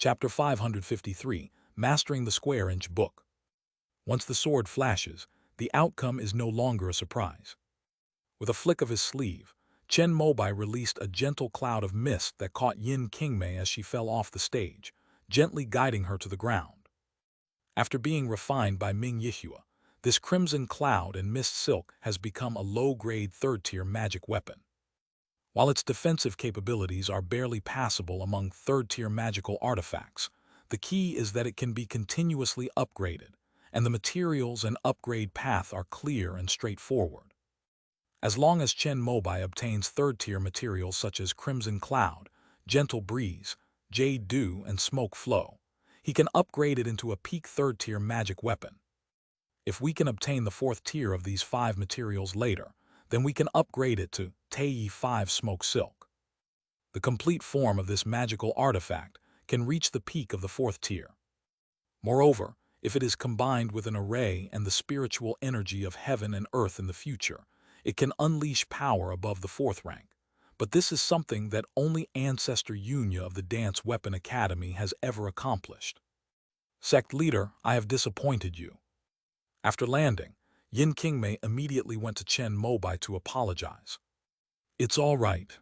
Chapter 553, Mastering the Square-Inch Book. Once the sword flashes, the outcome is no longer a surprise. With a flick of his sleeve, Chen Mobai released a gentle cloud of mist that caught Yin Qingmei as she fell off the stage, gently guiding her to the ground. After being refined by Ming Yihua, this crimson cloud and mist silk has become a low-grade third-tier magic weapon. While its defensive capabilities are barely passable among third-tier magical artifacts, the key is that it can be continuously upgraded, and the materials and upgrade path are clear and straightforward. As long as Chen Mobai obtains third-tier materials such as Crimson Cloud, Gentle Breeze, Jade Dew, and Smoke Flow, he can upgrade it into a peak third-tier magic weapon. If we can obtain the fourth tier of these 5 materials later, then we can upgrade it to Tei 5 Smoke Silk. The complete form of this magical artifact can reach the peak of the 4th tier. Moreover, if it is combined with an array and the spiritual energy of heaven and earth in the future, it can unleash power above the 4th rank. But this is something that only Ancestor Yunya of the Dance Weapon Academy has ever accomplished. Sect leader, I have disappointed you. After landing, Yin Qingmei immediately went to Chen Mobai to apologize. It's all right.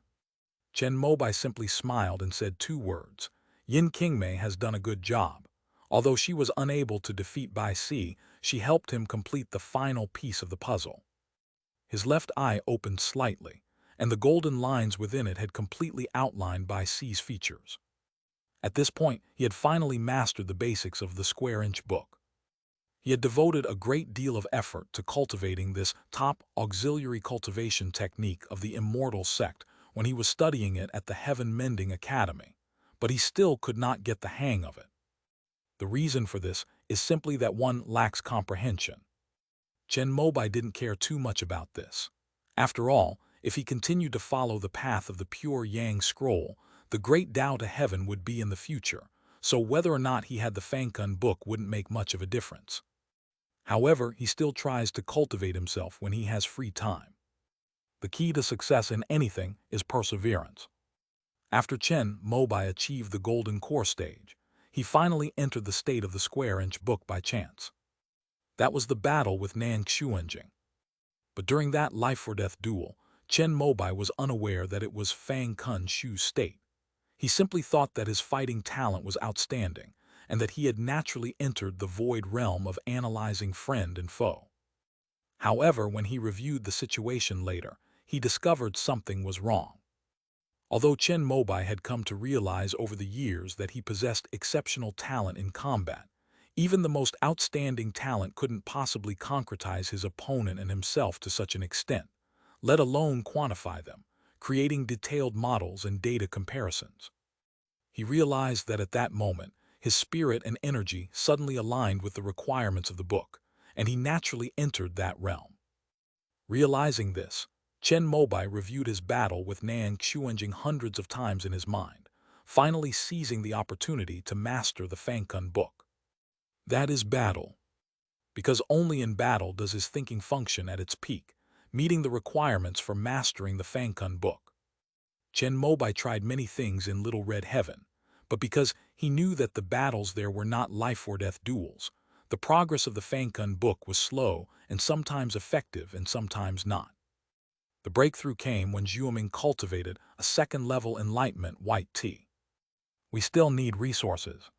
Chen Mobai simply smiled and said 2 words. Yin Qingmei has done a good job. Although she was unable to defeat Bai Si, she helped him complete the final piece of the puzzle. His left eye opened slightly, and the golden lines within it had completely outlined Bai Si's features. At this point, he had finally mastered the basics of the square-inch book. He had devoted a great deal of effort to cultivating this top auxiliary cultivation technique of the immortal sect when he was studying it at the Heaven Mending Academy, but he still could not get the hang of it. The reason for this is simply that one lacks comprehension. Chen Mobai didn't care too much about this. After all, if he continued to follow the path of the pure Yang scroll, the great Tao to heaven would be in the future, so whether or not he had the Fangkun book wouldn't make much of a difference. However, he still tries to cultivate himself when he has free time. The key to success in anything is perseverance. After Chen Mobai achieved the Golden Core stage, he finally entered the state of the square-inch book by chance. That was the battle with Nan Xuanjing. But during that life-or-death duel, Chen Mobai was unaware that it was Fang Kun Shu's state. He simply thought that his fighting talent was outstanding, and that he had naturally entered the void realm of analyzing friend and foe. However, when he reviewed the situation later, he discovered something was wrong. Although Chen Mobai had come to realize over the years that he possessed exceptional talent in combat, even the most outstanding talent couldn't possibly concretize his opponent and himself to such an extent, let alone quantify them, creating detailed models and data comparisons. He realized that at that moment, his spirit and energy suddenly aligned with the requirements of the book, and he naturally entered that realm. Realizing this, Chen Mobai reviewed his battle with Nan Xuanjing hundreds of times in his mind, finally seizing the opportunity to master the Fangkun book. That is battle. Because only in battle does his thinking function at its peak, meeting the requirements for mastering the Fangkun book. Chen Mobai tried many things in Little Red Heaven, but because he knew that the battles there were not life-or-death duels, the progress of the Fangkun book was slow and sometimes effective and sometimes not. The breakthrough came when Zhuoming cultivated a second-level enlightenment white tea. We still need resources.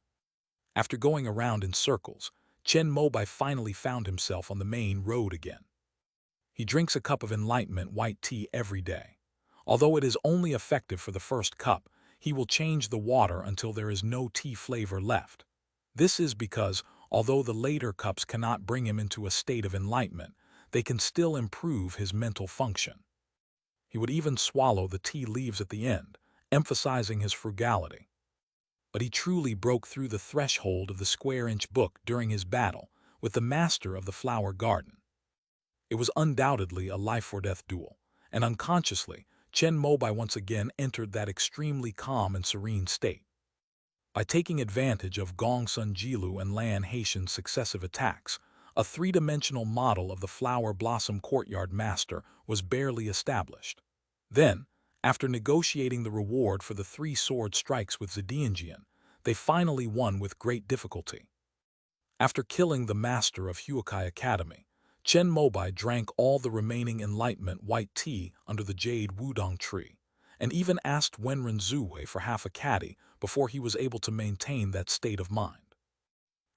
After going around in circles, Chen Mobai finally found himself on the main road again. He drinks a cup of enlightenment white tea every day. Although it is only effective for the first cup, he will change the water until there is no tea flavor left. This is because, although the later cups cannot bring him into a state of enlightenment, they can still improve his mental function. He would even swallow the tea leaves at the end, emphasizing his frugality. But he truly broke through the threshold of the square-inch book during his battle with the master of the flower garden. It was undoubtedly a life-or-death duel, and unconsciously, Chen Mobai once again entered that extremely calm and serene state. By taking advantage of Gong Sun Jilu and Lan Haitian's successive attacks, a 3-dimensional model of the Flower Blossom Courtyard Master was barely established. Then, after negotiating the reward for the 3 sword strikes with Zedianjian, they finally won with great difficulty. After killing the master of Huakai Academy, Chen Mobai drank all the remaining enlightenment white tea under the jade wudong tree, and even asked Wenren Zuwei for half a caddy before he was able to maintain that state of mind.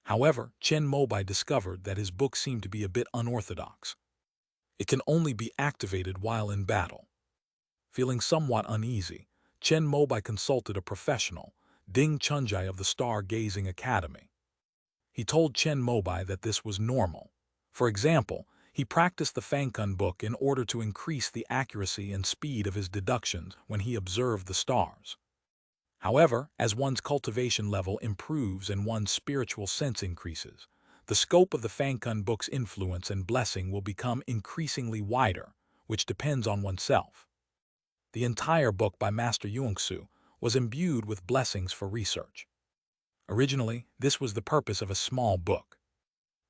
However, Chen Mobai discovered that his book seemed to be a bit unorthodox. It can only be activated while in battle. Feeling somewhat uneasy, Chen Mobai consulted a professional, Ding Chunjai of the Star-Gazing Academy. He told Chen Mobai that this was normal. For example, he practiced the Fangkun book in order to increase the accuracy and speed of his deductions when he observed the stars. However, as one's cultivation level improves and one's spiritual sense increases, the scope of the Fangkun book's influence and blessing will become increasingly wider, which depends on oneself. The entire book by Master Yungsu was imbued with blessings for research. Originally, this was the purpose of a small book.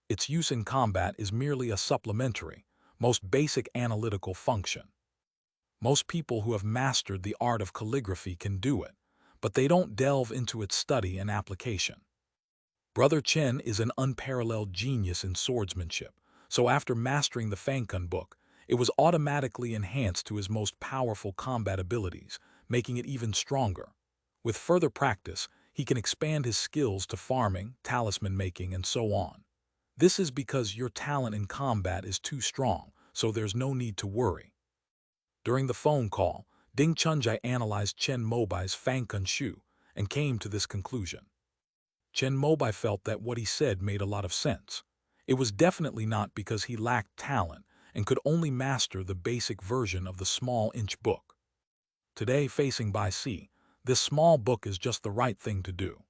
Its use in combat is merely a supplementary, most basic analytical function. Most people who have mastered the art of calligraphy can do it, but they don't delve into its study and application. Brother Chen is an unparalleled genius in swordsmanship, so after mastering the Fangkun book, it was automatically enhanced to his most powerful combat abilities, making it even stronger. With further practice, he can expand his skills to farming, talisman making, and so on. This is because your talent in combat is too strong, so there's no need to worry. During the phone call, Ding Chunjai analyzed Chen Mobai's Fangkun Shu and came to this conclusion. Chen Mobai felt that what he said made a lot of sense. It was definitely not because he lacked talent and could only master the basic version of the small-inch book. Today, facing by sea, this small book is just the right thing to do.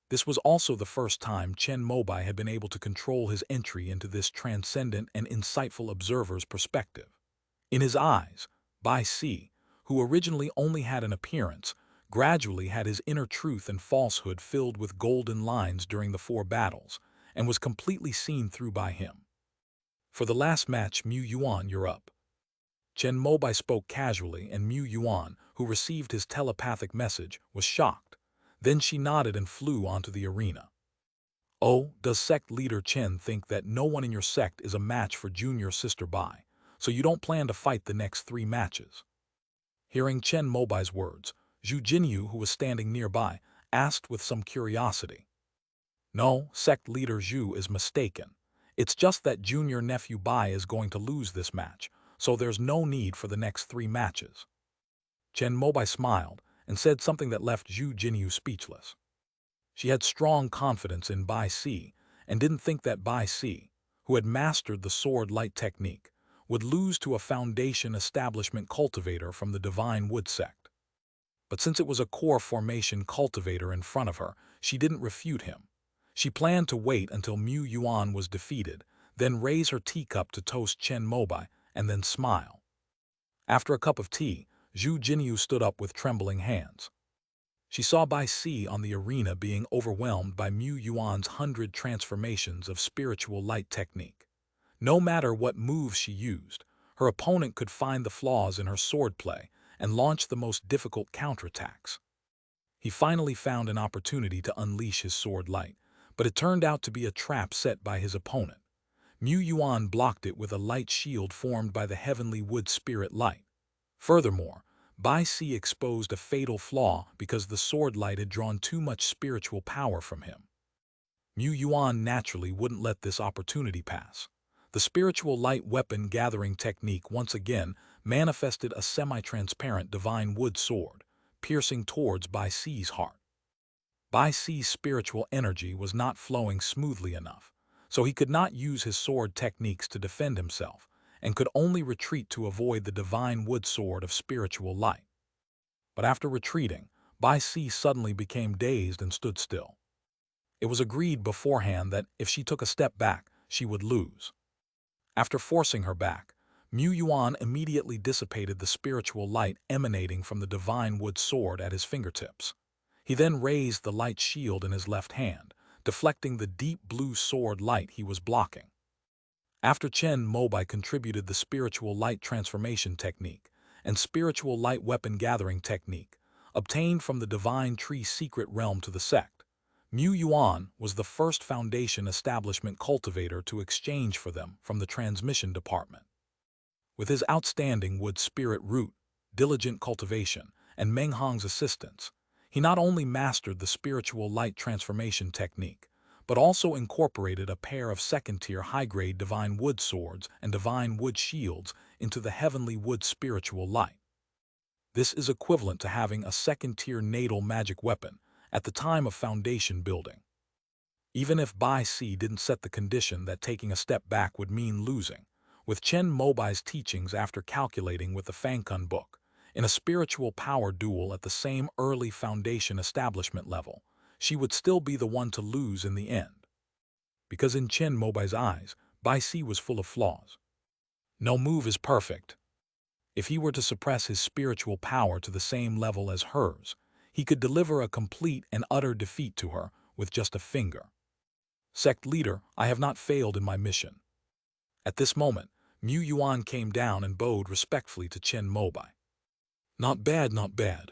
This was also the first time Chen Mobai had been able to control his entry into this transcendent and insightful observer's perspective. In his eyes, Bai Si, who originally only had an appearance, gradually had his inner truth and falsehood filled with golden lines during the 4 battles, and was completely seen through by him. For the last match, Mu Yuan, you're up. Chen Mobai spoke casually, and Mu Yuan, who received his telepathic message, was shocked. Then she nodded and flew onto the arena. Oh, does sect leader Chen think that no one in your sect is a match for junior sister Bai, so you don't plan to fight the next 3 matches? Hearing Chen Mobai's words, Zhu Jinyu, who was standing nearby, asked with some curiosity. No, sect leader Zhu is mistaken. It's just that junior nephew Bai is going to lose this match, so there's no need for the next 3 matches. Chen Mobai smiled and said something that left Zhu Jinyu speechless. She had strong confidence in Bai Si and didn't think that Bai Si, who had mastered the sword light technique, would lose to a foundation establishment cultivator from the Divine Wood sect. But since it was a core formation cultivator in front of her, she didn't refute him. She planned to wait until Mu Yuan was defeated, then raise her teacup to toast Chen Mobai, and then smile. After a cup of tea, Zhu Jinyu stood up with trembling hands. She saw Bai Si on the arena being overwhelmed by Mu Yuan's 100 transformations of spiritual light technique. No matter what moves she used, her opponent could find the flaws in her swordplay and launch the most difficult counterattacks. He finally found an opportunity to unleash his sword light, but it turned out to be a trap set by his opponent. Mu Yuan blocked it with a light shield formed by the heavenly wood spirit light. Furthermore, Bai Si exposed a fatal flaw because the sword light had drawn too much spiritual power from him. Mu Yuan naturally wouldn't let this opportunity pass. The spiritual light weapon gathering technique once again manifested a semi-transparent divine wood sword, piercing towards Bai Si's heart. Bai Si's spiritual energy was not flowing smoothly enough, so he could not use his sword techniques to defend himself, and could only retreat to avoid the divine wood sword of spiritual light. But after retreating, Bai Si suddenly became dazed and stood still. It was agreed beforehand that if she took a step back, she would lose. After forcing her back, Mu Yuan immediately dissipated the spiritual light emanating from the divine wood sword at his fingertips. He then raised the light shield in his left hand, deflecting the deep blue sword light he was blocking. After Chen Mobai contributed the spiritual light transformation technique and spiritual light weapon gathering technique, obtained from the divine tree secret realm to the sect, Mu Yuan was the first Foundation establishment cultivator to exchange for them from the transmission department. With his outstanding wood spirit root, diligent cultivation, and Meng Hong's assistance, he not only mastered the spiritual light transformation technique, but also incorporated a pair of second-tier high-grade divine wood swords and divine wood shields into the heavenly wood spiritual light. This is equivalent to having a second-tier natal magic weapon at the time of Foundation building. Even if Bai Si didn't set the condition that taking a step back would mean losing, with Chen Mobai's teachings after calculating with the Fangkun book, in a spiritual power duel at the same early Foundation establishment level, she would still be the one to lose in the end. Because in Chen Mobai's eyes, Bai Si was full of flaws. No move is perfect. If he were to suppress his spiritual power to the same level as hers, he could deliver a complete and utter defeat to her with just a finger. Sect leader, I have not failed in my mission. At this moment, Mu Yuan came down and bowed respectfully to Chen Mobai. Not bad, not bad,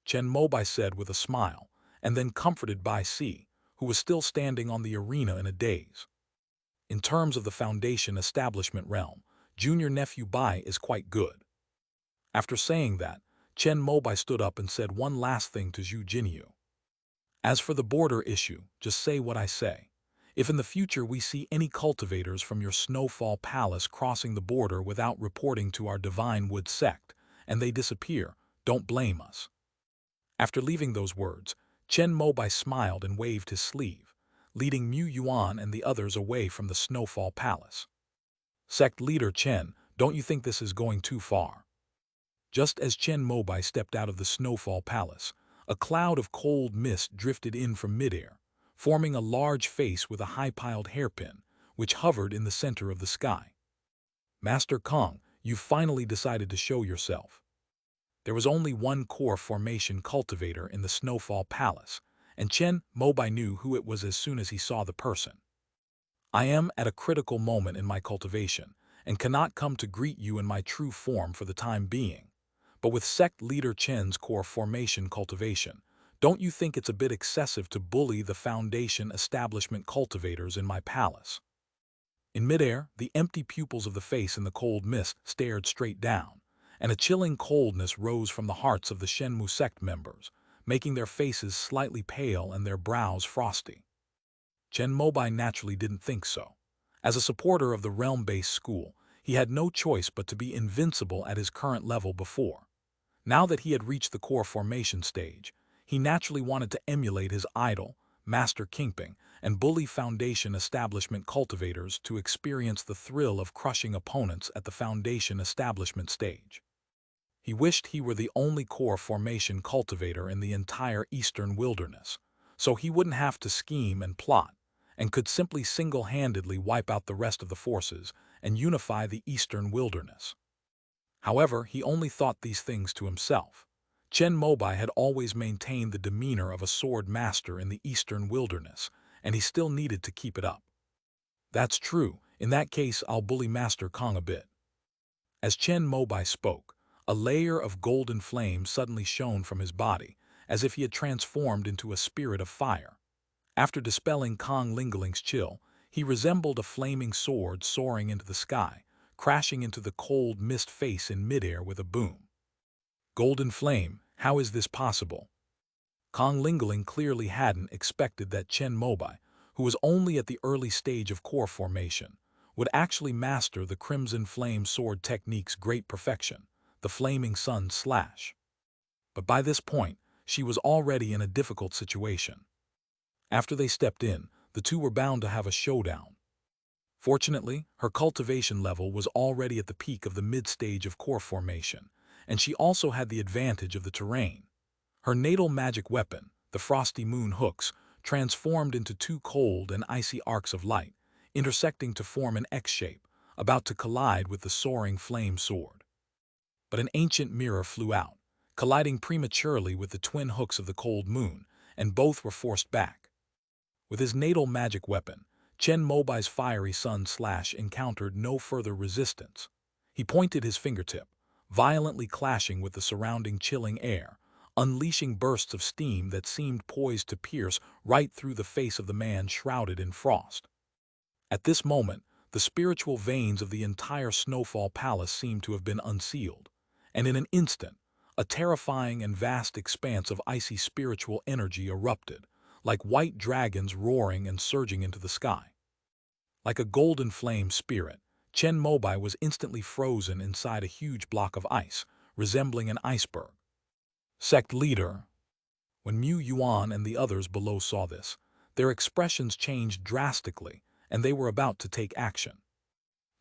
Chen Mobai said with a smile, and then comforted Bai Si, who was still standing on the arena in a daze. In terms of the Foundation establishment realm, junior nephew Bai is quite good. After saying that, Chen Mobai stood up and said one last thing to Zhu Jinyu. As for the border issue, just say what I say. If in the future we see any cultivators from your Snowfall Palace crossing the border without reporting to our Divine Wood sect, and they disappear, don't blame us. After leaving those words, Chen Mobai smiled and waved his sleeve, leading Mu Yuan and the others away from the Snowfall Palace. Sect leader Chen, don't you think this is going too far? Just as Chen Mobai stepped out of the Snowfall Palace, a cloud of cold mist drifted in from midair, forming a large face with a high-piled hairpin, which hovered in the center of the sky. Master Kong, you've finally decided to show yourself. There was only one core formation cultivator in the Snowfall Palace, and Chen Mobai knew who it was as soon as he saw the person. I am at a critical moment in my cultivation, and cannot come to greet you in my true form for the time being. But with sect leader Chen's core formation cultivation, don't you think it's a bit excessive to bully the Foundation establishment cultivators in my palace? In midair, the empty pupils of the face in the cold mist stared straight down, and a chilling coldness rose from the hearts of the Shenmu sect members, making their faces slightly pale and their brows frosty. Chen Mobai naturally didn't think so. As a supporter of the realm-based school, he had no choice but to be invincible at his current level before. Now that he had reached the core formation stage, he naturally wanted to emulate his idol, Master Kingping, and bully Foundation establishment cultivators to experience the thrill of crushing opponents at the Foundation establishment stage. He wished he were the only core formation cultivator in the entire Eastern Wilderness, so he wouldn't have to scheme and plot, and could simply single-handedly wipe out the rest of the forces and unify the Eastern Wilderness. However, he only thought these things to himself. Chen Mobai had always maintained the demeanor of a sword master in the Eastern Wilderness, and he still needed to keep it up. That's true. In that case, I'll bully Master Kong a bit. As Chen Mobai spoke, a layer of golden flame suddenly shone from his body, as if he had transformed into a spirit of fire. After dispelling Kong Lingling's chill, he resembled a flaming sword soaring into the sky, crashing into the cold mist face in midair with a boom. Golden flame, how is this possible? Kong Lingling clearly hadn't expected that Chen Mobai, who was only at the early stage of core formation, would actually master the Crimson Flame Sword technique's great perfection, the Flaming Sun Slash. But by this point, she was already in a difficult situation. After they stepped in, the two were bound to have a showdown. Fortunately, her cultivation level was already at the peak of the mid-stage of core formation, and she also had the advantage of the terrain. Her natal magic weapon, the Frosty Moon hooks, transformed into two cold and icy arcs of light, intersecting to form an X shape, about to collide with the soaring flame sword. But an ancient mirror flew out, colliding prematurely with the twin hooks of the cold moon, and both were forced back. With his natal magic weapon, Chen Mobai's fiery sun slash encountered no further resistance. He pointed his fingertip, violently clashing with the surrounding chilling air, unleashing bursts of steam that seemed poised to pierce right through the face of the man shrouded in frost. At this moment, the spiritual veins of the entire Snowfall Palace seemed to have been unsealed, and in an instant, a terrifying and vast expanse of icy spiritual energy erupted, like white dragons roaring and surging into the sky. Like a golden flame spirit, Chen Mobai was instantly frozen inside a huge block of ice, resembling an iceberg. Sect leader. When Mu Yuan and the others below saw this, their expressions changed drastically, and they were about to take action.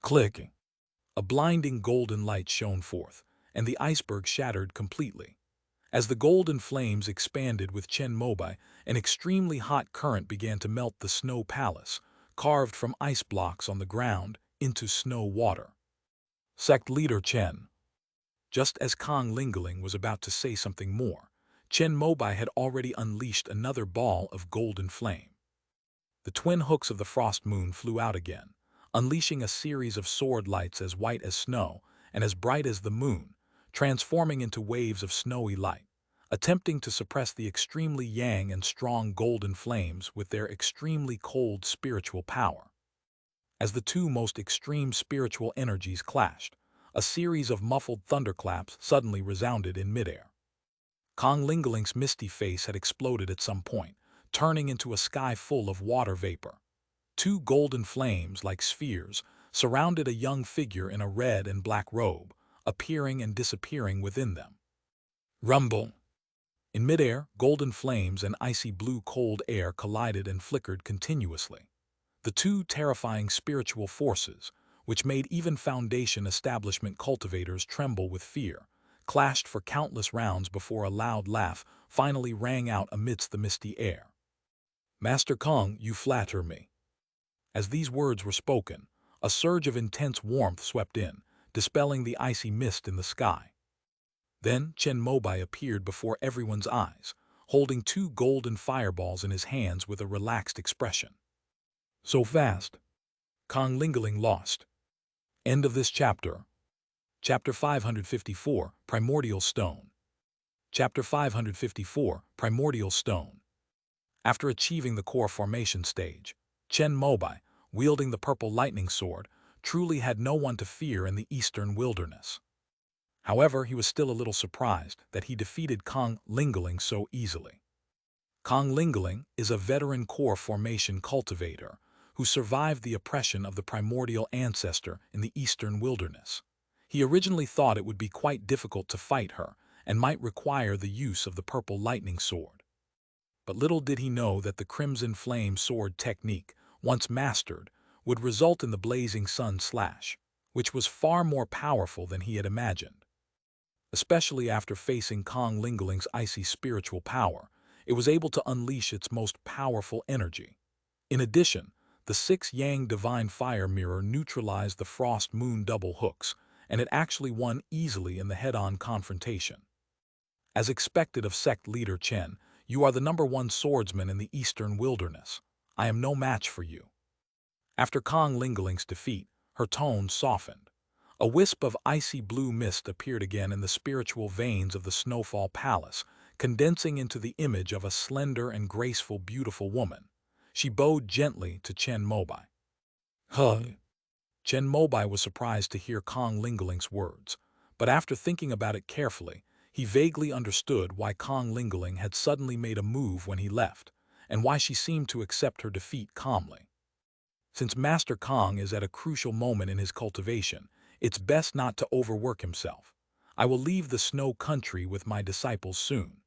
Click! A blinding golden light shone forth, and the iceberg shattered completely. As the golden flames expanded with Chen Mobai, an extremely hot current began to melt the snow palace, carved from ice blocks on the ground, into snow water. Sect leader Chen. Just as Kong Lingling was about to say something more, Chen Mobai had already unleashed another ball of golden flame. The twin hooks of the frost moon flew out again, unleashing a series of sword lights as white as snow and as bright as the moon, transforming into waves of snowy light, attempting to suppress the extremely yang and strong golden flames with their extremely cold spiritual power. As the two most extreme spiritual energies clashed, a series of muffled thunderclaps suddenly resounded in midair. Kong Lingling's misty face had exploded at some point, turning into a sky full of water vapor. Two golden flames, like spheres, surrounded a young figure in a red and black robe, appearing and disappearing within them. Rumble! In midair, golden flames and icy blue cold air collided and flickered continuously. The two terrifying spiritual forces, which made even Foundation establishment cultivators tremble with fear, clashed for countless rounds before a loud laugh finally rang out amidst the misty air. Master Kong, you flatter me. As these words were spoken, a surge of intense warmth swept in, dispelling the icy mist in the sky. Then Chen Mobai appeared before everyone's eyes, holding two golden fireballs in his hands with a relaxed expression. So fast. Kong Lingling lost. End of this chapter. Chapter 554, Primordial Stone. Chapter 554, Primordial Stone. After achieving the core formation stage, Chen Mobai, wielding the purple lightning sword, truly had no one to fear in the eastern wilderness. However, he was still a little surprised that he defeated Kong Lingling so easily. Kong Lingling is a veteran core formation cultivator who survived the oppression of the primordial ancestor in the eastern wilderness. He originally thought it would be quite difficult to fight her and might require the use of the purple lightning sword. But little did he know that the crimson flame sword technique, once mastered, would result in the blazing sun slash, which was far more powerful than he had imagined. Especially after facing Kong Lingling's icy spiritual power, it was able to unleash its most powerful energy. In addition, the 6 Yang Divine Fire Mirror neutralized the Frost Moon double hooks, and it actually won easily in the head-on confrontation. As expected of sect leader Chen, you are the #1 swordsman in the eastern wilderness. I am no match for you. After Kong Lingling's defeat, her tone softened. A wisp of icy blue mist appeared again in the spiritual veins of the Snowfall Palace, condensing into the image of a slender and graceful beautiful woman. She bowed gently to Chen Mobai. Huh? Chen Mobai was surprised to hear Kong Lingling's words, but after thinking about it carefully, he vaguely understood why Kong Lingling had suddenly made a move when he left, and why she seemed to accept her defeat calmly. Since Master Kong is at a crucial moment in his cultivation, it's best not to overwork himself. I will leave the snow country with my disciples soon.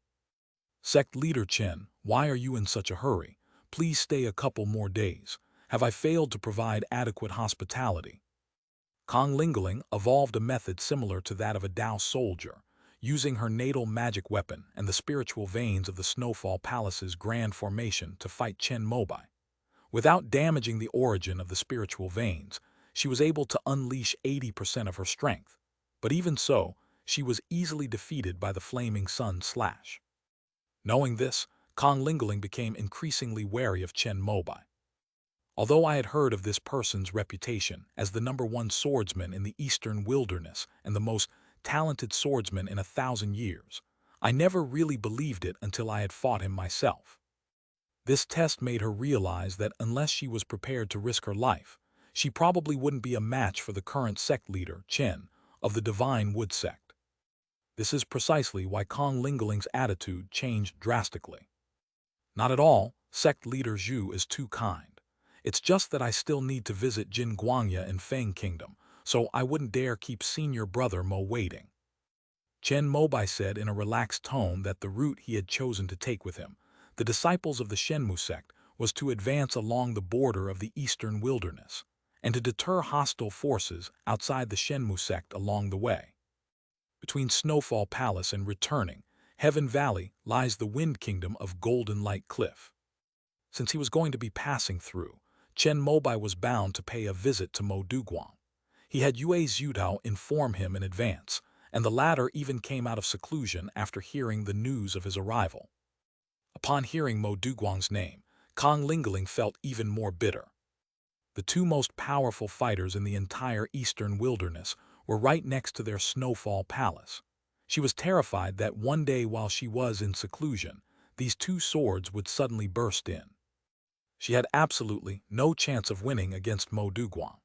Sect leader Chen, why are you in such a hurry? Please stay a couple more days. Have I failed to provide adequate hospitality? Kong Lingling evolved a method similar to that of a Dao soldier, using her natal magic weapon and the spiritual veins of the Snowfall Palace's grand formation to fight Chen Mobai. Without damaging the origin of the spiritual veins, she was able to unleash 80% of her strength. But even so, she was easily defeated by the flaming sun slash. Knowing this, Kong Lingling became increasingly wary of Chen Mobai. Although I had heard of this person's reputation as the #1 swordsman in the eastern wilderness and the most talented swordsman in 1,000 years, I never really believed it until I had fought him myself. This test made her realize that unless she was prepared to risk her life, she probably wouldn't be a match for the current sect leader, Chen, of the Divine Wood sect. This is precisely why Kong Lingling's attitude changed drastically. Not at all, sect leader Zhu is too kind. It's just that I still need to visit Jin Guangya in Feng Kingdom, so I wouldn't dare keep senior brother Mo waiting. Chen Mobai said in a relaxed tone that the route he had chosen to take with him, the disciples of the Shenmu sect, was to advance along the border of the eastern wilderness, and to deter hostile forces outside the Shenmu sect along the way. Between Snowfall Palace and returning, Heaven Valley lies the Wind Kingdom of Golden Light Cliff. Since he was going to be passing through, Chen Mobai was bound to pay a visit to Mo Duguang. He had Yue Zhudao inform him in advance, and the latter even came out of seclusion after hearing the news of his arrival. Upon hearing Mo Duguang's name, Kong Lingling felt even more bitter. The two most powerful fighters in the entire eastern wilderness were right next to their Snowfall Palace. She was terrified that one day while she was in seclusion, these two swords would suddenly burst in. She had absolutely no chance of winning against Mo Duguang.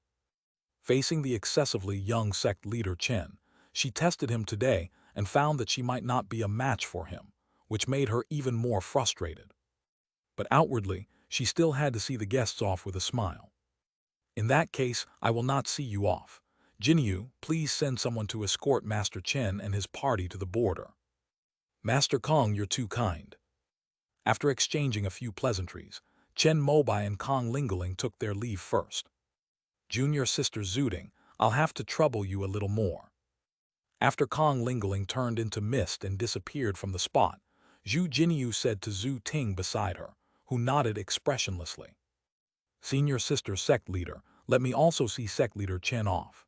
Facing the excessively young sect leader Chen, she tested him today and found that she might not be a match for him, which made her even more frustrated. But outwardly, she still had to see the guests off with a smile. In that case, I will not see you off. Jinyu, please send someone to escort Master Chen and his party to the border. Master Kong, you're too kind. After exchanging a few pleasantries, Chen Mobai and Kong Lingling took their leave first. Junior sister Zuding, I'll have to trouble you a little more. After Kong Lingling turned into mist and disappeared from the spot, Zhu Jinyu said to Zhu Ting beside her, who nodded expressionlessly. Senior sister sect leader, let me also see sect leader Chen off.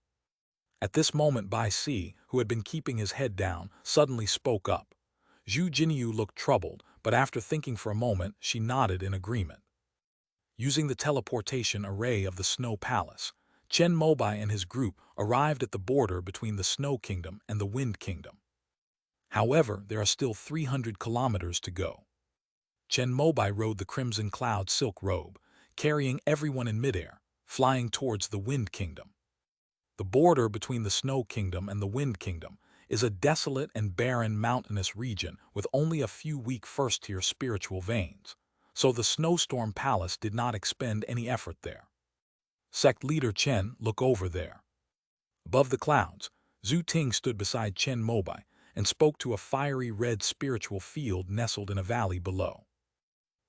At this moment Bai Si, who had been keeping his head down, suddenly spoke up. Zhu Jinyu looked troubled, but after thinking for a moment, she nodded in agreement. Using the teleportation array of the Snow Palace, Chen Mobai and his group arrived at the border between the Snow Kingdom and the Wind Kingdom. However, there are still 300 kilometers to go. Chen Mobai rode the Crimson Cloud silk robe, carrying everyone in midair, flying towards the Wind Kingdom. The border between the Snow Kingdom and the Wind Kingdom is a desolate and barren mountainous region with only a few weak first-tier spiritual veins, so the Snowstorm Palace did not expend any effort there. Sect leader Chen, look over there. Above the clouds, Zhu Ting stood beside Chen Mobai and spoke to a fiery red spiritual field nestled in a valley below.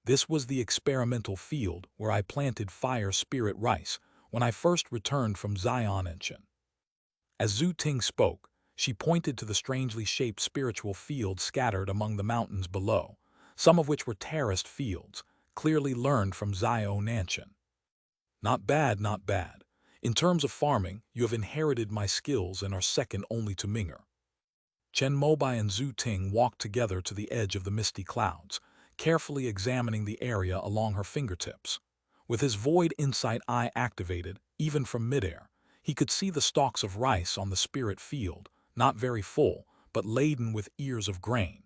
This was the experimental field where I planted fire spirit rice when I first returned from Xi'an. As Zhu Ting spoke, she pointed to the strangely shaped spiritual fields scattered among the mountains below, some of which were terraced fields, clearly learned from Xi'an. Not bad, not bad. In terms of farming, you have inherited my skills and are second only to Minger. Chen Mobai and Zhu Ting walked together to the edge of the misty clouds, carefully examining the area along her fingertips. With his void insight eye activated, even from midair, he could see the stalks of rice on the spirit field, not very full, but laden with ears of grain.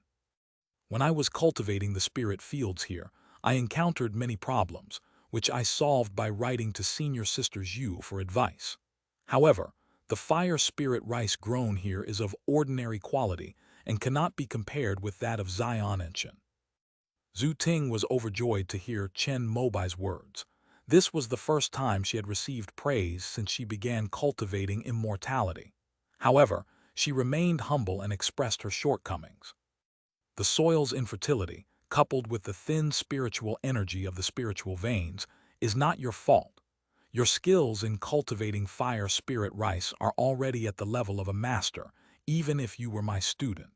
When I was cultivating the spirit fields here, I encountered many problems, which I solved by writing to senior sister Zhu for advice. However, the fire spirit rice grown here is of ordinary quality and cannot be compared with that of Xi'an. Zhu Ting was overjoyed to hear Chen Mobai's words. This was the first time she had received praise since she began cultivating immortality. However, she remained humble and expressed her shortcomings. The soil's infertility, coupled with the thin spiritual energy of the spiritual veins, is not your fault. Your skills in cultivating fire spirit rice are already at the level of a master, even if you were my student.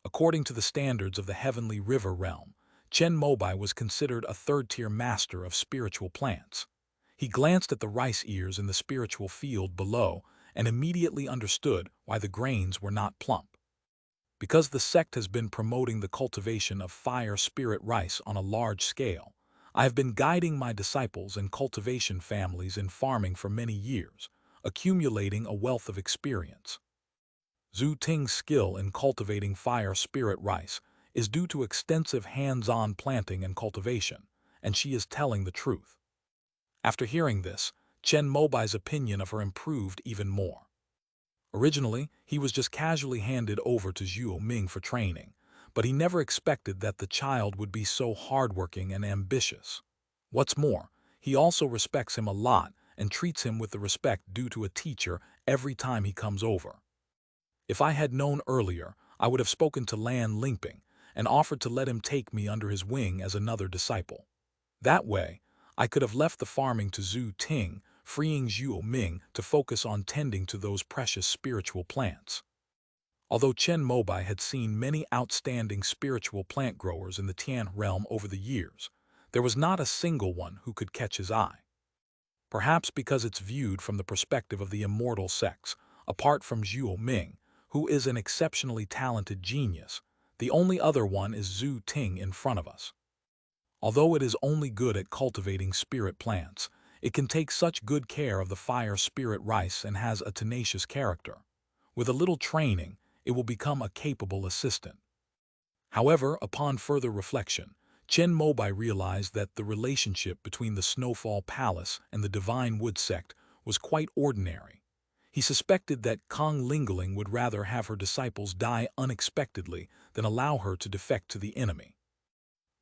According to the standards of the Heavenly River realm, Chen Mobai was considered a third-tier master of spiritual plants. He glanced at the rice ears in the spiritual field below and immediately understood why the grains were not plump. Because the sect has been promoting the cultivation of fire spirit rice on a large scale, I have been guiding my disciples and cultivation families in farming for many years, accumulating a wealth of experience. Zhu Ting's skill in cultivating fire spirit rice is due to extensive hands-on planting and cultivation, and she is telling the truth. After hearing this, Chen Mobai's opinion of her improved even more. Originally, he was just casually handed over to Zhuo Ming for training, but he never expected that the child would be so hardworking and ambitious. What's more, he also respects him a lot and treats him with the respect due to a teacher every time he comes over. If I had known earlier, I would have spoken to Lan Lingping and offered to let him take me under his wing as another disciple. That way, I could have left the farming to Zhu Ting, freeing Zhuo Ming to focus on tending to those precious spiritual plants. Although Chen Mobai had seen many outstanding spiritual plant growers in the Tian realm over the years, there was not a single one who could catch his eye. Perhaps because it's viewed from the perspective of the immortal sects, apart from Zhuo Ming, who is an exceptionally talented genius, the only other one is Zhu Ting in front of us. Although it is only good at cultivating spirit plants, it can take such good care of the fire spirit rice and has a tenacious character. With a little training, it will become a capable assistant. However, upon further reflection, Chen Mobai realized that the relationship between the Snowfall Palace and the Divine Wood sect was quite ordinary. He suspected that Kong Lingling would rather have her disciples die unexpectedly than allow her to defect to the enemy.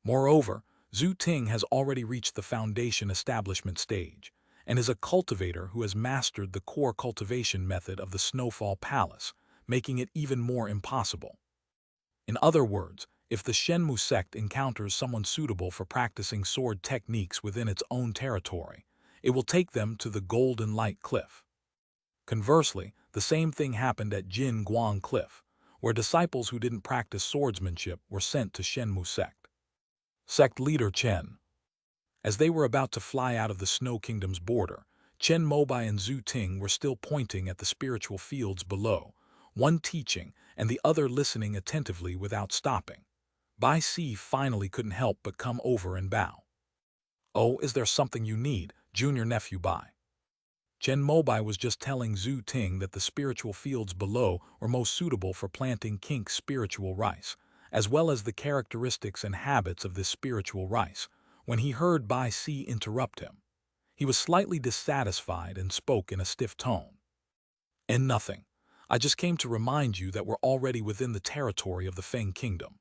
Moreover, Zhu Ting has already reached the foundation establishment stage and is a cultivator who has mastered the core cultivation method of the Snowfall Palace, making it even more impossible. In other words, if the Shenmu sect encounters someone suitable for practicing sword techniques within its own territory, it will take them to the Golden Light Cliff. Conversely, the same thing happened at Jin Guang Cliff, where disciples who didn't practice swordsmanship were sent to Shenmu sect. Sect leader Chen. As they were about to fly out of the Snow Kingdom's border, Chen Mobai and Zhu Ting were still pointing at the spiritual fields below, one teaching and the other listening attentively without stopping. Bai Si finally couldn't help but come over and bow. "Oh, is there something you need, junior nephew Bai?" Chen Mobai was just telling Zhu Ting that the spiritual fields below were most suitable for planting Kink's spiritual rice, as well as the characteristics and habits of this spiritual rice, when he heard Bai Si interrupt him. He was slightly dissatisfied and spoke in a stiff tone. "And nothing. I just came to remind you that we're already within the territory of the Feng Kingdom."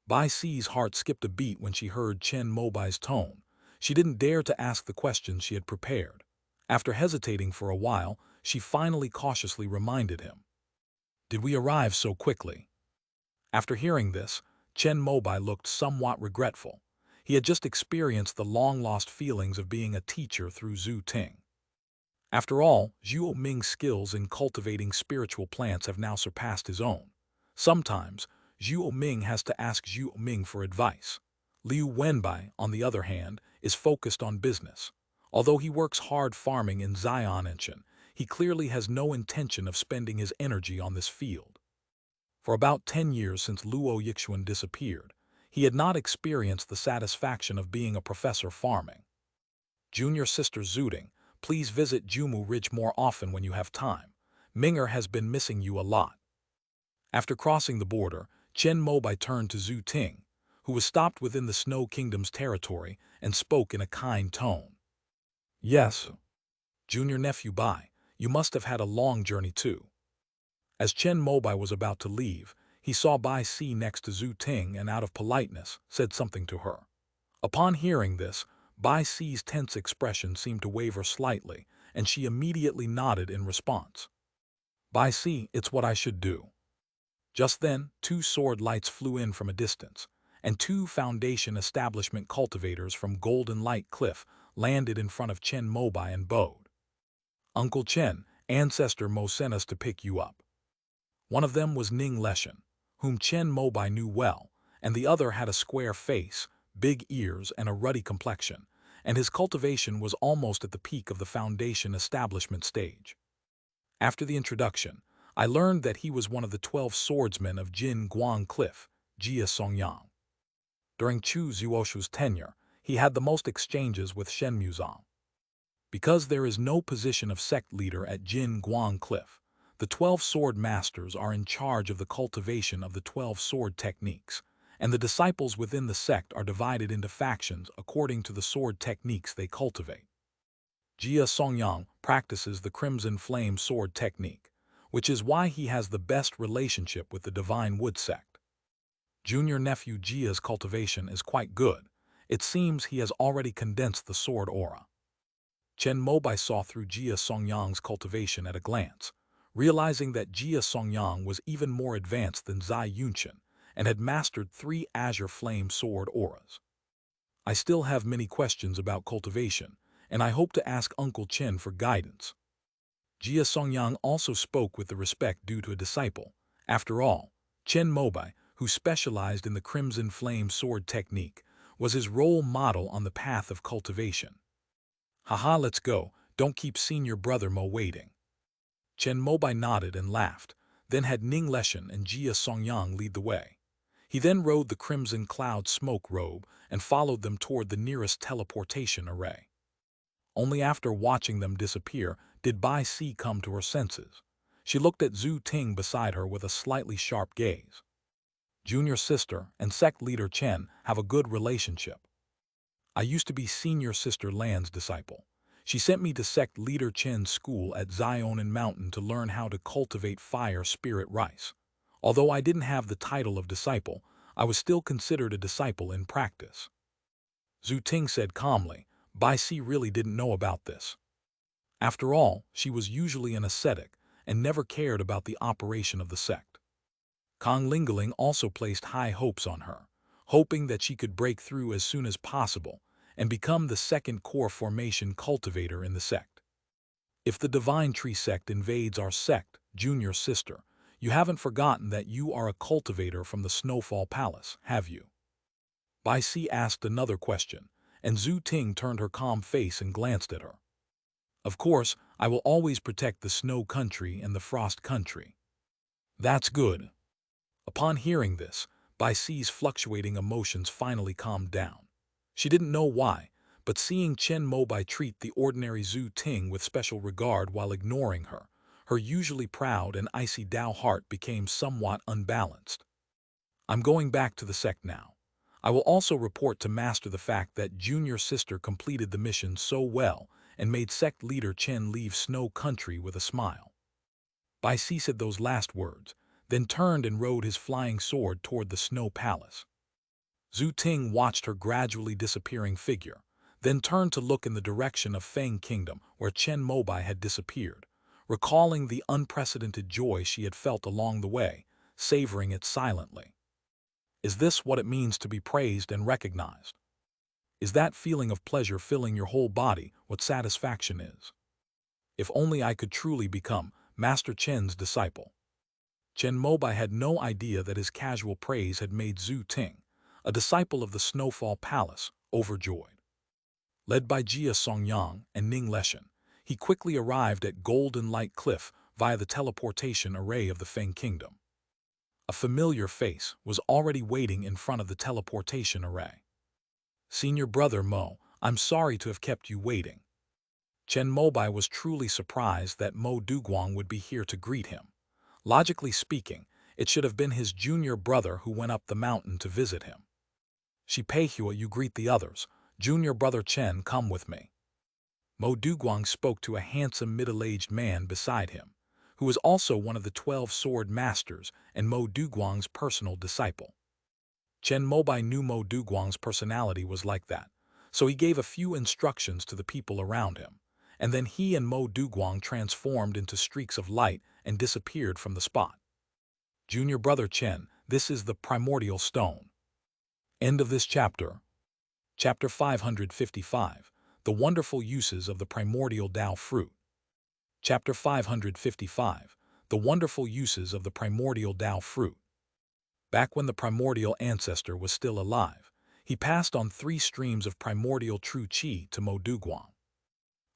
Bai Si's heart skipped a beat when she heard Chen Mobai's tone. She didn't dare to ask the questions she had prepared. After hesitating for a while, she finally cautiously reminded him. "Did we arrive so quickly?" After hearing this, Chen Mobai looked somewhat regretful. He had just experienced the long-lost feelings of being a teacher through Zhu Ting. After all, Zhuo Ming's skills in cultivating spiritual plants have now surpassed his own. Sometimes, Zhuo Ming has to ask Zhuo Ming for advice. Liu Wenbai, on the other hand, is focused on business. Although he works hard farming in Xi'an, he clearly has no intention of spending his energy on this field. For about 10 years since Luo Yixuan disappeared, he had not experienced the satisfaction of being a professor farming. Junior sister Zuding, please visit Jumu Ridge more often when you have time. Minger has been missing you a lot. After crossing the border, Chen Mobai turned to Zhu Ting, who was stopped within the Snow Kingdom's territory, and spoke in a kind tone. "Yes, junior nephew Bai, you must have had a long journey too." As Chen Mobai was about to leave, he saw Bai Si next to Zhu Ting and out of politeness said something to her. Upon hearing this, Bai Si's tense expression seemed to waver slightly, and she immediately nodded in response. "Bai Si, it's what I should do." Just then, 2 sword lights flew in from a distance, and 2 foundation establishment cultivators from Golden Light Cliff landed in front of Chen Mobai and bowed. "Uncle Chen, ancestor Mo sent us to pick you up." One of them was Ning Leshan, whom Chen Mobai knew well, and the other had a square face, big ears, and a ruddy complexion, and his cultivation was almost at the peak of the foundation establishment stage. After the introduction, I learned that he was one of the 12 swordsmen of Jin Guang Cliff, Jia Songyang. During Chu Zuoshu's tenure, he had the most exchanges with Shen Muzong. Because there is no position of sect leader at Jin Guang Cliff, The 12 sword masters are in charge of the cultivation of the 12 sword techniques, and the disciples within the sect are divided into factions according to the sword techniques they cultivate. Jia Songyang practices the Crimson Flame sword technique, which is why he has the best relationship with the Divine Wood sect. Junior nephew Jia's cultivation is quite good. It seems he has already condensed the sword aura. Chen Mobai saw through Jia Songyang's cultivation at a glance, realizing that Jia Songyang was even more advanced than Zai Yunqian and had mastered 3 Azure Flame sword auras. I still have many questions about cultivation, and I hope to ask Uncle Chen for guidance. Jia Songyang also spoke with the respect due to a disciple. After all, Chen Mobai, who specialized in the Crimson Flame sword technique, was his role model on the path of cultivation. Haha, let's go, don't keep senior brother Mo waiting. Chen Mobai nodded and laughed, then had Ning Leshan and Jia Songyang lead the way. He then rode the Crimson Cloud smoke robe and followed them toward the nearest teleportation array. Only after watching them disappear did Bai Si come to her senses. She looked at Zhu Ting beside her with a slightly sharp gaze. Junior sister and sect leader Chen have a good relationship. I used to be senior sister Lan's disciple. She sent me to sect leader Chen's school at Zionin Mountain to learn how to cultivate fire spirit rice. Although I didn't have the title of disciple, I was still considered a disciple in practice. Zhu Ting said calmly. Bai Si really didn't know about this. After all, she was usually an ascetic and never cared about the operation of the sect. Kong Lingeling also placed high hopes on her, hoping that she could break through as soon as possible and become the second core formation cultivator in the sect. If the Divine Tree sect invades our sect, junior sister, you haven't forgotten that you are a cultivator from the Snowfall Palace, have you? Bai Si asked another question, and Zhu Ting turned her calm face and glanced at her. Of course, I will always protect the Snow Country and the Frost Country. That's good. Upon hearing this, Bai Si's fluctuating emotions finally calmed down. She didn't know why, but seeing Chen Mobai treat the ordinary Zhu Ting with special regard while ignoring her, her usually proud and icy Dao heart became somewhat unbalanced. I'm going back to the sect now. I will also report to Master the fact that junior sister completed the mission so well and made sect leader Chen leave Snow Country with a smile. Bai Si said those last words, then turned and rode his flying sword toward the Snow Palace. Zhu Ting watched her gradually disappearing figure, then turned to look in the direction of Feng Kingdom where Chen Mobai had disappeared, recalling the unprecedented joy she had felt along the way, savoring it silently. Is this what it means to be praised and recognized? Is that feeling of pleasure filling your whole body what satisfaction is? If only I could truly become Master Chen's disciple. Chen Mobai had no idea that his casual praise had made Zhu Ting, a disciple of the Snowfall Palace, overjoyed. Led by Jia Songyang and Ning Leshan, he quickly arrived at Golden Light Cliff via the teleportation array of the Feng Kingdom. A familiar face was already waiting in front of the teleportation array. Senior brother Mo, I'm sorry to have kept you waiting. Chen Mobai was truly surprised that Mo Duguang would be here to greet him. Logically speaking, it should have been his junior brother who went up the mountain to visit him. Shi Peihua, you greet the others. Junior brother Chen, come with me. Mo Duguang spoke to a handsome middle-aged man beside him, who was also one of the 12 sword masters and Mo Duguang's personal disciple. Chen Mobai knew Mo Duguang's personality was like that, so he gave a few instructions to the people around him, and then he and Mo Duguang transformed into streaks of light and disappeared from the spot. Junior brother Chen, this is the primordial stone. End of this chapter. Chapter 555, The Wonderful Uses of the Primordial Tao Fruit. Chapter 555, The Wonderful Uses of the Primordial Tao Fruit. Back when the primordial ancestor was still alive, he passed on 3 streams of primordial true qi to Mo Duguang.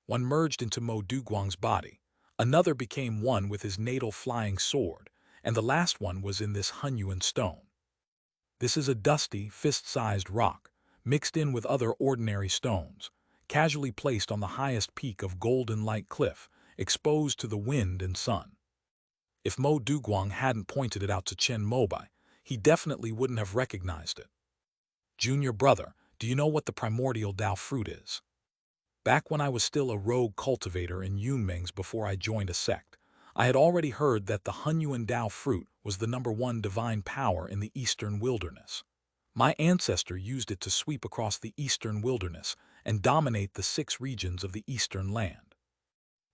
One merged into Mo Duguang's body, another became one with his natal flying sword, and the last one was in this Hunyuan stone. This is a dusty, fist-sized rock, mixed in with other ordinary stones, casually placed on the highest peak of Golden Light Cliff, exposed to the wind and sun. If Mo Duguang hadn't pointed it out to Chen Mobai, he definitely wouldn't have recognized it. Junior brother, do you know what the primordial Dao fruit is? Back when I was still a rogue cultivator in Yunmeng's before I joined a sect, I had already heard that the Hunyuan Dao fruit was the #1 divine power in the eastern wilderness. My ancestor used it to sweep across the eastern wilderness and dominate the 6 regions of the eastern land.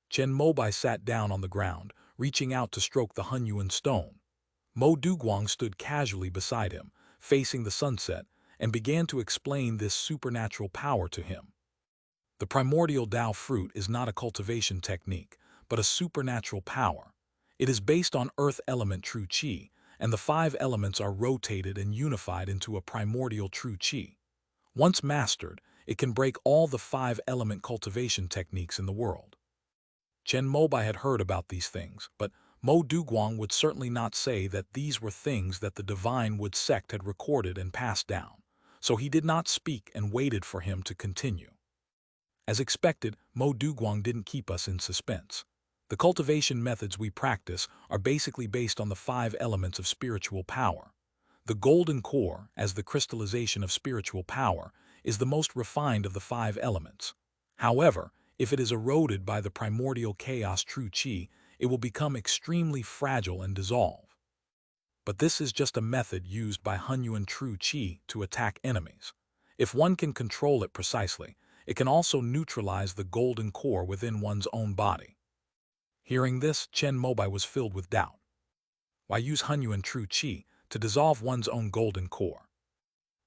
Chen Mobai sat down on the ground, reaching out to stroke the Hunyuan stone. Mo Duguang stood casually beside him, facing the sunset, and began to explain this supernatural power to him. The primordial Dao fruit is not a cultivation technique, but a supernatural power. It is based on earth element true qi, and the 5 elements are rotated and unified into a primordial true qi. Once mastered, it can break all the 5 element cultivation techniques in the world. Chen Mobai had heard about these things, but Mo Duguang would certainly not say that these were things that the Divine Wood sect had recorded and passed down, so he did not speak and waited for him to continue. As expected, Mo Duguang didn't keep us in suspense. The cultivation methods we practice are basically based on the 5 elements of spiritual power. The golden core, as the crystallization of spiritual power, is the most refined of the 5 elements. However, if it is eroded by the primordial chaos true qi, it will become extremely fragile and dissolve. But this is just a method used by Hunyuan true qi to attack enemies. If one can control it precisely, it can also neutralize the golden core within one's own body. Hearing this, Chen Mobai was filled with doubt. Why use Hunyuan true qi to dissolve one's own golden core?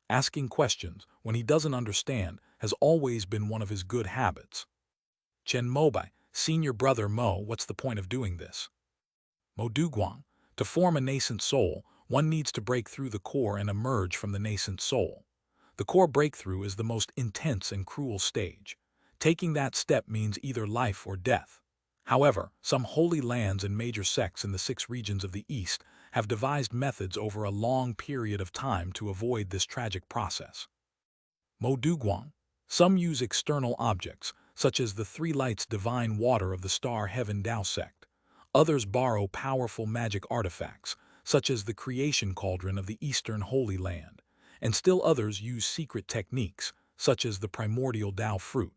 Asking questions when he doesn't understand has always been one of his good habits. Chen Mobai, senior brother Mo, what's the point of doing this? Mo Duguang, to form a nascent soul, one needs to break through the core and emerge from the nascent soul. The core breakthrough is the most intense and cruel stage. Taking that step means either life or death. However, some holy lands and major sects in the 6 regions of the East have devised methods over a long period of time to avoid this tragic process. Mo Duguang, some use external objects, such as the 3 lights divine water of the Star Heaven Dao sect. Others borrow powerful magic artifacts, such as the creation cauldron of the Eastern Holy Land. And still others use secret techniques, such as the primordial Dao fruit.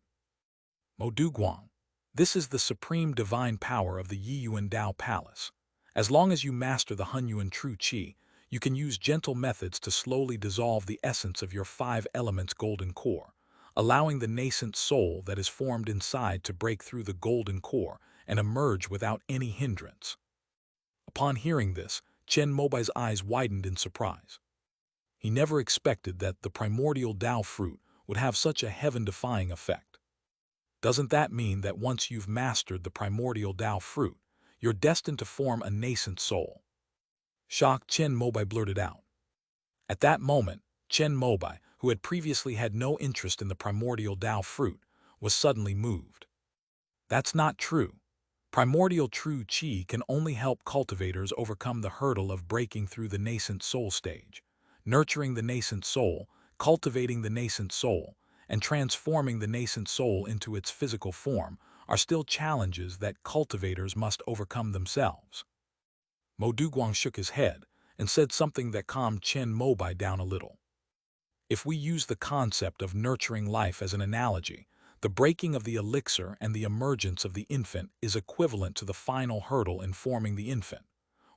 Mo Duguang, this is the supreme divine power of the Yiyuan Dao Palace. As long as you master the Hunyuan true qi, you can use gentle methods to slowly dissolve the essence of your 5 elements golden core, allowing the nascent soul that is formed inside to break through the golden core and emerge without any hindrance. Upon hearing this, Chen Mobai's eyes widened in surprise. He never expected that the primordial Dao fruit would have such a heaven-defying effect. Doesn't that mean that once you've mastered the primordial Dao fruit, you're destined to form a nascent soul? Shocked, Chen Mobai blurted out. At that moment, Chen Mobai, who had previously had no interest in the primordial Dao fruit, was suddenly moved. That's not true. Primordial true qi can only help cultivators overcome the hurdle of breaking through the nascent soul stage. Nurturing the nascent soul, cultivating the nascent soul, and transforming the nascent soul into its physical form are still challenges that cultivators must overcome themselves. Mo Duguang shook his head and said something that calmed Chen Mobai down a little. If we use the concept of nurturing life as an analogy, the breaking of the elixir and the emergence of the infant is equivalent to the final hurdle in forming the infant.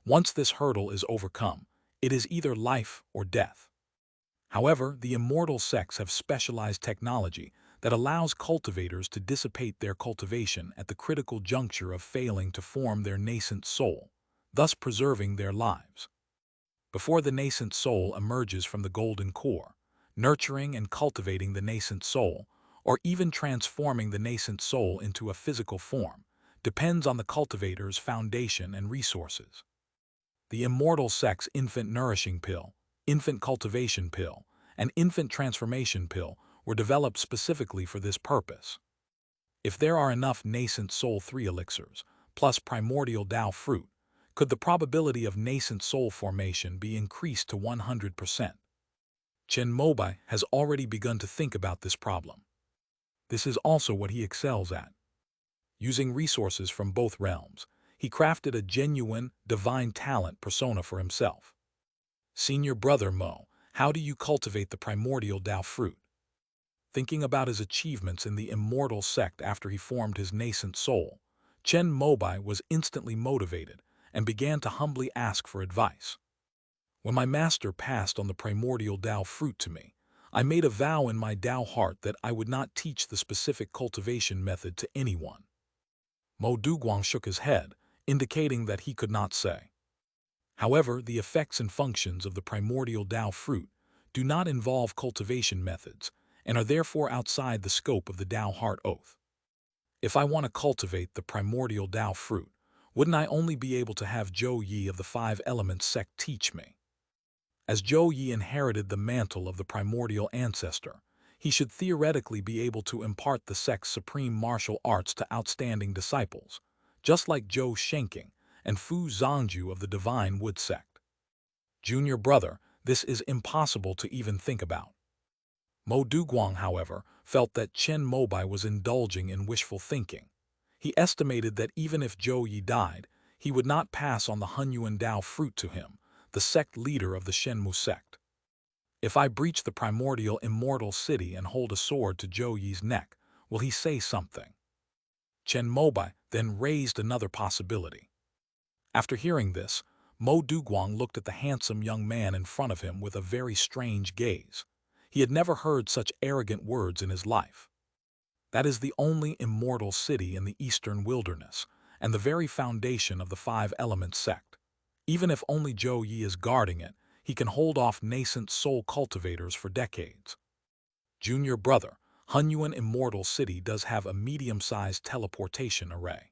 Once this hurdle is overcome, it is either life or death. However, the immortal sects have specialized technology that allows cultivators to dissipate their cultivation at the critical juncture of failing to form their nascent soul, thus preserving their lives. Before the nascent soul emerges from the golden core, nurturing and cultivating the nascent soul, or even transforming the nascent soul into a physical form, depends on the cultivator's foundation and resources. The immortal sect's infant nourishing pill, infant cultivation pill, and infant transformation pill were developed specifically for this purpose. If there are enough nascent soul 3 elixirs, plus primordial Dao fruit, could the probability of nascent soul formation be increased to 100%? Chen Mobai has already begun to think about this problem. This is also what he excels at. Using resources from both realms, he crafted a genuine, divine talent persona for himself. Senior brother Mo, how do you cultivate the primordial Tao fruit? Thinking about his achievements in the immortal sect after he formed his nascent soul, Chen Mobai was instantly motivated and began to humbly ask for advice. When my master passed on the primordial Tao fruit to me, I made a vow in my Tao heart that I would not teach the specific cultivation method to anyone. Mo Duguang shook his head, indicating that he could not say. However, the effects and functions of the primordial Tao fruit do not involve cultivation methods and are therefore outside the scope of the Tao heart oath. If I want to cultivate the primordial Tao fruit, wouldn't I only be able to have Zhou Yi of the Five Elements sect teach me? As Zhou Yi inherited the mantle of the primordial ancestor, he should theoretically be able to impart the sect's supreme martial arts to outstanding disciples, just like Zhou Shenking and Fu Zhangju of the Divine Wood sect. Junior brother, this is impossible to even think about. Mo Duguang, however, felt that Chen Mobai was indulging in wishful thinking. He estimated that even if Zhou Yi died, he would not pass on the Hunyuan Dao fruit to him, the sect leader of the Shenmu sect. If I breach the primordial immortal city and hold a sword to Zhou Yi's neck, will he say something? Chen Mobai then raised another possibility. After hearing this, Mo Duguang looked at the handsome young man in front of him with a very strange gaze. He had never heard such arrogant words in his life. That is the only immortal city in the eastern wilderness, and the very foundation of the Five Elements sect. Even if only Zhou Yi is guarding it, he can hold off nascent soul cultivators for decades. Junior brother, Hunyuan Immortal City does have a medium-sized teleportation array.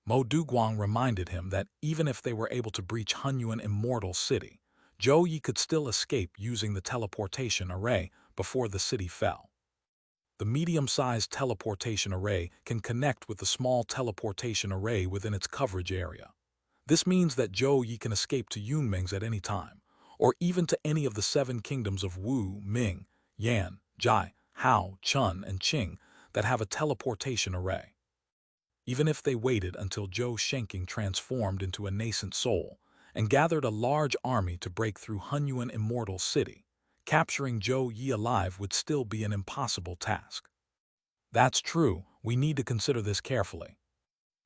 Mo Duguang reminded him that even if they were able to breach Hunyuan Immortal City, Zhou Yi could still escape using the teleportation array before the city fell. The medium-sized teleportation array can connect with the small teleportation array within its coverage area. This means that Zhou Yi can escape to Yunming's at any time, or even to any of the seven kingdoms of Wu, Ming, Yan, Jai, Hao, Chun, and Qing that have a teleportation array. Even if they waited until Zhou Shenking transformed into a nascent soul and gathered a large army to break through Hunyuan Immortal City, capturing Zhou Yi alive would still be an impossible task. That's true, we need to consider this carefully.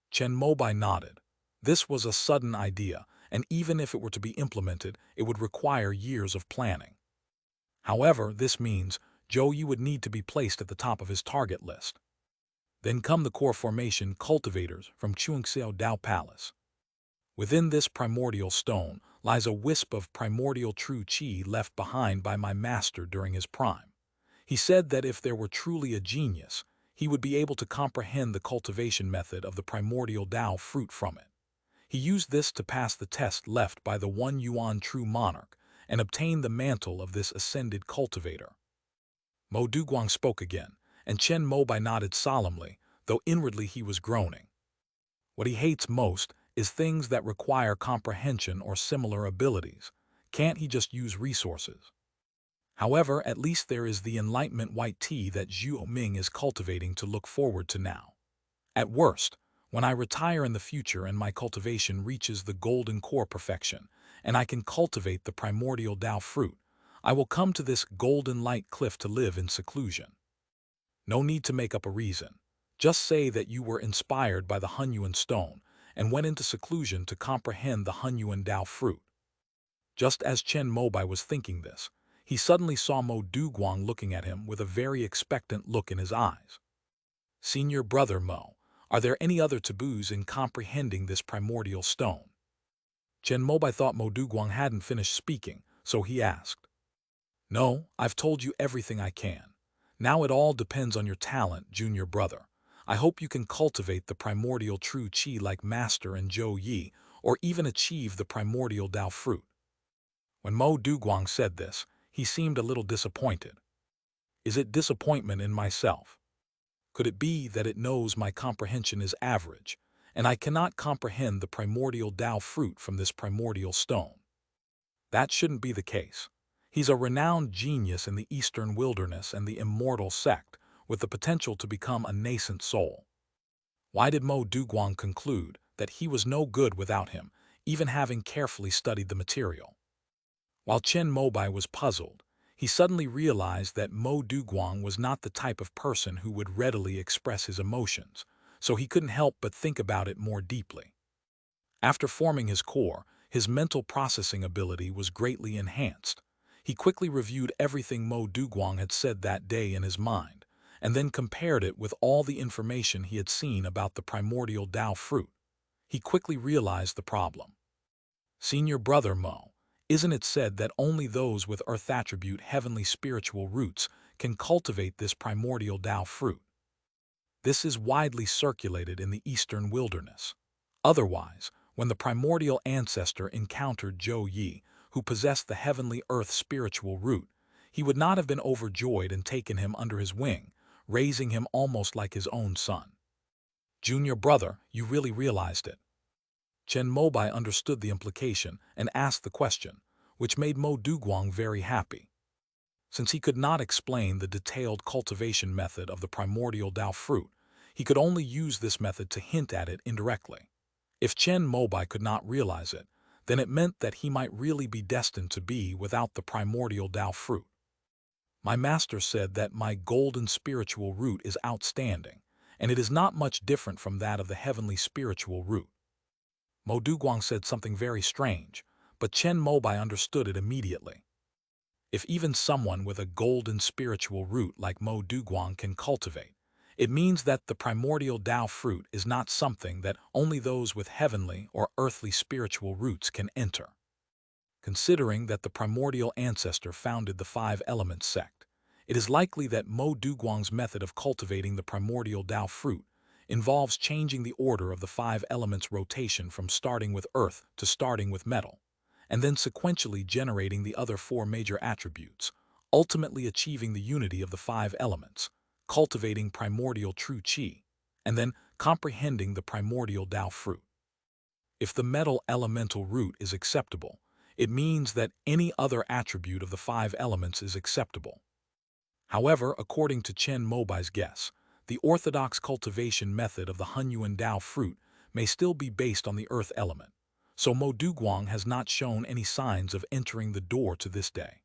Chen Mobai nodded. This was a sudden idea, and even if it were to be implemented, it would require years of planning. However, this means Zhou Yi would need to be placed at the top of his target list. Then come the core formation cultivators from Chuangxiao Dao Palace. Within this primordial stone lies a wisp of primordial true qi left behind by my master during his prime. He said that if there were truly a genius, he would be able to comprehend the cultivation method of the primordial Dao fruit from it. He used this to pass the test left by the 1 Yuan true monarch and obtain the mantle of this ascended cultivator. Mo Duguang spoke again, and Chen Mobai nodded solemnly, though inwardly he was groaning. What he hates most is things that require comprehension or similar abilities. Can't he just use resources? However, at least there is the enlightenment white tea that Zhu Ming is cultivating to look forward to now. At worst, when I retire in the future and my cultivation reaches the golden core perfection, and I can cultivate the primordial Dao fruit, I will come to this golden light cliff to live in seclusion. No need to make up a reason. Just say that you were inspired by the Hunyuan stone and went into seclusion to comprehend the Hunyuan Dao fruit. Just as Chen Mobai was thinking this, he suddenly saw Mo Duguang looking at him with a very expectant look in his eyes. Senior brother Mo, are there any other taboos in comprehending this primordial stone? Chen Mobai thought Mo Duguang hadn't finished speaking, so he asked. No, I've told you everything I can. Now it all depends on your talent, junior brother. I hope you can cultivate the primordial true qi like Master and Zhou Yi, or even achieve the primordial Dao fruit. When Mo Duguang said this, he seemed a little disappointed. Is it disappointment in myself? Could it be that it knows my comprehension is average, and I cannot comprehend the primordial Dao fruit from this primordial stone? That shouldn't be the case. He's a renowned genius in the eastern wilderness and the immortal sect, with the potential to become a nascent soul. Why did Mo Duguang conclude that he was no good without him, even having carefully studied the material. While Chen Mobai was puzzled, he suddenly realized that Mo Duguang was not the type of person who would readily express his emotions, so he couldn't help but think about it more deeply. After forming his core, his mental processing ability was greatly enhanced. He quickly reviewed everything Mo Duguang had said that day in his mind, and then compared it with all the information he had seen about the primordial Tao fruit. He quickly realized the problem. Senior brother Mo, isn't it said that only those with earth attribute heavenly spiritual roots can cultivate this primordial Tao fruit? This is widely circulated in the eastern wilderness. Otherwise, when the primordial ancestor encountered Zhou Yi, who possessed the heavenly earth spiritual root, he would not have been overjoyed and taken him under his wing, raising him almost like his own son. Junior brother, you really realized it. Chen Mobai understood the implication and asked the question, which made Mo Duguang very happy. Since he could not explain the detailed cultivation method of the primordial Tao fruit, he could only use this method to hint at it indirectly. If Chen Mobai could not realize it, then it meant that he might really be destined to be without the primordial Tao fruit. My master said that my golden spiritual root is outstanding, and it is not much different from that of the heavenly spiritual root. Mo Duguang said something very strange, but Chen Mobai understood it immediately. If even someone with a golden spiritual root like Mo Duguang can cultivate, it means that the primordial Tao fruit is not something that only those with heavenly or earthly spiritual roots can enter. Considering that the primordial ancestor founded the Five Elements sect, it is likely that Mo Duguang's method of cultivating the primordial Tao fruit involves changing the order of the five elements rotation from starting with earth to starting with metal, and then sequentially generating the other four major attributes, ultimately achieving the unity of the five elements, cultivating primordial true qi, and then comprehending the primordial Tao fruit. If the metal elemental root is acceptable, it means that any other attribute of the five elements is acceptable. However, according to Chen Mobai's guess, the orthodox cultivation method of the Hunyuan Tao fruit may still be based on the earth element, so Mo Duguang has not shown any signs of entering the door to this day.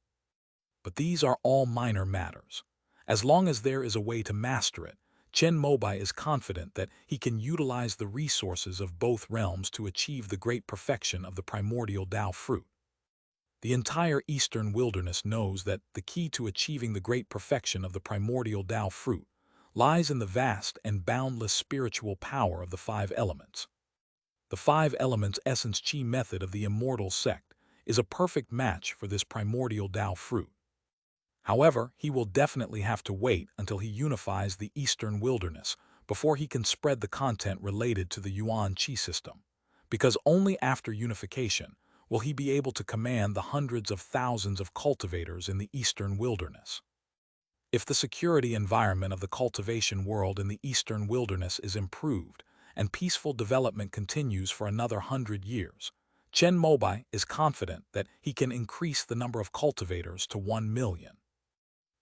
But these are all minor matters. As long as there is a way to master it, Chen Mobai is confident that he can utilize the resources of both realms to achieve the great perfection of the primordial Tao fruit. The entire eastern wilderness knows that the key to achieving the great perfection of the primordial Tao fruit lies in the vast and boundless spiritual power of the five elements. The five elements essence chi method of the immortal sect is a perfect match for this primordial Tao fruit. However, he will definitely have to wait until he unifies the eastern wilderness before he can spread the content related to the Yuan Qi system, because only after unification will he be able to command the hundreds of thousands of cultivators in the eastern wilderness. If the security environment of the cultivation world in the eastern wilderness is improved and peaceful development continues for another 100 years, Chen Mobai is confident that he can increase the number of cultivators to 1 million.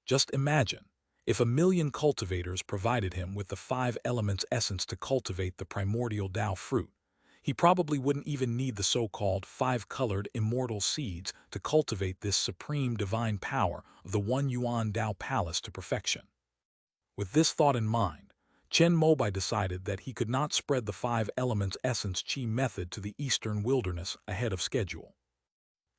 Just imagine, if 1 million cultivators provided him with the five elements essence to cultivate the primordial Tao fruit, he probably wouldn't even need the so-called five-colored immortal seeds to cultivate this supreme divine power of the one Yuan Tao palace to perfection. With this thought in mind, Chen Mobai decided that he could not spread the five elements essence chi method to the eastern wilderness ahead of schedule.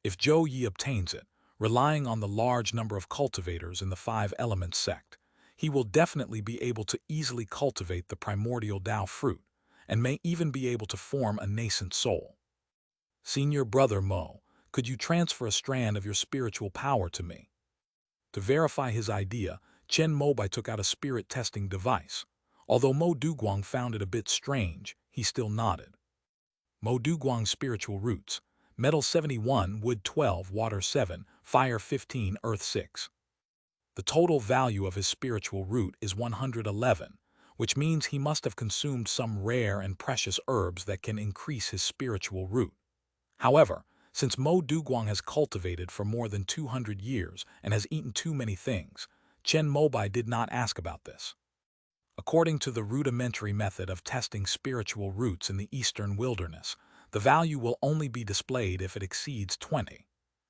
If Zhou Yi obtains it, relying on the large number of cultivators in the five elements sect, he will definitely be able to easily cultivate the primordial Tao fruit, and may even be able to form a nascent soul. Senior brother Mo, could you transfer a strand of your spiritual power to me? To verify his idea, Chen Mobai took out a spirit testing device. Although Mo Duguang found it a bit strange, he still nodded. Mo Duguang's spiritual roots: metal 71, wood 12, water 7, fire 15, earth 6. The total value of his spiritual root is 111, which means he must have consumed some rare and precious herbs that can increase his spiritual root. However, since Mo Duguang has cultivated for more than 200 years and has eaten too many things, Chen Mobai did not ask about this. According to the rudimentary method of testing spiritual roots in the eastern wilderness, the value will only be displayed if it exceeds 20.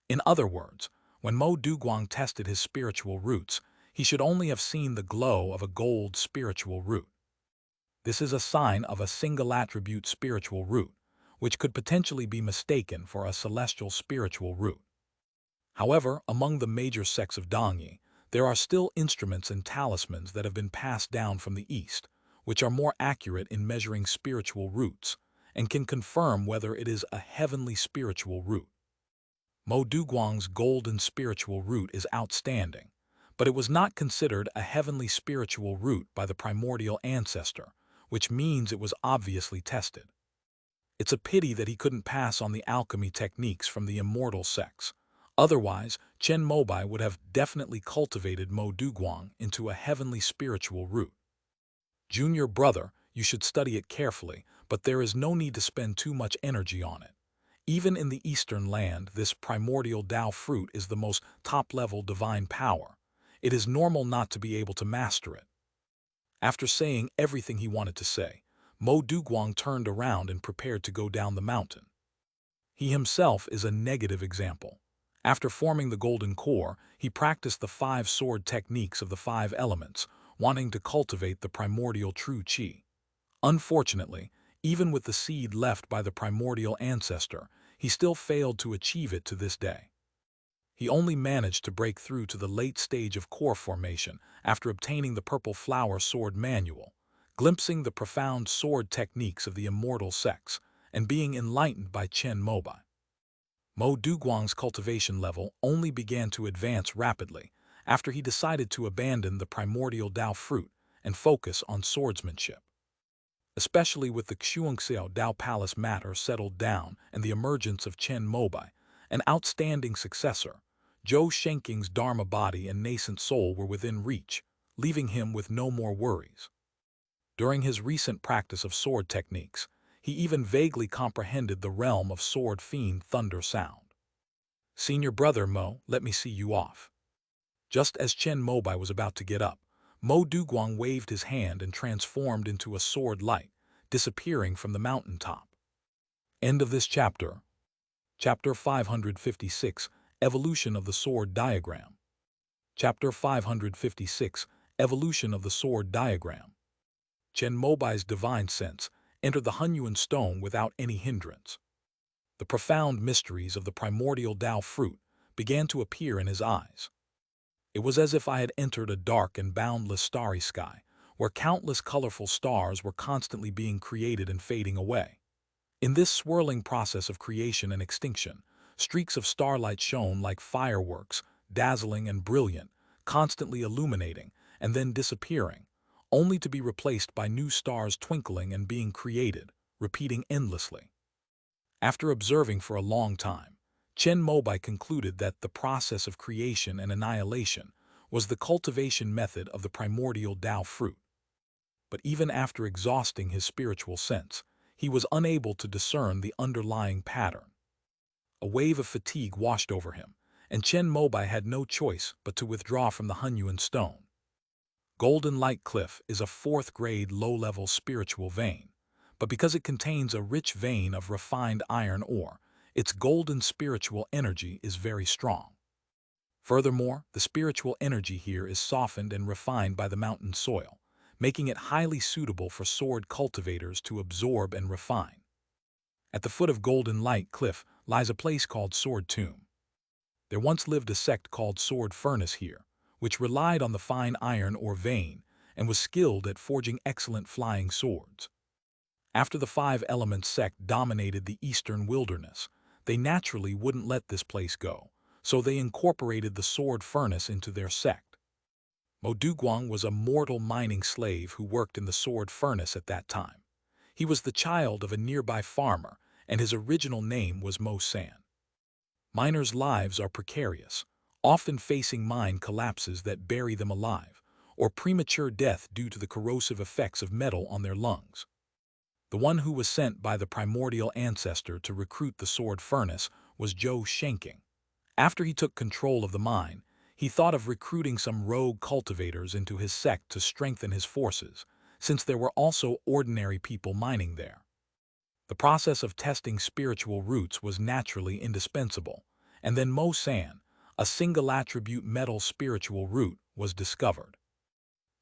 In other words, when Mo Duguang tested his spiritual roots, he should only have seen the glow of a gold spiritual root. This is a sign of a single-attribute spiritual root, which could potentially be mistaken for a celestial spiritual root. However, among the major sects of Dongyi, there are still instruments and talismans that have been passed down from the East, which are more accurate in measuring spiritual roots, and can confirm whether it is a heavenly spiritual root. Mo Duguang's golden spiritual root is outstanding, but it was not considered a heavenly spiritual root by the primordial ancestor, which means it was obviously tested. It's a pity that he couldn't pass on the alchemy techniques from the immortal sects. Otherwise, Chen Mobai would have definitely cultivated Mo Duguang into a heavenly spiritual root. Junior brother, you should study it carefully, but there is no need to spend too much energy on it. Even in the Eastern land, this primordial Tao fruit is the most top-level divine power. It is normal not to be able to master it. After saying everything he wanted to say, Mo Duguang turned around and prepared to go down the mountain. He himself is a negative example. After forming the golden core, he practiced the 5 sword techniques of the 5 elements, wanting to cultivate the primordial true qi. Unfortunately, even with the seed left by the primordial ancestor, he still failed to achieve it to this day. He only managed to break through to the late stage of core formation after obtaining the Purple Flower Sword Manual, glimpsing the profound sword techniques of the immortal sects, and being enlightened by Chen Mobai. Mo Duguang's cultivation level only began to advance rapidly after he decided to abandon the primordial Tao fruit and focus on swordsmanship. Especially with the Xuanxiao Tao Palace matter settled down and the emergence of Chen Mobai, an outstanding successor, Zhou Shenking's Dharma body and nascent soul were within reach, leaving him with no more worries. During his recent practice of sword techniques, he even vaguely comprehended the realm of sword fiend thunder sound. Senior brother Mo, let me see you off. Just as Chen Mobai was about to get up, Mo Duguang waved his hand and transformed into a sword light, disappearing from the mountaintop. End of this chapter. Chapter 556, Evolution of the Sword Diagram. Chapter 556, Evolution of the Sword Diagram. Chen Mobai's divine sense entered the Hunyuan stone without any hindrance. The profound mysteries of the primordial Tao fruit began to appear in his eyes. It was as if I had entered a dark and boundless starry sky, where countless colorful stars were constantly being created and fading away. In this swirling process of creation and extinction, streaks of starlight shone like fireworks, dazzling and brilliant, constantly illuminating and then disappearing, only to be replaced by new stars twinkling and being created, repeating endlessly. After observing for a long time, Chen Mobai concluded that the process of creation and annihilation was the cultivation method of the primordial Tao fruit. But even after exhausting his spiritual sense, he was unable to discern the underlying pattern. A wave of fatigue washed over him, and Chen Mobai had no choice but to withdraw from the Hunyuan stone. Golden Light Cliff is a 4th-grade low-level spiritual vein, but because it contains a rich vein of refined iron ore, its golden spiritual energy is very strong. Furthermore, the spiritual energy here is softened and refined by the mountain soil, making it highly suitable for sword cultivators to absorb and refine. At the foot of Golden Light Cliff lies a place called Sword Tomb. There once lived a sect called Sword Furnace here, which relied on the fine iron or vein and was skilled at forging excellent flying swords. After the 5 Elements sect dominated the eastern wilderness, they naturally wouldn't let this place go, so they incorporated the Sword Furnace into their sect. Mo Duguang was a mortal mining slave who worked in the Sword Furnace at that time. He was the child of a nearby farmer, and his original name was Mo San. Miners' lives are precarious, often facing mine collapses that bury them alive, or premature death due to the corrosive effects of metal on their lungs. The one who was sent by the primordial ancestor to recruit the Sword Furnace was Zhou Shenking. After he took control of the mine, he thought of recruiting some rogue cultivators into his sect to strengthen his forces, since there were also ordinary people mining there. The process of testing spiritual roots was naturally indispensable, and then Mo San, a single-attribute metal spiritual root, was discovered.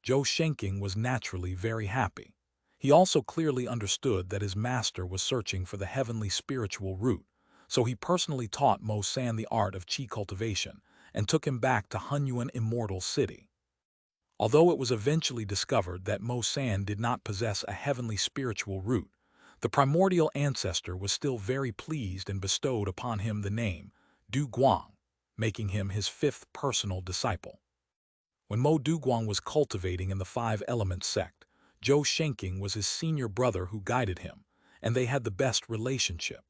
Zhou Shenking was naturally very happy. He also clearly understood that his master was searching for the heavenly spiritual root, so he personally taught Mo San the art of qi cultivation and took him back to Hunyuan Immortal City. Although it was eventually discovered that Mo San did not possess a heavenly spiritual root, the primordial ancestor was still very pleased and bestowed upon him the name Du Guang, making him his fifth personal disciple. When Mo Duguang was cultivating in the Five Elements sect, Zhou Shenking was his senior brother who guided him, and they had the best relationship.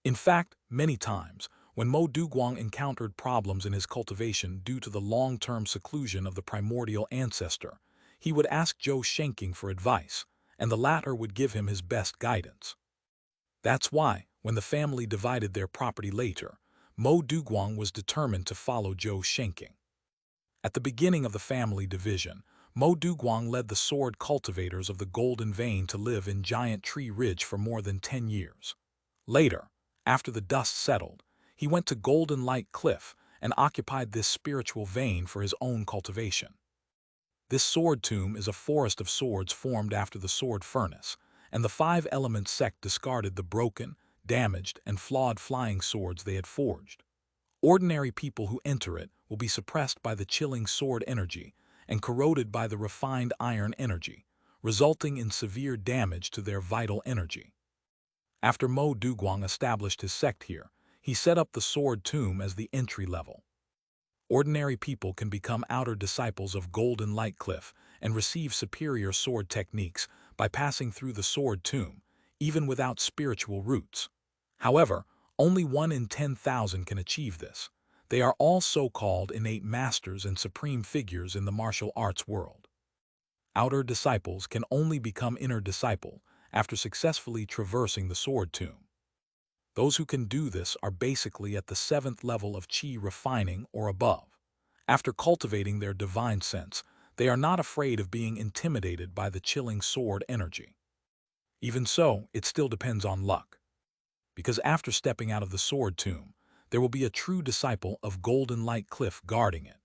In fact, many times, when Mo Duguang encountered problems in his cultivation due to the long-term seclusion of the primordial ancestor, he would ask Zhou Shenking for advice, and the latter would give him his best guidance. That's why, when the family divided their property later, Mo Duguang was determined to follow Zhou Shenking. At the beginning of the family division, Mo Duguang led the sword cultivators of the Golden Vein to live in Giant Tree Ridge for more than 10 years. Later, after the dust settled, he went to Golden Light Cliff and occupied this spiritual vein for his own cultivation. This sword tomb is a forest of swords formed after the sword furnace, and the Five Elements sect discarded the broken, damaged, and flawed flying swords they had forged. Ordinary people who enter it will be suppressed by the chilling sword energy and corroded by the refined iron energy, resulting in severe damage to their vital energy. After Mo Duguang established his sect here, he set up the sword tomb as the entry level. Ordinary people can become outer disciples of Golden Light Cliff and receive superior sword techniques by passing through the sword tomb, even without spiritual roots. However, only 1 in 10,000 can achieve this. They are all so-called innate masters and supreme figures in the martial arts world. Outer disciples can only become inner disciple after successfully traversing the sword tomb. Those who can do this are basically at the 7th level of qi refining or above. After cultivating their divine sense, they are not afraid of being intimidated by the chilling sword energy. Even so, it still depends on luck. Because after stepping out of the sword tomb, there will be a true disciple of Golden Light Cliff guarding it.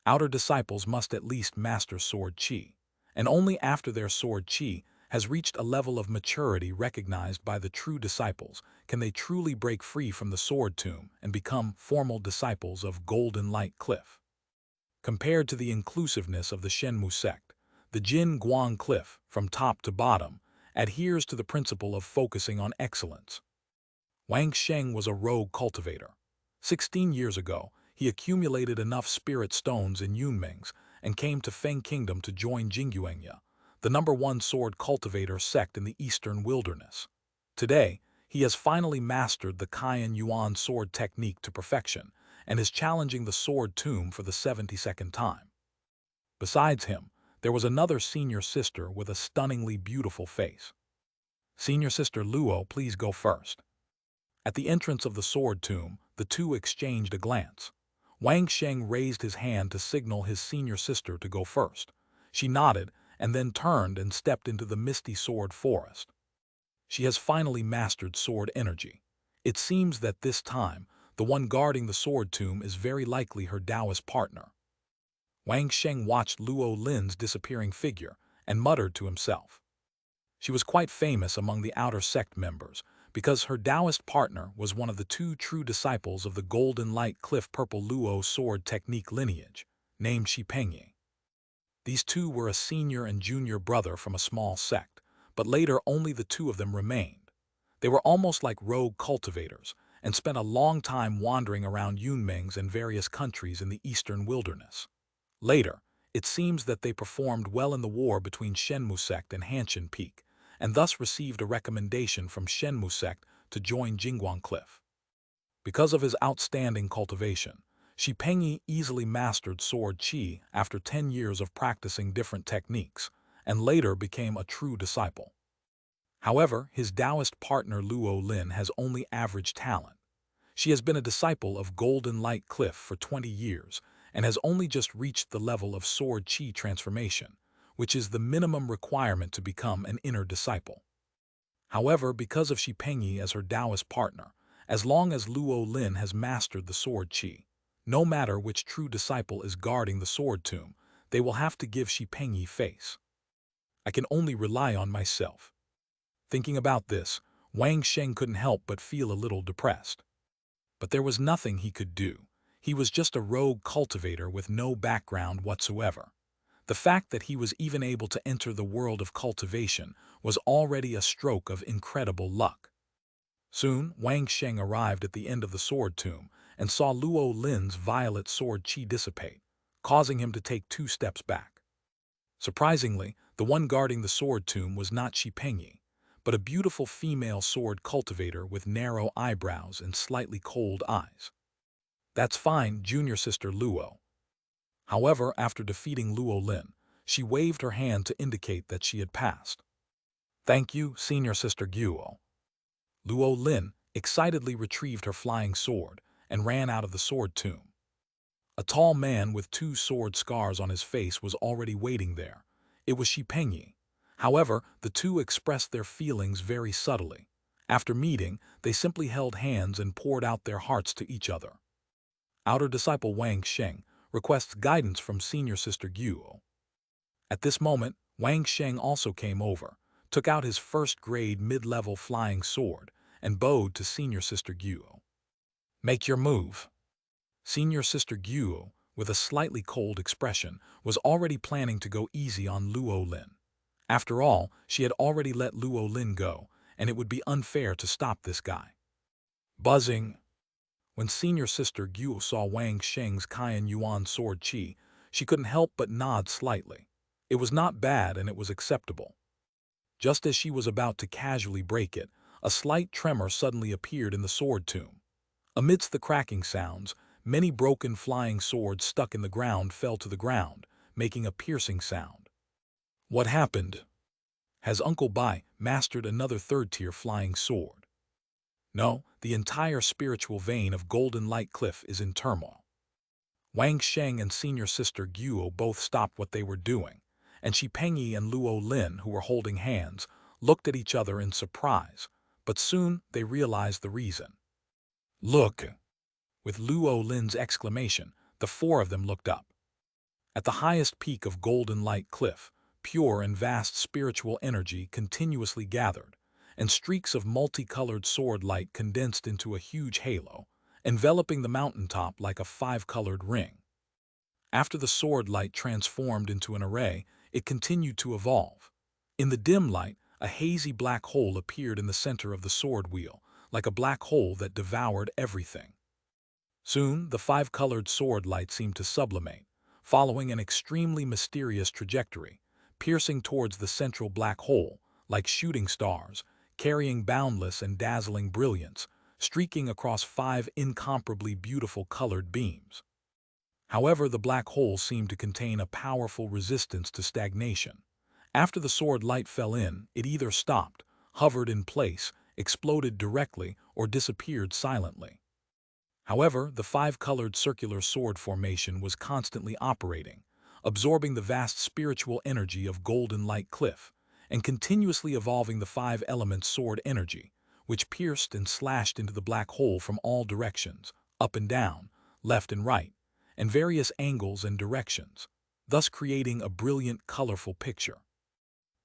Outer disciples must at least master sword qi, and only after their sword qi has reached a level of maturity recognized by the true disciples can they truly break free from the sword tomb and become formal disciples of Golden Light Cliff. Compared to the inclusiveness of the Shenmu sect, the Jin Guang Cliff, from top to bottom, adheres to the principle of focusing on excellence. Wang Sheng was a rogue cultivator. 16 years ago, he accumulated enough spirit stones in Yunmeng's and came to Feng Kingdom to join Jingyuanya, the #1 sword cultivator sect in the eastern wilderness. Today, he has finally mastered the Kaiyan Yuan sword technique to perfection and is challenging the sword tomb for the 72nd time. Besides him, there was another senior sister with a stunningly beautiful face. Senior sister Luo, please go first. At the entrance of the sword tomb, the two exchanged a glance. Wang Sheng raised his hand to signal his senior sister to go first. She nodded and then turned and stepped into the misty sword forest. She has finally mastered sword energy. It seems that this time, the one guarding the sword tomb is very likely her Taoist partner. Wang Sheng watched Luo Lin's disappearing figure and muttered to himself. She was quite famous among the outer sect members, because her Taoist partner was one of the 2 true disciples of the Golden Light Cliff Purple Luo sword technique lineage, named Shi Pengyi. These 2 were a senior and junior brother from a small sect, but later only the 2 of them remained. They were almost like rogue cultivators and spent a long time wandering around Yunmeng's and various countries in the eastern wilderness. Later, it seems that they performed well in the war between Shenmu sect and Hanshin Peak, and thus received a recommendation from Shenmu sect to join Jingguang Cliff. Because of his outstanding cultivation, Shi Pengyi easily mastered sword qi after 10 years of practicing different techniques, and later became a true disciple. However, his Taoist partner Luo Lin has only average talent. She has been a disciple of Golden Light Cliff for 20 years and has only just reached the level of sword qi transformation, which is the minimum requirement to become an inner disciple. However, because of Shi Pengyi as her Taoist partner, as long as Luo Lin has mastered the sword Qi, no matter which true disciple is guarding the sword tomb, they will have to give Shi Pengyi face. I can only rely on myself. Thinking about this, Wang Sheng couldn't help but feel a little depressed. But there was nothing he could do. He was just a rogue cultivator with no background whatsoever. The fact that he was even able to enter the world of cultivation was already a stroke of incredible luck. Soon, Wang Sheng arrived at the end of the sword tomb and saw Luo Lin's violet sword Qi dissipate, causing him to take 2 steps back. Surprisingly, the one guarding the sword tomb was not Shi Pengyi, but a beautiful female sword cultivator with narrow eyebrows and slightly cold eyes. "That's fine, junior sister Luo." However, after defeating Luo Lin, she waved her hand to indicate that she had passed. "Thank you, senior sister Guo." Luo Lin excitedly retrieved her flying sword and ran out of the sword tomb. A tall man with 2 sword scars on his face was already waiting there. It was Shi Pengyi. However, the two expressed their feelings very subtly. After meeting, they simply held hands and poured out their hearts to each other. Outer disciple Wang Sheng requests guidance from senior sister Guo. At this moment, Wang Sheng also came over, took out his first-grade mid-level flying sword, and bowed to senior sister Guo. "Make your move." Senior sister Guo, with a slightly cold expression, was already planning to go easy on Luo Lin. After all, she had already let Luo Lin go, and it would be unfair to stop this guy. Buzzing. When senior sister Guo saw Wang Sheng's Qian Yuan sword Qi, she couldn't help but nod slightly. It was not bad and it was acceptable. Just as she was about to casually break it, a slight tremor suddenly appeared in the sword tomb. Amidst the cracking sounds, many broken flying swords stuck in the ground fell to the ground, making a piercing sound. What happened? Has Uncle Bai mastered another third-tier flying sword? No, the entire spiritual vein of Golden Light Cliff is in turmoil. Wang Sheng and senior sister Guo both stopped what they were doing, and Shi Pengyi and Luo Lin, who were holding hands, looked at each other in surprise, but soon they realized the reason. "Look!" With Luo Lin's exclamation, the 4 of them looked up. At the highest peak of Golden Light Cliff, pure and vast spiritual energy continuously gathered, and streaks of multicolored sword light condensed into a huge halo, enveloping the mountaintop like a 5-colored ring. After the sword light transformed into an array, it continued to evolve. In the dim light, a hazy black hole appeared in the center of the sword wheel, like a black hole that devoured everything. Soon, the 5-colored sword light seemed to sublimate, following an extremely mysterious trajectory, piercing towards the central black hole, like shooting stars, carrying boundless and dazzling brilliance, streaking across 5 incomparably beautiful colored beams. However, the black hole seemed to contain a powerful resistance to stagnation. After the sword light fell in, it either stopped, hovered in place, exploded directly, or disappeared silently. However, the 5-colored circular sword formation was constantly operating, absorbing the vast spiritual energy of Golden Light Cliff, and continuously evolving the 5-element sword energy, which pierced and slashed into the black hole from all directions, up and down, left and right, and various angles and directions, thus creating a brilliant, colorful picture.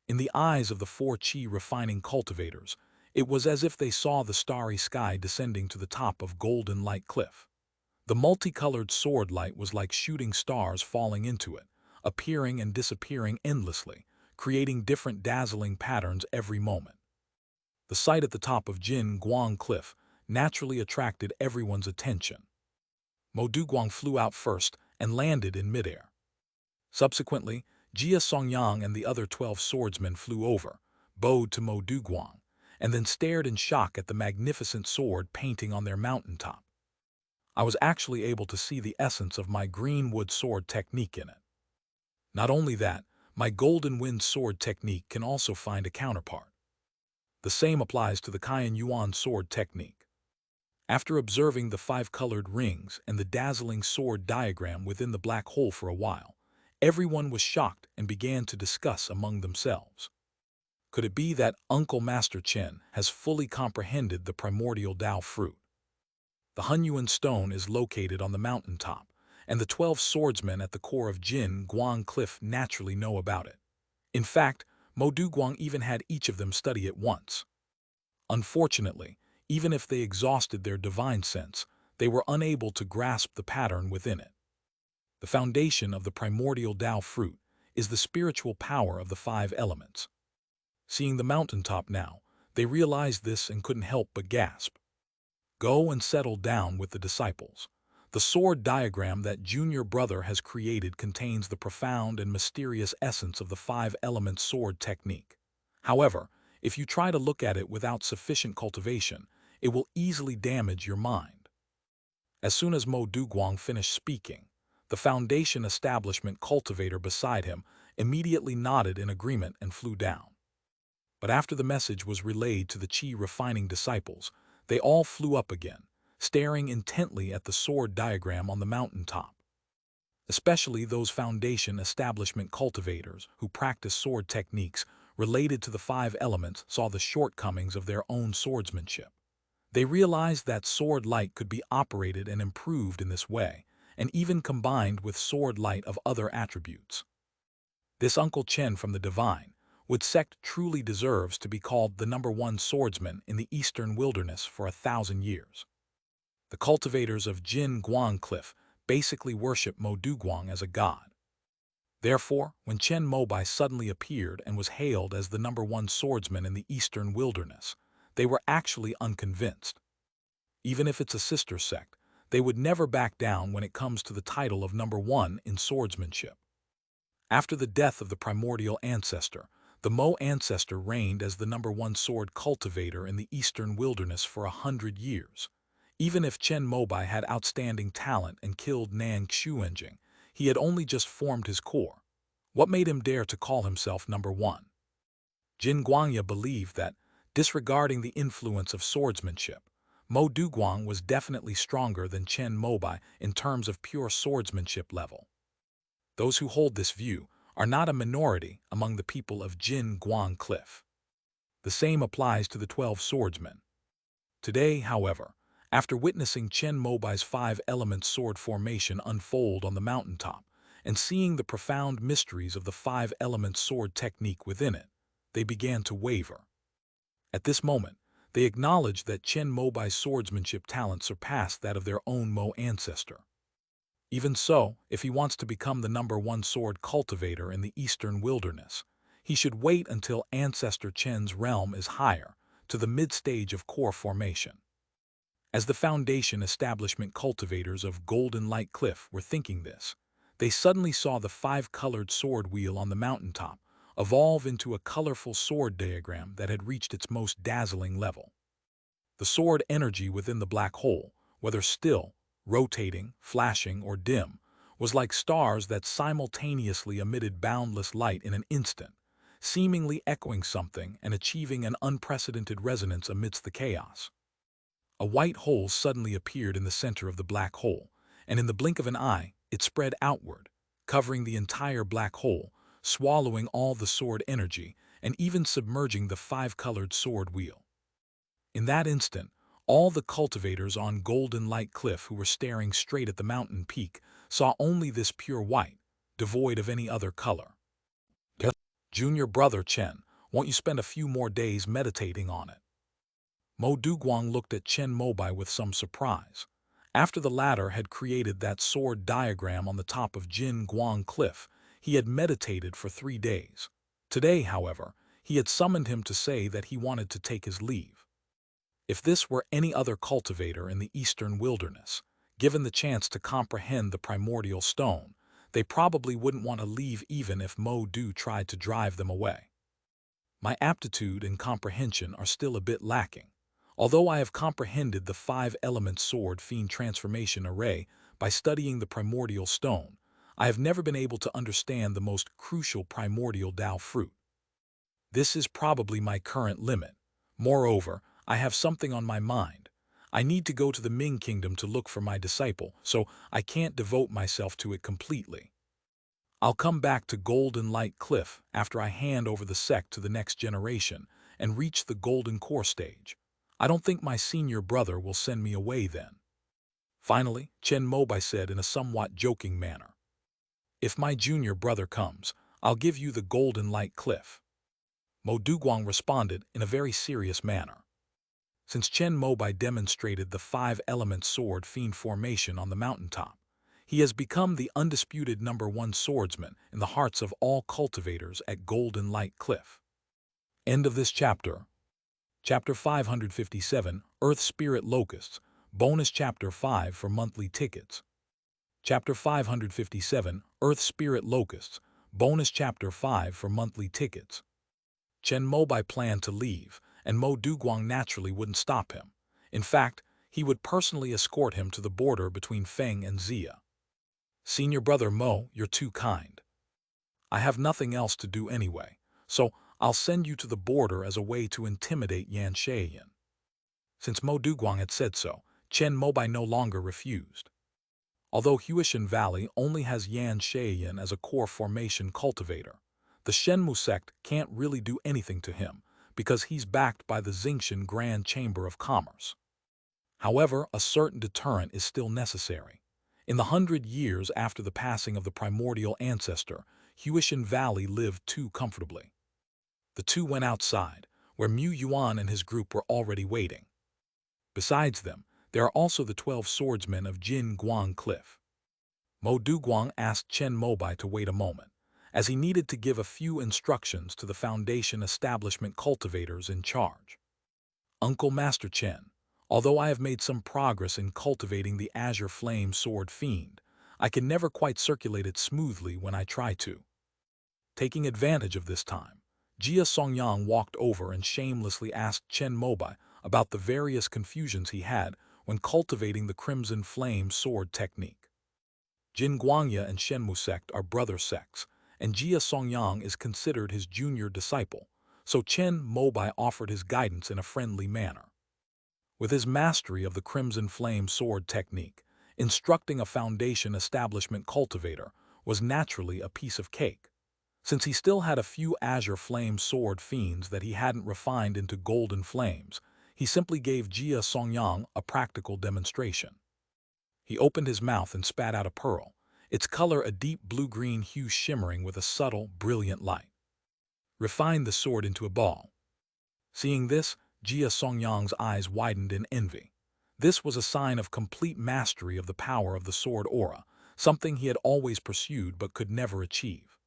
In the eyes of the 4 Qi refining cultivators, it was as if they saw the starry sky descending to the top of Golden Light Cliff. The multicolored sword light was like shooting stars falling into it, appearing and disappearing endlessly, creating different dazzling patterns every moment. The sight at the top of Jin Guang Cliff naturally attracted everyone's attention. Mo Duguang flew out first and landed in midair. Subsequently, Jia Songyang and the other 12 swordsmen flew over, bowed to Mo Duguang, and then stared in shock at the magnificent sword painting on their mountaintop. I was actually able to see the essence of my green wood sword technique in it. Not only that, my golden wind sword technique can also find a counterpart. The same applies to the Qian Yuan sword technique. After observing the 5-colored rings and the dazzling sword diagram within the black hole for a while, Everyone was shocked and began to discuss among themselves. Could it be that Uncle Master Chen has fully comprehended the primordial Tao fruit? The Hunyuan stone is located on the mountaintop, and the 12 swordsmen at the core of Jin Guang Cliff naturally know about it. In fact, Mo Duguang even had each of them study it once. Unfortunately, even if they exhausted their divine sense, they were unable to grasp the pattern within it. The foundation of the primordial Tao fruit is the spiritual power of the 5 elements. Seeing the mountaintop now, they realized this and couldn't help but gasp. Go and settle down with the disciples. The sword diagram that Junior Brother has created contains the profound and mysterious essence of the 5-element sword technique. However, if you try to look at it without sufficient cultivation, it will easily damage your mind. As soon as Mo Duguang finished speaking, the foundation establishment cultivator beside him immediately nodded in agreement and flew down. But after the message was relayed to the Qi refining disciples, they all flew up again, staring intently at the sword diagram on the mountaintop. Especially those foundation establishment cultivators who practice sword techniques related to the 5 elements saw the shortcomings of their own swordsmanship. They realized that sword light could be operated and improved in this way, and even combined with sword light of other attributes. This Uncle Chen from the divine, which sect truly deserves to be called the #1 swordsman in the eastern wilderness for 1,000 years. The cultivators of Jin Guang Cliff basically worship Mo Duguang as a god. Therefore, when Chen Mobai suddenly appeared and was hailed as the #1 swordsman in the eastern wilderness, they were actually unconvinced. Even if it's a sister sect, they would never back down when it comes to the title of #1 in swordsmanship. After the death of the primordial ancestor, the Mo ancestor reigned as the #1 sword cultivator in the eastern wilderness for 100 years. Even if Chen Mobai had outstanding talent and killed Nang Xuanjing, he had only just formed his core. What made him dare to call himself #1? Jin Guangya believed that, disregarding the influence of swordsmanship, Mo Duguang was definitely stronger than Chen Mobai in terms of pure swordsmanship level. Those who hold this view are not a minority among the people of Jin Guang Cliff. The same applies to the 12 swordsmen. Today, however, after witnessing Chen Mobai's 5-element sword formation unfold on the mountaintop and seeing the profound mysteries of the 5-element sword technique within it, they began to waver. At this moment, they acknowledged that Chen Mobai's swordsmanship talent surpassed that of their own Mo ancestor. Even so, if he wants to become the #1 sword cultivator in the eastern wilderness, he should wait until Ancestor Chen's realm is higher, to the mid-stage of core formation. As the foundation establishment cultivators of Golden Light Cliff were thinking this, they suddenly saw the 5-colored sword wheel on the mountaintop evolve into a colorful sword diagram that had reached its most dazzling level. The sword energy within the black hole, whether still, rotating, flashing, or dim, was like stars that simultaneously emitted boundless light in an instant, seemingly echoing something and achieving an unprecedented resonance amidst the chaos. A white hole suddenly appeared in the center of the black hole, and in the blink of an eye, it spread outward, covering the entire black hole, swallowing all the sword energy, and even submerging the 5-colored sword wheel. In that instant, all the cultivators on Golden Light Cliff who were staring straight at the mountain peak saw only this pure white, devoid of any other color. Junior Brother Chen, won't you spend a few more days meditating on it? Mo Duguang looked at Chen Mobai with some surprise. After the latter had created that sword diagram on the top of Jin Guang Cliff, he had meditated for 3 days. Today, however, he had summoned him to say that he wanted to take his leave. If this were any other cultivator in the eastern wilderness, given the chance to comprehend the primordial stone, they probably wouldn't want to leave even if Mo Du tried to drive them away. My aptitude and comprehension are still a bit lacking. Although I have comprehended the 5-element sword fiend transformation array by studying the primordial stone, I have never been able to understand the most crucial primordial Tao fruit. This is probably my current limit. Moreover, I have something on my mind. I need to go to the Ming Kingdom to look for my disciple, so I can't devote myself to it completely. I'll come back to Golden Light Cliff after I hand over the sect to the next generation and reach the Golden Core stage. I don't think my senior brother will send me away then. Finally, Chen Mobai said in a somewhat joking manner, "If my junior brother comes, I'll give you the Golden Light Cliff." Mo Duguang responded in a very serious manner. Since Chen Mobai demonstrated the five-element sword fiend formation on the mountaintop, he has become the undisputed #1 swordsman in the hearts of all cultivators at Golden Light Cliff. End of this chapter. Chapter 557, Earth Spirit Locusts, bonus Chapter 5 for monthly tickets. Chapter 557, Earth Spirit Locusts, bonus Chapter 5 for monthly tickets. Chen Mobai planned to leave, and Mo Duguang naturally wouldn't stop him. In fact, he would personally escort him to the border between Feng and Xia. "Senior brother Mo, you're too kind. I have nothing else to do anyway, so I'll send you to the border as a way to intimidate Yan Shayin." Since Mo Duguang had said so, Chen Mobai no longer refused. Although Huishan Valley only has Yan Shayin as a core formation cultivator, the Shenmu sect can't really do anything to him because he's backed by the Xingshan Grand Chamber of Commerce. However, a certain deterrent is still necessary. In the 100 years after the passing of the primordial ancestor, Huishan Valley lived too comfortably. The two went outside, where Mu Yuan and his group were already waiting. Besides them, there are also the 12 swordsmen of Jin Guang Cliff. Mo Duguang asked Chen Mobai to wait a moment, as he needed to give a few instructions to the Foundation establishment cultivators in charge. "Uncle Master Chen, although I have made some progress in cultivating the Azure Flame Sword Fiend, I can never quite circulate it smoothly when I try to." Taking advantage of this time, Jia Songyang walked over and shamelessly asked Chen Mobai about the various confusions he had when cultivating the Crimson Flame Sword technique. Jin Guangya and Shenmu sect are brother sects, and Jia Songyang is considered his junior disciple, so Chen Mobai offered his guidance in a friendly manner. With his mastery of the Crimson Flame Sword technique, instructing a Foundation establishment cultivator was naturally a piece of cake. Since he still had a few Azure Flame Sword fiends that he hadn't refined into golden flames, he simply gave Jia Songyang a practical demonstration. He opened his mouth and spat out a pearl, its color a deep blue-green hue shimmering with a subtle, brilliant light. "Refine the sword into a ball." Seeing this, Jia Songyang's eyes widened in envy. This was a sign of complete mastery of the power of the sword aura, something he had always pursued but could never achieve.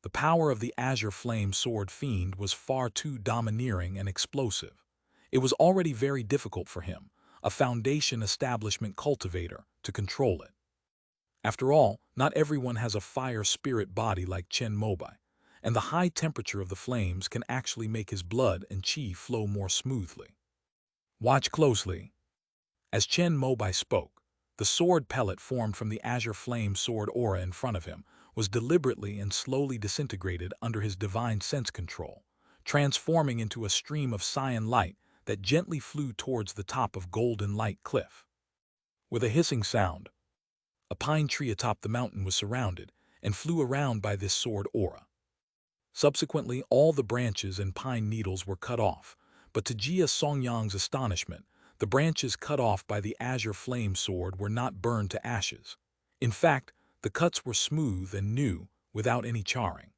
The power of the Azure Flame Sword Fiend was far too domineering and explosive. It was already very difficult for him, a Foundation establishment cultivator, to control it. After all, not everyone has a fire spirit body like Chen Mobai, and the high temperature of the flames can actually make his blood and qi flow more smoothly. Watch closely. As Chen Mobai spoke, the sword pellet formed from the Azure Flame Sword aura in front of him was deliberately and slowly disintegrated under his divine sense control, transforming into a stream of cyan light that gently flew towards the top of Golden Light Cliff. With a hissing sound, a pine tree atop the mountain was surrounded and flew around by this sword aura. Subsequently, all the branches and pine needles were cut off, but to Jia Songyang's astonishment, the branches cut off by the Azure Flame Sword were not burned to ashes. In fact, the cuts were smooth and new, without any charring.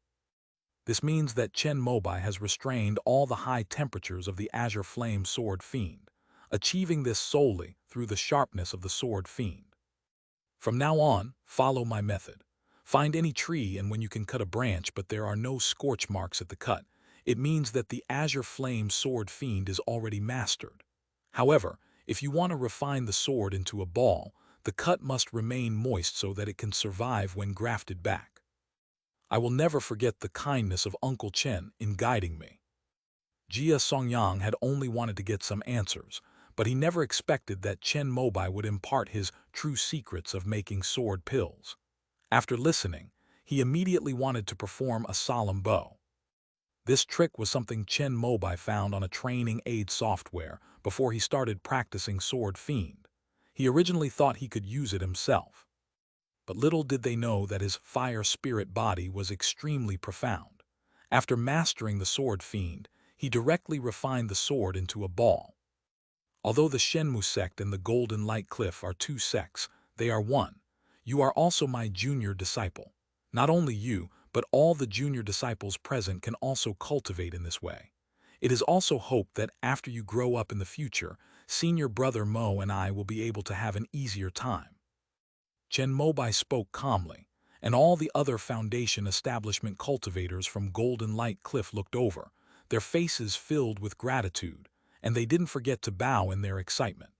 This means that Chen Mobai has restrained all the high temperatures of the Azure Flame Sword Fiend, achieving this solely through the sharpness of the Sword Fiend. From now on, follow my method. Find any tree, and when you can cut a branch but there are no scorch marks at the cut, it means that the Azure Flame Sword Fiend is already mastered. However, if you want to refine the sword into a ball, the cut must remain moist so that it can survive when grafted back. I will never forget the kindness of Uncle Chen in guiding me. Jia Songyang had only wanted to get some answers, but he never expected that Chen Mobai would impart his true secrets of making sword pills. After listening, he immediately wanted to perform a solemn bow. This trick was something Chen Mobai found on a training aid software before he started practicing Sword Fiend. He originally thought he could use it himself. But little did they know that his fire spirit body was extremely profound. After mastering the sword fiend, he directly refined the sword into a ball. Although the Shenmu sect and the Golden Light Cliff are two sects, they are one. You are also my junior disciple. Not only you, but all the junior disciples present can also cultivate in this way. It is also hoped that after you grow up in the future, senior brother Mo and I will be able to have an easier time. Chen Mobai spoke calmly, and all the other Foundation establishment cultivators from Golden Light Cliff looked over, their faces filled with gratitude, and they didn't forget to bow in their excitement.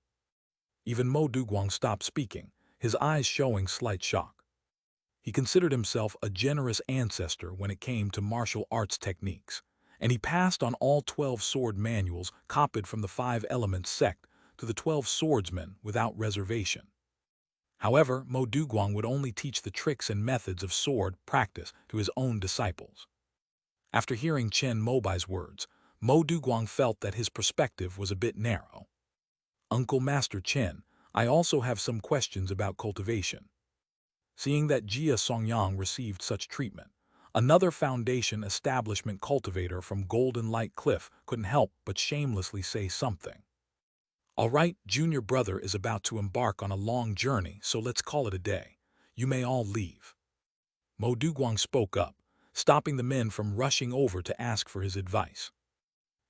Even Mo Duguang stopped speaking, his eyes showing slight shock. He considered himself a generous ancestor when it came to martial arts techniques, and he passed on all 12 sword manuals copied from the 5 Elements sect to the 12 swordsmen without reservation. However, Mo Duguang would only teach the tricks and methods of sword practice to his own disciples. After hearing Chen Mobai's words, Mo Duguang felt that his perspective was a bit narrow. Uncle Master Chen, I also have some questions about cultivation. Seeing that Jia Songyang received such treatment, another Foundation establishment cultivator from Golden Light Cliff couldn't help but shamelessly say something. All right, junior brother is about to embark on a long journey, so let's call it a day. You may all leave. Mo Duguang spoke up, stopping the men from rushing over to ask for his advice.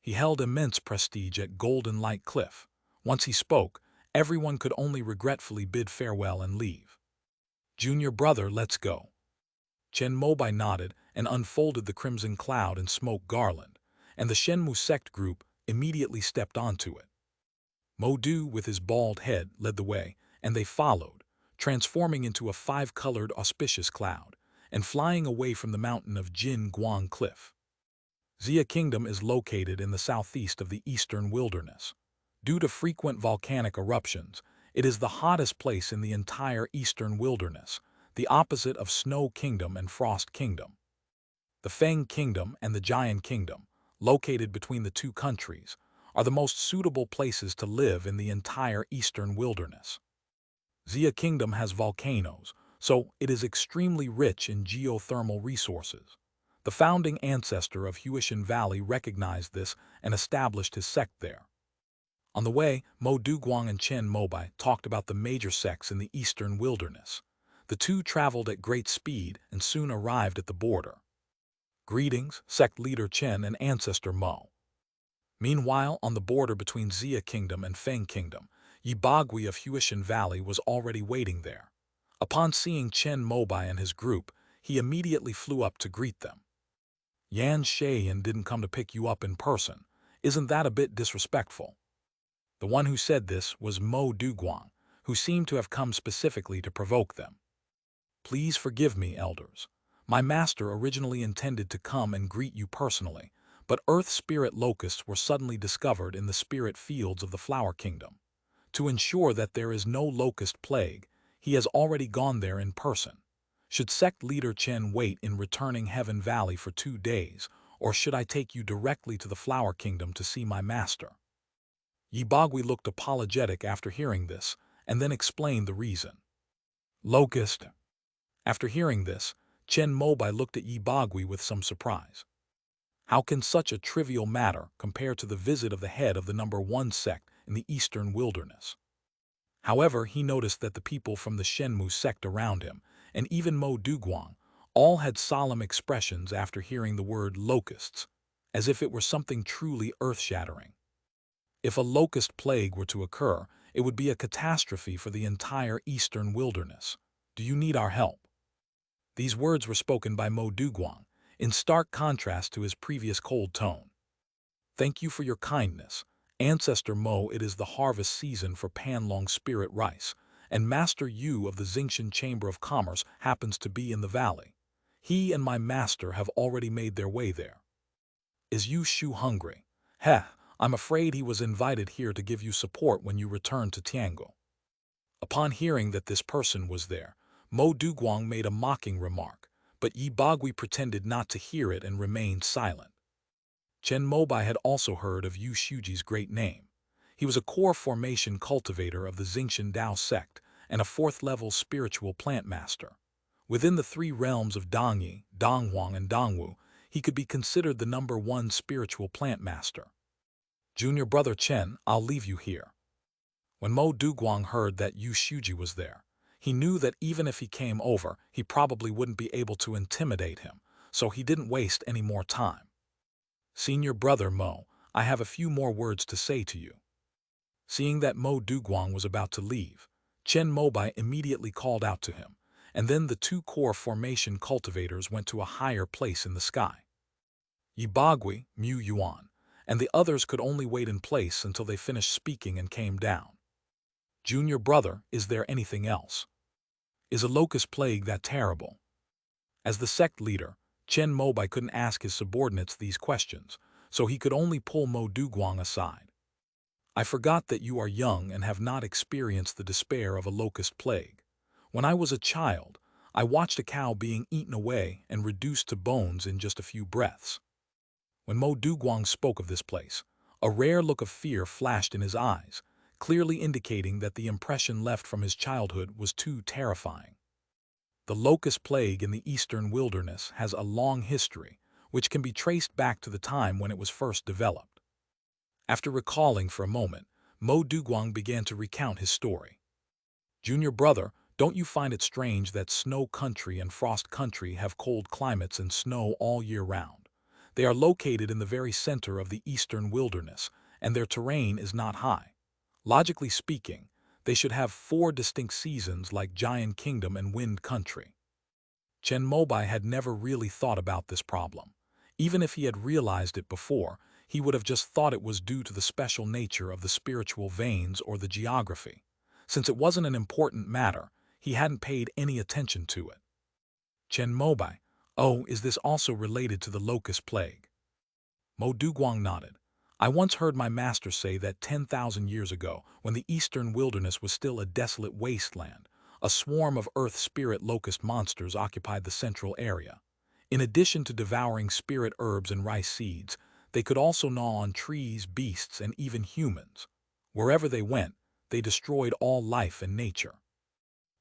He held immense prestige at Golden Light Cliff. Once he spoke, everyone could only regretfully bid farewell and leave. Junior brother, let's go. Chen Mobai nodded and unfolded the crimson cloud and smoke garland, and the Shenmu sect group immediately stepped onto it. Mo Du, with his bald head, led the way, and they followed, transforming into a 5-colored auspicious cloud, and flying away from the mountain of Jin Guang Cliff. Xia Kingdom is located in the southeast of the eastern wilderness. Due to frequent volcanic eruptions, it is the hottest place in the entire eastern wilderness, the opposite of Snow Kingdom and Frost Kingdom. The Feng Kingdom and the Giant Kingdom, located between the two countries, are the most suitable places to live in the entire eastern wilderness. Xia Kingdom has volcanoes, so it is extremely rich in geothermal resources. The founding ancestor of Huishan Valley recognized this and established his sect there. On the way, Mo Duguang and Chen Mobai talked about the major sects in the eastern wilderness. The two traveled at great speed and soon arrived at the border. Greetings, sect leader Chen and ancestor Mo. Meanwhile, on the border between Xia Kingdom and Feng Kingdom, Yibagui of Huishan Valley was already waiting there. Upon seeing Chen Mobai and his group, he immediately flew up to greet them. Yan Shayan didn't come to pick you up in person. Isn't that a bit disrespectful? The one who said this was Mo Duguang, who seemed to have come specifically to provoke them. Please forgive me, elders. My master originally intended to come and greet you personally, but Earth Spirit locusts were suddenly discovered in the spirit fields of the Flower Kingdom. To ensure that there is no locust plague, he has already gone there in person. Should sect leader Chen wait in returning Heaven Valley for 2 days, or should I take you directly to the Flower Kingdom to see my master? Yibagui looked apologetic after hearing this, and then explained the reason. Locust. After hearing this, Chen Mobai looked at Yibagui with some surprise. How can such a trivial matter compare to the visit of the head of the number 1 sect in the eastern wilderness? However, he noticed that the people from the Shenmu sect around him, and even Mo Duguang, all had solemn expressions after hearing the word locusts, as if it were something truly earth-shattering. If a locust plague were to occur, it would be a catastrophe for the entire eastern wilderness. Do you need our help? These words were spoken by Mo Duguang, in stark contrast to his previous cold tone. Thank you for your kindness. Ancestor Mo, it is the harvest season for Panlong spirit rice, and Master Yu of the Xingshan Chamber of Commerce happens to be in the valley. He and my master have already made their way there. Is Yu Shu hungry? Heh, I'm afraid he was invited here to give you support when you return to Tiangu. Upon hearing that this person was there, Mo Duguang made a mocking remark, but Yibagui pretended not to hear it and remained silent. Chen Mobai had also heard of Yu Shuji's great name. He was a core formation cultivator of the Xingshan Dao sect, and a fourth-level spiritual plant master. Within the three realms of Dongyi, Donghuang, and Dongwu, he could be considered the #1 spiritual plant master. Junior brother Chen, I'll leave you here. When Mo Duguang heard that Yu Shuji was there, he knew that even if he came over, he probably wouldn't be able to intimidate him, so he didn't waste any more time. Senior brother Mo, I have a few more words to say to you. Seeing that Mo Duguang was about to leave, Chen Mobai immediately called out to him, and then the two core formation cultivators went to a higher place in the sky. Yibagui, Mu Yuan, and the others could only wait in place until they finished speaking and came down. Junior brother, is there anything else? Is a locust plague that terrible? As the sect leader, Chen Mobai couldn't ask his subordinates these questions, so he could only pull Mo Duguang aside. I forgot that you are young and have not experienced the despair of a locust plague. When I was a child, I watched a cow being eaten away and reduced to bones in just a few breaths. When Mo Duguang spoke of this place, a rare look of fear flashed in his eyes, clearly indicating that the impression left from his childhood was too terrifying. The locust plague in the eastern wilderness has a long history, which can be traced back to the time when it was first developed. After recalling for a moment, Mo Duguang began to recount his story. Junior brother, don't you find it strange that snow country and frost country have cold climates and snow all year round? They are located in the very center of the eastern wilderness, and their terrain is not high. Logically speaking, they should have 4 distinct seasons like Giant Kingdom and Wind Country. Chen Mobai had never really thought about this problem. Even if he had realized it before, he would have just thought it was due to the special nature of the spiritual veins or the geography. Since it wasn't an important matter, he hadn't paid any attention to it. Chen Mobai, oh, is this also related to the locust plague? Mo Duguang nodded. I once heard my master say that 10,000 years ago, when the eastern wilderness was still a desolate wasteland, a swarm of earth spirit locust monsters occupied the central area. In addition to devouring spirit herbs and rice seeds, they could also gnaw on trees, beasts, and even humans. Wherever they went, they destroyed all life and nature.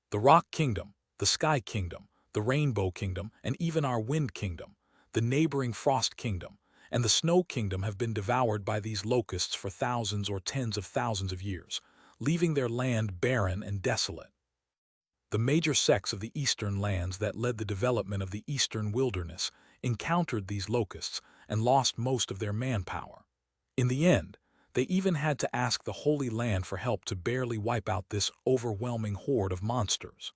The Rock Kingdom, the Sky Kingdom, the Rainbow Kingdom, and even our Wind Kingdom, the neighboring Frost Kingdom, and the Snow Kingdom have been devoured by these locusts for thousands or tens of thousands of years, leaving their land barren and desolate. The major sects of the eastern lands that led the development of the eastern wilderness encountered these locusts and lost most of their manpower. In the end, they even had to ask the Holy Land for help to barely wipe out this overwhelming horde of monsters.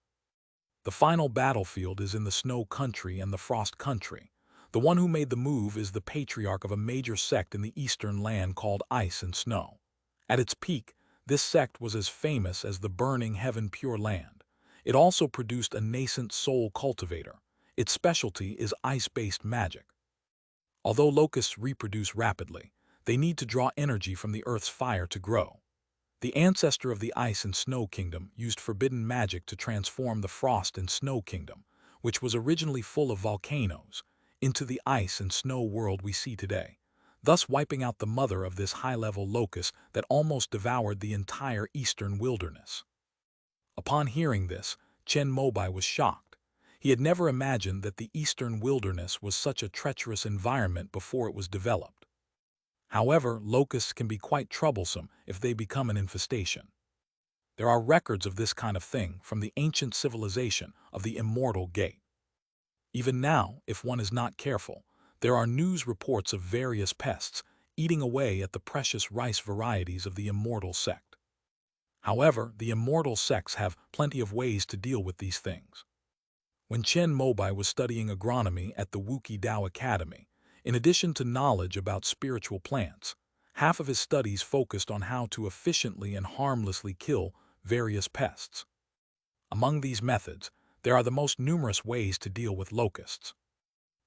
The final battlefield is in the Snow Country and the Frost Country. The one who made the move is the patriarch of a major sect in the eastern land called Ice and Snow. At its peak, this sect was as famous as the burning heaven pure land. It also produced a nascent soul cultivator. Its specialty is ice-based magic. Although locusts reproduce rapidly, they need to draw energy from the earth's fire to grow. The ancestor of the Ice and Snow Kingdom used forbidden magic to transform the Frost and Snow Kingdom, which was originally full of volcanoes, into the ice and snow world we see today, thus wiping out the mother of this high-level locust that almost devoured the entire eastern wilderness. Upon hearing this, Chen Mobai was shocked. He had never imagined that the eastern wilderness was such a treacherous environment before it was developed. However, locusts can be quite troublesome if they become an infestation. There are records of this kind of thing from the ancient civilization of the Immortal Gate. Even now, if one is not careful, there are news reports of various pests eating away at the precious rice varieties of the Immortal sect. However, the Immortal sects have plenty of ways to deal with these things. When Chen Mobai was studying agronomy at the Wuki Dao Academy, in addition to knowledge about spiritual plants, half of his studies focused on how to efficiently and harmlessly kill various pests. Among these methods, there are the most numerous ways to deal with locusts.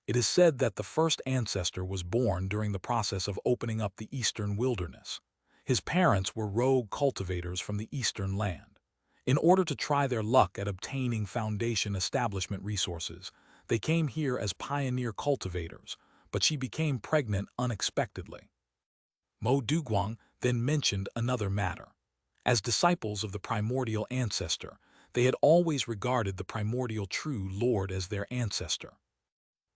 It is said that the first ancestor was born during the process of opening up the eastern wilderness. His parents were rogue cultivators from the eastern land. In order to try their luck at obtaining foundation establishment resources, they came here as pioneer cultivators, but she became pregnant unexpectedly. Mo Duguang then mentioned another matter. As disciples of the primordial ancestor, They had always regarded the primordial true Lord as their ancestor.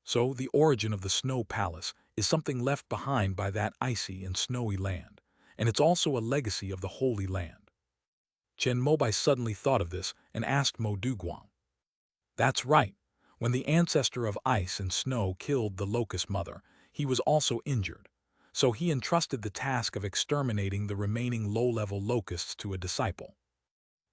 So the origin of the Snow Palace is something left behind by that icy and snowy land, and it's also a legacy of the Holy Land. Chen Mobai suddenly thought of this and asked Mo Duguang. That's right. When the ancestor of ice and snow killed the locust mother, he was also injured. So he entrusted the task of exterminating the remaining low-level locusts to a disciple.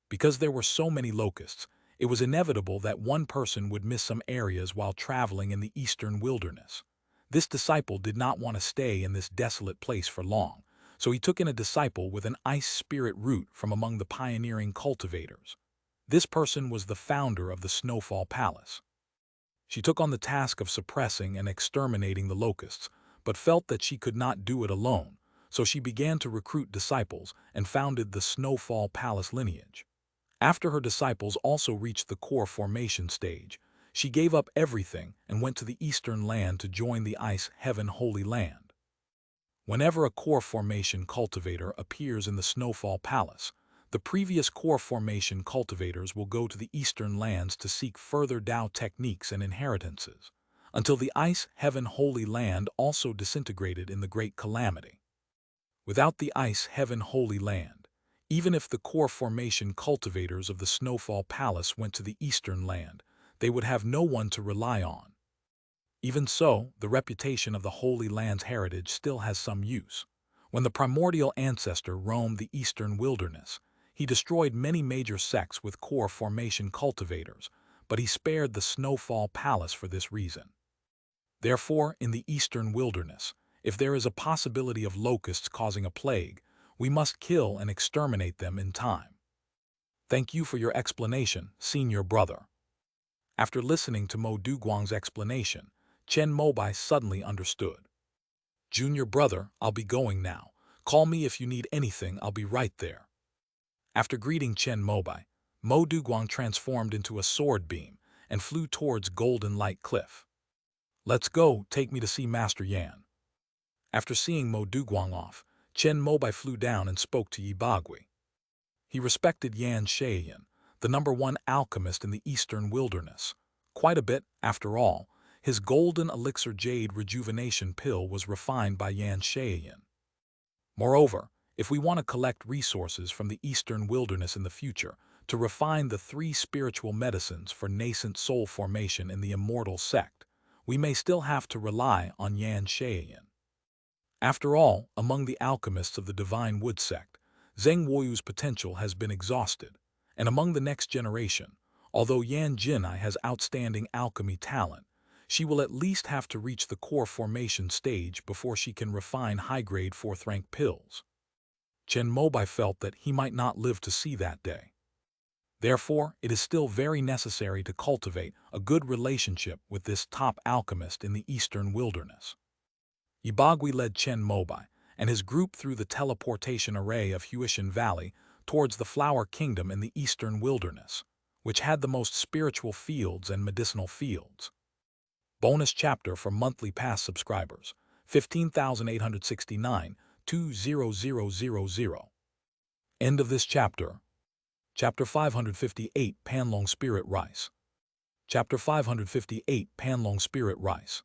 Because there were so many locusts, it was inevitable that one person would miss some areas while traveling in the eastern wilderness. This disciple did not want to stay in this desolate place for long, so he took in a disciple with an ice spirit root from among the pioneering cultivators. This person was the founder of the Snowfall Palace. She took on the task of suppressing and exterminating the locusts, but felt that she could not do it alone, so she began to recruit disciples and founded the Snowfall Palace lineage. After her disciples also reached the core formation stage, she gave up everything and went to the eastern land to join the Ice Heaven Holy Land. Whenever a core formation cultivator appears in the Snowfall Palace, the previous core formation cultivators will go to the eastern lands to seek further Tao techniques and inheritances, until the Ice Heaven Holy Land also disintegrated in the Great Calamity. Without the Ice Heaven Holy Land, even if the core formation cultivators of the Snowfall Palace went to the eastern land, they would have no one to rely on. Even so, the reputation of the Holy Land's heritage still has some use. When the primordial ancestor roamed the eastern wilderness, he destroyed many major sects with core formation cultivators, but he spared the Snowfall Palace for this reason. Therefore, in the eastern wilderness, if there is a possibility of locusts causing a plague, we must kill and exterminate them in time. Thank you for your explanation, senior brother. After listening to Mo Duguang's explanation, Chen Mobai suddenly understood. Junior brother, I'll be going now. Call me if you need anything, I'll be right there. After greeting Chen Mobai, Mo Duguang transformed into a sword beam and flew towards Golden Light Cliff. Let's go, take me to see Master Yan. After seeing Mo Duguang off, Chen Mobai flew down and spoke to Yibagui. He respected Yan Shayan, the #1 alchemist in the eastern wilderness. Quite a bit, after all. His golden elixir jade rejuvenation pill was refined by Yan Shayan. Moreover, if we want to collect resources from the eastern wilderness in the future to refine the 3 spiritual medicines for nascent soul formation in the immortal sect, we may still have to rely on Yan Shayan. After all, among the alchemists of the Divine Wood sect, Zheng Woyu's potential has been exhausted, and among the next generation, although Yan Jinai has outstanding alchemy talent, she will at least have to reach the core formation stage before she can refine high-grade 4th-rank pills. Chen Mobai felt that he might not live to see that day. Therefore, it is still very necessary to cultivate a good relationship with this top alchemist in the eastern wilderness. Yibagui led Chen Mobai and his group through the teleportation array of Huishan Valley towards the Flower Kingdom in the eastern wilderness, which had the most spiritual fields and medicinal fields. Bonus chapter for monthly pass subscribers, 15,869, 20000. End of this chapter. Chapter 558, Panlong Spirit Rice. Chapter 558, Panlong Spirit Rice.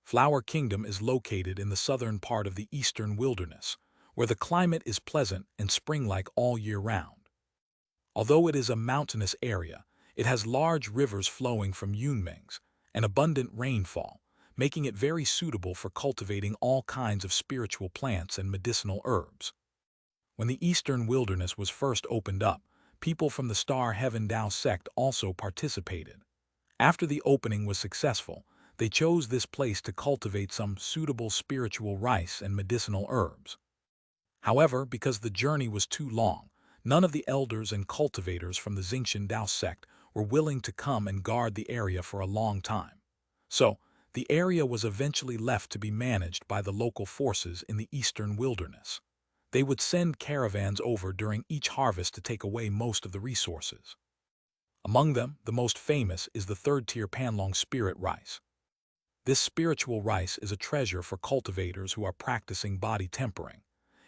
Flower Kingdom is located in the southern part of the eastern wilderness, where the climate is pleasant and spring-like all year round. Although it is a mountainous area, it has large rivers flowing from Yunmengs and abundant rainfall, making it very suitable for cultivating all kinds of spiritual plants and medicinal herbs. When the eastern wilderness was first opened up, people from the Star Heaven Tao sect also participated. After the opening was successful, they chose this place to cultivate some suitable spiritual rice and medicinal herbs. However, because the journey was too long, none of the elders and cultivators from the Xingqian Tao sect were willing to come and guard the area for a long time. So, the area was eventually left to be managed by the local forces in the eastern wilderness. They would send caravans over during each harvest to take away most of the resources. Among them, the most famous is the 3rd-tier Panlong Spirit Rice. This spiritual rice is a treasure for cultivators who are practicing body tempering.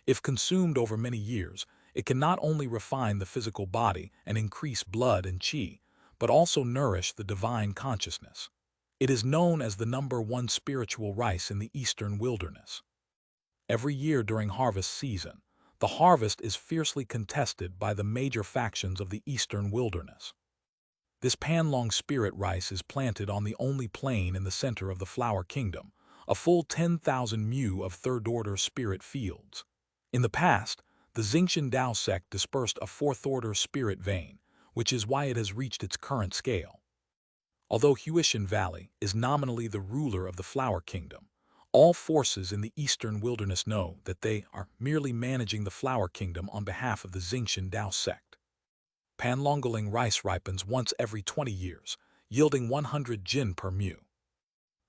If consumed over many years, It can not only refine the physical body and increase blood and qi, but also nourish the divine consciousness. It is known as the #1 spiritual rice in the eastern wilderness. Every year during harvest season, the harvest is fiercely contested by the major factions of the eastern wilderness. This Panlong spirit rice is planted on the only plain in the center of the flower kingdom, a full 10,000 mu of third-order spirit fields. In the past, the Xingqian Dao sect dispersed a fourth-order spirit vein, which is why it has reached its current scale. Although Huishan Valley is nominally the ruler of the flower kingdom, all forces in the eastern wilderness know that they are merely managing the flower kingdom on behalf of the Xingqian Dao sect. Panlongling rice ripens once every 20 years, yielding 100 jin per mu.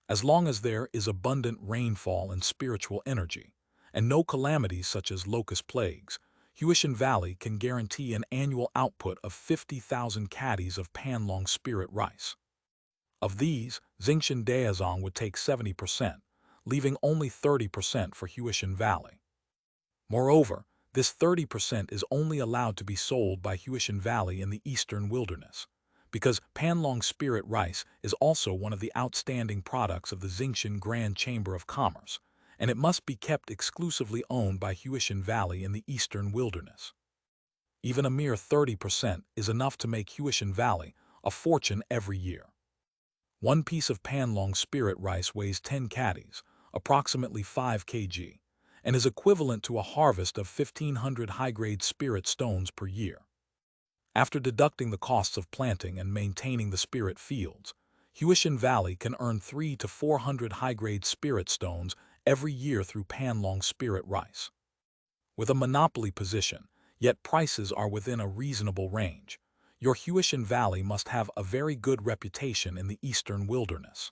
As long as there is abundant rainfall and spiritual energy, and no calamities such as locust plagues, Huishan Valley can guarantee an annual output of 50,000 caddies of Panlong spirit rice. Of these, Xingqian Daozong would take 70%, leaving only 30% for Huishan Valley. Moreover, this 30% is only allowed to be sold by Huishan Valley in the eastern wilderness, because Panlong spirit rice is also one of the outstanding products of the Xingqian Grand Chamber of Commerce, and it must be kept exclusively owned by Huishan Valley in the eastern wilderness. Even a mere 30% is enough to make Huishan Valley a fortune every year. One piece of Panlong spirit rice weighs 10 caddies, approximately 5 kg, and is equivalent to a harvest of 1,500 high-grade spirit stones per year. After deducting the costs of planting and maintaining the spirit fields, Huishan Valley can earn 300 to 400 high-grade spirit stones every year through Panlong spirit rice. With a monopoly position, yet prices are within a reasonable range, your Huishan Valley must have a very good reputation in the eastern wilderness.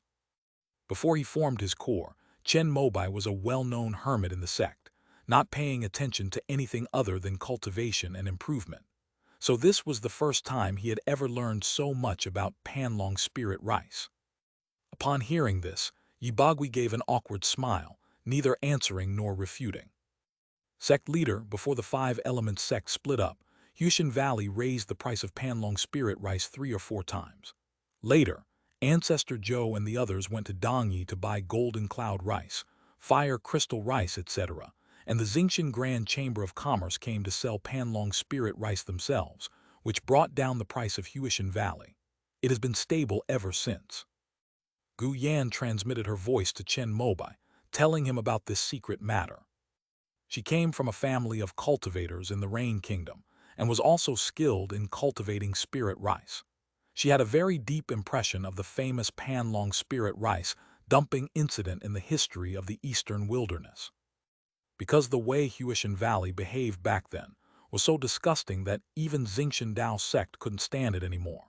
Before he formed his corps, Chen Mobai was a well-known hermit in the sect, not paying attention to anything other than cultivation and improvement. So this was the first time he had ever learned so much about Panlong spirit rice. Upon hearing this, Yibagui gave an awkward smile, neither answering nor refuting. Sect leader, before the 5-element sect split up, Huishan Valley raised the price of Panlong spirit rice 3 or 4 times. Later, Ancestor Zhou and the others went to Dongyi to buy golden cloud rice, fire crystal rice, etc., and the Xingqian Grand Chamber of Commerce came to sell Panlong spirit rice themselves, which brought down the price of Huishan Valley. It has been stable ever since. Gu Yan transmitted her voice to Chen Mobai, telling him about this secret matter. She came from a family of cultivators in the Rain Kingdom, and was also skilled in cultivating spirit rice. She had a very deep impression of the famous Panlong spirit rice dumping incident in the history of the eastern wilderness. Because the way Huishan Valley behaved back then was so disgusting that even Xingqian Dao sect couldn't stand it anymore.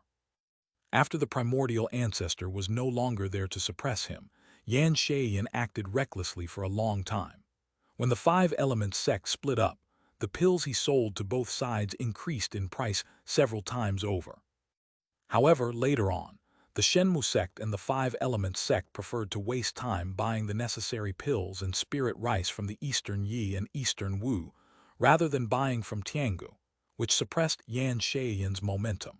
After the primordial ancestor was no longer there to suppress him, Yan Shayin acted recklessly for a long time. When the 5-element sect split up, the pills he sold to both sides increased in price several times over. However, later on, the Shenmu sect and the 5-element sect preferred to waste time buying the necessary pills and spirit rice from the Eastern Yi and Eastern Wu, rather than buying from Tiangu, which suppressed Yan Shayan's momentum.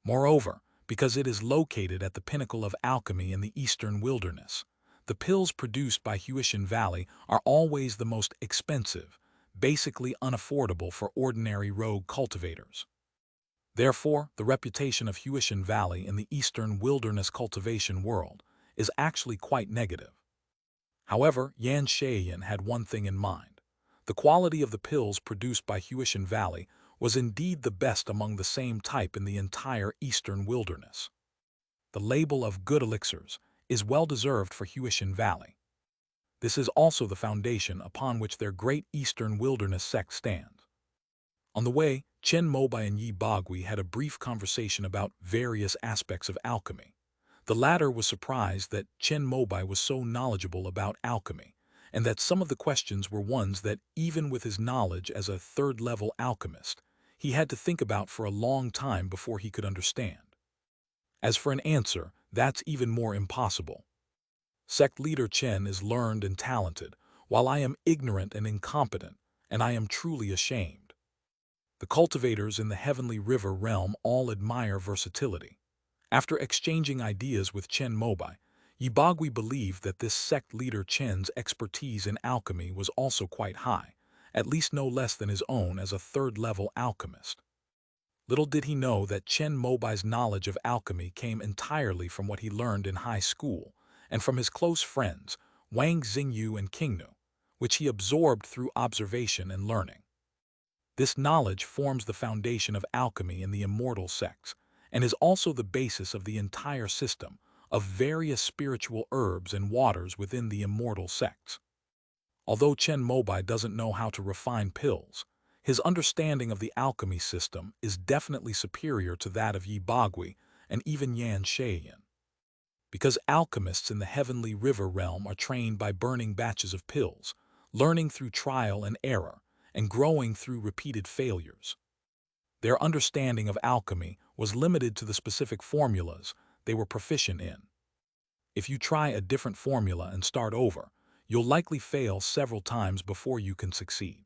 Moreover, because it is located at the pinnacle of alchemy in the eastern wilderness, the pills produced by Huishan Valley are always the most expensive, basically unaffordable for ordinary rogue cultivators. Therefore, the reputation of Huishan Valley in the eastern wilderness cultivation world is actually quite negative. However, Yan Shayan had one thing in mind. The quality of the pills produced by Huishan Valley was indeed the best among the same type in the entire eastern wilderness. The label of good elixirs is well deserved for Huishan Valley. This is also the foundation upon which their great eastern wilderness sect stands. On the way, Chen Mobai and Yi Bagui had a brief conversation about various aspects of alchemy. The latter was surprised that Chen Mobai was so knowledgeable about alchemy, and that some of the questions were ones that, even with his knowledge as a third-level alchemist, he had to think about for a long time before he could understand. As for an answer, that's even more impossible. Sect leader Chen is learned and talented, while I am ignorant and incompetent, and I am truly ashamed. The cultivators in the heavenly river realm all admire versatility. After exchanging ideas with Chen Mobai, Yibagui believed that this sect leader Chen's expertise in alchemy was also quite high, at least no less than his own as a third-level alchemist. Little did he know that Chen Mobai's knowledge of alchemy came entirely from what he learned in high school and from his close friends, Wang Xingyu and Qingnu, which he absorbed through observation and learning. This knowledge forms the foundation of alchemy in the immortal sects, and is also the basis of the entire system of various spiritual herbs and waters within the immortal sects. Although Chen Mobai doesn't know how to refine pills, his understanding of the alchemy system is definitely superior to that of Yi Bagui and even Yan Sheiyan. Because alchemists in the heavenly river realm are trained by burning batches of pills, learning through trial and error, and growing through repeated failures. Their understanding of alchemy was limited to the specific formulas they were proficient in. If you try a different formula and start over, you'll likely fail several times before you can succeed.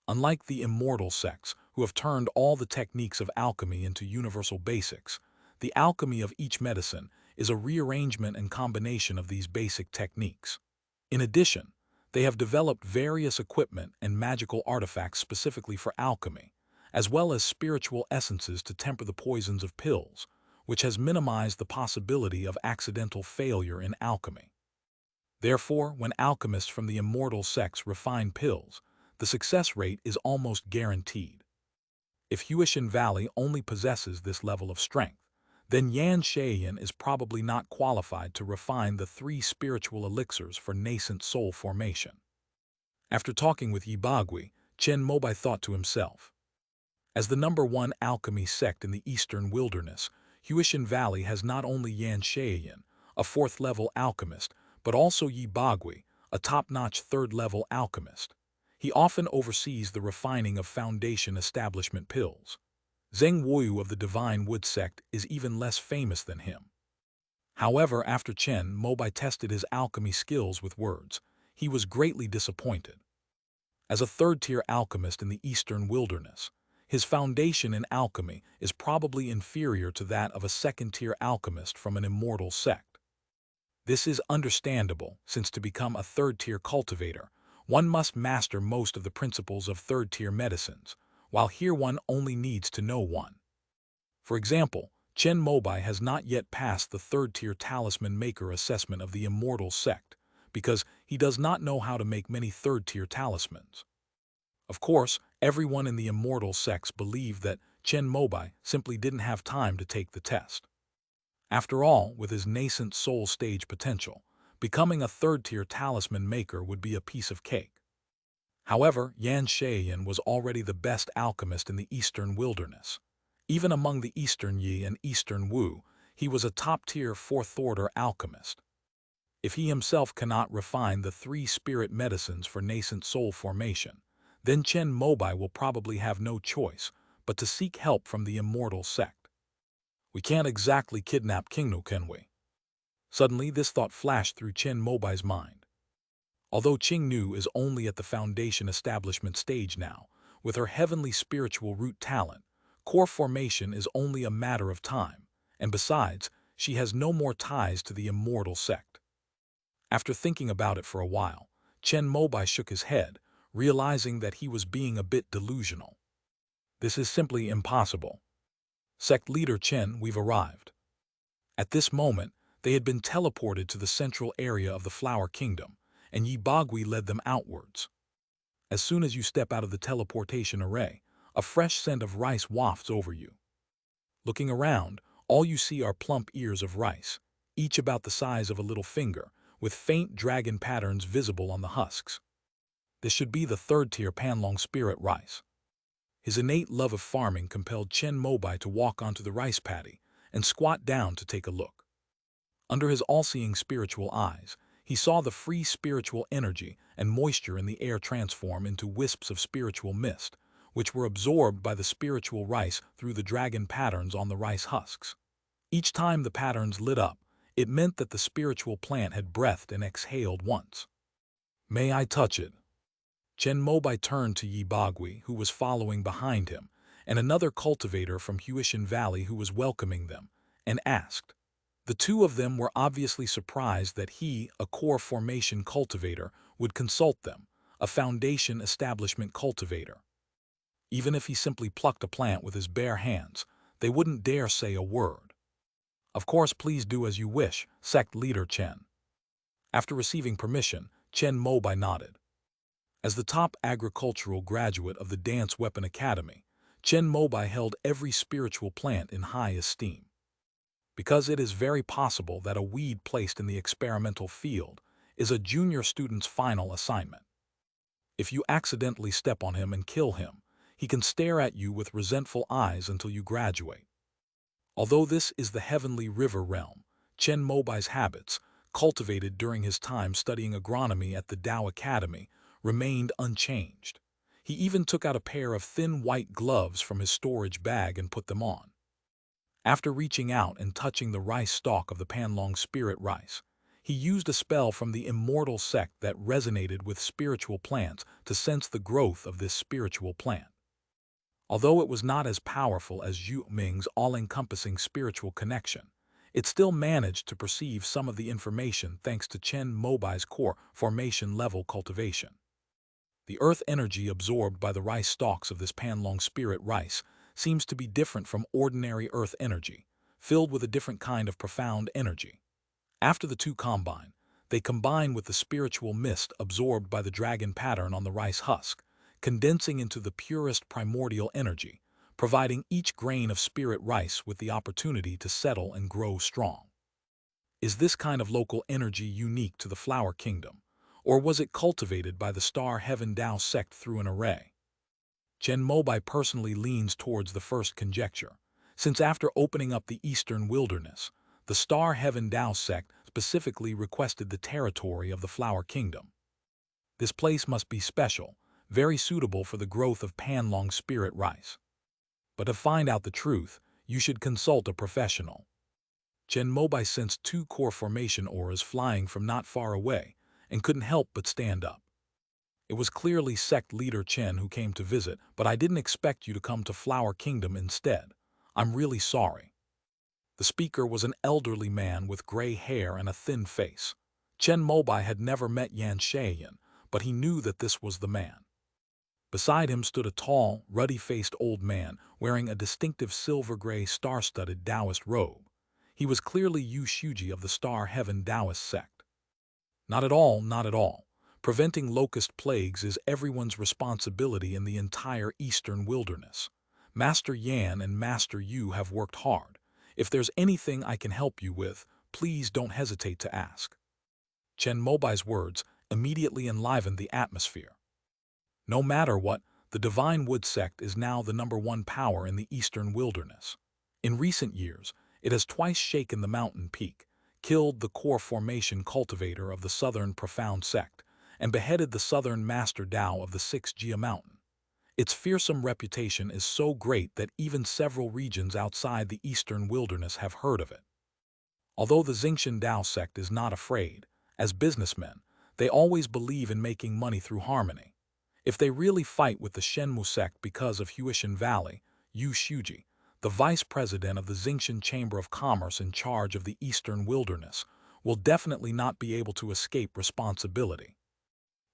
Unlike the immortal sects, who have turned all the techniques of alchemy into universal basics, the alchemy of each medicine is a rearrangement and combination of these basic techniques. In addition, they have developed various equipment and magical artifacts specifically for alchemy, as well as spiritual essences to temper the poisons of pills, which has minimized the possibility of accidental failure in alchemy. Therefore, when alchemists from the immortal sects refine pills, the success rate is almost guaranteed. If Huishan Valley only possesses this level of strength, then Yan Sheiyan is probably not qualified to refine the 3 spiritual elixirs for nascent soul formation. After talking with Yibagui, Chen Mobai thought to himself, as the #1 alchemy sect in the eastern wilderness, Huishan Valley has not only Yan Sheiyan, a 4th-level alchemist, but also Yibagui, a top-notch 3rd-level alchemist. He often oversees the refining of foundation establishment pills. Zheng Wuyu of the Divine Wood sect is even less famous than him. However, after Chen Mobai tested his alchemy skills with words, he was greatly disappointed. As a 3rd-tier alchemist in the eastern wilderness, his foundation in alchemy is probably inferior to that of a 2nd-tier alchemist from an immortal sect. This is understandable, since to become a 3rd-tier cultivator, one must master most of the principles of 3rd-tier medicines, while here one only needs to know one. For example, Chen Mobai has not yet passed the 3rd-tier talisman maker assessment of the immortal sect, because he does not know how to make many 3rd-tier talismans. Of course, everyone in the immortal sects believed that Chen Mobai simply didn't have time to take the test. After all, with his nascent soul stage potential, becoming a 3rd-tier talisman maker would be a piece of cake. However, Yan Sheiyan was already the best alchemist in the eastern wilderness. Even among the Eastern Yi and Eastern Wu, he was a top-tier 4th-order alchemist. If he himself cannot refine the 3 spirit medicines for nascent soul formation, then Chen Mobai will probably have no choice but to seek help from the immortal sect. We can't exactly kidnap Qingnu, can we? Suddenly, this thought flashed through Chen Mobai's mind. Although Qingnu is only at the foundation establishment stage now, with her heavenly spiritual root talent, core formation is only a matter of time, and besides, she has no more ties to the immortal sect. After thinking about it for a while, Chen Mobai shook his head, realizing that he was being a bit delusional. This is simply impossible. Sect leader Chen, we've arrived. At this moment, they had been teleported to the central area of the Flower Kingdom, and Yibagui led them outwards. As soon as you step out of the teleportation array, a fresh scent of rice wafts over you. Looking around, all you see are plump ears of rice, each about the size of a little finger, with faint dragon patterns visible on the husks. This should be the 3rd-tier Panlong spirit rice. His innate love of farming compelled Chen Mobai to walk onto the rice paddy and squat down to take a look. Under his all-seeing spiritual eyes, he saw the free spiritual energy and moisture in the air transform into wisps of spiritual mist, which were absorbed by the spiritual rice through the dragon patterns on the rice husks. Each time the patterns lit up, it meant that the spiritual plant had breathed and exhaled once. May I touch it? Chen Mobai turned to Yi Bagui, who was following behind him, and another cultivator from Huishan Valley who was welcoming them, and asked. The two of them were obviously surprised that he, a core formation cultivator, would consult them, a foundation establishment cultivator. Even if he simply plucked a plant with his bare hands, they wouldn't dare say a word. Of course, please do as you wish, sect leader Chen. After receiving permission, Chen Mobai nodded. As the top agricultural graduate of the Dance Weapon Academy, Chen Mobai held every spiritual plant in high esteem. Because it is very possible that a weed placed in the experimental field is a junior student's final assignment. If you accidentally step on him and kill him, he can stare at you with resentful eyes until you graduate. Although this is the heavenly river realm, Chen Mobai's habits, cultivated during his time studying agronomy at the Tao Academy, remained unchanged. He even took out a pair of thin white gloves from his storage bag and put them on. After reaching out and touching the rice stalk of the Panlong spirit rice, he used a spell from the immortal sect that resonated with spiritual plants to sense the growth of this spiritual plant. Although it was not as powerful as Yu Ming's all-encompassing spiritual connection, it still managed to perceive some of the information thanks to Chen Mobai's core formation-level cultivation. The earth energy absorbed by the rice stalks of this Panlong spirit rice seems to be different from ordinary earth energy, filled with a different kind of profound energy. After the two combine, they combine with the spiritual mist absorbed by the dragon pattern on the rice husk, condensing into the purest primordial energy, providing each grain of spirit rice with the opportunity to settle and grow strong. Is this kind of local energy unique to the flower kingdom, or was it cultivated by the Star Heaven Tao sect through an array? Chen Mobai personally leans towards the first conjecture, since after opening up the eastern wilderness, the Star Heaven Tao sect specifically requested the territory of the flower kingdom. This place must be special, very suitable for the growth of Panlong spirit rice. But to find out the truth, you should consult a professional. Chen Mobai sensed two core formation auras flying from not far away and couldn't help but stand up. It was clearly sect leader Chen who came to visit, but I didn't expect you to come to Flower Kingdom instead. I'm really sorry. The speaker was an elderly man with gray hair and a thin face. Chen Mobai had never met Yan Shayan, but he knew that this was the man. Beside him stood a tall, ruddy-faced old man wearing a distinctive silver-gray star-studded Taoist robe. He was clearly Yu Shuji of the Star Heaven Taoist sect. Not at all, not at all. Preventing locust plagues is everyone's responsibility in the entire eastern wilderness. Master Yan and Master Yu have worked hard. If there's anything I can help you with, please don't hesitate to ask. Chen Mobai's words immediately enlivened the atmosphere. No matter what, the Divine Wood sect is now the #1 power in the eastern wilderness. In recent years, it has twice shaken the mountain peak, killed the core formation cultivator of the southern profound sect, and beheaded the southern master Tao of the 6th Jia mountain. Its fearsome reputation is so great that even several regions outside the eastern wilderness have heard of it. Although the Xingshan Tao sect is not afraid, as businessmen, they always believe in making money through harmony. If they really fight with the Shenmu sect because of Huishan Valley, Yu Shuji, the vice president of the Xingshan Chamber of Commerce in charge of the eastern wilderness, will definitely not be able to escape responsibility.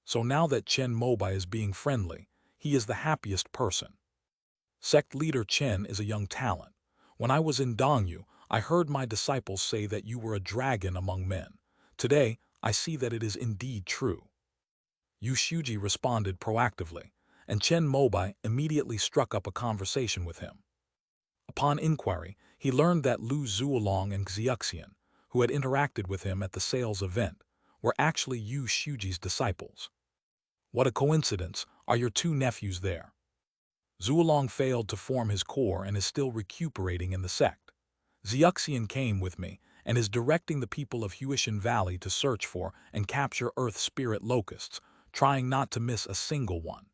So now that Chen Mobai is being friendly, he is the happiest person. Sect leader Chen is a young talent. When I was in Dongyu, I heard my disciples say that you were a dragon among men. Today, I see that it is indeed true. Yu Shuji responded proactively, and Chen Mobai immediately struck up a conversation with him. Upon inquiry, he learned that Lu Zuolong and Xiuxian, who had interacted with him at the sales event, were actually Yu Shuji's disciples. What a coincidence, are your two nephews there? Zuolong failed to form his core and is still recuperating in the sect. Xiuxian came with me and is directing the people of Huishan Valley to search for and capture Earth Spirit locusts, trying not to miss a single one.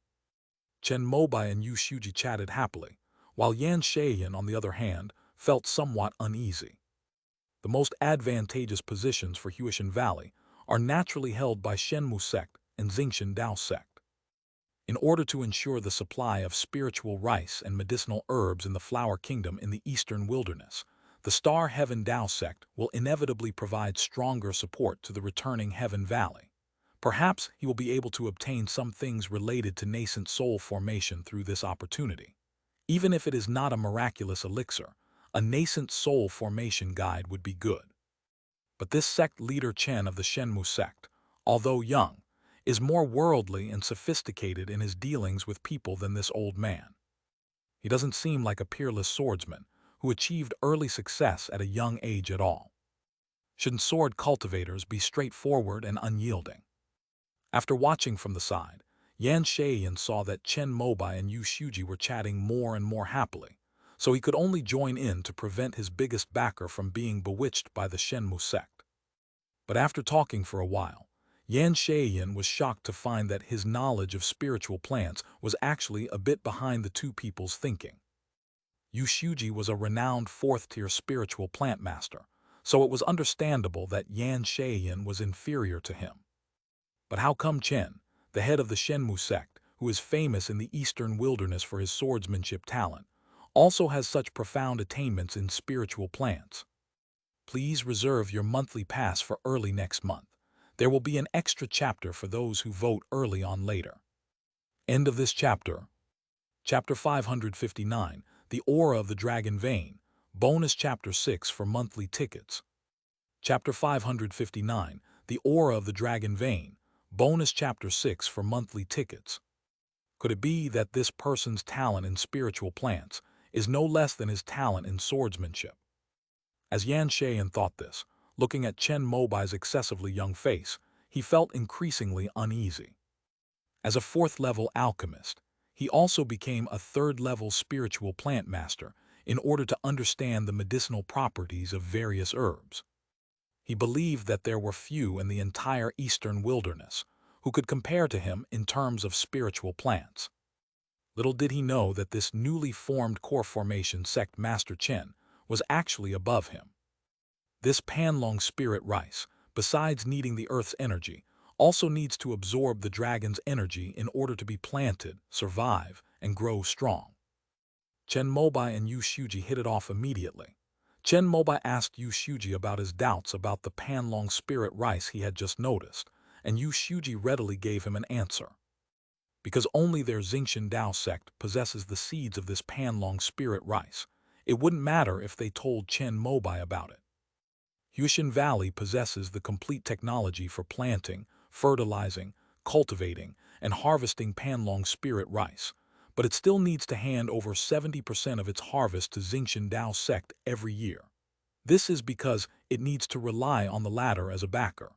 Chen Mobai and Yu Shuji chatted happily, while Yan Shayan, on the other hand, felt somewhat uneasy. The most advantageous positions for Huishan Valley are naturally held by Shenmu sect and Xingshan Tao sect. in order to ensure the supply of spiritual rice and medicinal herbs in the flower kingdom in the eastern wilderness. The Star Heaven Tao sect will inevitably provide stronger support to the returning Heaven Valley. Perhaps he will be able to obtain some things related to nascent soul formation through this opportunity. Even if it is not a miraculous elixir, a nascent soul formation guide would be good. But this sect leader Chen of the Shenmu sect, although young, is more worldly and sophisticated in his dealings with people than this old man. He doesn't seem like a peerless swordsman who achieved early success at a young age at all. Shouldn't sword cultivators be straightforward and unyielding? After watching from the side, Yan Shayan saw that Chen Mobai and Yu Shuji were chatting more and more happily, so he could only join in to prevent his biggest backer from being bewitched by the Shenmu sect. But after talking for a while, Yan Shayan was shocked to find that his knowledge of spiritual plants was actually a bit behind the two people's thinking. Yu Shuji was a renowned fourth-tier spiritual plant master, so it was understandable that Yan Shayan was inferior to him. But how come Chen, the head of the Shenmu sect, who is famous in the eastern wilderness for his swordsmanship talent, also has such profound attainments in spiritual plants? Please reserve your monthly pass for early next month. There will be an extra chapter for those who vote early on later. End of this chapter. Chapter 559, The Aura of the Dragon Vein, bonus chapter 6 for monthly tickets. Chapter 559, The Aura of the Dragon Vein, bonus chapter 6 for monthly tickets. Could it be that this person's talent in spiritual plants is no less than his talent in swordsmanship? As Yan Shayan thought this, looking at Chen Mobai's excessively young face, he felt increasingly uneasy. As a fourth-level alchemist, he also became a third-level spiritual plant master in order to understand the medicinal properties of various herbs. He believed that there were few in the entire eastern wilderness who could compare to him in terms of spiritual plants. Little did he know that this newly formed core formation sect Master Chen was actually above him. This Panlong spirit rice, besides needing the earth's energy, also needs to absorb the dragon's energy in order to be planted, survive, and grow strong. Chen Mobai and Yu Shuji hit it off immediately. Chen Mobai asked Yu Shuji about his doubts about the Panlong spirit rice he had just noticed, and Yu Shuji readily gave him an answer. Because only their Xingqian Dao sect possesses the seeds of this Panlong spirit rice, it wouldn't matter if they told Chen Mobai about it. Huishan Valley possesses the complete technology for planting, fertilizing, cultivating, and harvesting Panlong spirit rice, but it still needs to hand over 70% of its harvest to Xingqian Dao sect every year. This is because it needs to rely on the latter as a backer.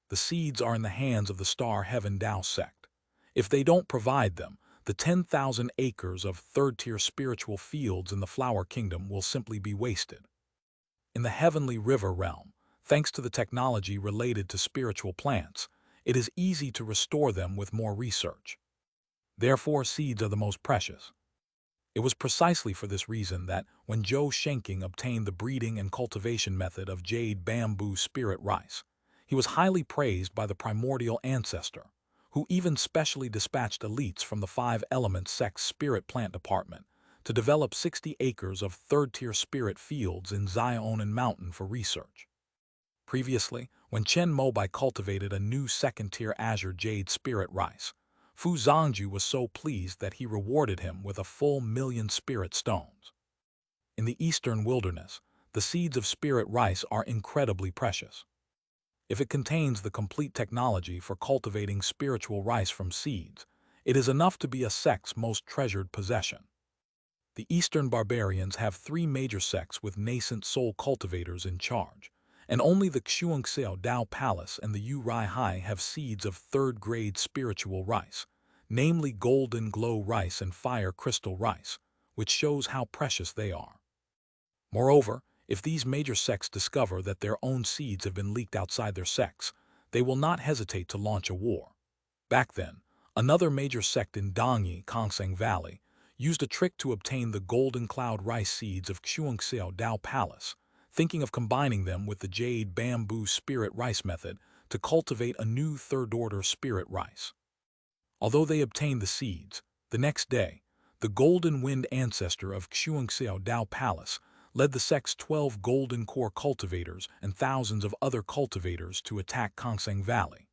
The seeds are in the hands of the Star Heaven Dao sect. If they don't provide them, the 10,000 acres of third-tier spiritual fields in the Flower Kingdom will simply be wasted. In the Heavenly River realm, thanks to the technology related to spiritual plants, it is easy to restore them with more research. Therefore, seeds are the most precious. It was precisely for this reason that when Zhou Shenking obtained the breeding and cultivation method of jade bamboo spirit rice, he was highly praised by the primordial ancestor, who even specially dispatched elites from the 5 Elements Sect's spirit plant department to develop 60 acres of third-tier spirit fields in Zionan Mountain for research. Previously, when Chen Mobai cultivated a new second-tier azure jade spirit rice, Fu Zhangju was so pleased that he rewarded him with a full 1,000,000 spirit stones. In the eastern wilderness, the seeds of spirit rice are incredibly precious. If it contains the complete technology for cultivating spiritual rice from seeds, it is enough to be a sect's most treasured possession. The Eastern barbarians have 3 major sects with nascent soul cultivators in charge, and only the Xuanxiao Dao Palace and the Yu Rai Hai have seeds of third-grade spiritual rice, namely golden glow rice and fire crystal rice, which shows how precious they are. Moreover, if these major sects discover that their own seeds have been leaked outside their sects, they will not hesitate to launch a war. Back then, another major sect in Dongyi, Kongseng Valley, used a trick to obtain the golden cloud rice seeds of Xuanxiao Dao Palace, thinking of combining them with the jade bamboo spirit rice method to cultivate a new third-order spirit rice. Although they obtained the seeds, the next day, the Golden Wind ancestor of Xuanxiao Dao Palace led the sect's 12 Golden Core cultivators and thousands of other cultivators to attack Kongseng Valley.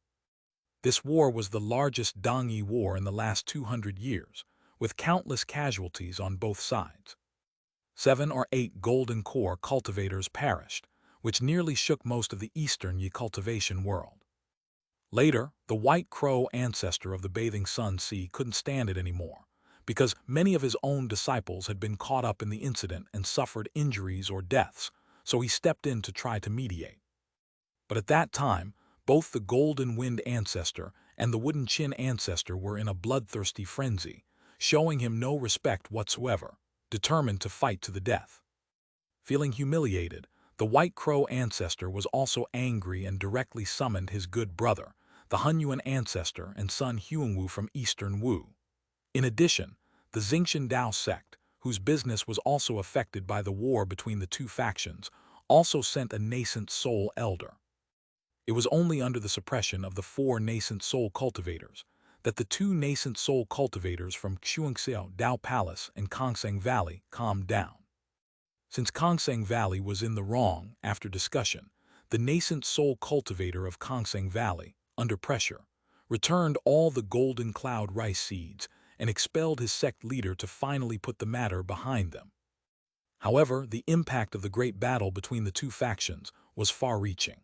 This war was the largest Dongyi War in the last 200 years, with countless casualties on both sides. 7 or 8 Golden Core cultivators perished, which nearly shook most of the eastern Yi cultivation world. Later, the White Crow ancestor of the Bathing Sun Sea couldn't stand it anymore, because many of his own disciples had been caught up in the incident and suffered injuries or deaths, so he stepped in to try to mediate. But at that time, both the Golden Wind ancestor and the Wooden Chin ancestor were in a bloodthirsty frenzy, showing him no respect whatsoever, determined to fight to the death. Feeling humiliated, the White Crow ancestor was also angry and directly summoned his good brother, the Hunyuan ancestor and son Huangwu from Eastern Wu. In addition, the Xingqian Dao sect, whose business was also affected by the war between the two factions, also sent a nascent soul elder. It was only under the suppression of the 4 nascent soul cultivators that the 2 nascent soul cultivators from Xuanxiao Dao Palace and Kongseng Valley calmed down. Since Kongseng Valley was in the wrong after discussion, the nascent soul cultivator of Kongseng Valley, under pressure, returned all the golden cloud rice seeds and expelled his sect leader to finally put the matter behind them. However, the impact of the great battle between the two factions was far-reaching.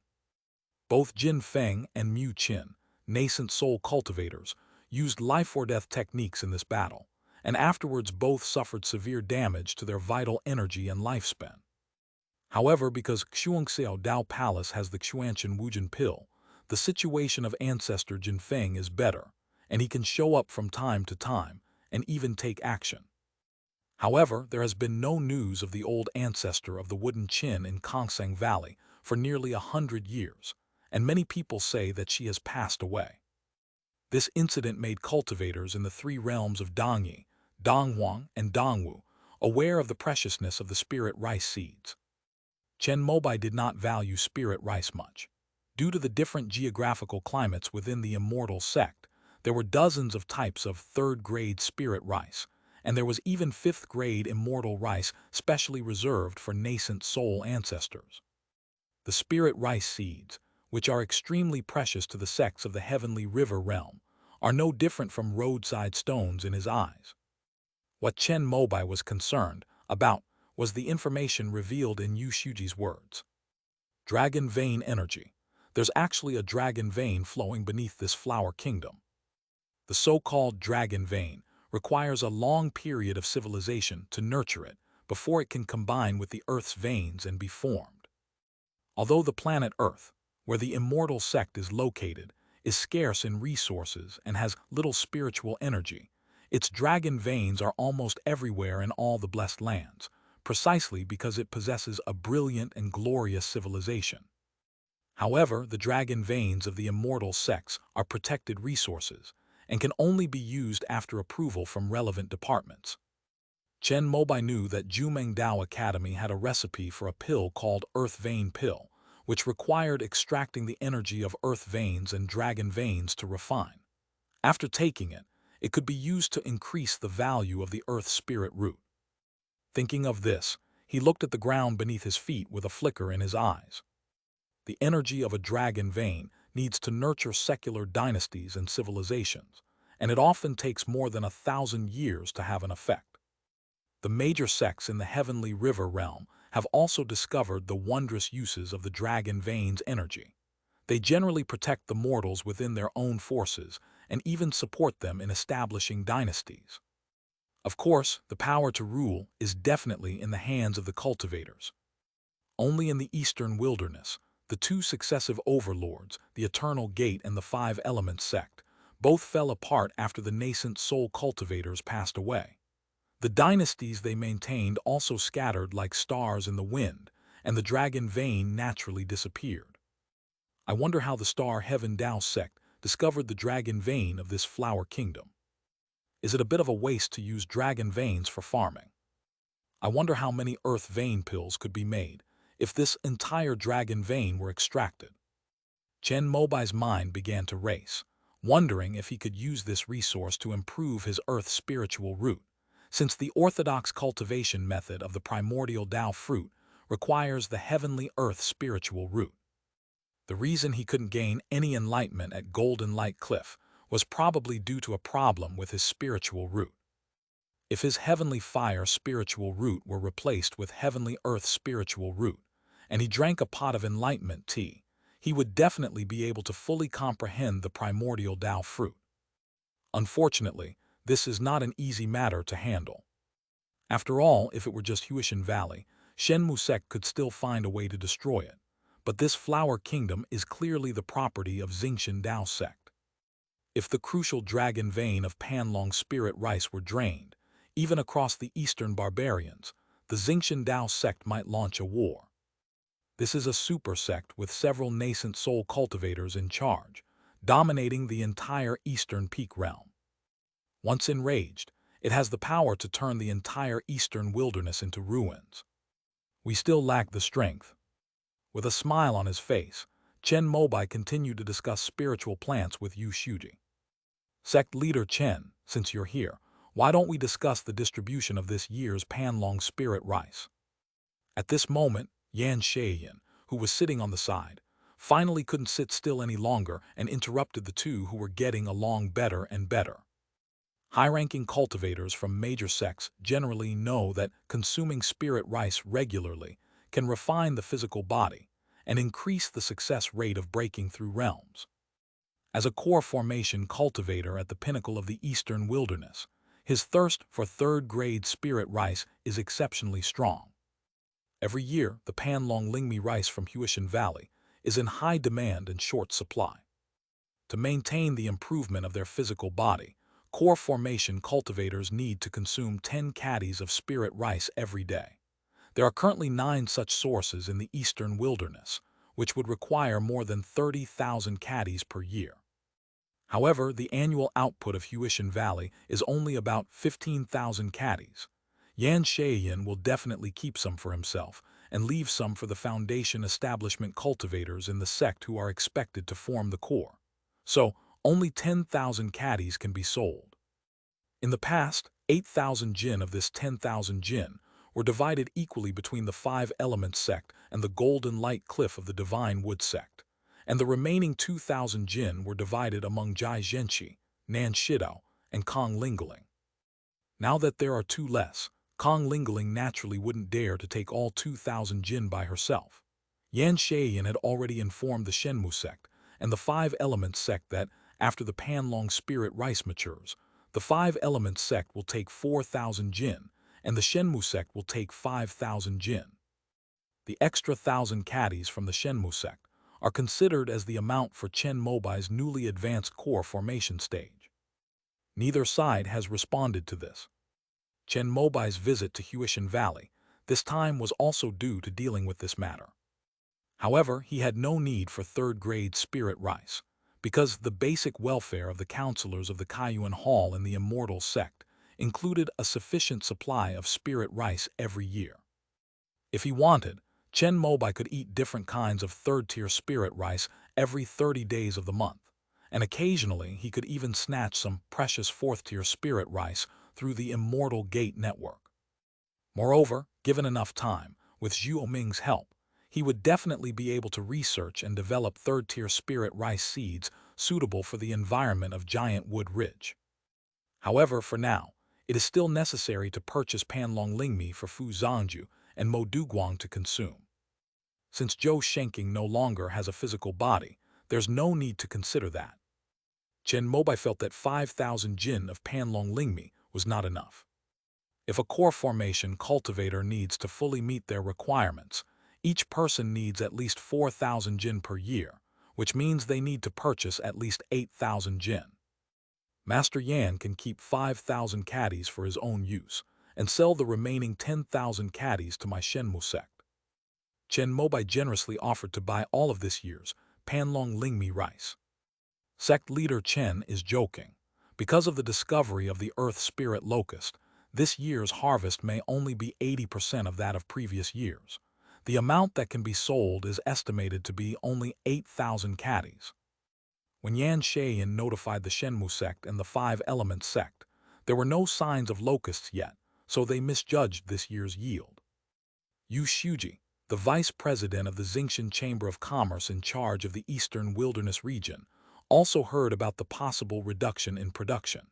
Both Jin Feng and Mu Qin, nascent soul cultivators, used life-or-death techniques in this battle, and afterwards both suffered severe damage to their vital energy and lifespan. However, because Xuanxiao Dao Palace has the Xuanqian Wujin pill, the situation of ancestor Jin Feng is better, and he can show up from time to time and even take action. However, there has been no news of the old ancestor of the Wooden Chin in Kongseng Valley for nearly 100 years, and many people say that she has passed away. This incident made cultivators in the 3 realms of Dongyi, Donghuang, and Dongwu aware of the preciousness of the spirit rice seeds. Chen Mobai did not value spirit rice much. Due to the different geographical climates within the immortal sect, there were dozens of types of 3rd-grade spirit rice, and there was even 5th-grade immortal rice specially reserved for nascent soul ancestors. The spirit rice seeds, which are extremely precious to the sects of the heavenly river realm, are no different from roadside stones in his eyes. What Chen Mobai was concerned about was the information revealed in Yu Shuji's words. Dragon vein energy. There's actually a dragon vein flowing beneath this flower kingdom. The so-called dragon vein requires a long period of civilization to nurture it before it can combine with the Earth's veins and be formed. Although the planet Earth, where the immortal sect is located, is scarce in resources and has little spiritual energy, its dragon veins are almost everywhere in all the blessed lands, precisely because it possesses a brilliant and glorious civilization. However, the dragon veins of the immortal sects are protected resources and can only be used after approval from relevant departments. Chen Mobai knew that Jumeng Dao Academy had a recipe for a pill called Earth Vein Pill, which required extracting the energy of earth veins and dragon veins to refine. After taking it, it could be used to increase the value of the earth spirit root. Thinking of this, he looked at the ground beneath his feet with a flicker in his eyes. The energy of a dragon vein needs to nurture secular dynasties and civilizations, and it often takes more than 1,000 years to have an effect. The major sects in the heavenly river realm have also discovered the wondrous uses of the dragon vein's energy. They generally protect the mortals within their own forces and even support them in establishing dynasties. Of course, the power to rule is definitely in the hands of the cultivators. Only in the eastern wilderness, the 2 successive overlords, the Eternal Gate and the 5 Elements sect, both fell apart after the nascent soul cultivators passed away. The dynasties they maintained also scattered like stars in the wind, and the dragon vein naturally disappeared. I wonder how the Star Heaven Dao sect discovered the dragon vein of this flower kingdom. Is it a bit of a waste to use dragon veins for farming? I wonder how many earth vein pills could be made if this entire dragon vein were extracted. Chen Mobai's mind began to race, wondering if he could use this resource to improve his earth spiritual root, since the orthodox cultivation method of the primordial Tao fruit requires the heavenly earth spiritual root. The reason he couldn't gain any enlightenment at Golden Light Cliff was probably due to a problem with his spiritual root. If his heavenly fire spiritual root were replaced with heavenly earth spiritual root, and he drank a pot of enlightenment tea, he would definitely be able to fully comprehend the primordial Tao fruit. Unfortunately, this is not an easy matter to handle. After all, if it were just Huishan Valley, Chen Mobai could still find a way to destroy it. But this flower kingdom is clearly the property of Xingshan Dao sect. If the crucial dragon vein of Panlong spirit rice were drained, even across the eastern barbarians, the Xingshan Dao sect might launch a war. This is a super sect with several nascent soul cultivators in charge, dominating the entire eastern peak realm. Once enraged, it has the power to turn the entire eastern wilderness into ruins. We still lack the strength. With a smile on his face, Chen Mobai continued to discuss spiritual plants with Yu Shuji. Sect leader Chen, since you're here, why don't we discuss the distribution of this year's Panlong spirit rice? At this moment, Yan Sheiyan, who was sitting on the side, finally couldn't sit still any longer and interrupted the two who were getting along better and better. High-ranking cultivators from major sects generally know that consuming spirit rice regularly can refine the physical body and increase the success rate of breaking through realms. As a core formation cultivator at the pinnacle of the eastern wilderness, his thirst for third-grade spirit rice is exceptionally strong. Every year, the Panlong Lingmi rice from Huishan Valley is in high demand and short supply. To maintain the improvement of their physical body, core formation cultivators need to consume 10 caddies of spirit rice every day. There are currently 9 such sources in the eastern wilderness, which would require more than 30,000 caddies per year. However, the annual output of Huishan Valley is only about 15,000 caddies. Yan Sheiyan will definitely keep some for himself and leave some for the foundation establishment cultivators in the sect who are expected to form the core. So, only 10,000 caddies can be sold. In the past, 8,000 jin of this 10,000 jin were divided equally between the 5 Elements sect and the Golden Light Cliff of the Divine Wood sect, and the remaining 2,000 jin were divided among Jai Zhenqi, Nan Shidao, and Kong Lingling. Now that there are 2 less, Kong Lingling naturally wouldn't dare to take all 2,000 jin by herself. Yan Sheiyan had already informed the Shenmu sect and the 5 Elements sect that, after the Panlong spirit rice matures, the 5 Elements sect will take 4,000 jin, and the Shenmu sect will take 5,000 jin. The extra 1,000 caddies from the Shenmu sect are considered as the amount for Chen Mobai's newly advanced core formation stage. Neither side has responded to this. Chen Mobai's visit to Huishan Valley this time was also due to dealing with this matter. However, he had no need for third-grade spirit rice, because the basic welfare of the counselors of the Kaiyuan Hall and the Immortal sect included a sufficient supply of spirit rice every year. If he wanted, Chen Mobai could eat different kinds of third-tier spirit rice every 30 days of the month, and occasionally he could even snatch some precious fourth-tier spirit rice through the Immortal Gate network. Moreover, given enough time, with Zhu Oming's help, he would definitely be able to research and develop third-tier spirit rice seeds suitable for the environment of Giant Wood Ridge. However, for now, it is still necessary to purchase Panlong Lingmi for Fu Zhangju and Mo Duguang to consume. Since Zhou Shenking no longer has a physical body, there's no need to consider that. Chen Mobai felt that 5,000 jin of Panlong Lingmi was not enough. If a core formation cultivator needs to fully meet their requirements, each person needs at least 4,000 jin per year, which means they need to purchase at least 8,000 jin. Master Yan can keep 5,000 caddies for his own use and sell the remaining 10,000 caddies to my Shenmu sect. Chen Mobai generously offered to buy all of this year's Panlong Lingmi rice. Sect leader Chen is joking. Because of the discovery of the Earth Spirit Locust, this year's harvest may only be 80% of that of previous years. The amount that can be sold is estimated to be only 8,000 caddies. When Yan Shayan notified the Shenmu sect and the Five Elements sect, there were no signs of locusts yet, so they misjudged this year's yield. Yu Shuji, the vice president of the Xingshan Chamber of Commerce in charge of the Eastern Wilderness region, also heard about the possible reduction in production.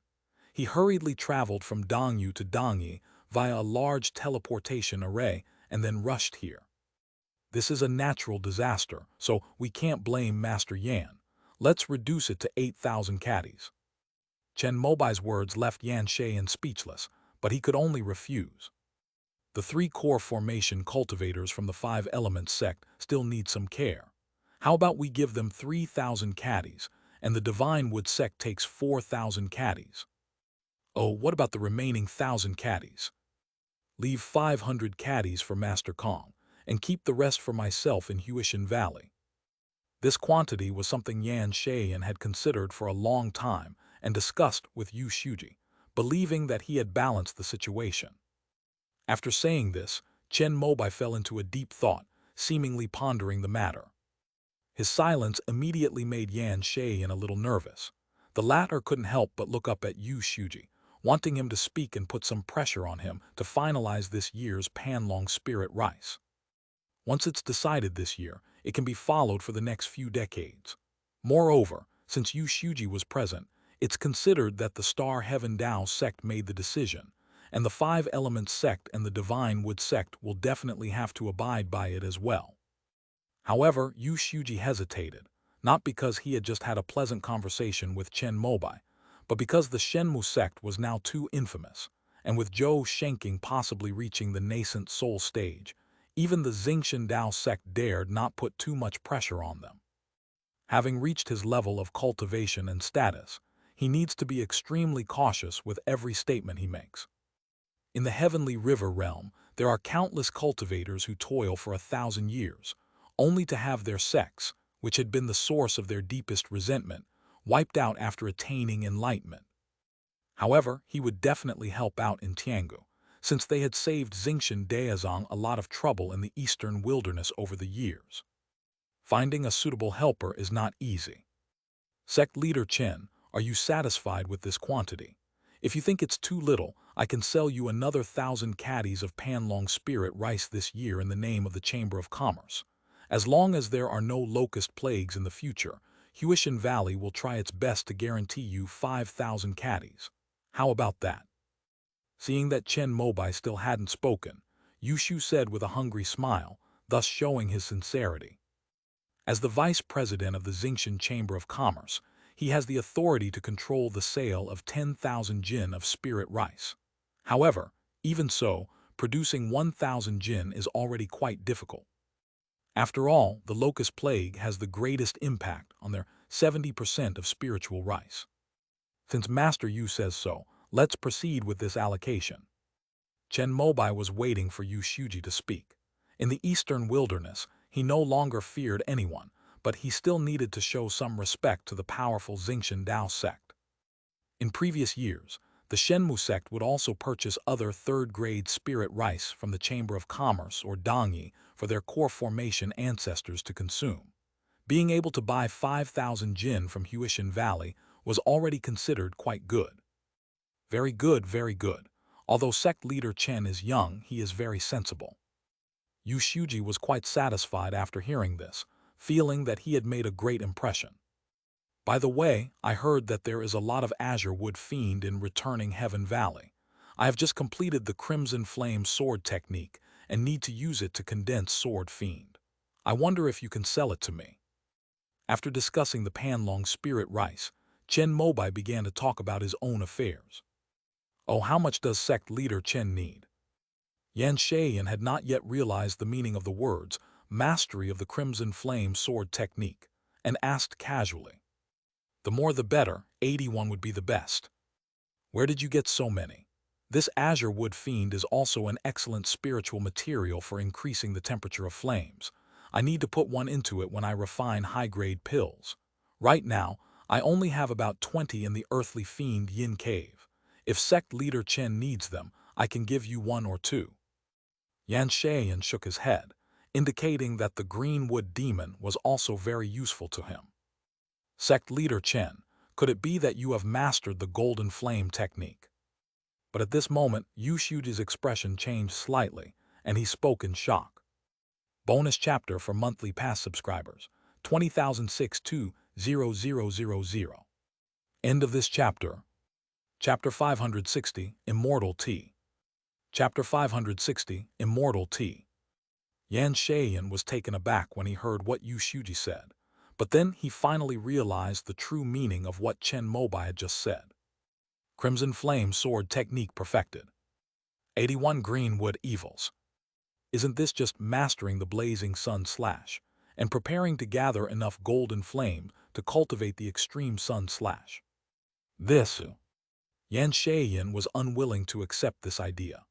He hurriedly traveled from Dongyu to Dongyi via a large teleportation array and then rushed here. This is a natural disaster, so we can't blame Master Yan. Let's reduce it to 8,000 caddies. Chen Mobai's words left Yan Shayan speechless, but he could only refuse. The three core formation cultivators from the Five Elements sect still need some care. How about we give them 3,000 caddies, and the Divine Wood sect takes 4,000 caddies? Oh, what about the remaining 1,000 caddies? Leave 500 caddies for Master Kong, and keep the rest for myself in Huishan Valley. This quantity was something Yan Shayan had considered for a long time and discussed with Yu Shuji, believing that he had balanced the situation. After saying this, Chen Mobai fell into a deep thought, seemingly pondering the matter. His silence immediately made Yan Shayan a little nervous. The latter couldn't help but look up at Yu Shuji, wanting him to speak and put some pressure on him to finalize this year's Panlong Spirit Rice. Once it's decided this year, it can be followed for the next few decades. Moreover, since Yu Shuji was present, it's considered that the Star Heaven Dao sect made the decision, and the Five Elements sect and the Divine Wood sect will definitely have to abide by it as well. However, Yu Shuji hesitated, not because he had just had a pleasant conversation with Chen Mobai, but because the Shenmu sect was now too infamous, and with Zhou Shenking possibly reaching the nascent soul stage, even the Xingshan Dao sect dared not put too much pressure on them. Having reached his level of cultivation and status, he needs to be extremely cautious with every statement he makes. In the Heavenly River realm, there are countless cultivators who toil for 1,000 years, only to have their sects, which had been the source of their deepest resentment, wiped out after attaining enlightenment. However, he would definitely help out in Tiangu, since they had saved Xingshan Daozong a lot of trouble in the eastern wilderness over the years. Finding a suitable helper is not easy. Sect Leader Chen, are you satisfied with this quantity? If you think it's too little, I can sell you another 1,000 caddies of Panlong Spirit Rice this year in the name of the Chamber of Commerce. As long as there are no locust plagues in the future, Huishan Valley will try its best to guarantee you 5,000 caddies. How about that? Seeing that Chen Mobai still hadn't spoken, Yushu said with a hungry smile, thus showing his sincerity. As the vice president of the Xingshan Chamber of Commerce, he has the authority to control the sale of 10,000 jin of spirit rice. However, even so, producing 1,000 jin is already quite difficult. After all, the locust plague has the greatest impact on their 70% of spiritual rice. Since Master Yu says so, let's proceed with this allocation. Chen Mobai was waiting for Yu Shuji to speak. In the eastern wilderness, he no longer feared anyone, but he still needed to show some respect to the powerful Xingshan Dao sect. In previous years, the Shenmu sect would also purchase other third-grade spirit rice from the Chamber of Commerce or Dongyi for their core formation ancestors to consume. Being able to buy 5,000 jin from Huishan Valley was already considered quite good. Very good, very good. Although sect leader Chen is young, he is very sensible. Yu Shuji was quite satisfied after hearing this, feeling that he had made a great impression. By the way, I heard that there is a lot of Azure Wood Fiend in returning Heaven Valley. I have just completed the Crimson Flame Sword technique and need to use it to condense Sword Fiend. I wonder if you can sell it to me. After discussing the Panlong Spirit Rice, Chen Mobai began to talk about his own affairs. Oh, how much does sect leader Chen need? Yan Shayan had not yet realized the meaning of the words, mastery of the Crimson Flame Sword technique, and asked casually. The more the better, 81 would be the best. Where did you get so many? This Azure Wood Fiend is also an excellent spiritual material for increasing the temperature of flames. I need to put one into it when I refine high-grade pills. Right now, I only have about 20 in the Earthly Fiend Yin Cave. If sect leader Chen needs them, I can give you 1 or 2. Yan Shayan shook his head, indicating that the Green Wood Demon was also very useful to him. Sect leader Chen, could it be that you have mastered the golden flame technique? But at this moment, Yu Shuji's expression changed slightly, and he spoke in shock. Bonus chapter for monthly pass subscribers, 20,006-20000. End of this chapter. Chapter 560, Immortal T. Chapter 560, Immortal T. Yan Shayan was taken aback when he heard what Yu Shuji said, but then he finally realized the true meaning of what Chen Mobai had just said. Crimson Flame Sword Technique Perfected. 81 Greenwood Evils. Isn't this just mastering the blazing sun slash and preparing to gather enough golden flame to cultivate the extreme sun slash? This. Yan Shayan was unwilling to accept this idea.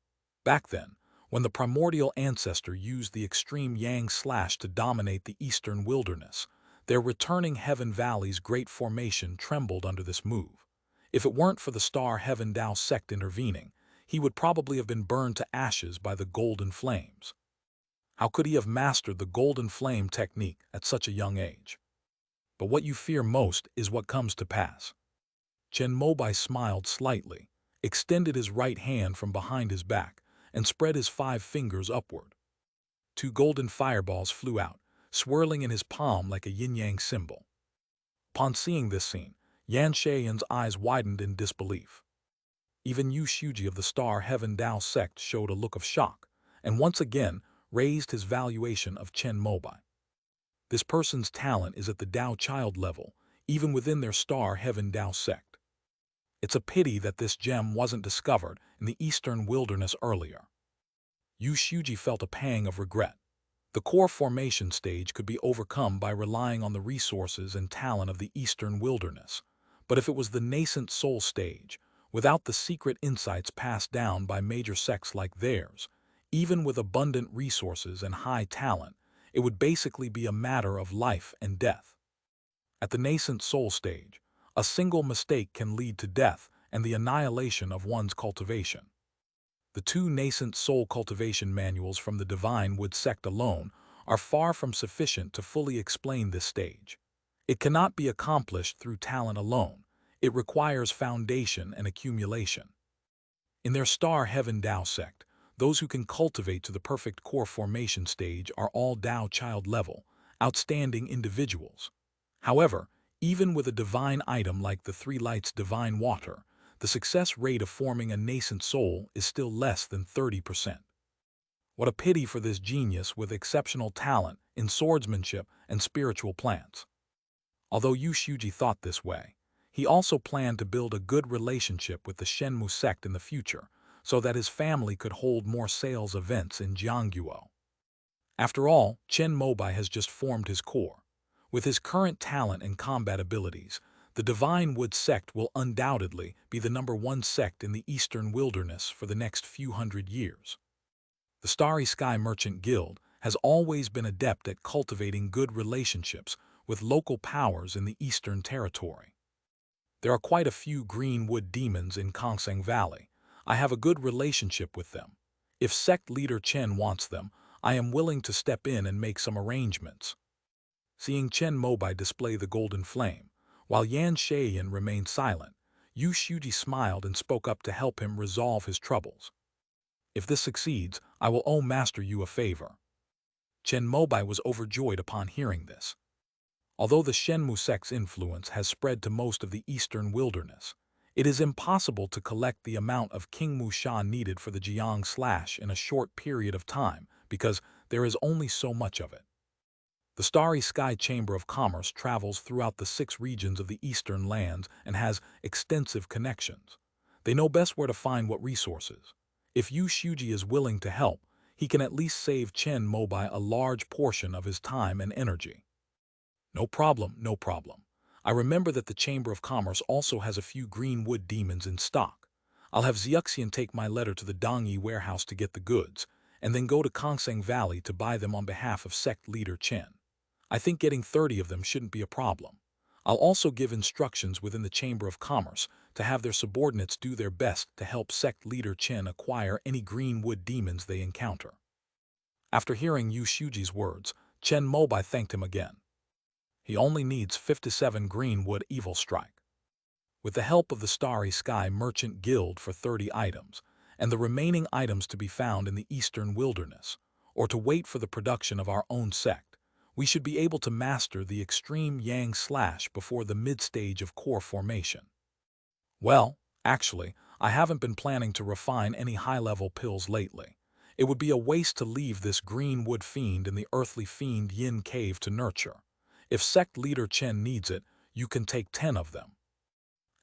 Back then, when the primordial ancestor used the extreme yang slash to dominate the eastern wilderness, their returning Heaven Valley's great formation trembled under this move. If it weren't for the Star Heaven Dao sect intervening, he would probably have been burned to ashes by the golden flames. How could he have mastered the golden flame technique at such a young age? But what you fear most is what comes to pass. Chen Mobai smiled slightly, extended his right hand from behind his back, and spread his 5 fingers upward. 2 golden fireballs flew out, swirling in his palm like a yin-yang symbol. Upon seeing this scene, Yan Shayan's eyes widened in disbelief. Even Yu Shuji of the Star Heaven Dao sect showed a look of shock, and once again raised his valuation of Chen Mobai. This person's talent is at the Dao child level, even within their Star Heaven Dao sect. It's a pity that this gem wasn't discovered in the eastern wilderness earlier. Yu Shuji felt a pang of regret. The core formation stage could be overcome by relying on the resources and talent of the eastern wilderness, but if it was the nascent soul stage, without the secret insights passed down by major sects like theirs, even with abundant resources and high talent, it would basically be a matter of life and death. At the nascent soul stage, a single mistake can lead to death and the annihilation of one's cultivation. The 2 nascent soul cultivation manuals from the Divine Wood sect alone are far from sufficient to fully explain this stage. It cannot be accomplished through talent alone. It requires foundation and accumulation. In their Star Heaven Dao sect, those who can cultivate to the perfect core formation stage are all Dao child level, outstanding individuals. However, even with a divine item like the 3 Lights Divine Water, the success rate of forming a nascent soul is still less than 30%. What a pity for this genius with exceptional talent in swordsmanship and spiritual plants. Although Yu Shuji thought this way, he also planned to build a good relationship with the Shenmu sect in the future, so that his family could hold more sales events in Jiangguo. After all, Chen Mobai has just formed his core. With his current talent and combat abilities, the Divine Wood sect will undoubtedly be the #1 sect in the eastern wilderness for the next few hundred years. The Starry Sky Merchant Guild has always been adept at cultivating good relationships with local powers in the eastern territory. There are quite a few greenwood demons in Kongseng Valley. I have a good relationship with them. If sect leader Chen wants them, I am willing to step in and make some arrangements. Seeing Chen Mobai display the golden flame, while Yan Shayan remained silent, Yu Shuji smiled and spoke up to help him resolve his troubles. If this succeeds, I will owe Master Yu a favor. Chen Mobai was overjoyed upon hearing this. Although the Shenmu sect's influence has spread to most of the eastern wilderness, it is impossible to collect the amount of Kingmu Sha needed for the Jiang slash in a short period of time because there is only so much of it. The Starry Sky Chamber of Commerce travels throughout the 6 regions of the eastern lands and has extensive connections. They know best where to find what resources. If Yu Shuji is willing to help, he can at least save Chen Mobai a large portion of his time and energy. No problem, no problem. I remember that the Chamber of Commerce also has a few greenwood demons in stock. I'll have Xiuxian take my letter to the Dongyi warehouse to get the goods, and then go to Kongseng Valley to buy them on behalf of sect leader Chen. I think getting 30 of them shouldn't be a problem. I'll also give instructions within the Chamber of Commerce to have their subordinates do their best to help sect leader Chen acquire any greenwood demons they encounter. After hearing Yu Shuji's words, Chen Mobai thanked him again. He only needs 57 greenwood evil strike. With the help of the Starry Sky Merchant Guild for 30 items, and the remaining items to be found in the Eastern Wilderness, or to wait for the production of our own sect, we should be able to master the extreme Yang slash before the mid-stage of core formation. Well, actually, I haven't been planning to refine any high-level pills lately. It would be a waste to leave this greenwood fiend in the earthly fiend Yin cave to nurture. If sect leader Chen needs it, you can take 10 of them.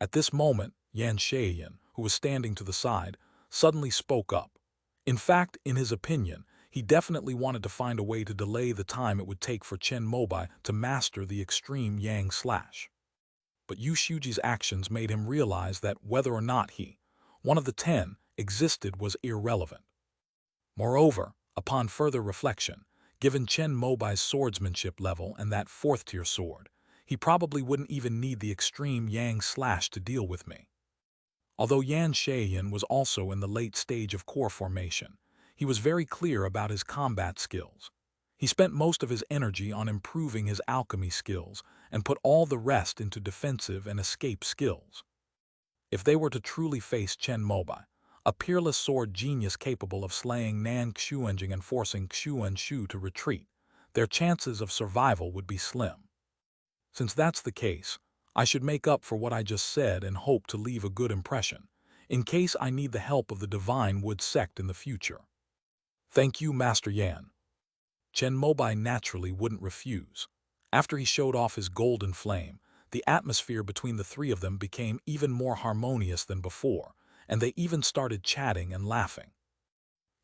At this moment, Yan Shayan, who was standing to the side, suddenly spoke up. In fact, in his opinion, he definitely wanted to find a way to delay the time it would take for Chen Mobai to master the extreme Yang slash. But Yu Shuji's actions made him realize that whether or not he, one of the 10, existed was irrelevant. Moreover, upon further reflection, given Chen Mobai's swordsmanship level and that 4th-tier sword, he probably wouldn't even need the extreme Yang slash to deal with me. Although Yan Shayan was also in the late stage of core formation, he was very clear about his combat skills. He spent most of his energy on improving his alchemy skills and put all the rest into defensive and escape skills. If they were to truly face Chen Mobai, a peerless sword genius capable of slaying Nan Xuanjing and forcing Xuanshu to retreat, their chances of survival would be slim. Since that's the case, I should make up for what I just said and hope to leave a good impression, in case I need the help of the Divine Wood sect in the future. Thank you, Master Yan. Chen Mobai naturally wouldn't refuse. After he showed off his golden flame, the atmosphere between the three of them became even more harmonious than before, and they even started chatting and laughing.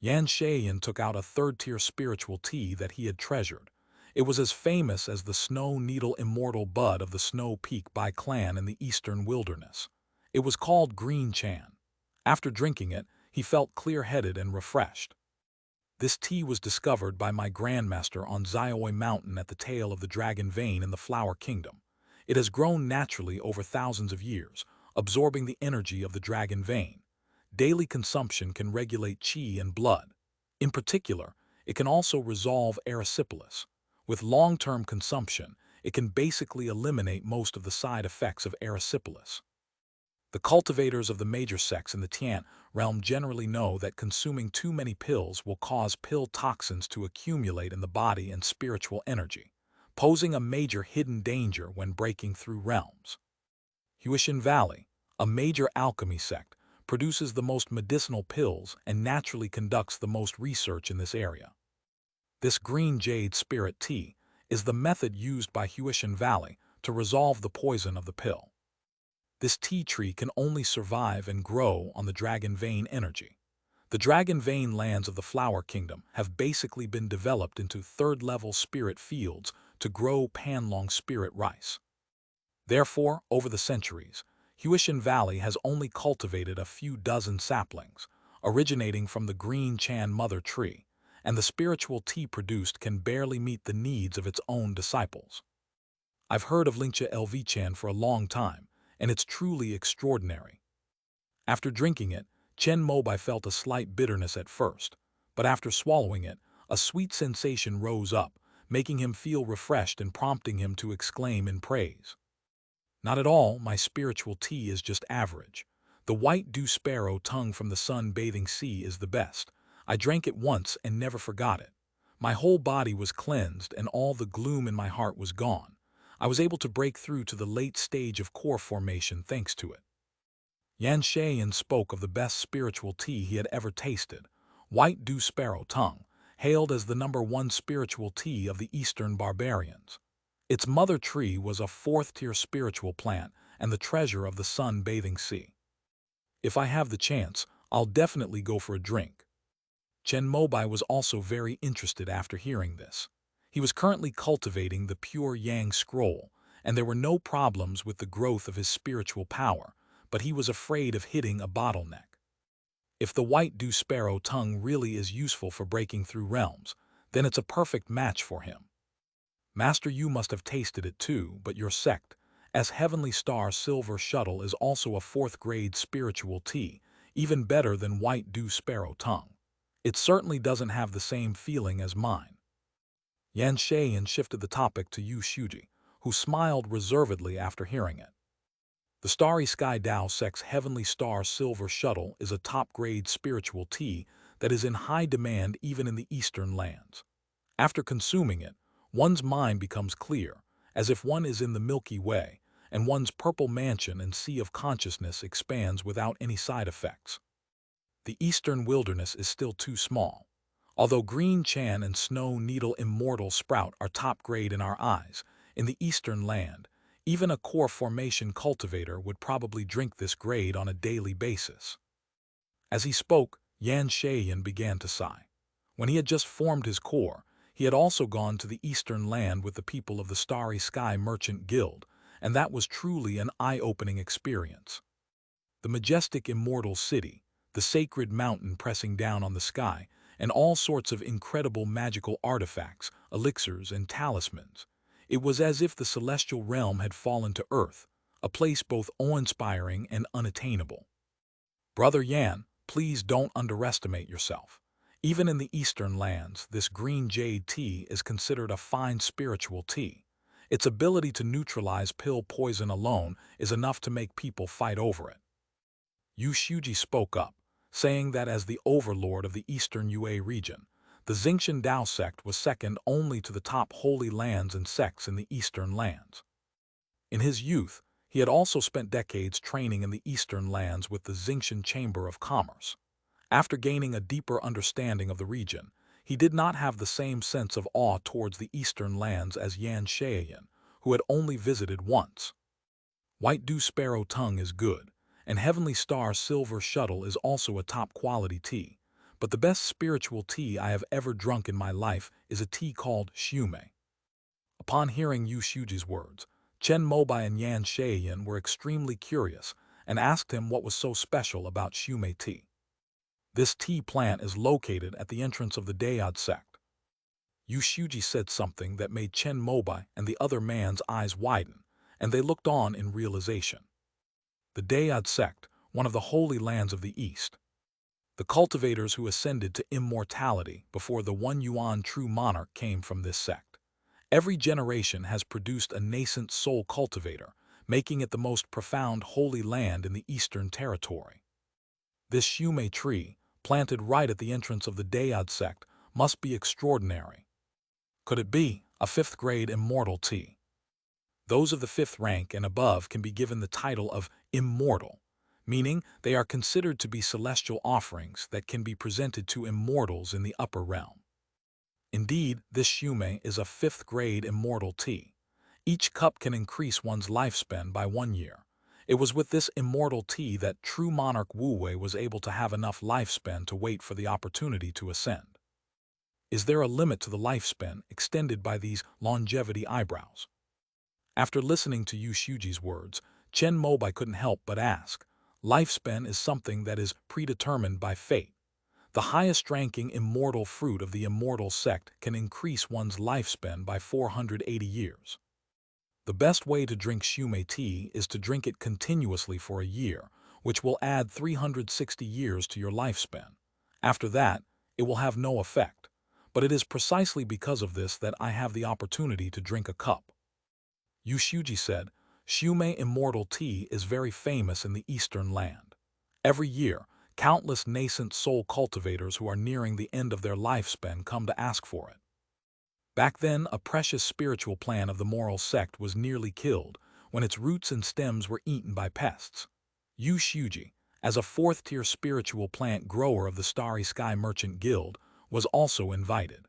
Yan Shayan took out a 3rd-tier spiritual tea that he had treasured. It was as famous as the Snow Needle Immortal Bud of the Snow Peak Bai clan in the Eastern Wilderness. It was called Green Chan. After drinking it, he felt clear-headed and refreshed. This tea was discovered by my grandmaster on Xiaoi Mountain at the tail of the Dragon Vein in the Flower Kingdom. It has grown naturally over thousands of years, absorbing the energy of the Dragon Vein. Daily consumption can regulate qi and blood. In particular, it can also resolve erysipelas. With long-term consumption, it can basically eliminate most of the side effects of erysipelas. The cultivators of the major sects in the Tian realm generally know that consuming too many pills will cause pill toxins to accumulate in the body and spiritual energy, posing a major hidden danger when breaking through realms. Huishan Valley, a major alchemy sect, produces the most medicinal pills and naturally conducts the most research in this area. This green jade spirit tea is the method used by Huishan Valley to resolve the poison of the pill. This tea tree can only survive and grow on the Dragon Vein energy. The Dragon Vein lands of the Flower Kingdom have basically been developed into 3rd-level spirit fields to grow Panlong spirit rice. Therefore, over the centuries, Huishan Valley has only cultivated a few dozen saplings, originating from the Green Chan mother tree, and the spiritual tea produced can barely meet the needs of its own disciples. I've heard of Lingcha Lvchan for a long time, and it's truly extraordinary. After drinking it, Chen Mobai felt a slight bitterness at first, but after swallowing it, a sweet sensation rose up, making him feel refreshed and prompting him to exclaim in praise. Not at all, my spiritual tea is just average. The white dew sparrow tongue from the sun-bathing sea is the best. I drank it once and never forgot it. My whole body was cleansed and all the gloom in my heart was gone. I was able to break through to the late stage of core formation thanks to it. Yan Shayan spoke of the best spiritual tea he had ever tasted, white dew sparrow tongue, hailed as the #1 spiritual tea of the Eastern barbarians. Its mother tree was a 4th-tier spiritual plant and the treasure of the sun-bathing sea. If I have the chance, I'll definitely go for a drink. Chen Mobai was also very interested after hearing this. He was currently cultivating the pure Yang scroll, and there were no problems with the growth of his spiritual power, but he was afraid of hitting a bottleneck. If the white dew sparrow tongue really is useful for breaking through realms, then it's a perfect match for him. Master, you must have tasted it too, but your sect, as Heavenly Star Silver Shuttle, is also a 4th-grade spiritual tea, even better than white dew sparrow tongue. It certainly doesn't have the same feeling as mine. Yan Shayan shifted the topic to Yu Shuji, who smiled reservedly after hearing it. The Starry Sky Dao Sect's Heavenly Star Silver Shuttle is a top-grade spiritual tea that is in high demand even in the eastern lands. After consuming it, one's mind becomes clear, as if one is in the Milky Way, and one's purple mansion and sea of consciousness expands without any side effects. The eastern wilderness is still too small. Although green chan and snow needle immortal sprout are top grade in our eyes, in the eastern land, even a core formation cultivator would probably drink this grade on a daily basis. As he spoke, Yan Shayan began to sigh. When he had just formed his core, he had also gone to the eastern land with the people of the Starry Sky Merchant Guild, and that was truly an eye-opening experience. The majestic immortal city, the sacred mountain pressing down on the sky, and all sorts of incredible magical artifacts, elixirs, and talismans. It was as if the celestial realm had fallen to earth, a place both awe-inspiring and unattainable. Brother Yan, please don't underestimate yourself. Even in the eastern lands, this green jade tea is considered a fine spiritual tea. Its ability to neutralize pill poison alone is enough to make people fight over it. Yu Shuji spoke up, saying that as the overlord of the eastern Yue region, the Xingqian Dao sect was second only to the top holy lands and sects in the eastern lands. In his youth, he had also spent decades training in the eastern lands with the Xingqian Chamber of Commerce. After gaining a deeper understanding of the region, he did not have the same sense of awe towards the eastern lands as Yan Shayan, who had only visited once. White Dew Sparrow Tongue is good, and Heavenly Star Silver Shuttle is also a top-quality tea, but the best spiritual tea I have ever drunk in my life is a tea called Shumei. Upon hearing Yu Shuji's words, Chen Mobai and Yan Shayan were extremely curious and asked him what was so special about Shumei tea. This tea plant is located at the entrance of the Dayad sect. Yu Shuji said something that made Chen Mobai and the other man's eyes widen, and they looked on in realization. The Dayad sect, one of the holy lands of the East. The cultivators who ascended to immortality before the one Yuan true monarch came from this sect. Every generation has produced a nascent soul cultivator, making it the most profound holy land in the Eastern Territory. This Shumei tree, planted right at the entrance of the Dayad sect, must be extraordinary. Could it be a fifth-grade immortal tea? Those of the fifth rank and above can be given the title of immortal, meaning they are considered to be celestial offerings that can be presented to immortals in the upper realm. Indeed, this Shumei is a fifth-grade immortal tea. Each cup can increase one's lifespan by 1 year. It was with this immortal tea that true monarch Wu Wei was able to have enough lifespan to wait for the opportunity to ascend. Is there a limit to the lifespan extended by these longevity eyebrows? After listening to Yu Shuji's words, Chen Mobai couldn't help but ask. Lifespan is something that is predetermined by fate. The highest-ranking immortal fruit of the immortal sect can increase one's lifespan by 480 years. The best way to drink Shumei tea is to drink it continuously for a year, which will add 360 years to your lifespan. After that, it will have no effect. But it is precisely because of this that I have the opportunity to drink a cup. Yu Shuji said, Shumei immortal tea is very famous in the eastern land. Every year, countless nascent soul cultivators who are nearing the end of their lifespan come to ask for it. Back then, a precious spiritual plant of the moral sect was nearly killed when its roots and stems were eaten by pests. Yu Shuji, as a fourth-tier spiritual plant grower of the Starry Sky Merchant Guild, was also invited.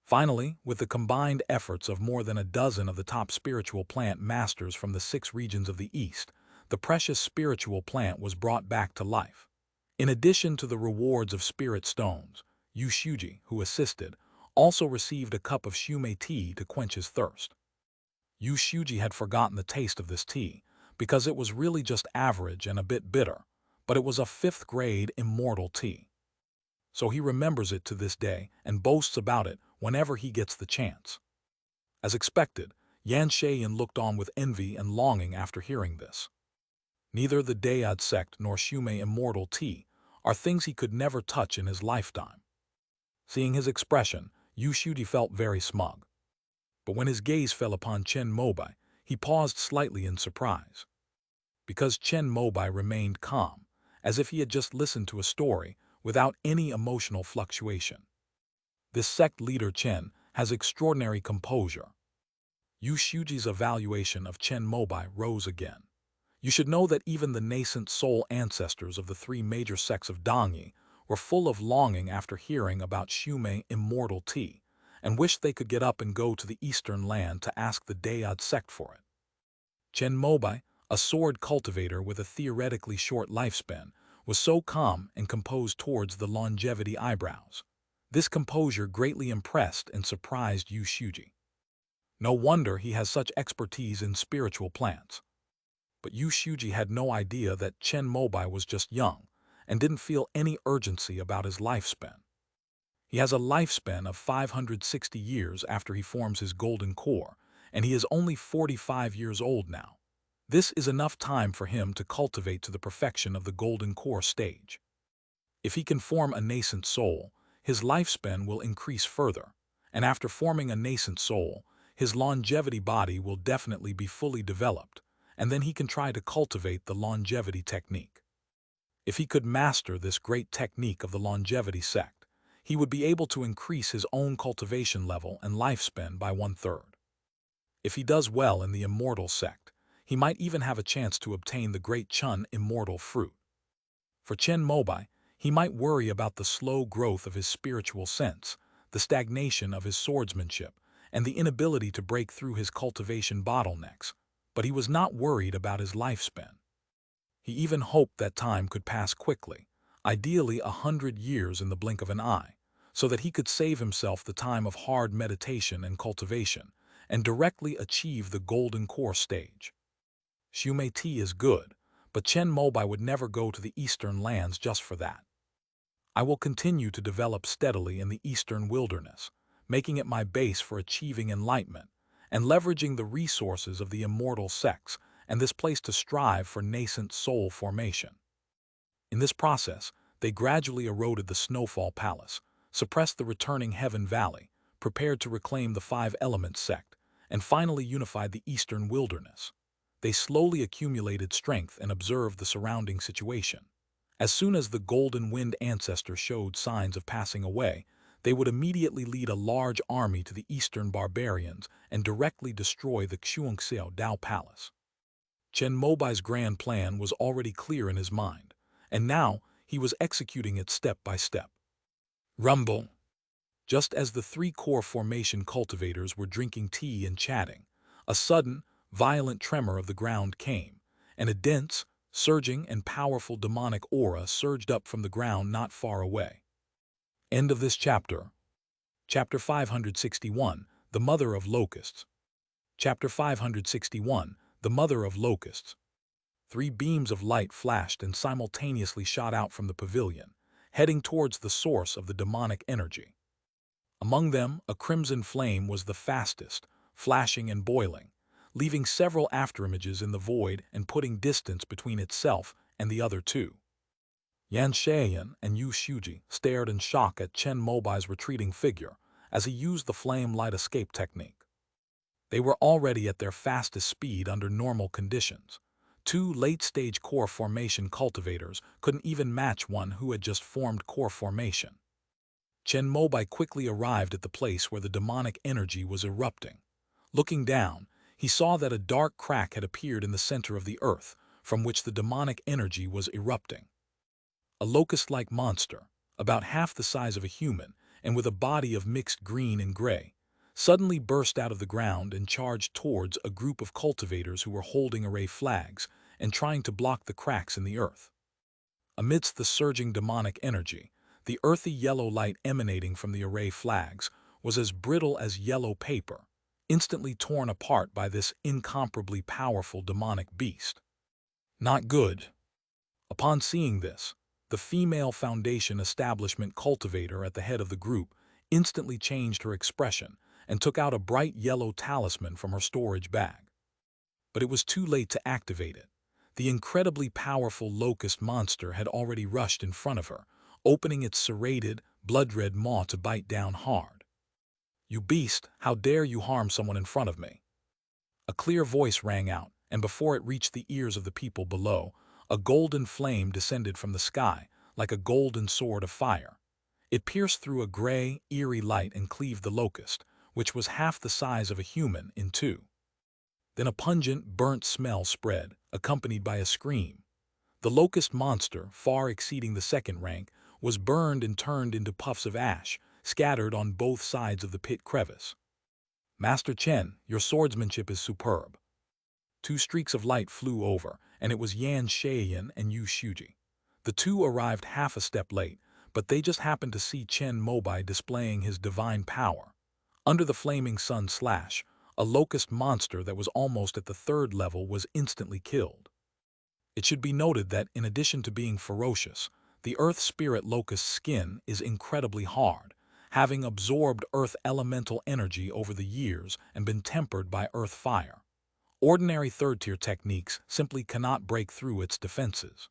Finally, with the combined efforts of more than a dozen of the top spiritual plant masters from the 6 regions of the East, the precious spiritual plant was brought back to life. In addition to the rewards of spirit stones, Yu Shuji, who assisted, also received a cup of Shumei tea to quench his thirst. Yu Shuji had forgotten the taste of this tea, because it was really just average and a bit bitter, but it was a fifth-grade immortal tea. So he remembers it to this day and boasts about it whenever he gets the chance. As expected, Yan Shayan looked on with envy and longing after hearing this. Neither the Dayad sect nor Shumei immortal tea are things he could never touch in his lifetime. Seeing his expression, Yu Shuji felt very smug. But when his gaze fell upon Chen Mobai, he paused slightly in surprise. Because Chen Mobai remained calm, as if he had just listened to a story without any emotional fluctuation. This sect leader Chen has extraordinary composure. Yu Shuji's evaluation of Chen Mobai rose again. You should know that even the nascent soul ancestors of the three major sects of Dongyi were full of longing after hearing about Shumei immortal tea, and wished they could get up and go to the eastern land to ask the Dayad sect for it. Chen Mobai, a sword cultivator with a theoretically short lifespan, was so calm and composed towards the longevity eyebrows. This composure greatly impressed and surprised Yu Shuji. No wonder he has such expertise in spiritual plants. But Yu Shuji had no idea that Chen Mobai was just young and didn't feel any urgency about his lifespan. He has a lifespan of 560 years after he forms his golden core, and he is only 45 years old now. This is enough time for him to cultivate to the perfection of the golden core stage. If he can form a nascent soul, his lifespan will increase further, and after forming a nascent soul, his longevity body will definitely be fully developed, and then he can try to cultivate the longevity technique. If he could master this great technique of the longevity sect, he would be able to increase his own cultivation level and lifespan by 1/3. If he does well in the immortal sect, he might even have a chance to obtain the great Chen immortal fruit. For Chen Mobai, he might worry about the slow growth of his spiritual sense, the stagnation of his swordsmanship, and the inability to break through his cultivation bottlenecks, but he was not worried about his lifespan. He even hoped that time could pass quickly, ideally 100 years in the blink of an eye, so that he could save himself the time of hard meditation and cultivation, and directly achieve the golden core stage. Shumei tea is good, but Chen Mobai would never go to the eastern lands just for that. I will continue to develop steadily in the eastern wilderness, making it my base for achieving enlightenment, and leveraging the resources of the immortal sects and this place to strive for nascent soul formation. In this process, they gradually eroded the Snowfall Palace, suppressed the returning Heaven Valley, prepared to reclaim the Five Elements sect, and finally unified the eastern wilderness. They slowly accumulated strength and observed the surrounding situation. As soon as the Golden Wind ancestor showed signs of passing away, they would immediately lead a large army to the eastern barbarians and directly destroy the Xuanxiao Dao Palace. Chen Mobai's grand plan was already clear in his mind, and now he was executing it step by step. Rumble! Just as the three core formation cultivators were drinking tea and chatting, a sudden, violent tremor of the ground came, and a dense, surging and powerful demonic aura surged up from the ground not far away. End of this chapter. Chapter 561, The Mother of Locusts. Chapter 561, The Mother of Locusts. 3 beams of light flashed and simultaneously shot out from the pavilion, heading towards the source of the demonic energy. Among them, a crimson flame was the fastest, flashing and boiling, leaving several afterimages in the void and putting distance between itself and the other two. Yan Shayan and Yu Shuji stared in shock at Chen Mobai's retreating figure as he used the flame light escape technique. They were already at their fastest speed under normal conditions. 2 late-stage core formation cultivators couldn't even match one who had just formed core formation. Chen Mobai quickly arrived at the place where the demonic energy was erupting. Looking down, he saw that a dark crack had appeared in the center of the earth, from which the demonic energy was erupting. A locust-like monster, about half the size of a human and with a body of mixed green and gray, suddenly burst out of the ground and charged towards a group of cultivators who were holding array flags and trying to block the cracks in the earth. Amidst the surging demonic energy, the earthy yellow light emanating from the array flags was as brittle as yellow paper, instantly torn apart by this incomparably powerful demonic beast. Not good. Upon seeing this, the female Foundation Establishment cultivator at the head of the group instantly changed her expression and took out a bright yellow talisman from her storage bag. But it was too late to activate it. The incredibly powerful locust monster had already rushed in front of her, opening its serrated, blood-red maw to bite down hard. "You beast, how dare you harm someone in front of me?" A clear voice rang out, and before it reached the ears of the people below, a golden flame descended from the sky, like a golden sword of fire. It pierced through a gray, eerie light and cleaved the locust, which was half the size of a human, in two. Then a pungent, burnt smell spread, accompanied by a scream. The locust monster, far exceeding the second rank, was burned and turned into puffs of ash, scattered on both sides of the pit crevice. "Master Chen, your swordsmanship is superb." Two streaks of light flew over, and it was Yan Shaoyan and Yu Shuji. The two arrived half a step late, but they just happened to see Chen Mobai displaying his divine power. Under the flaming sun slash, a locust monster that was almost at the third level was instantly killed. It should be noted that in addition to being ferocious, the earth spirit locust's skin is incredibly hard, having absorbed earth elemental energy over the years and been tempered by earth fire. Ordinary third-tier techniques simply cannot break through its defenses.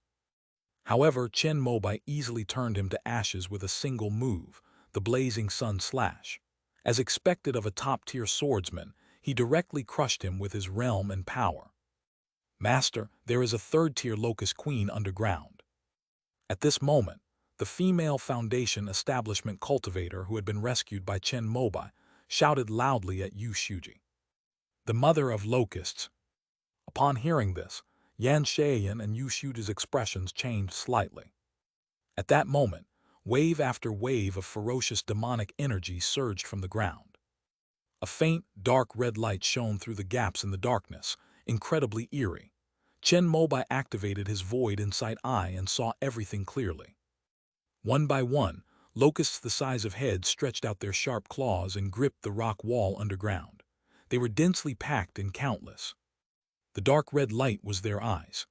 However, Chen Mobai easily turned him to ashes with a single move, the blazing sun slash. As expected of a top-tier swordsman, he directly crushed him with his realm and power. "Master, there is a third-tier locust queen underground." At this moment, the female Foundation establishment cultivator who had been rescued by Chen Mobai shouted loudly at Yu Shuji. "The mother of locusts." Upon hearing this, Yan Shaoyan and Yu Shuji's expressions changed slightly. At that moment, wave after wave of ferocious demonic energy surged from the ground. A faint, dark red light shone through the gaps in the darkness, incredibly eerie. Chen Mobai activated his void insight eye and saw everything clearly. One by one, locusts the size of heads stretched out their sharp claws and gripped the rock wall underground. They were densely packed and countless. The dark red light was their eyes.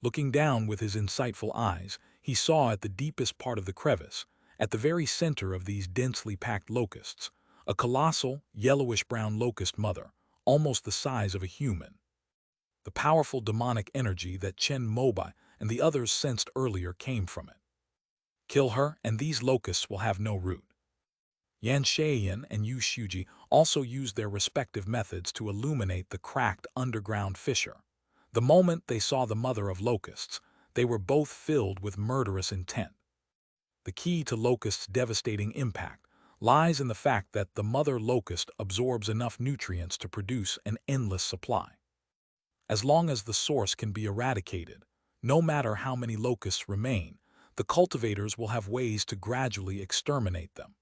Looking down with his insightful eyes, he saw at the deepest part of the crevice, at the very center of these densely packed locusts, a colossal, yellowish-brown locust mother, almost the size of a human. The powerful demonic energy that Chen Mobai and the others sensed earlier came from it. "Kill her, and these locusts will have no root." Yan Shaoyan and Yu Shuji also used their respective methods to illuminate the cracked underground fissure. The moment they saw the mother of locusts, they were both filled with murderous intent. The key to locusts' devastating impact lies in the fact that the mother locust absorbs enough nutrients to produce an endless supply. As long as the source can be eradicated, no matter how many locusts remain, the cultivators will have ways to gradually exterminate them.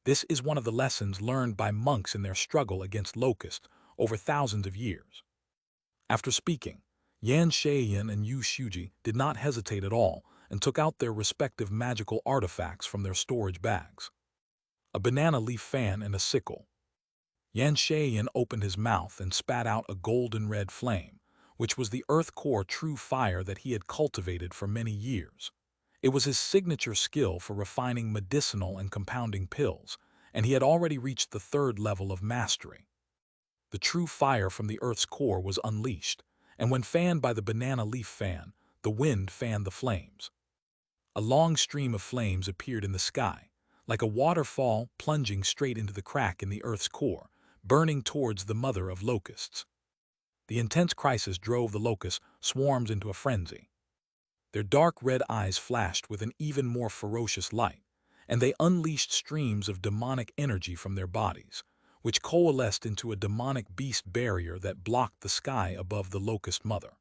This is one of the lessons learned by monks in their struggle against locusts over thousands of years. After speaking, Yan Shaoyan and Yu Shuji did not hesitate at all and took out their respective magical artifacts from their storage bags. A banana leaf fan and a sickle. Yan Shaoyan opened his mouth and spat out a golden red flame, which was the earth core true fire that he had cultivated for many years. It was his signature skill for refining medicinal and compounding pills, and he had already reached the third level of mastery. The true fire from the earth's core was unleashed, and when fanned by the banana leaf fan, the wind fanned the flames. A long stream of flames appeared in the sky, like a waterfall plunging straight into the crack in the earth's core, burning towards the mother of locusts. The intense crisis drove the locust swarms into a frenzy. Their dark red eyes flashed with an even more ferocious light, and they unleashed streams of demonic energy from their bodies, which coalesced into a demonic beast barrier that blocked the sky above the locust mother.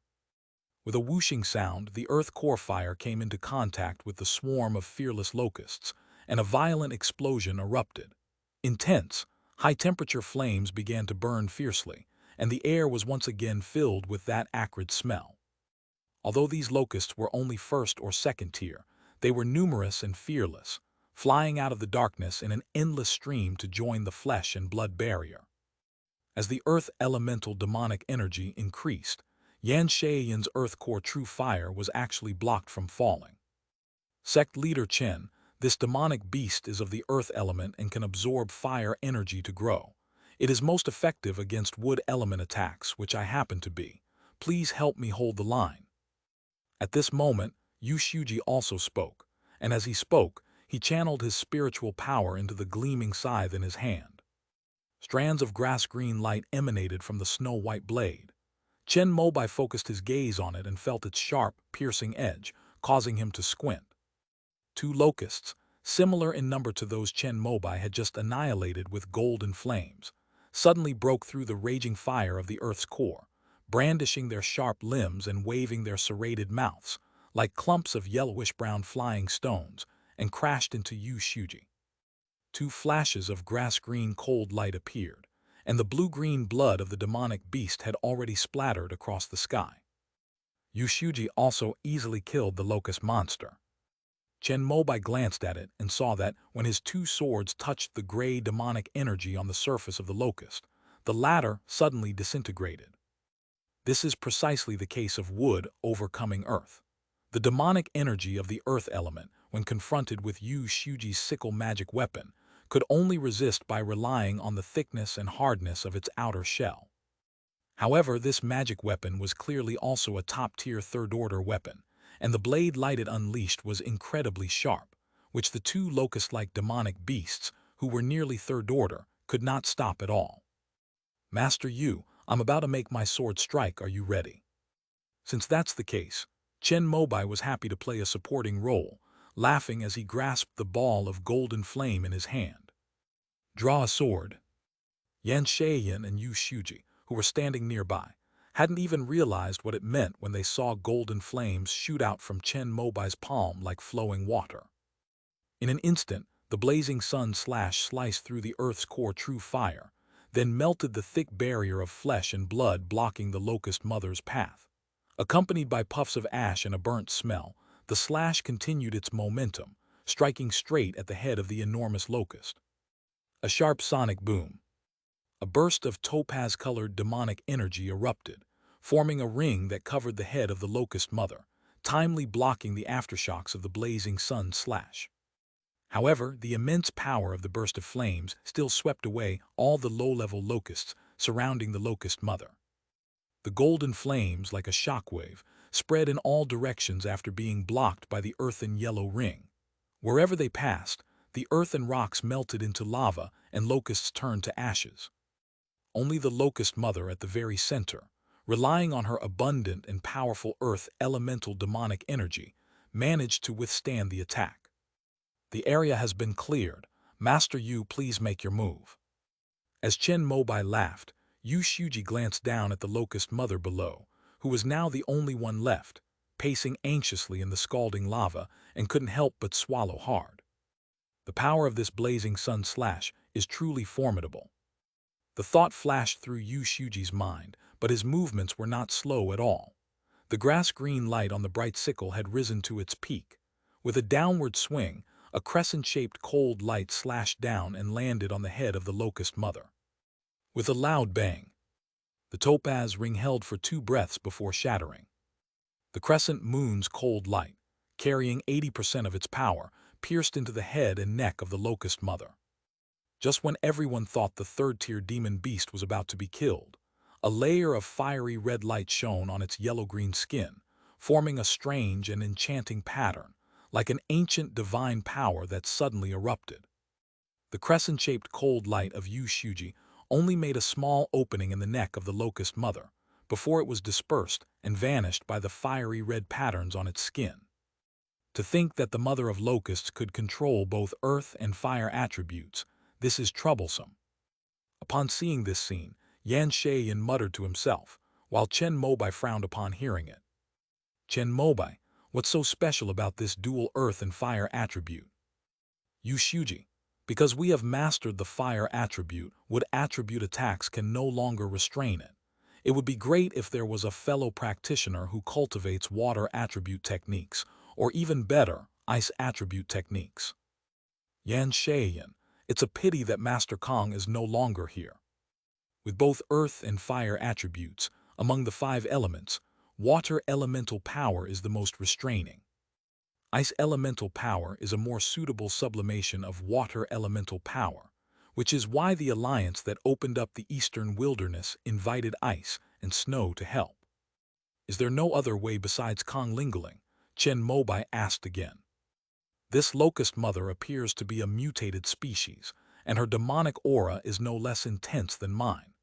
With a whooshing sound, the earth core fire came into contact with the swarm of fearless locusts, and a violent explosion erupted. Intense, high-temperature flames began to burn fiercely, and the air was once again filled with that acrid smell. Although these locusts were only first or second tier, they were numerous and fearless, flying out of the darkness in an endless stream to join the flesh and blood barrier. As the earth elemental demonic energy increased, Yan Shaoyan's earth core true fire was actually blocked from falling. Sect leader Chen, this demonic beast is of the earth element and can absorb fire energy to grow. It is most effective against wood element attacks, which I happen to be. Please help me hold the line. At this moment, Yu Shuji also spoke, and as he spoke, he channeled his spiritual power into the gleaming scythe in his hand. Strands of grass-green light emanated from the snow-white blade. Chen Mobai focused his gaze on it and felt its sharp, piercing edge, causing him to squint. Two locusts, similar in number to those Chen Mobai had just annihilated with golden flames, suddenly broke through the raging fire of the earth's core, brandishing their sharp limbs and waving their serrated mouths, like clumps of yellowish-brown flying stones, and crashed into Yu Shuji. Two flashes of grass-green cold light appeared, and the blue-green blood of the demonic beast had already splattered across the sky. Yu Shuji also easily killed the locust monster. Chen Mobai glanced at it and saw that when his two swords touched the gray demonic energy on the surface of the locust, the latter suddenly disintegrated. This is precisely the case of wood overcoming earth. The demonic energy of the earth element, when confronted with Yu Shuji's sickle magic weapon, could only resist by relying on the thickness and hardness of its outer shell. However, this magic weapon was clearly also a top-tier third-order weapon, and the blade light it unleashed was incredibly sharp, which the two locust-like demonic beasts, who were nearly third order, could not stop at all. "Master Yu, I'm about to make my sword strike, are you ready?" Since that's the case, Chen Mobai was happy to play a supporting role, laughing as he grasped the ball of golden flame in his hand. "Draw a sword." Yan Shaiyan and Yu Shuji, who were standing nearby, hadn't even realized what it meant when they saw golden flames shoot out from Chen Mobai's palm like flowing water. In an instant, the blazing sun sliced through the earth's core true fire, then melted the thick barrier of flesh and blood blocking the locust mother's path. Accompanied by puffs of ash and a burnt smell, the slash continued its momentum, striking straight at the head of the enormous locust. A sharp sonic boom. A burst of topaz-colored demonic energy erupted, forming a ring that covered the head of the locust mother, timely blocking the aftershocks of the blazing sun slash. However, the immense power of the burst of flames still swept away all the low-level locusts surrounding the locust mother. The golden flames, like a shockwave, spread in all directions after being blocked by the earthen yellow ring. Wherever they passed, the earth and rocks melted into lava and locusts turned to ashes. Only the locust mother at the very center, relying on her abundant and powerful earth elemental demonic energy, managed to withstand the attack. "The area has been cleared. Master Yu, please make your move." As Chen Mobai laughed, Yu Shuji glanced down at the locust mother below, who was now the only one left, pacing anxiously in the scalding lava and couldn't help but swallow hard. The power of this blazing sun slash is truly formidable. The thought flashed through Yu Shuji's mind, but his movements were not slow at all. The grass-green light on the bright sickle had risen to its peak. With a downward swing, a crescent-shaped cold light slashed down and landed on the head of the locust mother. With a loud bang, the topaz ring held for 2 breaths before shattering. The crescent moon's cold light, carrying 80% of its power, pierced into the head and neck of the locust mother. Just when everyone thought the third-tier demon beast was about to be killed, a layer of fiery red light shone on its yellow-green skin, forming a strange and enchanting pattern, like an ancient divine power that suddenly erupted. The crescent-shaped cold light of Yu Shuji only made a small opening in the neck of the locust mother, before it was dispersed and vanished by the fiery red patterns on its skin. To think that the mother of locusts could control both earth and fire attributes, this is troublesome. Upon seeing this scene, Yan Shaiyan muttered to himself, while Chen Mobai frowned upon hearing it. "Chen Mobai, what's so special about this dual earth and fire attribute?" "Yu Shuji, because we have mastered the fire attribute, wood attribute attacks can no longer restrain it. It would be great if there was a fellow practitioner who cultivates water attribute techniques, or even better, ice attribute techniques." "Yan Shaiyan, it's a pity that Master Kong is no longer here. With both earth and fire attributes, among the 5 elements, water elemental power is the most restraining. Ice elemental power is a more suitable sublimation of water elemental power, which is why the alliance that opened up the eastern wilderness invited ice and snow to help." "Is there no other way besides Konglingling?" Chen Mobai asked again. "This locust mother appears to be a mutated species, and her demonic aura is no less intense than mine.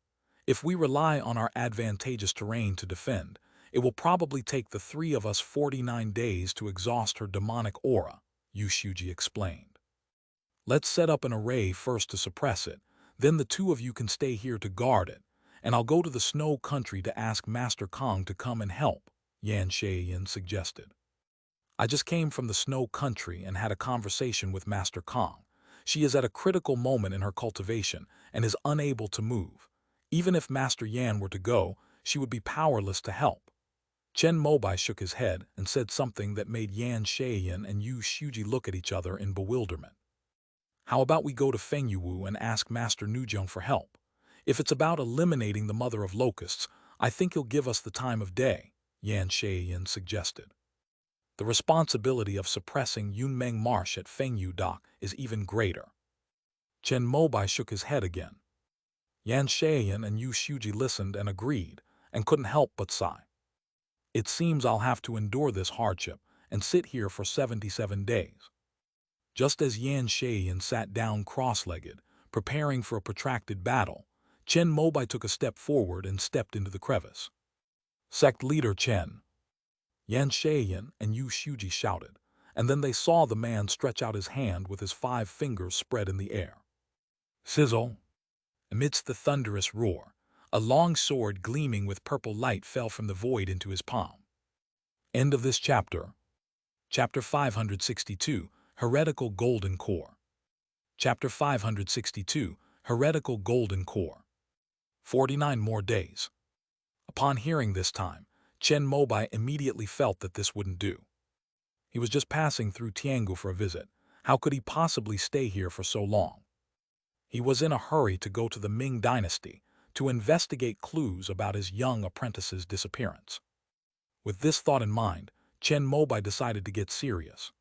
If we rely on our advantageous terrain to defend, it will probably take the three of us 49 days to exhaust her demonic aura, Yushuji explained. Let's set up an array first to suppress it, then the two of you can stay here to guard it, and I'll go to the snow country to ask Master Kong to come and help, Yan Sheiyan suggested. I just came from the snow country and had a conversation with Master Kong. She is at a critical moment in her cultivation and is unable to move. Even if Master Yan were to go, she would be powerless to help. Chen Mobai shook his head and said something that made Yan Sheiyan and Yu Shuji look at each other in bewilderment. How about we go to Fengyuwu and ask Master Nujong for help? If it's about eliminating the mother of locusts, I think he'll give us the time of day, Yan Sheiyan suggested. The responsibility of suppressing Yunmeng Marsh at Fengyu Dock is even greater. Chen Mobai shook his head again. Yan Sheiyan and Yu Shuji listened and agreed, and couldn't help but sigh. It seems I'll have to endure this hardship and sit here for 77 days. Just as Yan Sheiyan sat down cross-legged, preparing for a protracted battle, Chen Mobai took a step forward and stepped into the crevice. Sect leader Chen. Yan Sheiyan and Yu Shuji shouted, and then they saw the man stretch out his hand with his 5 fingers spread in the air. Sizzle! Amidst the thunderous roar, a long sword gleaming with purple light fell from the void into his palm. End of this chapter. Chapter 562, Heretical Golden Core. Chapter 562, Heretical Golden Core. 49 more days. Upon hearing this time, Chen Mobai immediately felt that this wouldn't do. He was just passing through Tiangu for a visit. How could he possibly stay here for so long? He was in a hurry to go to the Ming dynasty to investigate clues about his young apprentice's disappearance. With this thought in mind, Chen Mobai decided to get serious.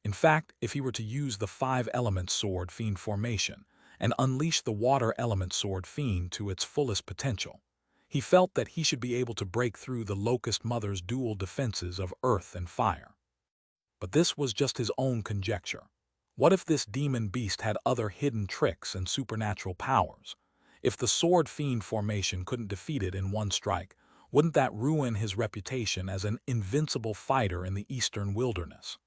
In fact, if he were to use the 5-element sword fiend formation and unleash the water element sword fiend to its fullest potential, he felt that he should be able to break through the Locust Mother's dual defenses of earth and fire. But this was just his own conjecture. What if this demon beast had other hidden tricks and supernatural powers? If the sword fiend formation couldn't defeat it in one strike, wouldn't that ruin his reputation as an invincible fighter in the eastern wilderness?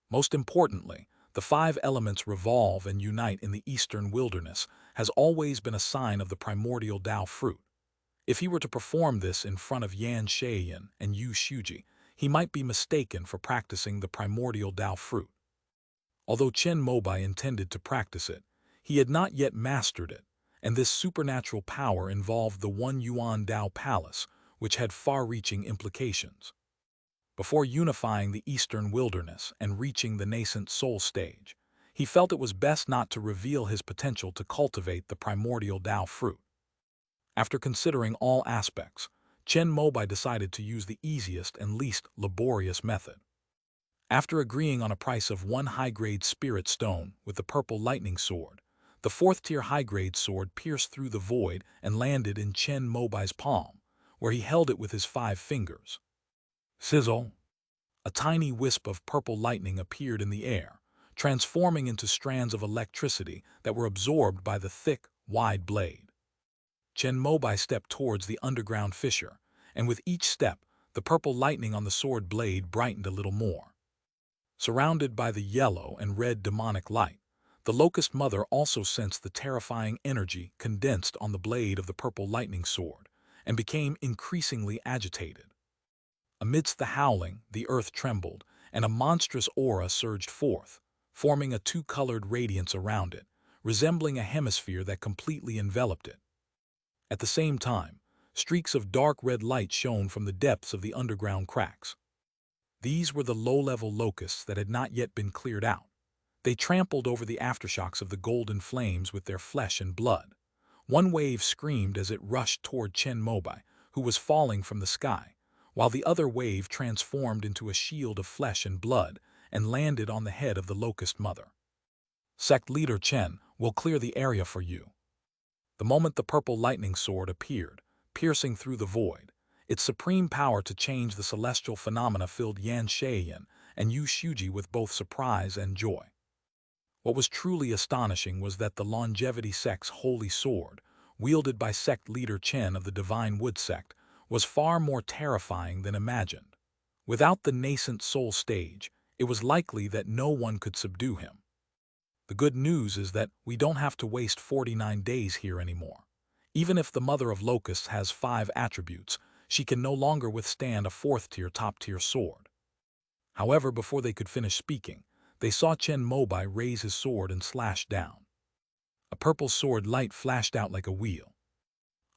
Most importantly, the 5 elements revolve and unite in the eastern wilderness has always been a sign of the primordial Tao fruit. If he were to perform this in front of Yan Sheiyan and Yu Shuji, he might be mistaken for practicing the primordial Tao fruit. Although Chen Mobai intended to practice it, he had not yet mastered it, and this supernatural power involved the One Yuan Tao Palace, which had far-reaching implications. Before unifying the eastern wilderness and reaching the nascent soul stage, he felt it was best not to reveal his potential to cultivate the primordial Tao fruit. After considering all aspects, Chen Mobai decided to use the easiest and least laborious method. After agreeing on a price of 1 high-grade spirit stone with the purple lightning sword, the 4th-tier high-grade sword pierced through the void and landed in Chen Mobai's palm, where he held it with his 5 fingers. Sizzle! A tiny wisp of purple lightning appeared in the air, transforming into strands of electricity that were absorbed by the thick, wide blade. Chen Mobai stepped towards the underground fissure, and with each step, the purple lightning on the sword blade brightened a little more. Surrounded by the yellow and red demonic light, the Locust Mother also sensed the terrifying energy condensed on the blade of the purple lightning sword, and became increasingly agitated. Amidst the howling, the earth trembled, and a monstrous aura surged forth, forming a 2-colored radiance around it, resembling a hemisphere that completely enveloped it. At the same time, streaks of dark red light shone from the depths of the underground cracks. These were the low-level locusts that had not yet been cleared out. They trampled over the aftershocks of the golden flames with their flesh and blood. One wave screamed as it rushed toward Chen Mobai, who was falling from the sky, while the other wave transformed into a shield of flesh and blood and landed on the head of the Locust Mother. Sect leader Chen will clear the area for you. The moment the purple lightning sword appeared, piercing through the void, its supreme power to change the celestial phenomena filled Yan Sheiyan and Yu Shuji with both surprise and joy. What was truly astonishing was that the longevity sect's holy sword, wielded by sect leader Chen of the Divine Wood sect, was far more terrifying than imagined. Without the nascent soul stage, it was likely that no one could subdue him. The good news is that we don't have to waste 49 days here anymore. Even if the Mother of Locusts has 5 attributes, she can no longer withstand a 4th-tier top-tier sword. However, before they could finish speaking, they saw Chen Mobai raise his sword and slash down. A purple sword light flashed out like a wheel.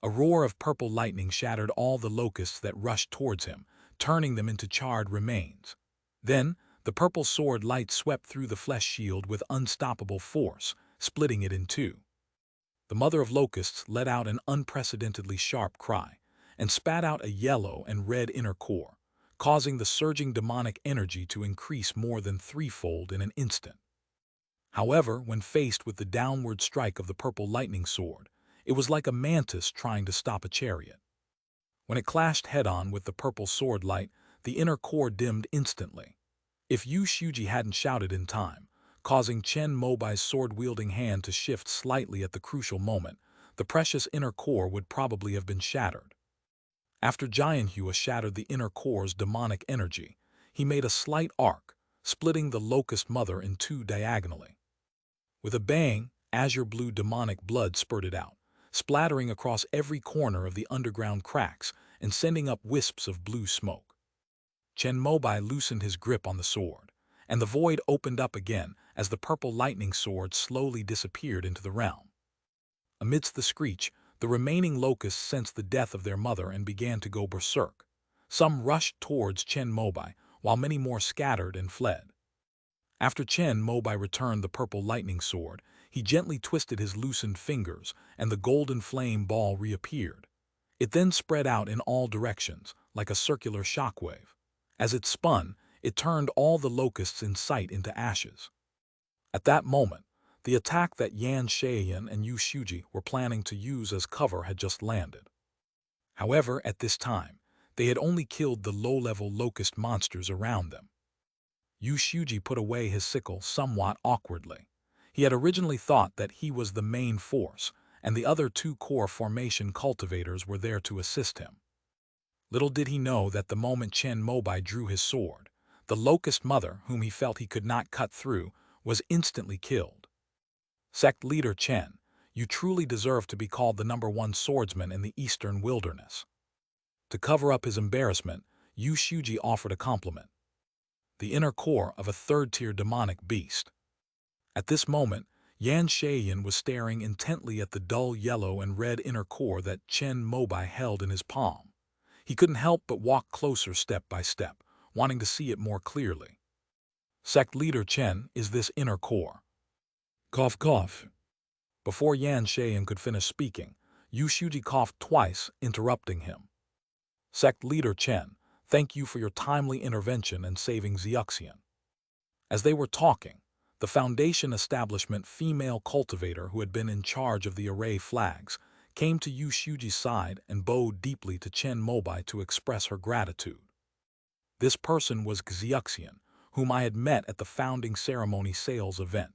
A roar of purple lightning shattered all the locusts that rushed towards him, turning them into charred remains. Then, the purple sword light swept through the flesh shield with unstoppable force, splitting it in two. The Mother of Locusts let out an unprecedentedly sharp cry, and spat out a yellow and red inner core, causing the surging demonic energy to increase more than threefold in an instant. However, when faced with the downward strike of the purple lightning sword, it was like a mantis trying to stop a chariot. When it clashed head-on with the purple sword light, the inner core dimmed instantly. If Yu Shuji hadn't shouted in time, causing Chen Mobai's sword-wielding hand to shift slightly at the crucial moment, the precious inner core would probably have been shattered. After Giant Hua shattered the inner core's demonic energy, he made a slight arc, splitting the Locust Mother in two diagonally. With a bang, azure-blue demonic blood spurted out, splattering across every corner of the underground cracks and sending up wisps of blue smoke. Chen Mobai loosened his grip on the sword, and the void opened up again as the purple lightning sword slowly disappeared into the realm. Amidst the screech, the remaining locusts sensed the death of their mother and began to go berserk. Some rushed towards Chen Mobai, while many more scattered and fled. After Chen Mobai returned the purple lightning sword, he gently twisted his loosened fingers, and the golden flame ball reappeared. It then spread out in all directions, like a circular shockwave. As it spun, it turned all the locusts in sight into ashes. At that moment, the attack that Yan Shaiyan and Yu Shuji were planning to use as cover had just landed. However, at this time, they had only killed the low-level locust monsters around them. Yu Shuji put away his sickle somewhat awkwardly. He had originally thought that he was the main force, and the other two core formation cultivators were there to assist him. Little did he know that the moment Chen Mobai drew his sword, the Locust Mother, whom he felt he could not cut through, was instantly killed. Sect leader Chen, you truly deserve to be called the #1 swordsman in the Eastern Wilderness. To cover up his embarrassment, Yu Shuji offered a compliment. The inner core of a third-tier demonic beast. At this moment, Yan Shaiyan was staring intently at the dull yellow and red inner core that Chen Mobai held in his palm. He couldn't help but walk closer step by step, wanting to see it more clearly. Sect leader Chen is this inner core. Cough, cough. Before Yan Shaiyan could finish speaking, Yu Shuji coughed twice, interrupting him. Sect leader Chen, thank you for your timely intervention and saving Xiuxian. As they were talking, the Foundation establishment female cultivator who had been in charge of the array flags came to Yu Shuji's side and bowed deeply to Chen Mobai to express her gratitude. This person was Xiuxian, whom I had met at the founding ceremony sales event.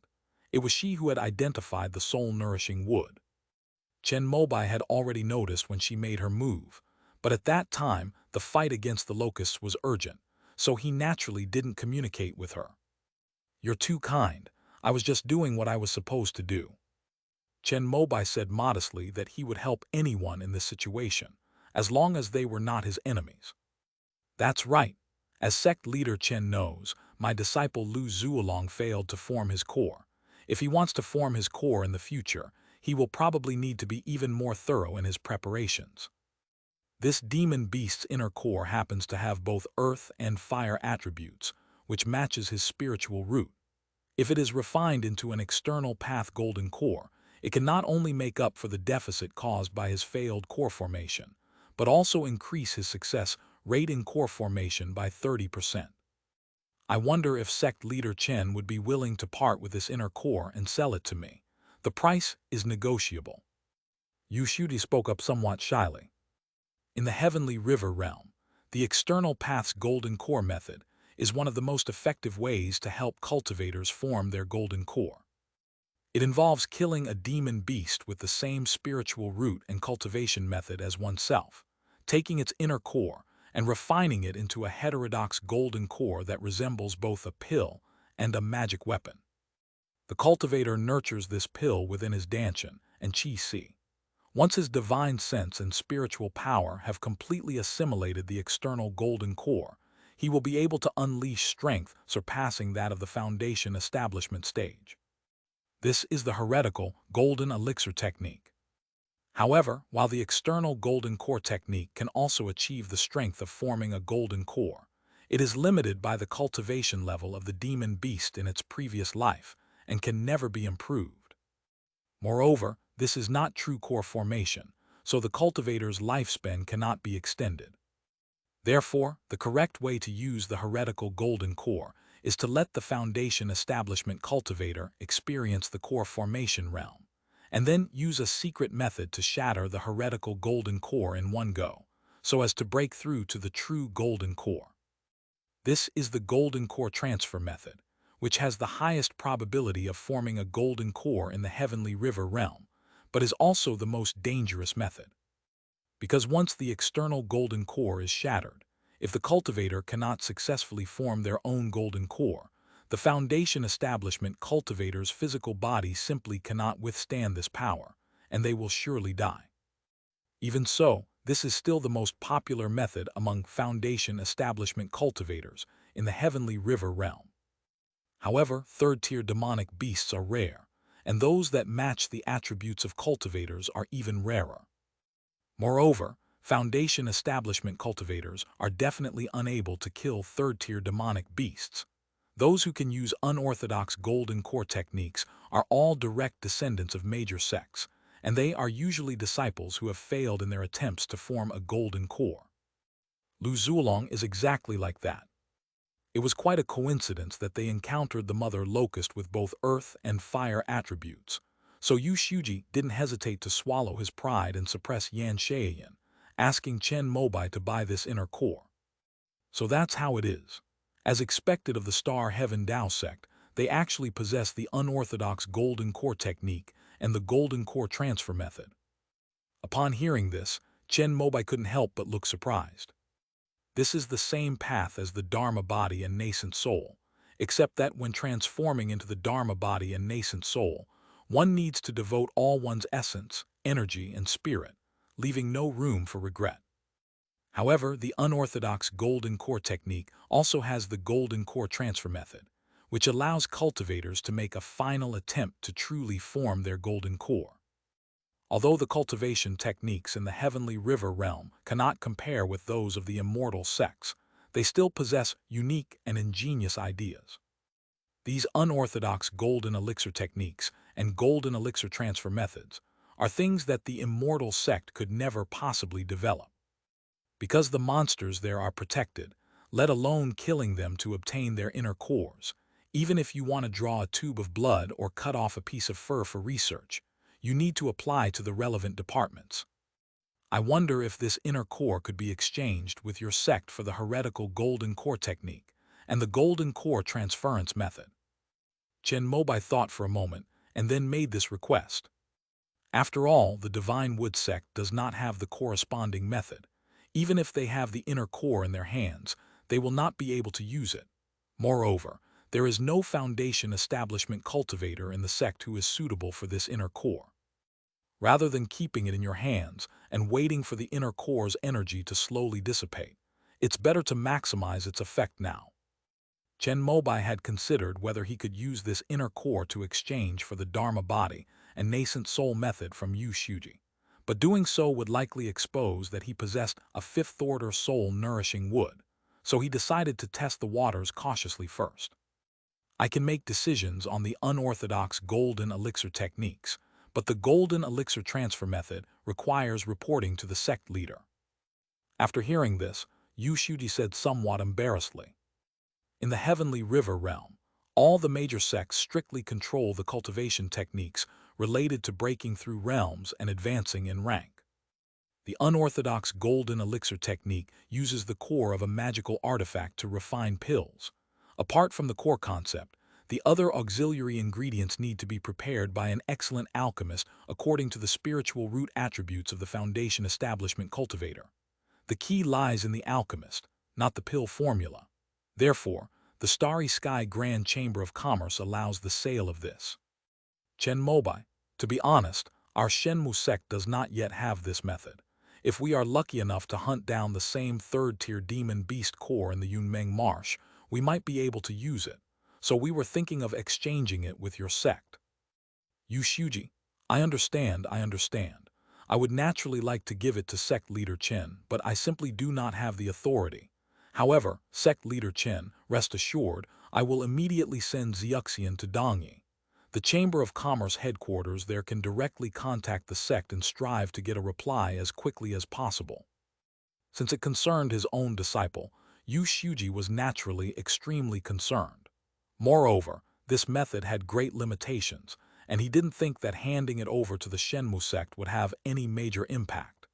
It was she who had identified the soul-nourishing wood. Chen Mobai had already noticed when she made her move, but at that time the fight against the locusts was urgent, so he naturally didn't communicate with her. You're too kind. I was just doing what I was supposed to do. Chen Mobai said modestly that he would help anyone in this situation, as long as they were not his enemies. That's right. As sect leader Chen knows, my disciple Lu Zuolong failed to form his core. If he wants to form his core in the future, he will probably need to be even more thorough in his preparations. This demon beast's inner core happens to have both earth and fire attributes, which matches his spiritual root. If it is refined into an external path golden core, it can not only make up for the deficit caused by his failed core formation, but also increase his success rate in core formation by 30%. I wonder if sect leader Chen would be willing to part with this inner core and sell it to me. The price is negotiable. Yu Shuji spoke up somewhat shyly. In the Heavenly River realm, the external path's golden core method is one of the most effective ways to help cultivators form their golden core. It involves killing a demon beast with the same spiritual root and cultivation method as oneself, taking its inner core and refining it into a heterodox golden core that resembles both a pill and a magic weapon. The cultivator nurtures this pill within his danshan and chi. Once his divine sense and spiritual power have completely assimilated the external golden core, he will be able to unleash strength surpassing that of the foundation establishment stage. This is the heretical golden elixir technique. However, while the external golden core technique can also achieve the strength of forming a golden core, it is limited by the cultivation level of the demon beast in its previous life and can never be improved. Moreover, this is not true core formation, so the cultivator's lifespan cannot be extended. Therefore, the correct way to use the heretical golden core is to let the foundation establishment cultivator experience the core formation realm, and then use a secret method to shatter the heretical golden core in one go, so as to break through to the true golden core. This is the golden core transfer method, which has the highest probability of forming a golden core in the heavenly river realm, but is also the most dangerous method. Because once the external golden core is shattered, if the cultivator cannot successfully form their own golden core, the foundation establishment cultivator's physical body simply cannot withstand this power, and they will surely die. Even so, this is still the most popular method among foundation establishment cultivators in the heavenly river realm. However, third-tier demonic beasts are rare, and those that match the attributes of cultivators are even rarer. Moreover, foundation establishment cultivators are definitely unable to kill third-tier demonic beasts. Those who can use unorthodox golden core techniques are all direct descendants of major sects, and they are usually disciples who have failed in their attempts to form a golden core. Lu Zulong is exactly like that. It was quite a coincidence that they encountered the mother locust with both earth and fire attributes, so Yu Shuji didn't hesitate to swallow his pride and suppress Yan Shaoyan, asking Chen Mobai to buy this inner core. So that's how it is. As expected of the Star Heaven Dao sect, they actually possess the unorthodox golden core technique and the golden core transfer method. Upon hearing this, Chen Mobai couldn't help but look surprised. This is the same path as the Dharma body and nascent soul, except that when transforming into the Dharma body and nascent soul, one needs to devote all one's essence, energy, and spirit, leaving no room for regret. However, the unorthodox golden core technique also has the golden core transfer method, which allows cultivators to make a final attempt to truly form their golden core. Although the cultivation techniques in the heavenly river realm cannot compare with those of the immortal sects, they still possess unique and ingenious ideas. These unorthodox golden elixir techniques and golden elixir transfer methods are things that the immortal sect could never possibly develop. Because the monsters there are protected, let alone killing them to obtain their inner cores, even if you want to draw a tube of blood or cut off a piece of fur for research, you need to apply to the relevant departments. I wonder if this inner core could be exchanged with your sect for the heretical golden core technique and the golden core transference method. Chen Mobai thought for a moment and then made this request. After all, the Divine Wood sect does not have the corresponding method. Even if they have the inner core in their hands, they will not be able to use it. Moreover, there is no foundation establishment cultivator in the sect who is suitable for this inner core. Rather than keeping it in your hands and waiting for the inner core's energy to slowly dissipate, it's better to maximize its effect now. Chen Mobai had considered whether he could use this inner core to exchange for the Dharma body and nascent soul method from Yu Shuji, but doing so would likely expose that he possessed a fifth-order soul-nourishing wood, so he decided to test the waters cautiously first. I can make decisions on the unorthodox golden elixir techniques, but the golden elixir transfer method requires reporting to the sect leader. After hearing this, Yu Shuji said somewhat embarrassedly, "In the heavenly river realm, all the major sects strictly control the cultivation techniques related to breaking through realms and advancing in rank. The unorthodox golden elixir technique uses the core of a magical artifact to refine pills. Apart from the core concept, The other auxiliary ingredients need to be prepared by an excellent alchemist according to the spiritual root attributes of the foundation establishment cultivator. The key lies in the alchemist, not the pill formula. Therefore, the Starry Sky Grand Chamber of Commerce allows the sale of this. Chen Mobai. To be honest, our Shenmu sect does not yet have this method. If we are lucky enough to hunt down the same third-tier demon beast core in the Yunmeng Marsh, we might be able to use it. So we were thinking of exchanging it with your sect. Yu Shuji, I understand. I would naturally like to give it to sect leader Chen, but I simply do not have the authority. However, sect leader Chen, rest assured, I will immediately send Xiuxian to Dongyi. The Chamber of Commerce headquarters there can directly contact the sect and strive to get a reply as quickly as possible. Since it concerned his own disciple, Yu Shuji was naturally extremely concerned. Moreover, this method had great limitations, and he didn't think that handing it over to the Shenmu sect would have any major impact.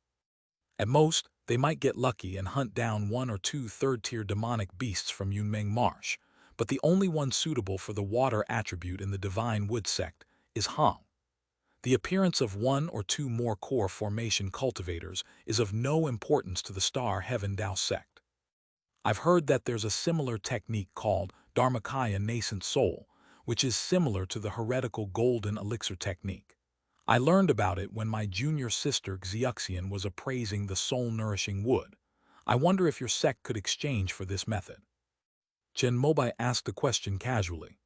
At most, they might get lucky and hunt down one or two third-tier demonic beasts from Yunmeng Marsh, but the only one suitable for the water attribute in the Divine Wood sect is Hong. The appearance of one or two more core formation cultivators is of no importance to the Star Heaven Dao sect. I've heard that there's a similar technique called Dharmakaya Nascent Soul, which is similar to the heretical golden elixir technique. I learned about it when my junior sister Xiuxian was appraising the soul-nourishing wood. I wonder if your sect could exchange for this method. Chen Mobai asked the question casually.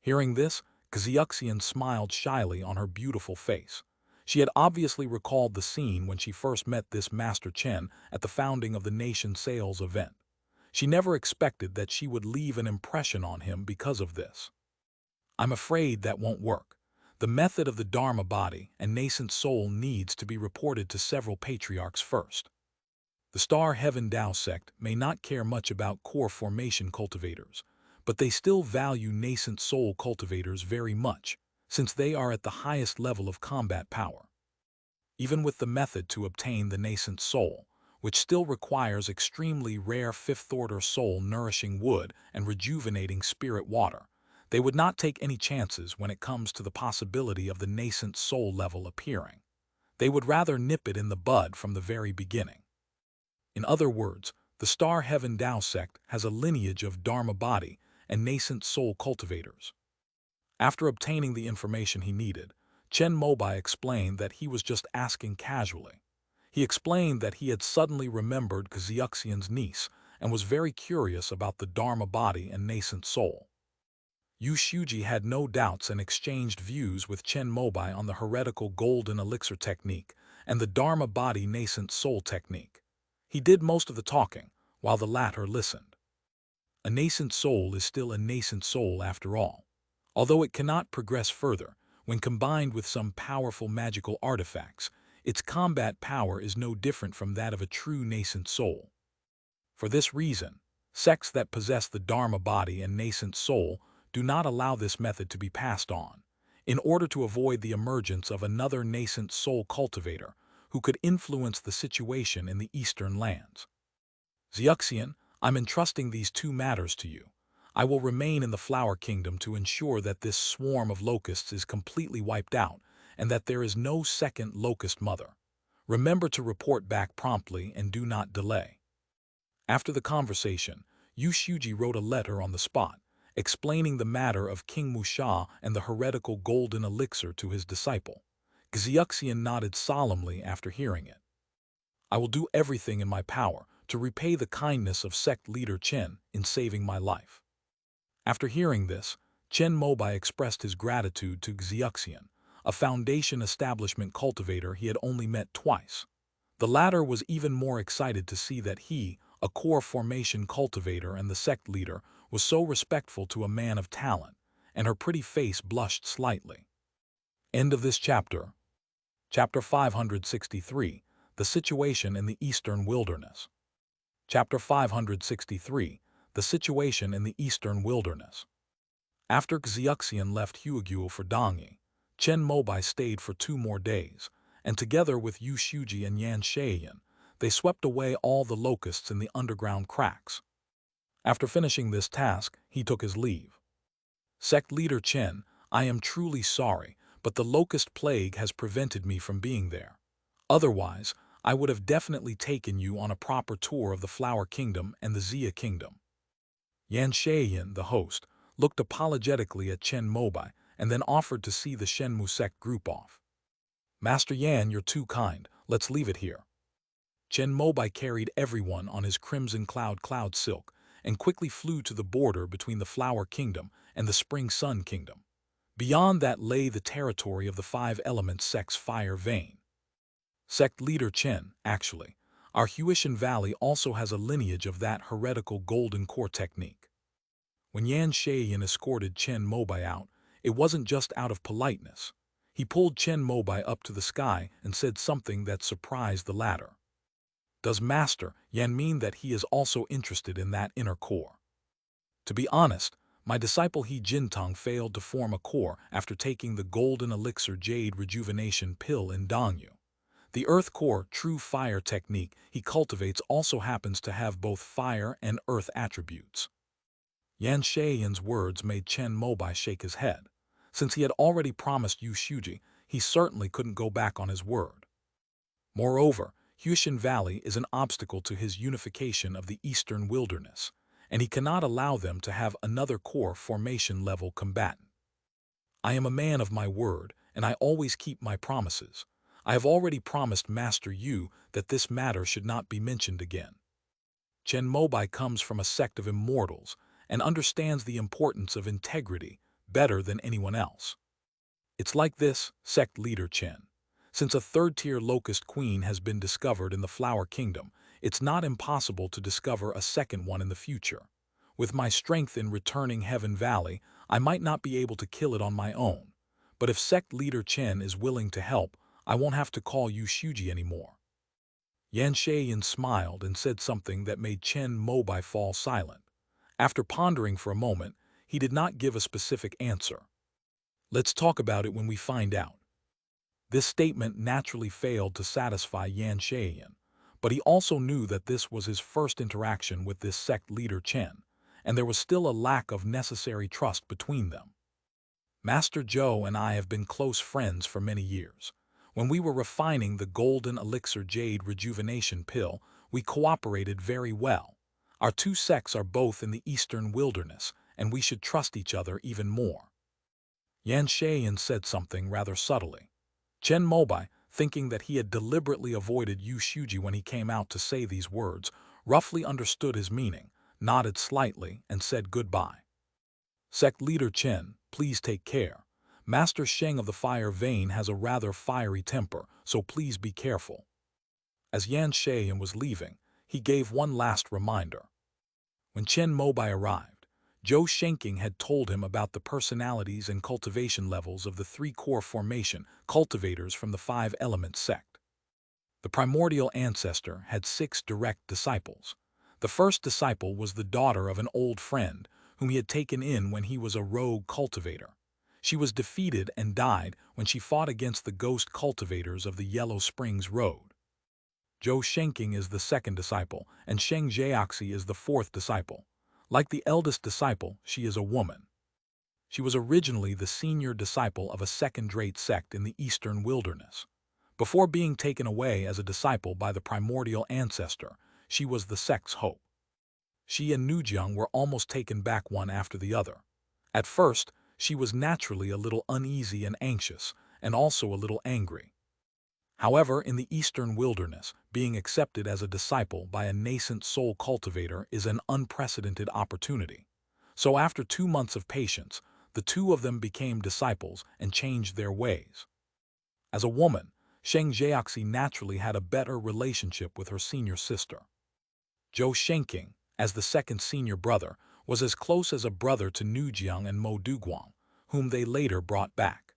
Hearing this, Xiuxian smiled shyly on her beautiful face. She had obviously recalled the scene when she first met this Master Chen at the founding of the Nation Sales event. She never expected that she would leave an impression on him because of this. I'm afraid that won't work. The method of the Dharma body and nascent soul needs to be reported to several patriarchs first. The Star Heaven Dao sect may not care much about core formation cultivators, but they still value nascent soul cultivators very much, since they are at the highest level of combat power. Even with the method to obtain the nascent soul, which still requires extremely rare fifth-order soul-nourishing wood and rejuvenating spirit water, they would not take any chances when it comes to the possibility of the nascent soul level appearing. They would rather nip it in the bud from the very beginning. In other words, the Star Heaven Dao sect has a lineage of Dharma body and nascent soul cultivators. After obtaining the information he needed, Chen Mobai explained that he was just asking casually. He explained that he had suddenly remembered Xiuxian's niece and was very curious about the Dharma body and nascent soul. Yu Shuji had no doubts and exchanged views with Chen Mobai on the heretical golden elixir technique and the Dharma body nascent soul technique. He did most of the talking, while the latter listened. A nascent soul is still a nascent soul after all. Although it cannot progress further, when combined with some powerful magical artifacts, its combat power is no different from that of a true nascent soul. For this reason, sects that possess the Dharma body and nascent soul do not allow this method to be passed on, in order to avoid the emergence of another nascent soul cultivator who could influence the situation in the eastern lands. Xiuxian, I'm entrusting these two matters to you. I will remain in the Flower Kingdom to ensure that this swarm of locusts is completely wiped out and that there is no second locust mother. Remember to report back promptly and do not delay. After the conversation, Yu Shuji wrote a letter on the spot, explaining the matter of King Musha and the heretical golden elixir to his disciple. Xiuxian nodded solemnly after hearing it. I will do everything in my power to repay the kindness of sect leader Chen in saving my life. After hearing this, Chen Mobai expressed his gratitude to Xiuxian, a foundation establishment cultivator he had only met twice. The latter was even more excited to see that he, a core formation cultivator and the sect leader, was so respectful to a man of talent, and her pretty face blushed slightly. End of this chapter. Chapter 563, The Situation in the Eastern Wilderness. Chapter 563, The Situation in the Eastern Wilderness. After Xiuxian left Huiguo for Dongyi, Chen Mobai stayed for 2 more days, and together with Yu Shuji and Yan Shaiyan, they swept away all the locusts in the underground cracks. After finishing this task, he took his leave. Sect leader Chen, I am truly sorry, but the locust plague has prevented me from being there. Otherwise, I would have definitely taken you on a proper tour of the Flower Kingdom and the Xia Kingdom. Yan Shayin, the host, looked apologetically at Chen Mobai and then offered to see the Shenmu sect group off. Master Yan, you're too kind, let's leave it here. Chen Mobai carried everyone on his crimson cloud silk and quickly flew to the border between the Flower Kingdom and the Spring Sun Kingdom. Beyond that lay the territory of the five elements sect's fire vein. Sect leader Chen, actually, our Huishan Valley also has a lineage of that heretical golden core technique. When Yan Shayin escorted Chen Mobai out, it wasn't just out of politeness. He pulled Chen Mobai up to the sky and said something that surprised the latter. Does Master Yan mean that he is also interested in that inner core? To be honest, my disciple He Jintang failed to form a core after taking the golden elixir jade rejuvenation pill in Dongyu. The earth core true fire technique he cultivates also happens to have both fire and earth attributes. Yan Shayan's words made Chen Mobai shake his head. Since he had already promised Yu Shuji, he certainly couldn't go back on his word. Moreover, Huishan Valley is an obstacle to his unification of the eastern wilderness, and he cannot allow them to have another core formation level combatant. I am a man of my word, and I always keep my promises. I have already promised Master Yu that this matter should not be mentioned again. Chen Mobai comes from a sect of immortals and understands the importance of integrity better than anyone else. It's like this, sect leader Chen. Since a third-tier locust queen has been discovered in the Flower Kingdom, it's not impossible to discover a second one in the future. With my strength in returning Heaven Valley, I might not be able to kill it on my own. But if sect leader Chen is willing to help, I won't have to call you Shuji anymore. Yan Shayin smiled and said something that made Chen Mobai fall silent. After pondering for a moment, he did not give a specific answer. Let's talk about it when we find out. This statement naturally failed to satisfy Yan Shayin, but he also knew that this was his first interaction with this sect leader Chen, and there was still a lack of necessary trust between them. Master Zhou and I have been close friends for many years. When we were refining the golden elixir jade rejuvenation pill, we cooperated very well. Our two sects are both in the eastern wilderness, and we should trust each other even more. Yan Shayin said something rather subtly. Chen Mobai, thinking that he had deliberately avoided Yu Shuji when he came out to say these words, roughly understood his meaning, nodded slightly, and said goodbye. Sect leader Chen, please take care. Master Sheng of the Fire Vein has a rather fiery temper, so please be careful. As Yan Shayin was leaving, he gave one last reminder. When Chen Mobai arrived, Zhou Shenking had told him about the personalities and cultivation levels of the three core formation cultivators from the five elements sect. The primordial ancestor had 6 direct disciples. The first disciple was the daughter of an old friend whom he had taken in when he was a rogue cultivator. She was defeated and died when she fought against the ghost cultivators of the Yellow Springs Road. Zhou Shenking is the second disciple, and Sheng Jiaxi is the fourth disciple. Like the eldest disciple, she is a woman. She was originally the senior disciple of a second-rate sect in the eastern wilderness. Before being taken away as a disciple by the primordial ancestor, she was the sect's hope. She and Nujiang were almost taken back one after the other. At first, she was naturally a little uneasy and anxious, and also a little angry. However, in the eastern wilderness, being accepted as a disciple by a nascent soul cultivator is an unprecedented opportunity. So after 2 months of patience, the two of them became disciples and changed their ways. As a woman, Sheng Jiaxi naturally had a better relationship with her senior sister. Zhou Shenking, as the second senior brother, was as close as a brother to Nujiang and Mo Duguang, whom they later brought back.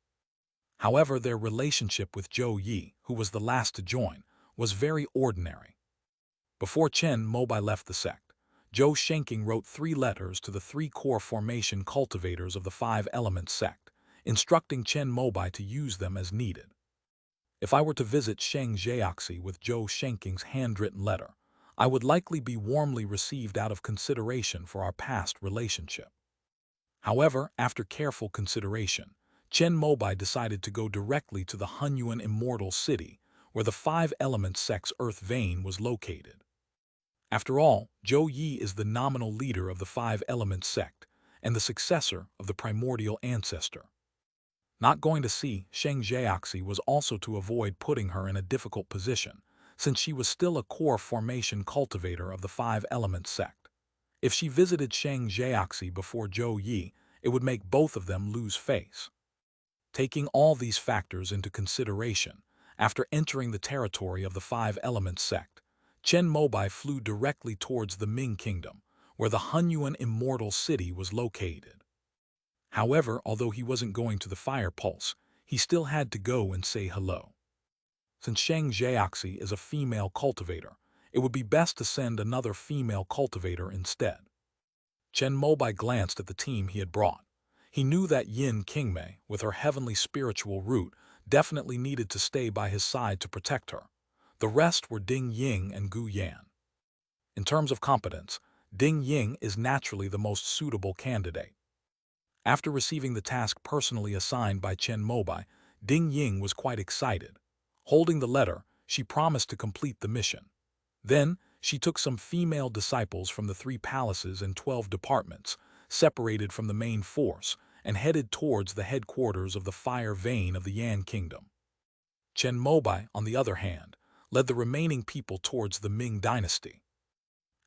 However, their relationship with Zhou Yi, who was the last to join, was very ordinary. Before Chen Mobai left the sect, Zhou Shenking wrote 3 letters to the 3 core formation cultivators of the 5 elements sect, instructing Chen Mobai to use them as needed. If I were to visit Sheng Jiaxi with Zhou Shenking's handwritten letter, I would likely be warmly received out of consideration for our past relationship. However, after careful consideration, Chen Mobai decided to go directly to the Hunyuan immortal city, where the five element sect's earth vein was located. After all, Zhou Yi is the nominal leader of the five element sect and the successor of the primordial ancestor. Not going to see Sheng Jiaxi was also to avoid putting her in a difficult position, since she was still a core formation cultivator of the five element sect. If she visited Sheng Jiaxi before Zhou Yi, it would make both of them lose face. Taking all these factors into consideration, after entering the territory of the five element sect, Chen Mobai flew directly towards the Ming Kingdom, where the Hunyuan immortal city was located. However, although he wasn't going to the fire pulse, he still had to go and say hello. Since Sheng Jiaxi is a female cultivator, it would be best to send another female cultivator instead. Chen Mobai glanced at the team he had brought. He knew that Yin Qingmei, with her heavenly spiritual root, definitely needed to stay by his side to protect her. The rest were Ding Ying and Gu Yan. In terms of competence, Ding Ying is naturally the most suitable candidate. After receiving the task personally assigned by Chen Mobai, Ding Ying was quite excited. Holding the letter, she promised to complete the mission. Then, she took some female disciples from the 3 palaces and 12 departments, separated from the main force, and headed towards the headquarters of the fire vein of the Yan Kingdom. Chen Mobai, on the other hand, led the remaining people towards the Ming dynasty.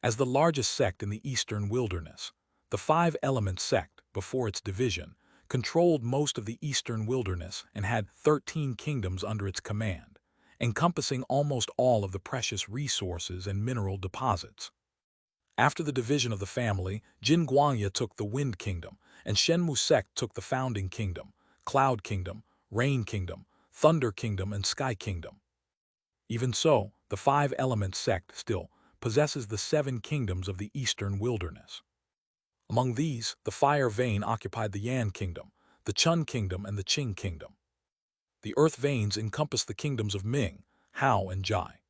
As the largest sect in the eastern wilderness, the five element sect, before its division, controlled most of the eastern wilderness and had 13 kingdoms under its command, encompassing almost all of the precious resources and mineral deposits. After the division of the family, Jin Guangya took the Wind Kingdom, and Shenmu sect took the Founding Kingdom, Cloud Kingdom, Rain Kingdom, Thunder Kingdom, and Sky Kingdom. Even so, the five element sect still possesses the 7 kingdoms of the eastern wilderness. Among these, the fire vein occupied the Yan Kingdom, the Chun Kingdom, and the Qing Kingdom. The earth veins encompass the kingdoms of Ming, Hao, and Jai.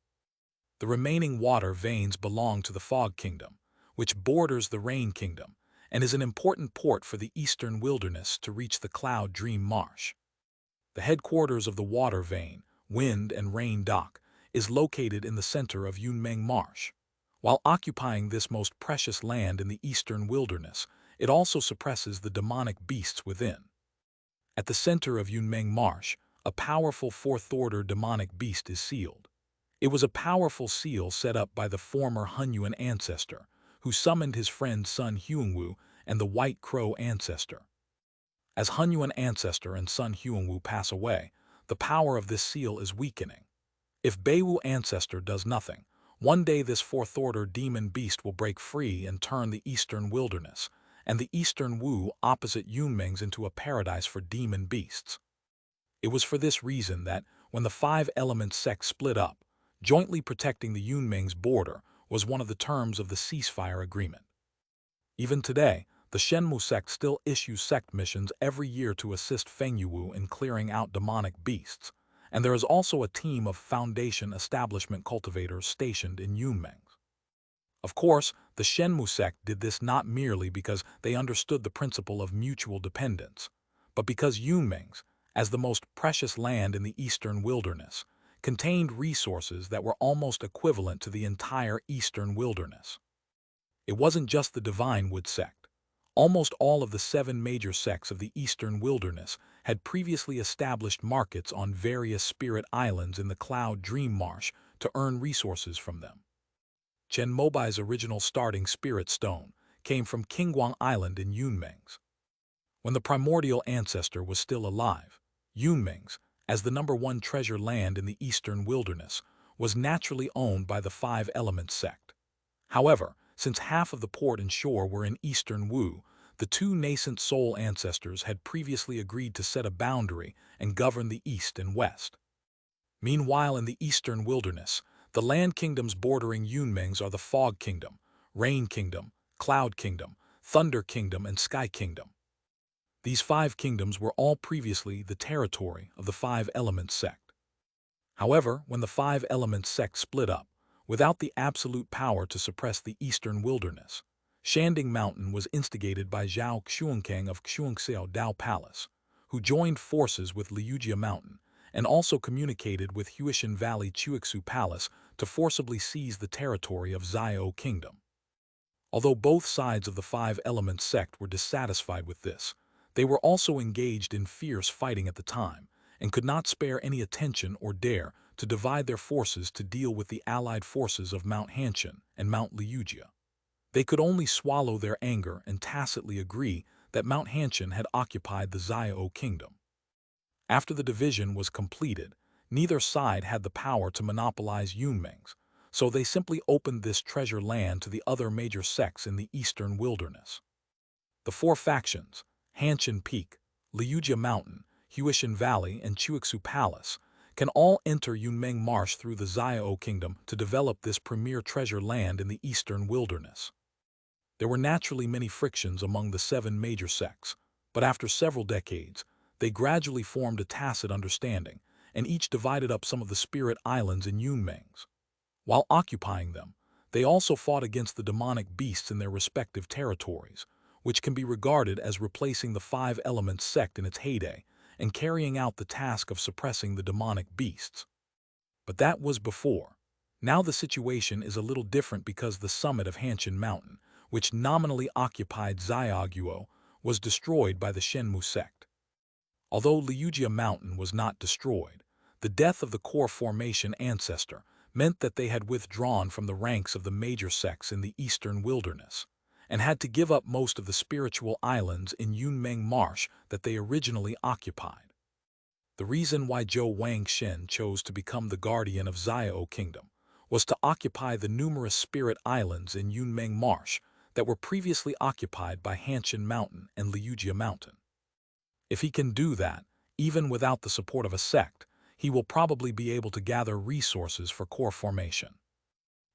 The remaining water veins belong to the Fog Kingdom, which borders the Rain Kingdom, and is an important port for the eastern wilderness to reach the Cloud Dream Marsh. The headquarters of the water vein, Wind and Rain Dock, is located in the center of Yunmeng Marsh. While occupying this most precious land in the eastern wilderness, it also suppresses the demonic beasts within. At the center of Yunmeng Marsh, a powerful fourth-order demonic beast is sealed. It was a powerful seal set up by the former Hunyuan ancestor, who summoned his friend Sun Huangwu and the White Crow ancestor. As Hunyuan ancestor and Sun Huangwu pass away, the power of this seal is weakening. If Beiwu ancestor does nothing, one day this fourth-order demon beast will break free and turn the eastern wilderness, and the eastern Wu opposite Yunmeng's into a paradise for demon beasts. It was for this reason that, when the five element sect split up, jointly protecting the Yunmeng's border was one of the terms of the ceasefire agreement. Even today, the Shenmu sect still issues sect missions every year to assist Fengyuwu in clearing out demonic beasts, and there is also a team of Foundation establishment cultivators stationed in Yunmeng. Of course, the Shenmu sect did this not merely because they understood the principle of mutual dependence, but because Yunmeng, as the most precious land in the eastern wilderness, contained resources that were almost equivalent to the entire eastern wilderness. It wasn't just the Divine Wood sect. Almost all of the 7 major sects of the eastern wilderness had previously established markets on various spirit islands in the Cloud Dream Marsh to earn resources from them. Chen Mobai's original starting spirit stone came from Qingguang Island in Yunmeng. When the primordial ancestor was still alive, Yunmeng, as the #1 treasure land in the eastern wilderness, was naturally owned by the five element sect. However, since half of the port and shore were in eastern Wu, the 2 nascent soul ancestors had previously agreed to set a boundary and govern the east and west. Meanwhile, in the eastern wilderness, the land kingdoms bordering Yunmeng's are the Fog Kingdom, Rain Kingdom, Cloud Kingdom, Thunder Kingdom, and Sky Kingdom. These 5 kingdoms were all previously the territory of the five element sect. However, when the five element sect split up, without the absolute power to suppress the eastern wilderness, Shanding Mountain was instigated by Zhao Xuankang of Xuanxiao Dao Palace, who joined forces with Liujia Mountain and also communicated with Huishan Valley Chuixu Palace to forcibly seize the territory of Xiao Kingdom. Although both sides of the Five Elements sect were dissatisfied with this, they were also engaged in fierce fighting at the time and could not spare any attention or dare to divide their forces to deal with the allied forces of Mount Hanshan and Mount Liujia. They could only swallow their anger and tacitly agree that Mount Hanshan had occupied the Xiao Kingdom. After the division was completed, neither side had the power to monopolize Yunmeng's, so they simply opened this treasure land to the other major sects in the eastern wilderness. The four factions, Hanshan Peak, Liujia Mountain, Huishan Valley, and Chuixu Palace, can all enter Yunmeng Marsh through the Xiao Kingdom to develop this premier treasure land in the eastern wilderness. There were naturally many frictions among the seven major sects, but after several decades, they gradually formed a tacit understanding, and each divided up some of the spirit islands in Yunmeng's. While occupying them, they also fought against the demonic beasts in their respective territories, which can be regarded as replacing the Five Elements sect in its heyday and carrying out the task of suppressing the demonic beasts. But that was before. Now the situation is a little different because the summit of Hanshan Mountain, which nominally occupied Xiaoguo, was destroyed by the Shenmu sect. Although Liujia Mountain was not destroyed, the death of the core formation ancestor meant that they had withdrawn from the ranks of the major sects in the eastern wilderness, and had to give up most of the spiritual islands in Yunmeng Marsh that they originally occupied. The reason why Zhou Wangshen chose to become the guardian of Xiao Kingdom was to occupy the numerous spirit islands in Yunmeng Marsh that were previously occupied by Hanshan Mountain and Liujia Mountain. If he can do that, even without the support of a sect, he will probably be able to gather resources for core formation.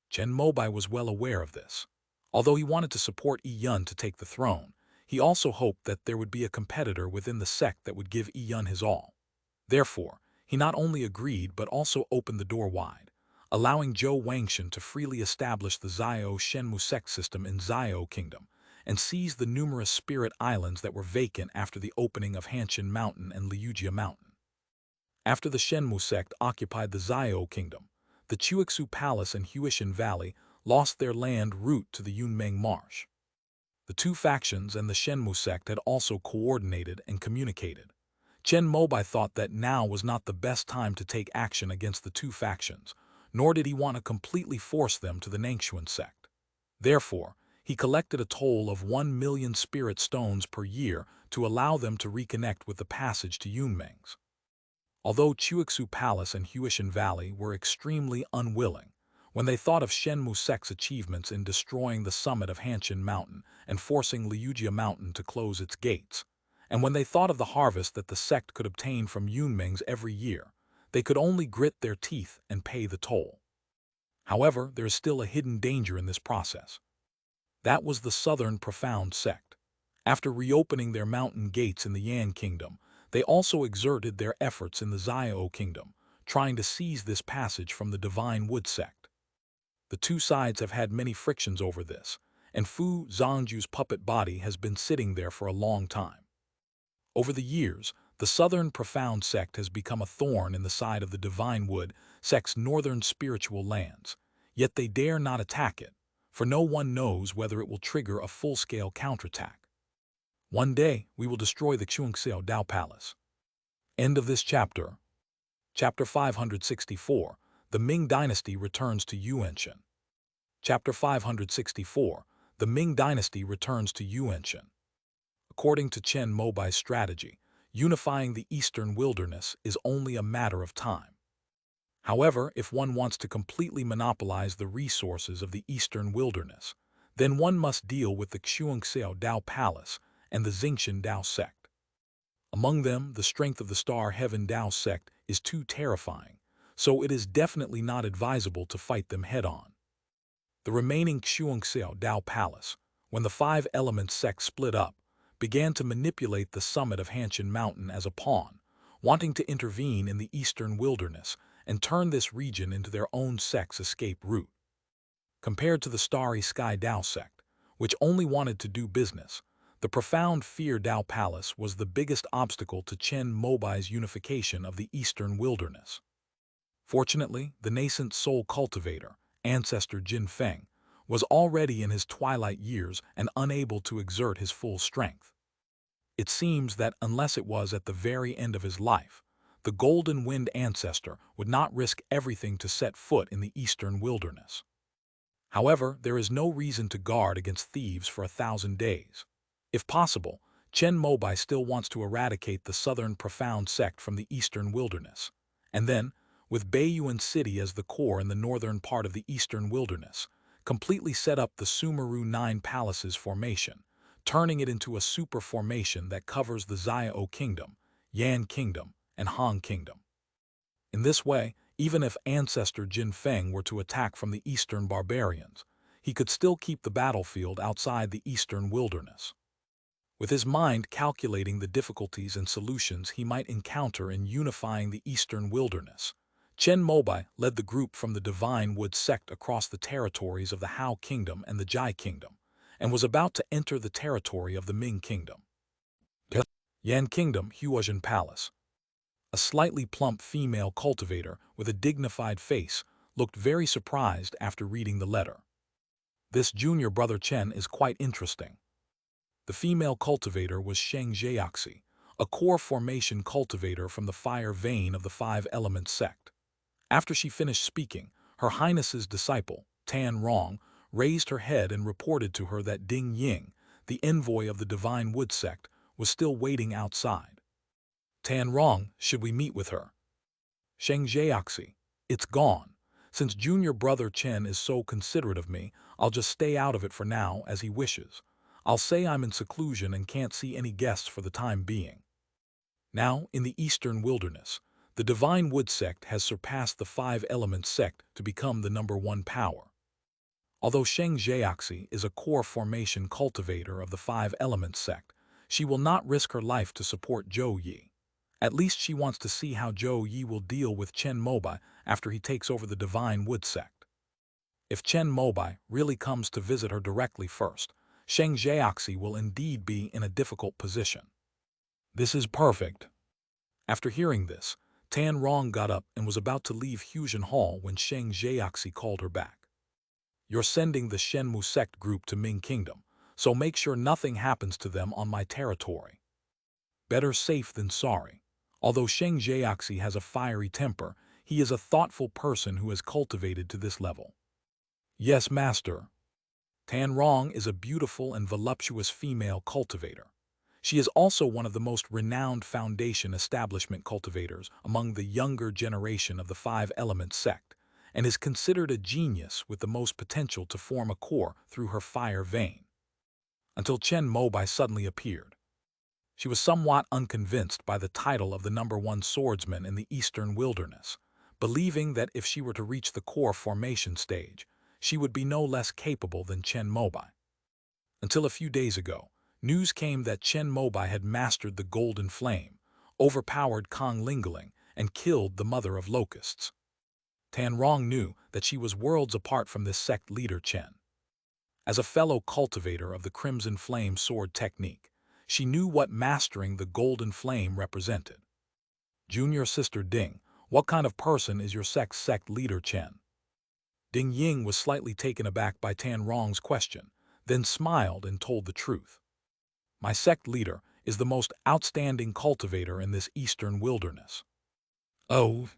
Chen Mobai was well aware of this. Although he wanted to support Yi Yun to take the throne, he also hoped that there would be a competitor within the sect that would give Yi Yun his all. Therefore, he not only agreed but also opened the door wide, allowing Zhou Wangshen to freely establish the Xiao Shenmu sect system in Xiao Kingdom and seize the numerous spirit islands that were vacant after the opening of Hanshan Mountain and Liujia Mountain. After the Shenmu sect occupied the Xiao Kingdom, the Chuixu Palace and Huishan Valley lost their land route to the Yunmeng Marsh. The two factions and the Shenmu sect had also coordinated and communicated. Chen Mobai thought that now was not the best time to take action against the two factions, nor did he want to completely force them to the Nangshuan sect. Therefore, he collected a toll of 1 million spirit stones per year to allow them to reconnect with the passage to Yunmeng's. Although Chuixu Palace and Huishan Valley were extremely unwilling, when they thought of Shenmu sect's achievements in destroying the summit of Hanshan Mountain and forcing Liujia Mountain to close its gates, and when they thought of the harvest that the sect could obtain from Yunmeng's every year, they could only grit their teeth and pay the toll. However, there is still a hidden danger in this process. That was the Southern Profound sect. After reopening their mountain gates in the Yan Kingdom, they also exerted their efforts in the Xiao Kingdom, trying to seize this passage from the Divine Wood sect. The two sides have had many frictions over this, and Fu Zhangju's puppet body has been sitting there for a long time. Over the years, the Southern Profound sect has become a thorn in the side of the Divine Wood sect's northern spiritual lands, yet they dare not attack it, for no one knows whether it will trigger a full-scale counterattack. One day, we will destroy the Xuanxiao Dao Palace. End of this chapter. Chapter 564, The Ming Dynasty Returns to Yuanshan. Chapter 564, The Ming Dynasty Returns to Yuanshan. According to Chen Mobai's strategy, unifying the eastern wilderness is only a matter of time. However, if one wants to completely monopolize the resources of the eastern wilderness, then one must deal with the Xuanxiao Dao Palace and the Xingshan Dao sect. Among them, the strength of the Star Heaven Dao sect is too terrifying, so it is definitely not advisable to fight them head-on. The remaining Xuanxiao Dao Palace, when the Five Elements sect split up, began to manipulate the summit of Hanshan Mountain as a pawn, wanting to intervene in the eastern wilderness and turn this region into their own sect's escape route. Compared to the Starry Sky Dao sect, which only wanted to do business. The profound Fear Dao Palace was the biggest obstacle to Chen Mobai's unification of the eastern wilderness. Fortunately, the nascent soul cultivator, ancestor Jin Feng, was already in his twilight years and unable to exert his full strength. It seems that unless it was at the very end of his life, the Golden Wind ancestor would not risk everything to set foot in the eastern wilderness. However, there is no reason to guard against thieves for 1,000 days. If possible, Chen Mobai still wants to eradicate the southern profound sect from the eastern wilderness, and then, with Baiyuan City as the core in the northern part of the eastern wilderness, completely set up the Sumeru Nine Palaces formation, turning it into a super formation that covers the Xiao Kingdom, Yan Kingdom, and Han Kingdom. In this way, even if ancestor Jin Feng were to attack from the eastern barbarians, he could still keep the battlefield outside the eastern wilderness. With his mind calculating the difficulties and solutions he might encounter in unifying the eastern wilderness, Chen Mobai led the group from the Divine Wood sect across the territories of the Hao Kingdom and the Jai Kingdom, and was about to enter the territory of the Ming Kingdom. Yan Kingdom Huozhen Palace. A slightly plump female cultivator with a dignified face looked very surprised after reading the letter. This junior brother Chen is quite interesting. The female cultivator was Sheng Jiaxi, a core formation cultivator from the fire vein of the Five Elements sect. After she finished speaking, Her Highness's disciple, Tan Rong, raised her head and reported to her that Ding Ying, the envoy of the Divine Wood sect, was still waiting outside. Tan Rong, should we meet with her? Sheng Jiaxi, it's gone. Since junior brother Chen is so considerate of me, I'll just stay out of it for now as he wishes. I'll say I'm in seclusion and can't see any guests for the time being. Now, in the eastern wilderness, the Divine Wood sect has surpassed the Five Elements sect to become the #1 power. Although Sheng Jiaxi is a core formation cultivator of the Five Elements sect, she will not risk her life to support Zhou Yi. At least she wants to see how Zhou Yi will deal with Chen Mobai after he takes over the Divine Wood sect. If Chen Mobai really comes to visit her directly first, Sheng Jiaxi will indeed be in a difficult position. This is perfect. After hearing this, Tan Rong got up and was about to leave Huozhen Hall when Sheng Jiaxi called her back. You're sending the Shenmu sect group to Ming Kingdom, so make sure nothing happens to them on my territory. Better safe than sorry. Although Sheng Jiaxi has a fiery temper, he is a thoughtful person who has cultivated to this level. Yes, master. Tan Rong is a beautiful and voluptuous female cultivator. She is also one of the most renowned foundation establishment cultivators among the younger generation of the Five Elements sect, and is considered a genius with the most potential to form a core through her fire vein. Until Chen Mobai suddenly appeared. She was somewhat unconvinced by the title of the #1 swordsman in the eastern wilderness, believing that if she were to reach the core formation stage, she would be no less capable than Chen Mobai. Until a few days ago, news came that Chen Mobai had mastered the Golden Flame, overpowered Kong Lingling, and killed the Mother of Locusts. Tan Rong knew that she was worlds apart from this sect leader Chen. As a fellow cultivator of the Crimson Flame sword technique, she knew what mastering the Golden Flame represented. Junior sister Ding, what kind of person is your sect's sect leader Chen? Ding Ying was slightly taken aback by Tan Rong's question, then smiled and told the truth. My sect leader is the most outstanding cultivator in this eastern wilderness. Oh.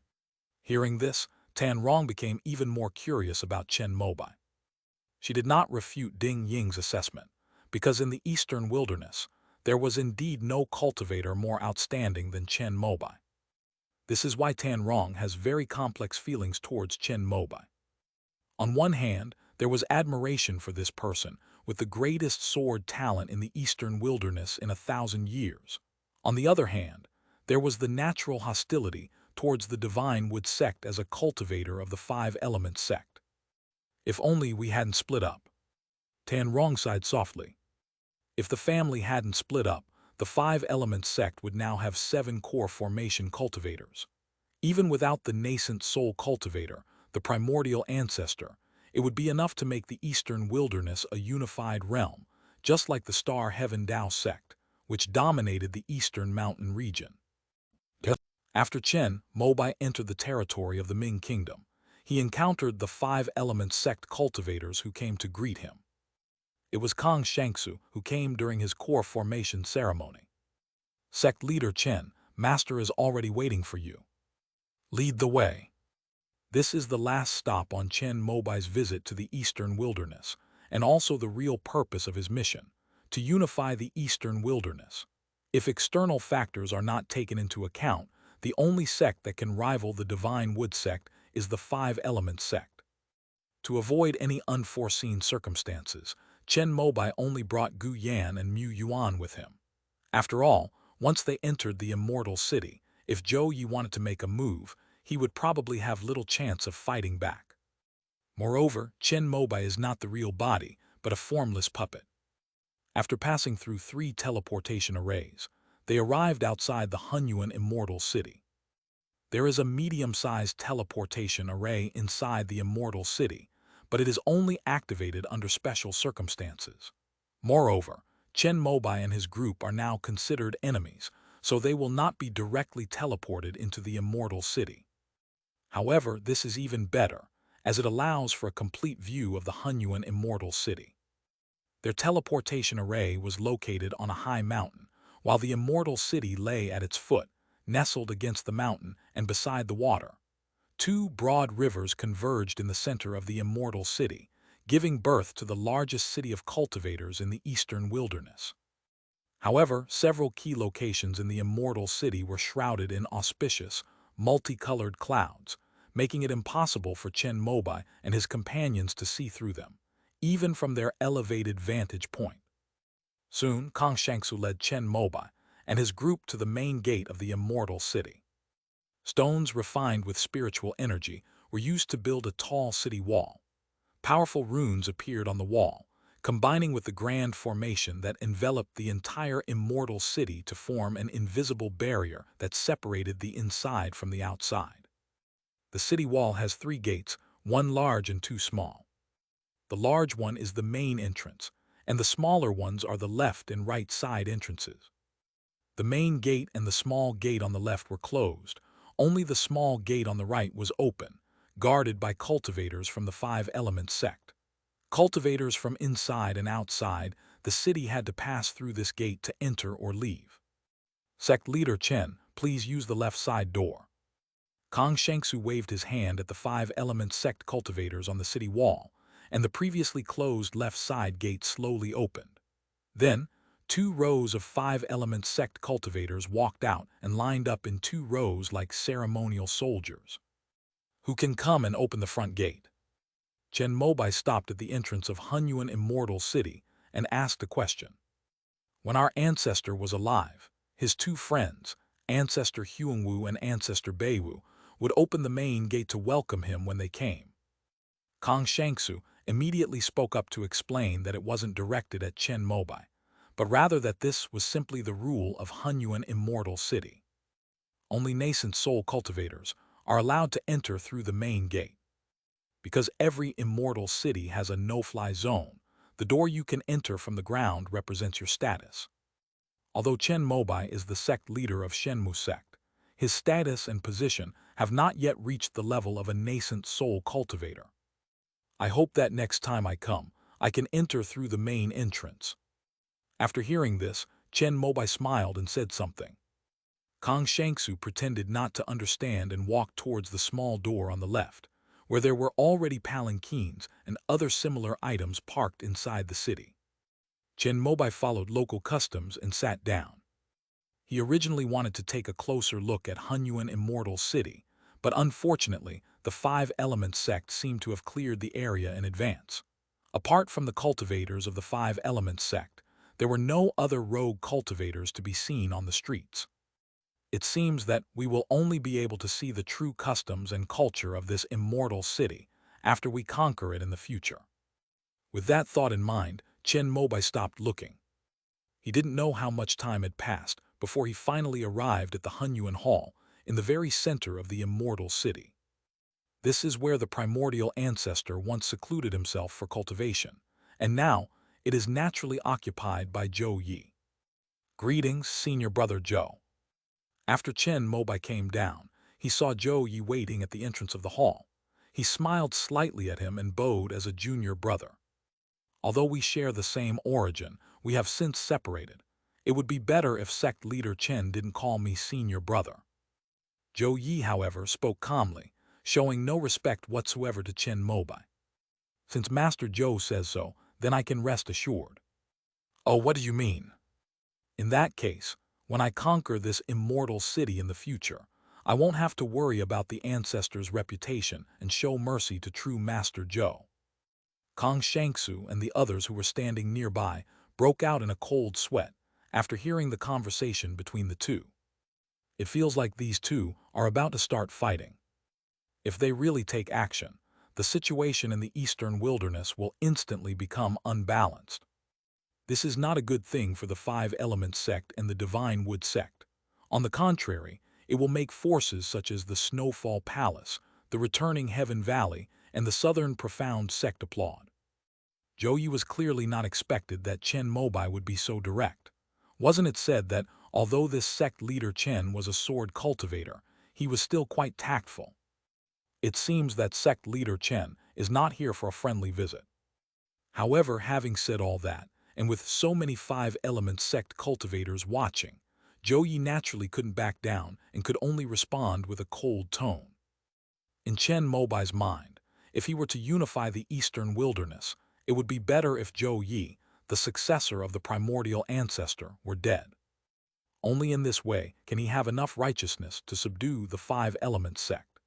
Hearing this, Tan Rong became even more curious about Chen Mobai. She did not refute Ding Ying's assessment, because in the eastern wilderness, there was indeed no cultivator more outstanding than Chen Mobai. This is why Tan Rong has very complex feelings towards Chen Mobai. On one hand, there was admiration for this person, with the greatest sword talent in the eastern wilderness in 1,000 years. On the other hand, there was the natural hostility towards the Divine Wood sect as a cultivator of the Five Elements sect. If only we hadn't split up. Tan Rong sighed softly. If the family hadn't split up, the Five Elements sect would now have 7 core formation cultivators. Even without the nascent soul cultivator, the primordial ancestor, It would be enough to make the Eastern Wilderness a unified realm, just like the Star Heaven Dao sect, which dominated the Eastern Mountain region. After Chen Mobai entered the territory of the Ming Kingdom, he encountered the five element sect cultivators who came to greet him. It was Kang Shangsu who came during his core formation ceremony. Sect leader Chen, master is already waiting for you. Lead the way. This is the last stop on Chen Mobai's visit to the Eastern Wilderness, and also the real purpose of his mission, to unify the Eastern Wilderness. If external factors are not taken into account, the only sect that can rival the Divine Wood sect is the Five Elements sect. To avoid any unforeseen circumstances, Chen Mobai only brought Gu Yan and Mu Yuan with him. After all, once they entered the immortal city, if Zhou Yi wanted to make a move, he would probably have little chance of fighting back. Moreover, Chen Mobai is not the real body, but a formless puppet. After passing through 3 teleportation arrays, they arrived outside the Hunyuan immortal city. There is a medium-sized teleportation array inside the immortal city, but it is only activated under special circumstances. Moreover, Chen Mobai and his group are now considered enemies, so they will not be directly teleported into the immortal city. However, this is even better, as it allows for a complete view of the Hunyuan immortal city. Their teleportation array was located on a high mountain, while the immortal city lay at its foot, nestled against the mountain and beside the water. 2 broad rivers converged in the center of the immortal city, giving birth to the largest city of cultivators in the Eastern Wilderness. However, several key locations in the immortal city were shrouded in auspicious, multicolored clouds, making it impossible for Chen Mobai and his companions to see through them, even from their elevated vantage point. Soon, Kang Shangsu led Chen Mobai and his group to the main gate of the immortal city. Stones refined with spiritual energy were used to build a tall city wall. Powerful runes appeared on the wall, combining with the grand formation that enveloped the entire immortal city to form an invisible barrier that separated the inside from the outside. The city wall has 3 gates, 1 large and 2 small. The large one is the main entrance, and the smaller ones are the left and right side entrances. The main gate and the small gate on the left were closed. Only the small gate on the right was open, guarded by cultivators from the Five Elements sect. Cultivators from inside and outside, the city had to pass through this gate to enter or leave. Sect leader Chen, please use the left side door. Kang Shangsu waved his hand at the Five Elements sect cultivators on the city wall, and the previously closed left side gate slowly opened. Then, 2 rows of Five Elements sect cultivators walked out and lined up in 2 rows like ceremonial soldiers. Who can come and open the front gate? Chen Mobai stopped at the entrance of Hunyuan Immortal City and asked a question. When our ancestor was alive, his 2 friends, Ancestor Huangwu and Ancestor Beiwu, would open the main gate to welcome him when they came. Kang Shangsu immediately spoke up to explain that it wasn't directed at Chen Mobai, but rather that this was simply the rule of Hunyuan Immortal City. Only nascent soul cultivators are allowed to enter through the main gate. Because every immortal city has a no-fly zone, the door you can enter from the ground represents your status. Although Chen Mobai is the sect leader of Shenmu sect, his status and position have not yet reached the level of a nascent soul cultivator. I hope that next time I come, I can enter through the main entrance. After hearing this, Chen Mobai smiled and said something. Kang Shangsu pretended not to understand and walked towards the small door on the left, where there were already palanquins and other similar items parked inside the city. Chen Mobai followed local customs and sat down. He originally wanted to take a closer look at Hunyuan Immortal City, but unfortunately, the Five Elements sect seemed to have cleared the area in advance. Apart from the cultivators of the Five Elements sect, there were no other rogue cultivators to be seen on the streets. It seems that we will only be able to see the true customs and culture of this immortal city after we conquer it in the future. With that thought in mind, Chen Mobai stopped looking. He didn't know how much time had passed before he finally arrived at the Hunyuan Hall in the very center of the immortal city. This is where the primordial ancestor once secluded himself for cultivation, and now it is naturally occupied by Zhou Yi. Greetings, senior brother Zhou. After Chen Mobai came down, he saw Zhou Yi waiting at the entrance of the hall. He smiled slightly at him and bowed as a junior brother. Although we share the same origin, we have since separated. It would be better if sect leader Chen didn't call me senior brother. Zhou Yi, however, spoke calmly, showing no respect whatsoever to Chen Mobai. Since Master Zhou says so, then I can rest assured. Oh, what do you mean? In that case, when I conquer this immortal city in the future, I won't have to worry about the ancestors' reputation and show mercy to true Master Zhou. Kong Shangsu and the others who were standing nearby broke out in a cold sweat after hearing the conversation between the two. It feels like these two are about to start fighting. If they really take action, the situation in the eastern wilderness will instantly become unbalanced. This is not a good thing for the Five Elements sect and the Divine Wood sect. On the contrary, it will make forces such as the Snowfall Palace, the Returning Heaven Valley, and the Southern Profound sect applaud. Zhou Yi was clearly not expected that Chen Mobai would be so direct. Wasn't it said that, although this sect leader Chen was a sword cultivator, he was still quite tactful? It seems that sect leader Chen is not here for a friendly visit. However, having said all that, and with so many Five Elements sect cultivators watching, Zhou Yi naturally couldn't back down and could only respond with a cold tone. In Chen Mobai's mind, if he were to unify the eastern wilderness, it would be better if Zhou Yi, the successor of the primordial ancestor, were dead. Only in this way can he have enough righteousness to subdue the Five Elements sect.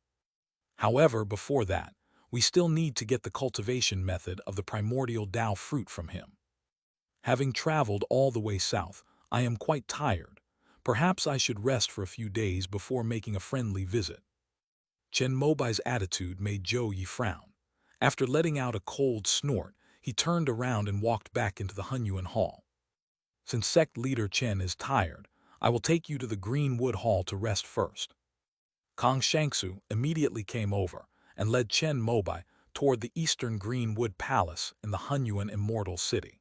However, before that, we still need to get the cultivation method of the primordial Tao fruit from him. Having traveled all the way south, I am quite tired. Perhaps I should rest for a few days before making a friendly visit. Chen Mobai's attitude made Zhou Yi frown. After letting out a cold snort, he turned around and walked back into the Hunyuan Hall. Since sect leader Chen is tired, I will take you to the Greenwood Hall to rest first. Kong Shangsu immediately came over and led Chen Mobai toward the eastern Greenwood Palace in the Hunyuan Immortal City.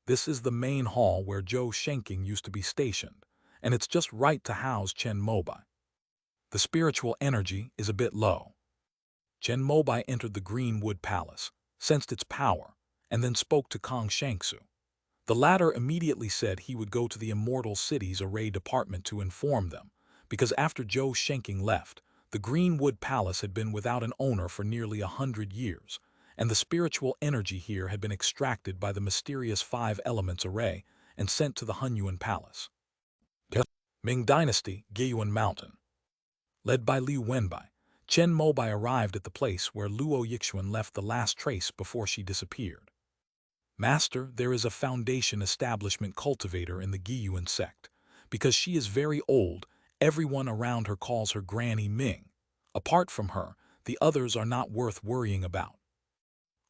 This is the main hall where Zhou Shenking used to be stationed, and it's just right to house Chen Mobai. The spiritual energy is a bit low. Chen Mobai entered the Greenwood Palace, sensed its power, and then spoke to Kong Shangsu. The latter immediately said he would go to the Immortal City's array department to inform them, because after Zhou Shenking left, the Greenwood Palace had been without an owner for nearly 100 years, and the spiritual energy here had been extracted by the mysterious Five Elements array and sent to the Hunyuan Palace. Ming Dynasty, Giyuan Mountain. Led by Liu Wenbai, Chen Mobai arrived at the place where Luo Yixuan left the last trace before she disappeared. Master, there is a foundation establishment cultivator in the Giyuan sect. Because she is very old, everyone around her calls her Granny Ming. Apart from her, the others are not worth worrying about.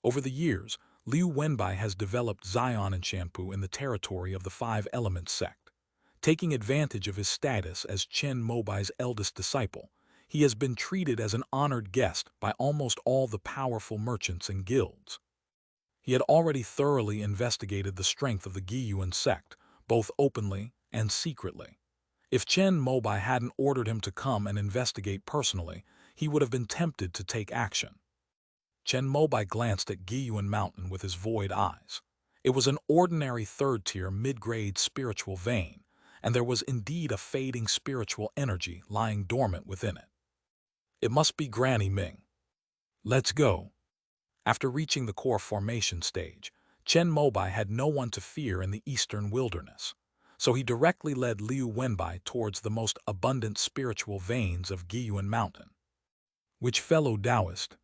Over the years, Liu Wenbai has developed Zion and shampoo in the territory of the Five Elements sect. Taking advantage of his status as Chen Mobai's eldest disciple, he has been treated as an honored guest by almost all the powerful merchants and guilds. He had already thoroughly investigated the strength of the Giyuan sect, both openly and secretly. If Chen Mobai hadn't ordered him to come and investigate personally, he would have been tempted to take action. Chen Mobai glanced at Giyuan Mountain with his void eyes. It was an ordinary third-tier mid-grade spiritual vein, and there was indeed a fading spiritual energy lying dormant within it. It must be Granny Ming. Let's go. After reaching the core formation stage, Chen Mobai had no one to fear in the eastern wilderness, so he directly led Liu Wenbai towards the most abundant spiritual veins of Giyuan Mountain. Which fellow Taoist?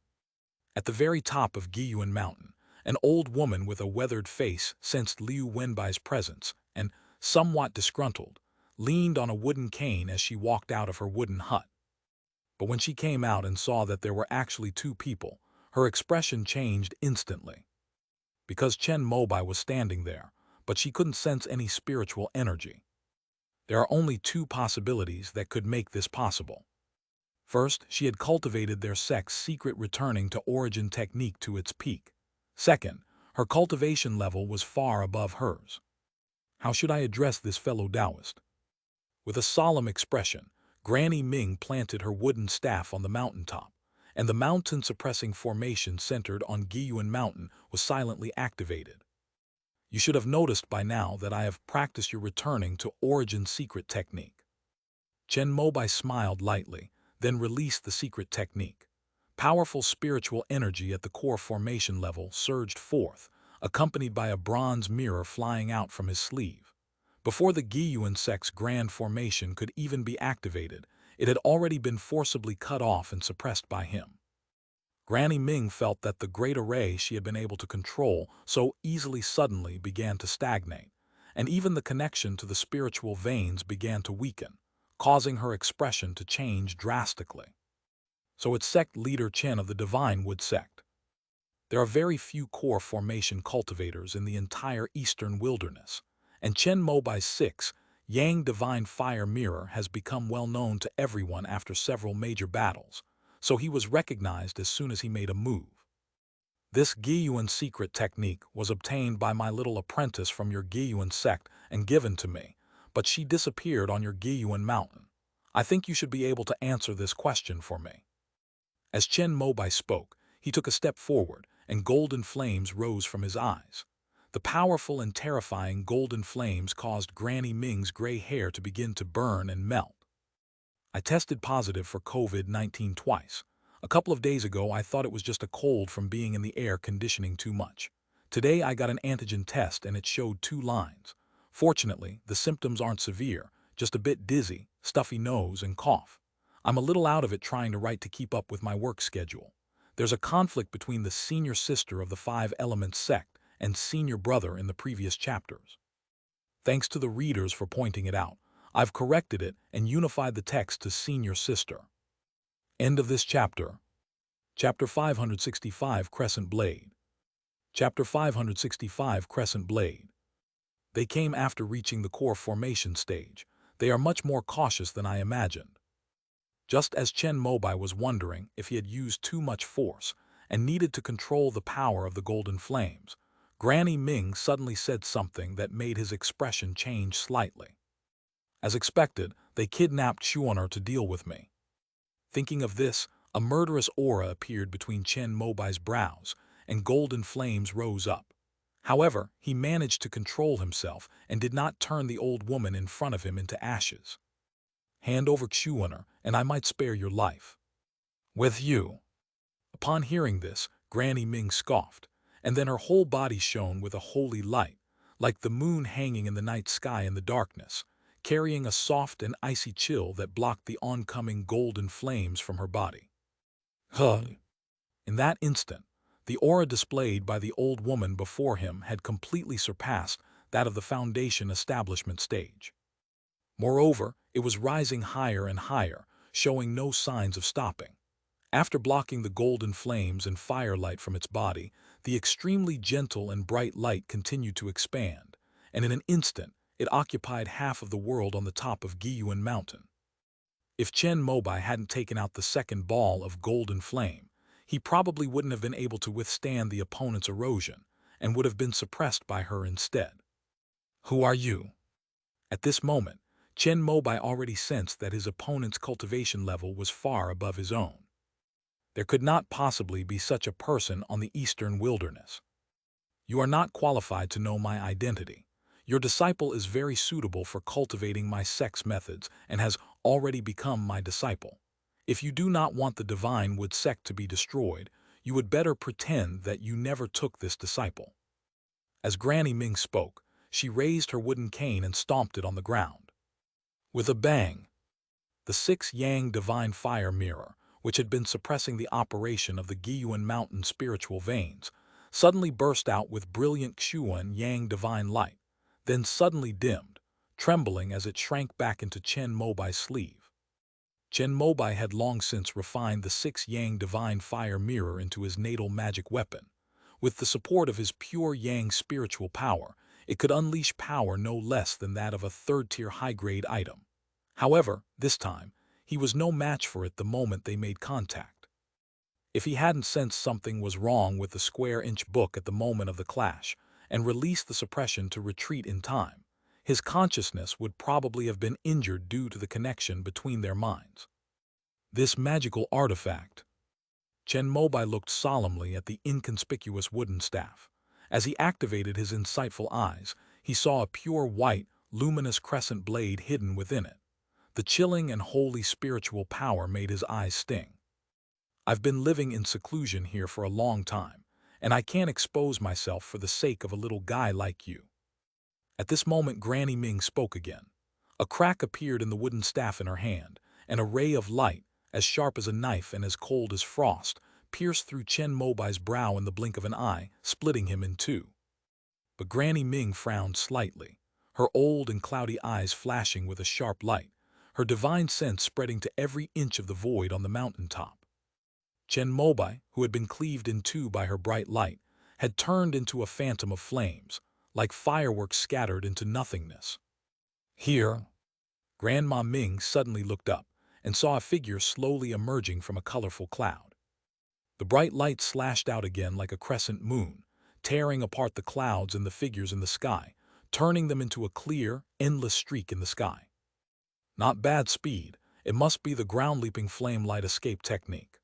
At the very top of Giyuan Mountain, an old woman with a weathered face sensed Liu Wenbai's presence and, somewhat disgruntled, leaned on a wooden cane as she walked out of her wooden hut. But when she came out and saw that there were actually two people, her expression changed instantly. Because Chen Mobai was standing there, but she couldn't sense any spiritual energy. There are only two possibilities that could make this possible. First, she had cultivated their sect's secret returning to origin technique to its peak. Second, her cultivation level was far above hers. How should I address this fellow Taoist? With a solemn expression, Granny Ming planted her wooden staff on the mountaintop, and the mountain-suppressing formation centered on Giyuan Mountain was silently activated. You should have noticed by now that I have practiced your returning to origin secret technique. Chen Mobai smiled lightly, then released the secret technique. Powerful spiritual energy at the core formation level surged forth, accompanied by a bronze mirror flying out from his sleeve. Before the Giyuan sect's grand formation could even be activated, it had already been forcibly cut off and suppressed by him. Granny Ming felt that the great array she had been able to control so easily suddenly began to stagnate, and even the connection to the spiritual veins began to weaken, causing her expression to change drastically. So it's sect leader Chen of the Divine Wood sect. There are very few core formation cultivators in the entire eastern wilderness, and Chen Mobai's 6 Yang Divine Fire Mirror has become well known to everyone after several major battles, so he was recognized as soon as he made a move. This Giyuan secret technique was obtained by my little apprentice from your Giyuan sect and given to me, but she disappeared on your Giyuan mountain. I think you should be able to answer this question for me. As Chen Mobai spoke, he took a step forward, and golden flames rose from his eyes. The powerful and terrifying golden flames caused Granny Ming's gray hair to begin to burn and melt. I tested positive for COVID-19 twice. A couple of days ago, I thought it was just a cold from being in the air conditioning too much. Today, I got an antigen test and it showed 2 lines. Fortunately, the symptoms aren't severe, just a bit dizzy, stuffy nose, and cough. I'm a little out of it trying to write to keep up with my work schedule. There's a conflict between the senior sister of the 5 Elements sect and senior brother in the previous chapters. Thanks to the readers for pointing it out, I've corrected it and unified the text to senior sister. End of this chapter. Chapter 565 Crescent Blade. Chapter 565 Crescent Blade. They came after reaching the core formation stage. They are much more cautious than I imagined. Just as Chen Mobai was wondering if he had used too much force and needed to control the power of the golden flames, Granny Ming suddenly said something that made his expression change slightly. As expected, they kidnapped Xuaner to deal with me. Thinking of this, a murderous aura appeared between Chen Mobai's brows, and golden flames rose up. However, he managed to control himself and did not turn the old woman in front of him into ashes. Hand over Xuaner, and I might spare your life. With you. Upon hearing this, Granny Ming scoffed, and then her whole body shone with a holy light, like the moon hanging in the night sky in the darkness, carrying a soft and icy chill that blocked the oncoming golden flames from her body. Hurled. In that instant, the aura displayed by the old woman before him had completely surpassed that of the Foundation establishment stage. Moreover, it was rising higher and higher, showing no signs of stopping. After blocking the golden flames and firelight from its body, the extremely gentle and bright light continued to expand, and in an instant, it occupied half of the world on the top of Giyuan Mountain. If Chen Mobai hadn't taken out the second ball of golden flame, he probably wouldn't have been able to withstand the opponent's erosion, and would have been suppressed by her instead. Who are you? At this moment, Chen Mobai already sensed that his opponent's cultivation level was far above his own. There could not possibly be such a person on the eastern wilderness. You are not qualified to know my identity. Your disciple is very suitable for cultivating my sect's methods and has already become my disciple. If you do not want the Divine Wood sect to be destroyed, you would better pretend that you never took this disciple. As Granny Ming spoke, she raised her wooden cane and stomped it on the ground. With a bang, the 6 Yang Divine Fire Mirror, which had been suppressing the operation of the Giyuan Mountain spiritual veins, suddenly burst out with brilliant Xuan Yang Divine Light, then suddenly dimmed, trembling as it shrank back into Chen Mobai's sleeve. Chen Mobai had long since refined the 6 Yang Divine Fire Mirror into his natal magic weapon. With the support of his pure Yang spiritual power, it could unleash power no less than that of a third-tier high-grade item. However, this time, he was no match for it the moment they made contact. If he hadn't sensed something was wrong with the square-inch book at the moment of the clash and released the suppression to retreat in time, his consciousness would probably have been injured due to the connection between their minds. This magical artifact. Chen Mobai looked solemnly at the inconspicuous wooden staff. As he activated his insightful eyes, he saw a pure white, luminous crescent blade hidden within it. The chilling and holy spiritual power made his eyes sting. I've been living in seclusion here for a long time, and I can't expose myself for the sake of a little guy like you. At this moment, Granny Ming spoke again. A crack appeared in the wooden staff in her hand, and a ray of light, as sharp as a knife and as cold as frost, pierced through Chen Mobai's brow in the blink of an eye, splitting him in two. But Granny Ming frowned slightly, her old and cloudy eyes flashing with a sharp light, her divine sense spreading to every inch of the void on the mountaintop. Chen Mobai, who had been cleaved in two by her bright light, had turned into a phantom of flames, like fireworks scattered into nothingness. Here, Grandma Ming suddenly looked up and saw a figure slowly emerging from a colorful cloud. The bright light slashed out again like a crescent moon, tearing apart the clouds and the figures in the sky, turning them into a clear, endless streak in the sky. Not bad speed, it must be the ground-leaping flame light escape technique.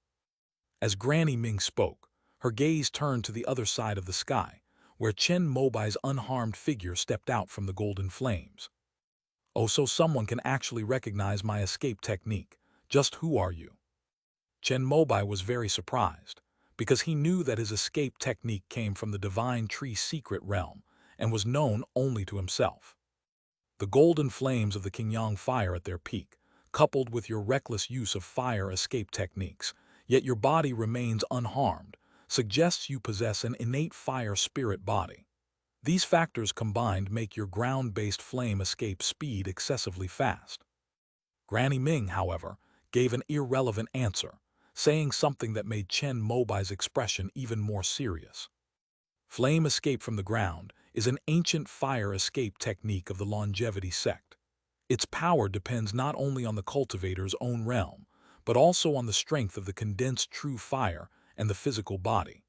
As Granny Ming spoke, her gaze turned to the other side of the sky, where Chen Mobai's unharmed figure stepped out from the golden flames. Oh, so someone can actually recognize my escape technique. Just who are you? Chen Mobai was very surprised, because he knew that his escape technique came from the divine tree secret realm and was known only to himself. The golden flames of the Qingyang fire at their peak, coupled with your reckless use of fire escape techniques, yet your body remains unharmed, suggests you possess an innate fire spirit body. These factors combined make your ground-based flame escape speed excessively fast. Granny Ming, however, gave an irrelevant answer, saying something that made Chen Mobai's expression even more serious. Flame escape from the ground is an ancient fire escape technique of the longevity sect. Its power depends not only on the cultivator's own realm, but also on the strength of the condensed true fire and the physical body.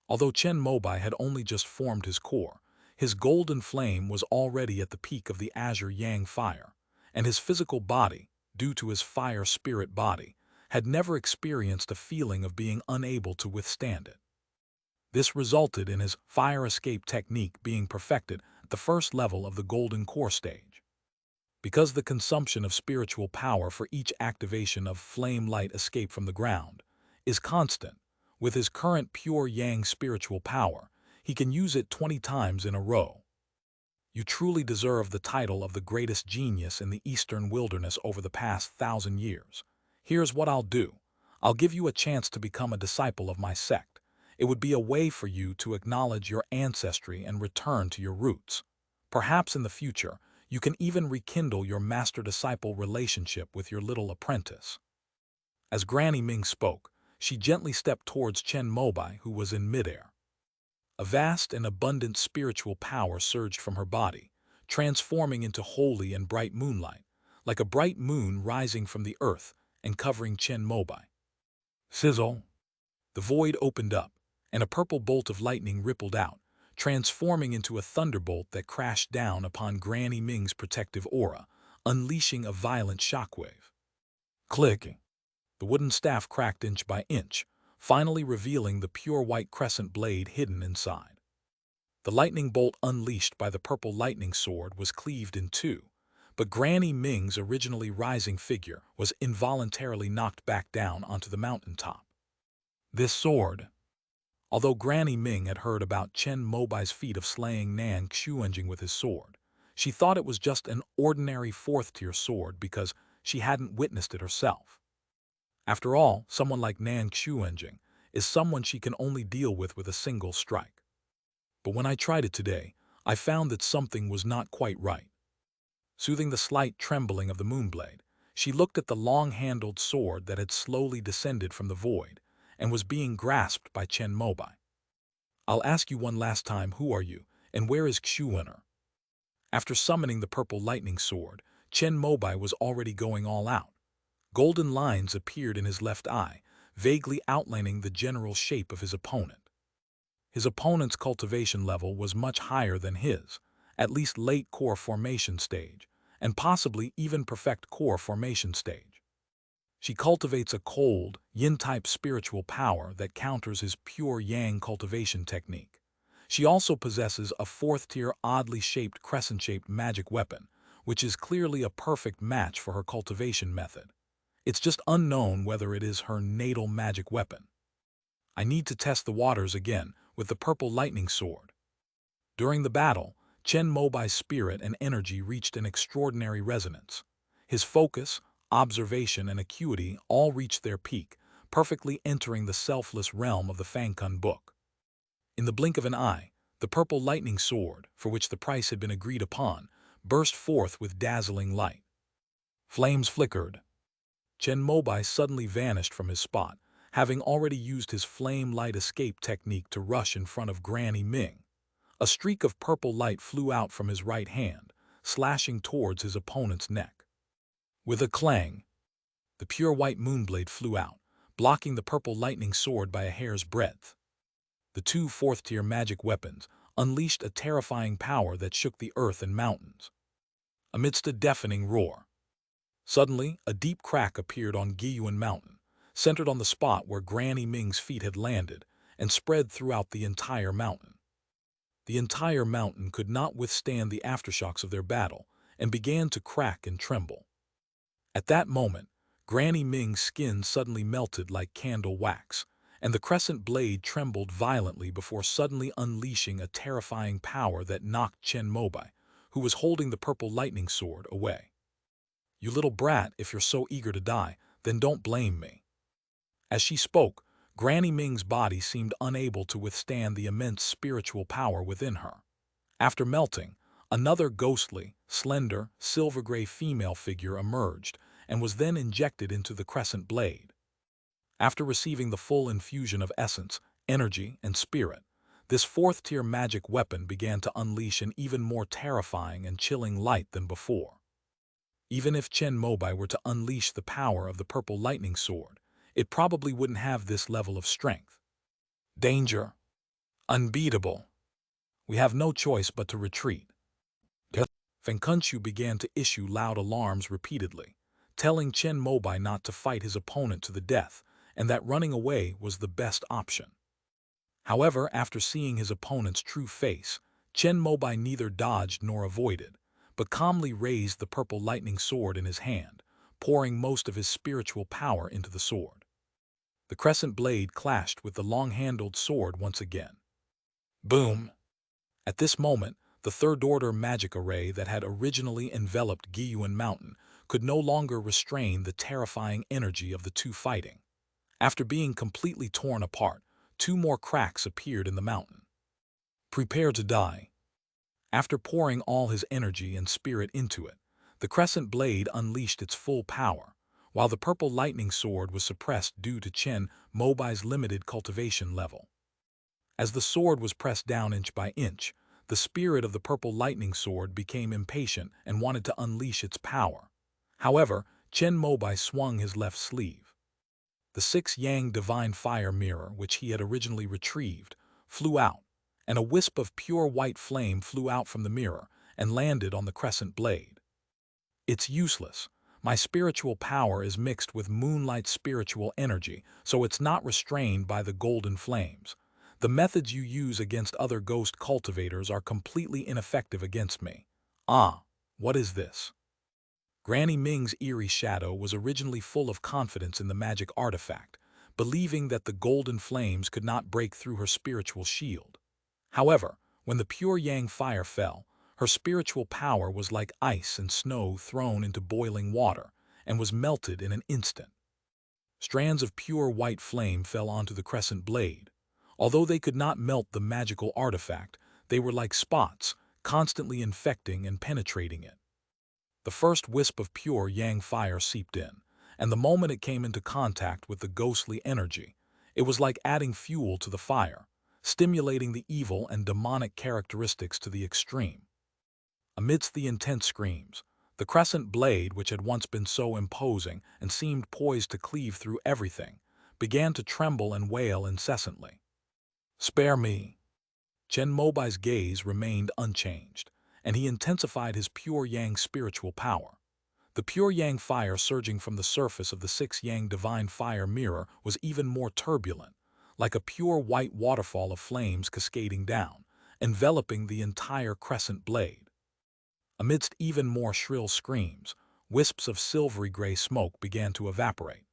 Although Chen Mobai had only just formed his core, his golden flame was already at the peak of the azure yang fire, and his physical body, due to his fire spirit body, had never experienced a feeling of being unable to withstand it. This resulted in his fire escape technique being perfected at the first level of the golden core stage. Because the consumption of spiritual power for each activation of flame light escape from the ground is constant, with his current pure yang spiritual power, he can use it 20 times in a row. You truly deserve the title of the greatest genius in the eastern wilderness over the past 1,000 years. Here's what I'll do. I'll give you a chance to become a disciple of my sect. It would be a way for you to acknowledge your ancestry and return to your roots. Perhaps in the future, you can even rekindle your master-disciple relationship with your little apprentice. As Granny Ming spoke, she gently stepped towards Chen Mobai, who was in midair. A vast and abundant spiritual power surged from her body, transforming into holy and bright moonlight, like a bright moon rising from the earth and covering Chen Mobai. Sizzle! The void opened up, and a purple bolt of lightning rippled out, transforming into a thunderbolt that crashed down upon Granny Ming's protective aura, unleashing a violent shockwave. Clicking! The wooden staff cracked inch by inch, finally revealing the pure white crescent blade hidden inside. The lightning bolt unleashed by the purple lightning sword was cleaved in two, but Granny Ming's originally rising figure was involuntarily knocked back down onto the mountaintop. This sword. Although Granny Ming had heard about Chen Mobai's feat of slaying Nan Xuanjing with his sword, she thought it was just an ordinary fourth-tier sword because she hadn't witnessed it herself. After all, someone like Nan Xuanjing is someone she can only deal with a single strike. But when I tried it today, I found that something was not quite right. Soothing the slight trembling of the moonblade, she looked at the long-handled sword that had slowly descended from the void and was being grasped by Chen Mobai. I'll ask you one last time, who are you, and where is Xuan'er? After summoning the purple lightning sword, Chen Mobai was already going all out. Golden lines appeared in his left eye, vaguely outlining the general shape of his opponent. His opponent's cultivation level was much higher than his, at least late core formation stage, and possibly even perfect core formation stage. She cultivates a cold, yin-type spiritual power that counters his pure yang cultivation technique. She also possesses a fourth-tier oddly shaped crescent-shaped magic weapon, which is clearly a perfect match for her cultivation method. It's just unknown whether it is her natal magic weapon. I need to test the waters again with the purple lightning sword. During the battle, Chen Mobai's spirit and energy reached an extraordinary resonance. His focus, observation, and acuity all reached their peak, perfectly entering the selfless realm of the Fangkun book. In the blink of an eye, the purple lightning sword, for which the price had been agreed upon, burst forth with dazzling light. Flames flickered. Chen Mobai suddenly vanished from his spot, having already used his flame light escape technique to rush in front of Granny Ming. A streak of purple light flew out from his right hand, slashing towards his opponent's neck. With a clang, the pure white moonblade flew out, blocking the purple lightning sword by a hair's breadth. The two fourth-tier magic weapons unleashed a terrifying power that shook the earth and mountains. Amidst a deafening roar, suddenly a deep crack appeared on Giyuan Mountain, centered on the spot where Granny Ming's feet had landed, and spread throughout the entire mountain. The entire mountain could not withstand the aftershocks of their battle, and began to crack and tremble. At that moment, Granny Ming's skin suddenly melted like candle wax, and the crescent blade trembled violently before suddenly unleashing a terrifying power that knocked Chen Mobai, who was holding the purple lightning sword, away. "You little brat, if you're so eager to die, then don't blame me." As she spoke, Granny Ming's body seemed unable to withstand the immense spiritual power within her. After melting, another ghostly, slender, silver-gray female figure emerged and was then injected into the crescent blade. After receiving the full infusion of essence, energy, and spirit, this fourth-tier magic weapon began to unleash an even more terrifying and chilling light than before. Even if Chen Mobai were to unleash the power of the purple lightning sword, it probably wouldn't have this level of strength. Danger. Unbeatable. We have no choice but to retreat. Fengkunshu began to issue loud alarms repeatedly, telling Chen Mobai not to fight his opponent to the death, and that running away was the best option. However, after seeing his opponent's true face, Chen Mobai neither dodged nor avoided, but calmly raised the purple lightning sword in his hand, pouring most of his spiritual power into the sword. The crescent blade clashed with the long-handled sword once again. Boom! At this moment, the third-order magic array that had originally enveloped Giyuan Mountain could no longer restrain the terrifying energy of the two fighting. After being completely torn apart, two more cracks appeared in the mountain. Prepare to die. After pouring all his energy and spirit into it, the crescent blade unleashed its full power, while the purple lightning sword was suppressed due to Chen Mobai's limited cultivation level. As the sword was pressed down inch by inch, the spirit of the purple lightning sword became impatient and wanted to unleash its power. However, Chen Mobai swung his left sleeve. The 6-yang divine fire mirror, which he had originally retrieved, flew out, and a wisp of pure white flame flew out from the mirror and landed on the crescent blade. "It's useless. My spiritual power is mixed with moonlight spiritual energy, so it's not restrained by the golden flames. The methods you use against other ghost cultivators are completely ineffective against me. Ah, what is this?" Granny Ming's eerie shadow was originally full of confidence in the magic artifact, believing that the golden flames could not break through her spiritual shield. However, when the pure yang fire fell, her spiritual power was like ice and snow thrown into boiling water, and was melted in an instant. Strands of pure white flame fell onto the crescent blade. Although they could not melt the magical artifact, they were like spots, constantly infecting and penetrating it. The first wisp of pure yang fire seeped in, and the moment it came into contact with the ghostly energy, it was like adding fuel to the fire, stimulating the evil and demonic characteristics to the extreme. Amidst the intense screams, The crescent blade, which had once been so imposing and seemed poised to cleave through everything, began to tremble and wail incessantly. "Spare me!" Chen Mobai's gaze remained unchanged, and he intensified his pure yang spiritual power. The pure yang fire surging from the surface of the 6 yang divine fire mirror was even more turbulent, like a pure white waterfall of flames cascading down, enveloping the entire crescent blade. Amidst even more shrill screams, wisps of silvery gray smoke began to evaporate.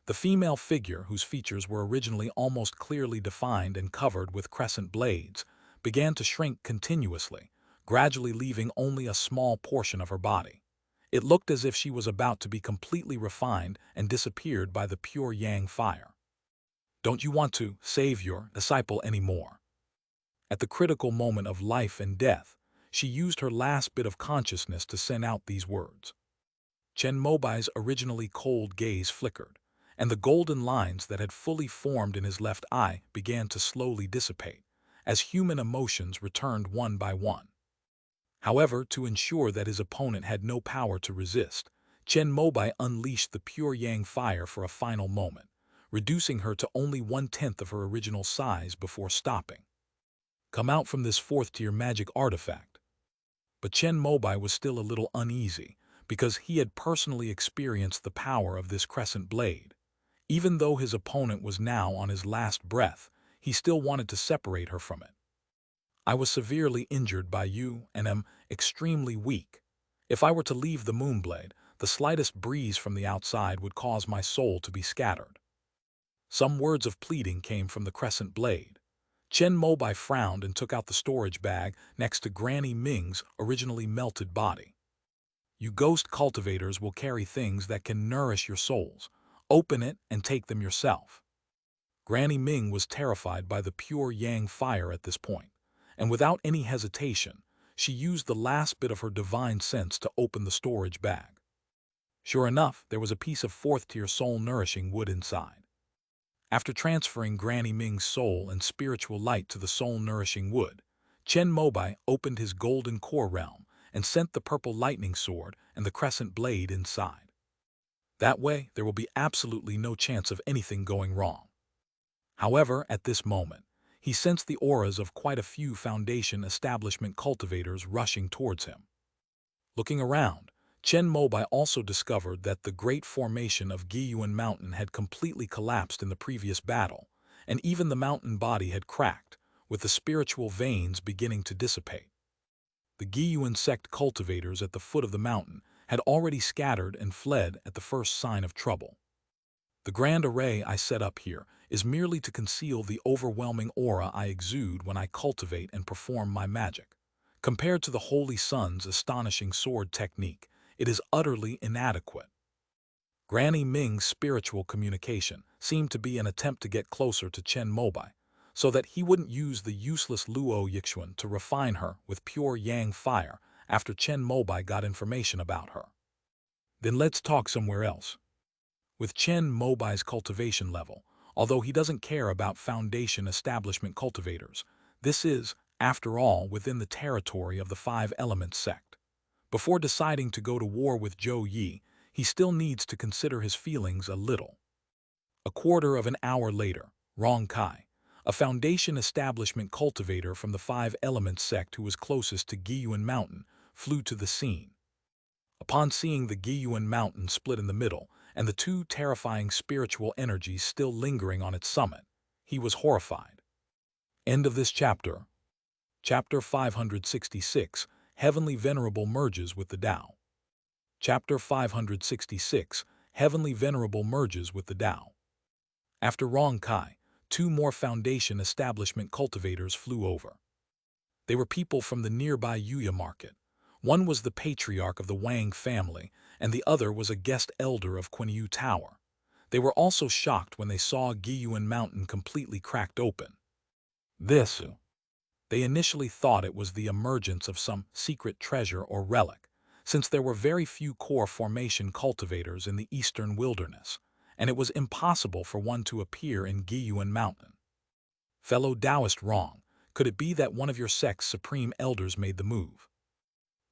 The female figure, whose features were originally almost clearly defined and covered with crescent blades, began to shrink continuously, gradually leaving only a small portion of her body. It looked as if she was about to be completely refined and disappeared by the pure yang fire. "Don't you want to save your disciple anymore?" At the critical moment of life and death, she used her last bit of consciousness to send out these words. Chen Mobai's originally cold gaze flickered, and the golden lines that had fully formed in his left eye began to slowly dissipate, as human emotions returned one by one. However, to ensure that his opponent had no power to resist, Chen Mobai unleashed the pure yang fire for a final moment, reducing her to only 1/10 of her original size before stopping. "Come out from this 4th-tier magic artifact." But Chen Mobai was still a little uneasy, because he had personally experienced the power of this crescent blade. Even though his opponent was now on his last breath, he still wanted to separate her from it. "I was severely injured by you and am extremely weak. If I were to leave the Moonblade, the slightest breeze from the outside would cause my soul to be scattered." Some words of pleading came from the crescent blade. Chen Mobai frowned and took out the storage bag next to Granny Ming's originally melted body. "You ghost cultivators will carry things that can nourish your souls. Open it and take them yourself." Granny Ming was terrified by the pure yang fire at this point, and without any hesitation, she used the last bit of her divine sense to open the storage bag. Sure enough, there was a piece of 4th-tier soul-nourishing wood inside. After transferring Granny Ming's soul and spiritual light to the soul-nourishing wood, Chen Mobai opened his golden core realm and sent the purple lightning sword and the crescent blade inside. That way, there will be absolutely no chance of anything going wrong. However, at this moment, he sensed the auras of quite a few Foundation establishment cultivators rushing towards him. Looking around, Chen Mobai also discovered that the great formation of Giyuan Mountain had completely collapsed in the previous battle, and even the mountain body had cracked, with the spiritual veins beginning to dissipate. The Giyuan sect cultivators at the foot of the mountain had already scattered and fled at the first sign of trouble. "The grand array I set up here is merely to conceal the overwhelming aura I exude when I cultivate and perform my magic. Compared to the Holy Sun's astonishing sword technique, it is utterly inadequate." Granny Ming's spiritual communication seemed to be an attempt to get closer to Chen Mobai, so that he wouldn't use the useless Luo Yixuan to refine her with pure yang fire after Chen Mobai got information about her. "Then let's talk somewhere else." With Chen Mobai's cultivation level, although he doesn't care about Foundation establishment cultivators, this is, after all, within the territory of the 5 Elements sect. Before deciding to go to war with Zhou Yi, he still needs to consider his feelings a little. A quarter of an hour later, Rong Kai, a Foundation establishment cultivator from the 5 Elements sect who was closest to Giyuan Mountain, flew to the scene. Upon seeing the Giyuan Mountain split in the middle and the 2 terrifying spiritual energies still lingering on its summit, he was horrified. End of this chapter. Chapter 566, Heavenly Venerable merges with the Tao. Chapter 566, Heavenly Venerable merges with the Tao. After Rong Kai, 2 more Foundation establishment cultivators flew over. They were people from the nearby Yuya market. One was the patriarch of the Wang family, and the other was a guest elder of Quanyu Tower. They were also shocked when they saw Giyuan Mountain completely cracked open. They initially thought it was the emergence of some secret treasure or relic, since there were very few core formation cultivators in the eastern wilderness, and it was impossible for one to appear in Giyuan Mountain. Fellow Taoist Rong, could it be that one of your sect's supreme elders made the move?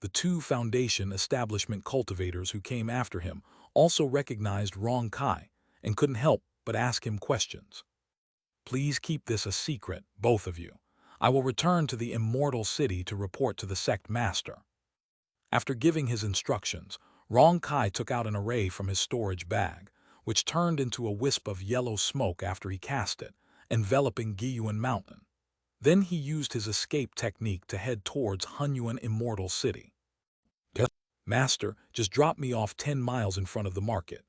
The two Foundation establishment cultivators who came after him also recognized Rong Kai and couldn't help but ask him questions. Please keep this a secret, both of you. I will return to the immortal city to report to the sect master. After giving his instructions, Rong Kai took out an array from his storage bag, which turned into a wisp of yellow smoke after he cast it, enveloping Giyuan Mountain. Then he used his escape technique to head towards Hunyuan Immortal City. Master, just drop me off 10 miles in front of the market.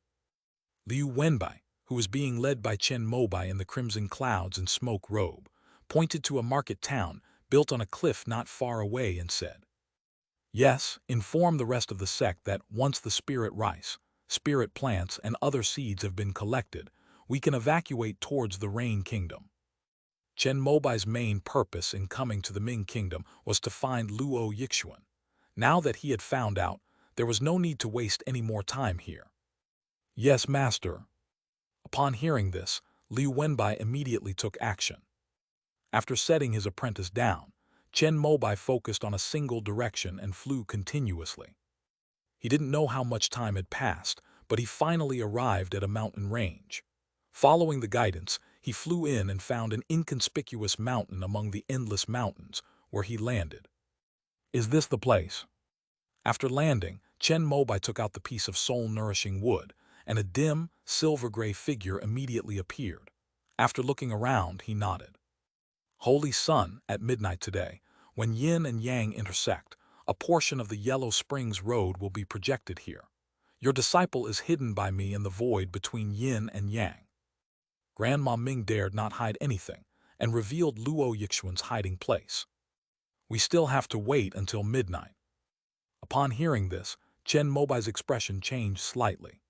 Liu Wenbai, who was being led by Chen Mobai in the crimson clouds and smoke robe, pointed to a market town built on a cliff not far away and said, "Yes, inform the rest of the sect that once the spirit rice, spirit plants, and other seeds have been collected, we can evacuate towards the Rain Kingdom." Chen Mobai's main purpose in coming to the Ming Kingdom was to find Luo Yixuan. Now that he had found out, there was no need to waste any more time here. "Yes, master." Upon hearing this, Liu Wenbai immediately took action. After setting his apprentice down, Chen Mobai focused on a single direction and flew continuously. He didn't know how much time had passed, but he finally arrived at a mountain range. Following the guidance, he flew in and found an inconspicuous mountain among the endless mountains, where he landed. "Is this the place?" After landing, Chen Mobai took out the piece of soul-nourishing wood, and a dim, silver-gray figure immediately appeared. After looking around, he nodded. "Holy Sun, at midnight today, when yin and yang intersect, a portion of the Yellow Springs Road will be projected here. Your disciple is hidden by me in the void between yin and yang." Grandma Ming dared not hide anything, and revealed Luo Yixuan's hiding place. "We still have to wait until midnight." Upon hearing this, Chen Mobai's expression changed slightly.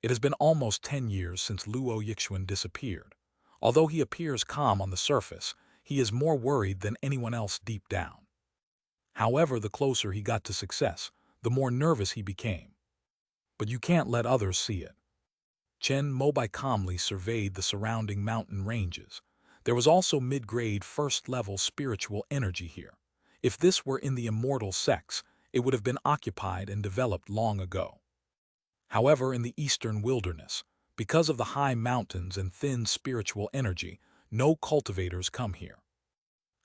It has been almost 10 years since Luo Yixuan disappeared. Although he appears calm on the surface, he is more worried than anyone else deep down. However, the closer he got to success, the more nervous he became. But you can't let others see it. Chen Mobai calmly surveyed the surrounding mountain ranges. There was also mid-grade first-level spiritual energy here. If this were in the immortal sects, it would have been occupied and developed long ago. However, in the eastern wilderness, because of the high mountains and thin spiritual energy, no cultivators come here.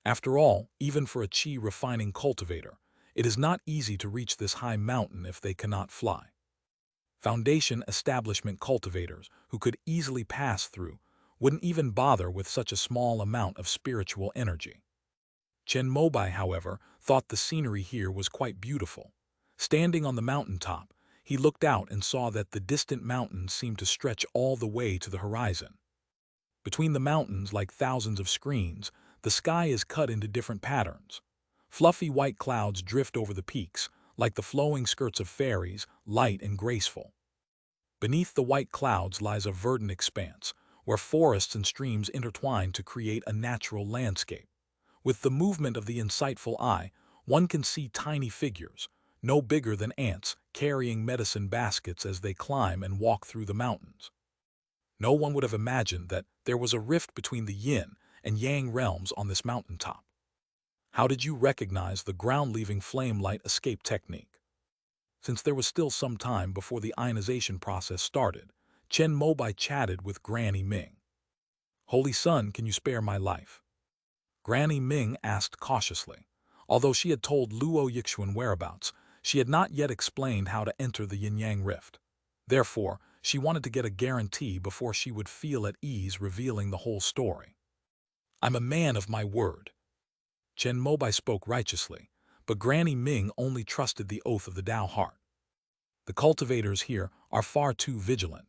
After all, even for a chi-refining cultivator, it is not easy to reach this high mountain if they cannot fly. Foundation establishment cultivators, who could easily pass through, wouldn't even bother with such a small amount of spiritual energy. Chen Mobai, however, thought the scenery here was quite beautiful. Standing on the mountaintop, he looked out and saw that the distant mountains seemed to stretch all the way to the horizon. Between the mountains, like thousands of screens, the sky is cut into different patterns. Fluffy white clouds drift over the peaks, like the flowing skirts of fairies, light and graceful. Beneath the white clouds lies a verdant expanse, where forests and streams intertwine to create a natural landscape. With the movement of the insightful eye, one can see tiny figures, no bigger than ants, carrying medicine baskets as they climb and walk through the mountains. No one would have imagined that there was a rift between the yin and yang realms on this mountaintop. How did you recognize the ground-leaving flame light escape technique? Since there was still some time before the ionization process started, Chen Mobai chatted with Granny Ming. "Holy Sun, can you spare my life?" Granny Ming asked cautiously. Although she had told Luo Yixuan whereabouts, she had not yet explained how to enter the yin-yang rift. Therefore, she wanted to get a guarantee before she would feel at ease revealing the whole story. "I'm a man of my word." Chen Mobai spoke righteously, but Granny Ming only trusted the oath of the Tao heart. The cultivators here are far too vigilant.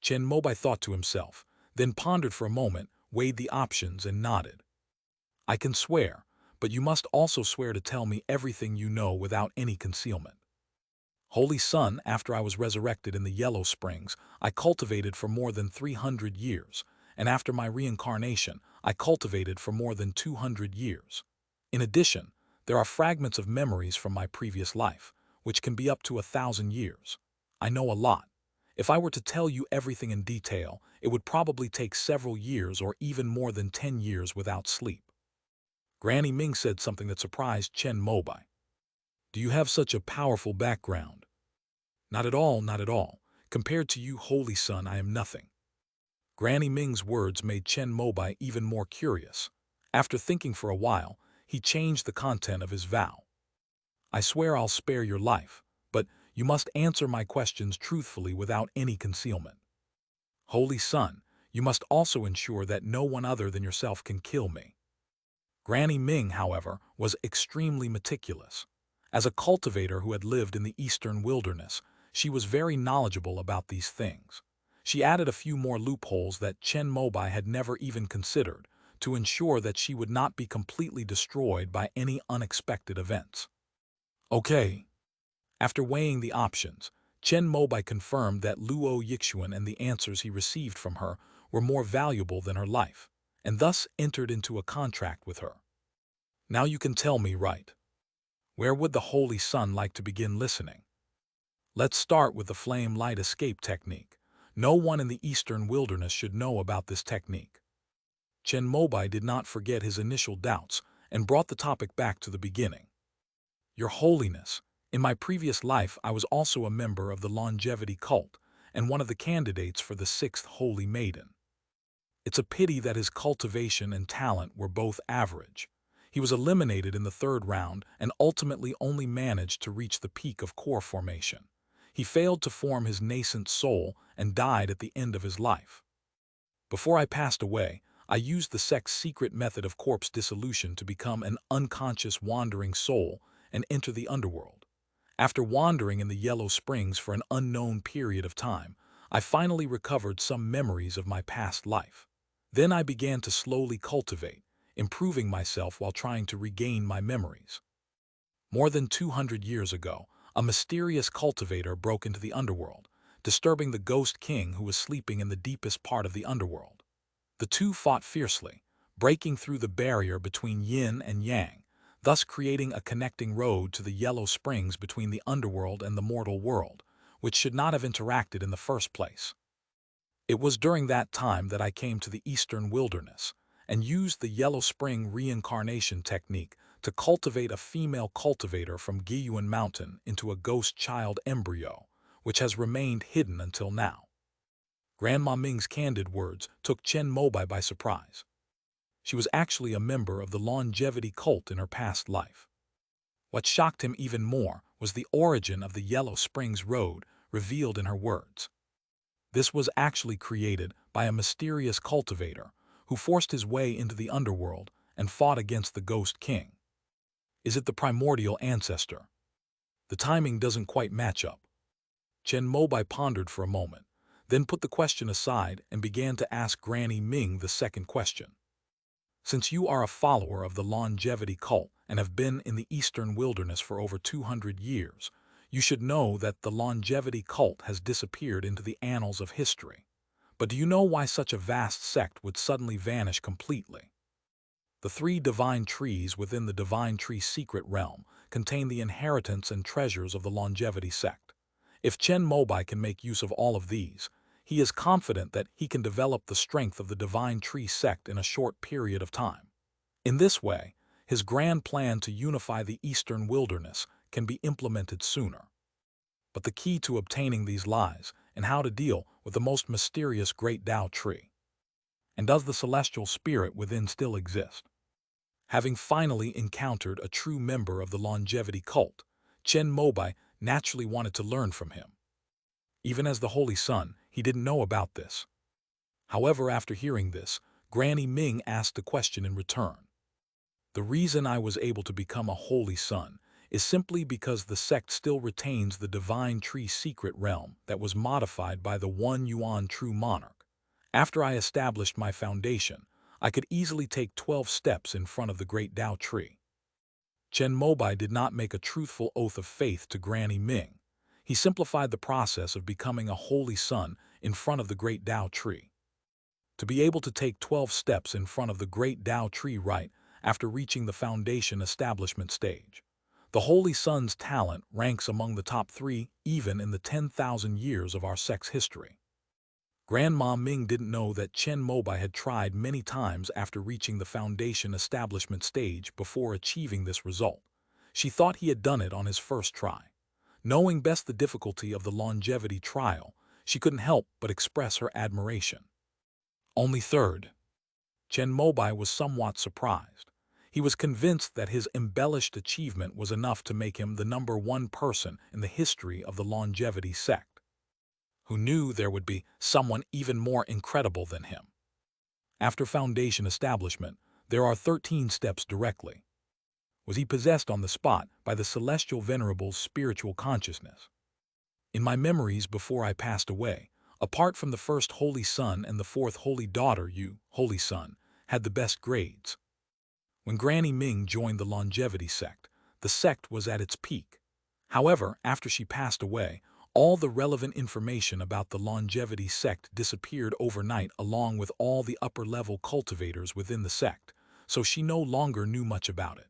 Chen Mobai thought to himself, then pondered for a moment, weighed the options and nodded. "I can swear, but you must also swear to tell me everything you know without any concealment." "Holy Sun, after I was resurrected in the Yellow Springs, I cultivated for more than 300 years, and after my reincarnation, I cultivated for more than 200 years. In addition, there are fragments of memories from my previous life, which can be up to 1,000 years. I know a lot. If I were to tell you everything in detail, it would probably take several years or even more than 10 years without sleep." Granny Ming said something that surprised Chen Mobai. Do you have such a powerful background? Not at all, not at all. Compared to you, holy son, I am nothing. Granny Ming's words made Chen Mobai even more curious. After thinking for a while, he changed the content of his vow. I swear I'll spare your life, but you must answer my questions truthfully without any concealment. Holy son, you must also ensure that no one other than yourself can kill me. Granny Ming, however, was extremely meticulous. As a cultivator who had lived in the eastern wilderness, she was very knowledgeable about these things. She added a few more loopholes that Chen Mobai had never even considered to ensure that she would not be completely destroyed by any unexpected events. Okay. After weighing the options, Chen Mobai confirmed that Luo Yixuan and the answers he received from her were more valuable than her life, and thus entered into a contract with her. Now you can tell me, right? Where would the Holy Sun like to begin listening? Let's start with the flame light escape technique. No one in the eastern wilderness should know about this technique. Chen Mobai did not forget his initial doubts and brought the topic back to the beginning. Your Holiness, in my previous life I was also a member of the longevity cult and one of the candidates for the 6th Holy Maiden. It's a pity that his cultivation and talent were both average. He was eliminated in the 3rd round and ultimately only managed to reach the peak of core formation. He failed to form his nascent soul and died at the end of his life. Before I passed away, I used the sect's secret method of corpse dissolution to become an unconscious wandering soul and enter the underworld. After wandering in the Yellow Springs for an unknown period of time, I finally recovered some memories of my past life. Then I began to slowly cultivate, improving myself while trying to regain my memories. More than 200 years ago, a mysterious cultivator broke into the underworld, disturbing the ghost king who was sleeping in the deepest part of the underworld. The two fought fiercely, breaking through the barrier between yin and yang, thus creating a connecting road to the Yellow Springs between the underworld and the mortal world, which should not have interacted in the first place. It was during that time that I came to the eastern wilderness and used the Yellow Spring reincarnation technique to cultivate a female cultivator from Giyuan Mountain into a ghost child embryo, which has remained hidden until now. Grandma Ming's candid words took Chen Mobai by surprise. She was actually a member of the longevity cult in her past life. What shocked him even more was the origin of the Yellow Springs Road revealed in her words. This was actually created by a mysterious cultivator who forced his way into the underworld and fought against the Ghost King. Is it the primordial ancestor? The timing doesn't quite match up. Chen Mobai pondered for a moment, then put the question aside and began to ask Granny Ming the second question. Since you are a follower of the longevity cult and have been in the eastern wilderness for over 200 years, you should know that the longevity cult has disappeared into the annals of history. But do you know why such a vast sect would suddenly vanish completely? The 3 divine trees within the divine tree secret realm contain the inheritance and treasures of the longevity sect. If Chen Mobai can make use of all of these, he is confident that he can develop the strength of the divine tree sect in a short period of time. In this way, his grand plan to unify the eastern wilderness can be implemented sooner. But the key to obtaining these lies and how to deal with the most mysterious great Tao tree. And does the celestial spirit within still exist? Having finally encountered a true member of the longevity cult, Chen Mobai naturally wanted to learn from him. Even as the Holy Sun, he didn't know about this. However, after hearing this, Granny Ming asked a question in return. The reason I was able to become a Holy Sun is simply because the sect still retains the divine tree secret realm that was modified by the One Yuan true monarch. After I established my foundation, I could easily take 12 steps in front of the great Tao tree. Chen Mobai did not make a truthful oath of faith to Granny Ming. He simplified the process of becoming a Holy Sun in front of the great Tao tree. To be able to take 12 steps in front of the great Tao tree right after reaching the foundation establishment stage. The Holy Sun's talent ranks among the top 3 even in the 10,000 years of our sect's history. Grandma Ming didn't know that Chen Mobai had tried many times after reaching the foundation establishment stage before achieving this result. She thought he had done it on his first try. Knowing best the difficulty of the longevity trial, she couldn't help but express her admiration. Only third. Chen Mobai was somewhat surprised. He was convinced that his embellished achievement was enough to make him the #1 person in the history of the longevity sect. Who knew there would be someone even more incredible than him? After foundation establishment, there are 13 steps directly. Was he possessed on the spot by the celestial venerable's spiritual consciousness? In my memories before I passed away, apart from the first holy son and the fourth holy daughter, you, holy son, had the best grades. When Granny Ming joined the longevity sect, the sect was at its peak. However, after she passed away, all the relevant information about the longevity sect disappeared overnight along with all the upper-level cultivators within the sect, so she no longer knew much about it.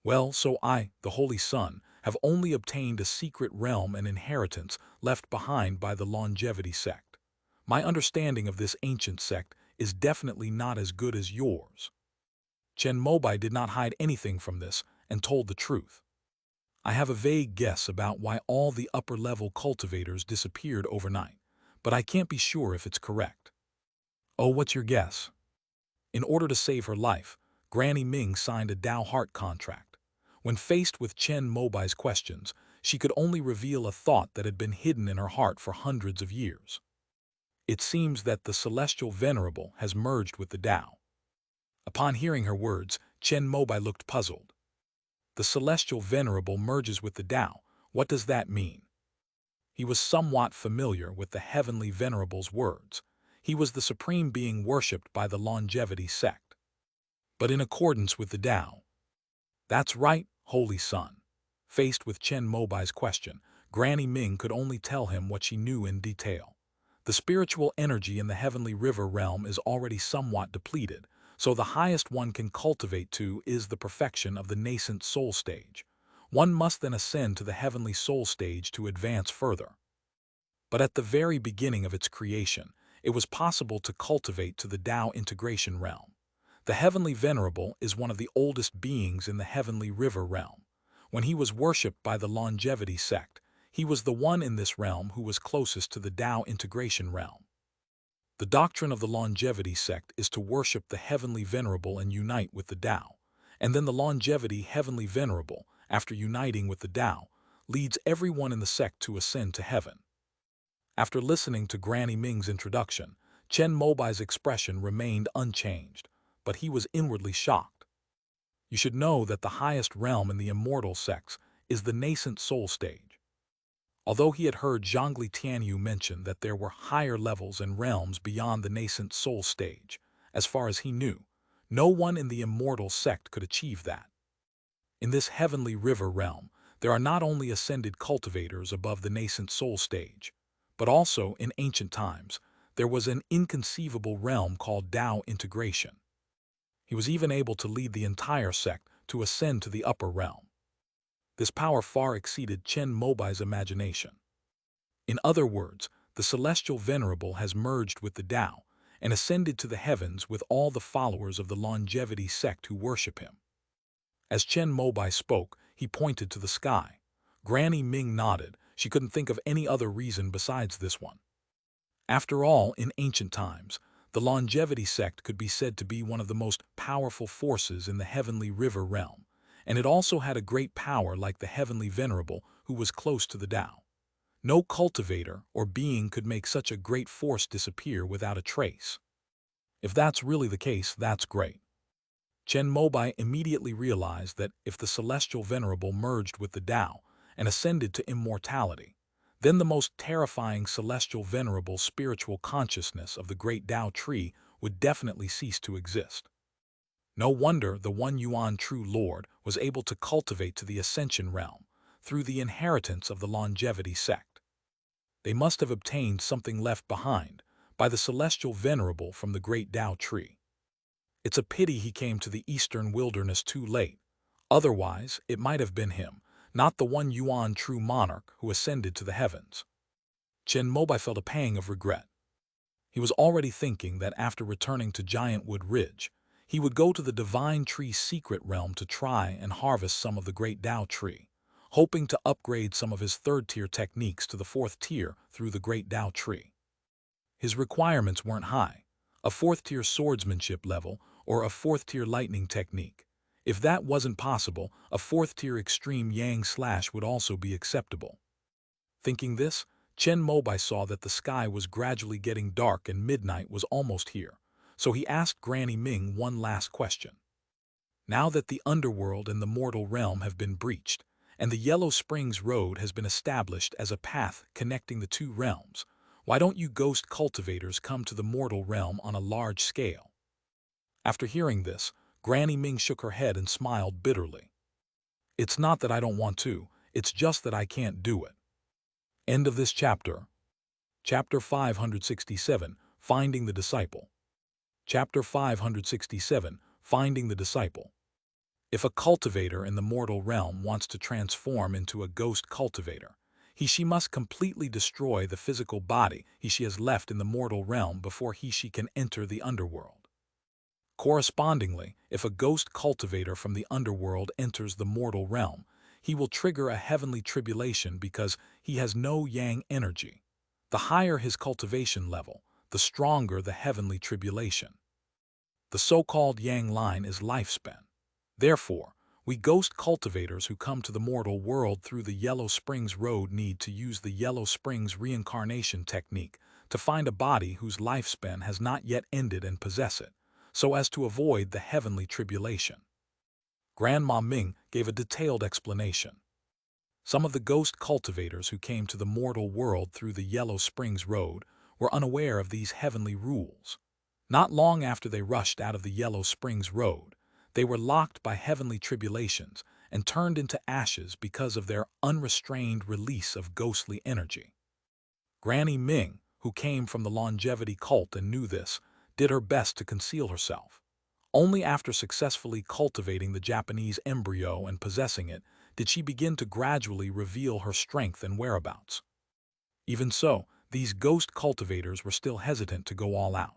Well, so I, the Holy Son, have only obtained a secret realm and inheritance left behind by the longevity sect. My understanding of this ancient sect is definitely not as good as yours. Chen Mobai did not hide anything from this and told the truth. I have a vague guess about why all the upper-level cultivators disappeared overnight, but I can't be sure if it's correct. Oh, what's your guess? In order to save her life, Granny Ming signed a Dao Heart contract. When faced with Chen Mobai's questions, she could only reveal a thought that had been hidden in her heart for hundreds of years. It seems that the Celestial Venerable has merged with the Dao. Upon hearing her words, Chen Mobai looked puzzled. The Celestial Venerable merges with the Dao. What does that mean? He was somewhat familiar with the Heavenly Venerable's words. He was the supreme being worshipped by the longevity sect. But in accordance with the Dao. That's right, Holy Son. Faced with Chen Mobai's question, Granny Ming could only tell him what she knew in detail. The spiritual energy in the Heavenly River realm is already somewhat depleted, so the highest one can cultivate to is the perfection of the nascent soul stage. One must then ascend to the heavenly soul stage to advance further. But at the very beginning of its creation, it was possible to cultivate to the Tao integration realm. The Heavenly Venerable is one of the oldest beings in the Heavenly River realm. When he was worshipped by the longevity sect, he was the one in this realm who was closest to the Tao integration realm. The doctrine of the longevity sect is to worship the Heavenly Venerable and unite with the Tao, and then the longevity Heavenly Venerable, after uniting with the Tao, leads everyone in the sect to ascend to heaven. After listening to Granny Ming's introduction, Chen Mobai's expression remained unchanged, but he was inwardly shocked. You should know that the highest realm in the immortal sects is the nascent soul stage. Although he had heard Zhongli Tianyu mention that there were higher levels and realms beyond the nascent soul stage, as far as he knew, no one in the immortal sect could achieve that. In this heavenly river realm, there are not only ascended cultivators above the nascent soul stage, but also, in ancient times, there was an inconceivable realm called Tao integration. He was even able to lead the entire sect to ascend to the upper realm. This power far exceeded Chen Mobai's imagination. In other words, the Celestial Venerable has merged with the Tao and ascended to the heavens with all the followers of the longevity sect who worship him. As Chen Mobai spoke, he pointed to the sky. Granny Ming nodded. She couldn't think of any other reason besides this one. After all, in ancient times, the longevity sect could be said to be one of the most powerful forces in the Heavenly River realm, and it also had a great power like the Heavenly Venerable who was close to the Tao. No cultivator or being could make such a great force disappear without a trace. If that's really the case, that's great. Chen Mobai immediately realized that if the Celestial Venerable merged with the Tao and ascended to immortality, then the most terrifying Celestial Venerable spiritual consciousness of the great Tao tree would definitely cease to exist. No wonder the One Yuan True Lord was able to cultivate to the Ascension realm through the inheritance of the longevity sect. They must have obtained something left behind by the Celestial Venerable from the great Tao tree. It's a pity he came to the eastern wilderness too late. Otherwise, it might have been him, not the One Yuan True Monarch who ascended to the heavens. Chen Mobai felt a pang of regret. He was already thinking that after returning to Giantwood Ridge, He would go to the Divine Tree's secret realm to try and harvest some of the Great Tao Tree, hoping to upgrade some of his third-tier techniques to the fourth tier through the Great Tao Tree. His requirements weren't high, a fourth-tier swordsmanship level or a fourth-tier lightning technique. If that wasn't possible, a fourth-tier extreme yang slash would also be acceptable. Thinking this, Chen Mobai saw that the sky was gradually getting dark and midnight was almost here, so he asked Granny Ming one last question. Now that the underworld and the mortal realm have been breached, and the Yellow Springs Road has been established as a path connecting the two realms, why don't you ghost cultivators come to the mortal realm on a large scale? After hearing this, Granny Ming shook her head and smiled bitterly. It's not that I don't want to, it's just that I can't do it. End of this chapter. Chapter 567, Finding the Disciple. Chapter 567, Finding the Disciple. If a cultivator in the mortal realm wants to transform into a ghost cultivator, she must completely destroy the physical body she has left in the mortal realm before she can enter the underworld. Correspondingly, if a ghost cultivator from the underworld enters the mortal realm, he will trigger a heavenly tribulation because he has no yang energy. The higher his cultivation level, the stronger the heavenly tribulation. The so-called yang line is lifespan. Therefore, we ghost cultivators who come to the mortal world through the Yellow Springs Road need to use the Yellow Springs reincarnation technique to find a body whose lifespan has not yet ended and possess it, so as to avoid the heavenly tribulation. Grandma Ming gave a detailed explanation. Some of the ghost cultivators who came to the mortal world through the Yellow Springs Road were unaware of these heavenly rules. Not long after they rushed out of the Yellow Springs Road, they were locked by heavenly tribulations and turned into ashes because of their unrestrained release of ghostly energy. Granny Ming, who came from the longevity cult and knew this, did her best to conceal herself. Only after successfully cultivating the Japanese embryo and possessing it did she begin to gradually reveal her strength and whereabouts. Even so, these ghost cultivators were still hesitant to go all out.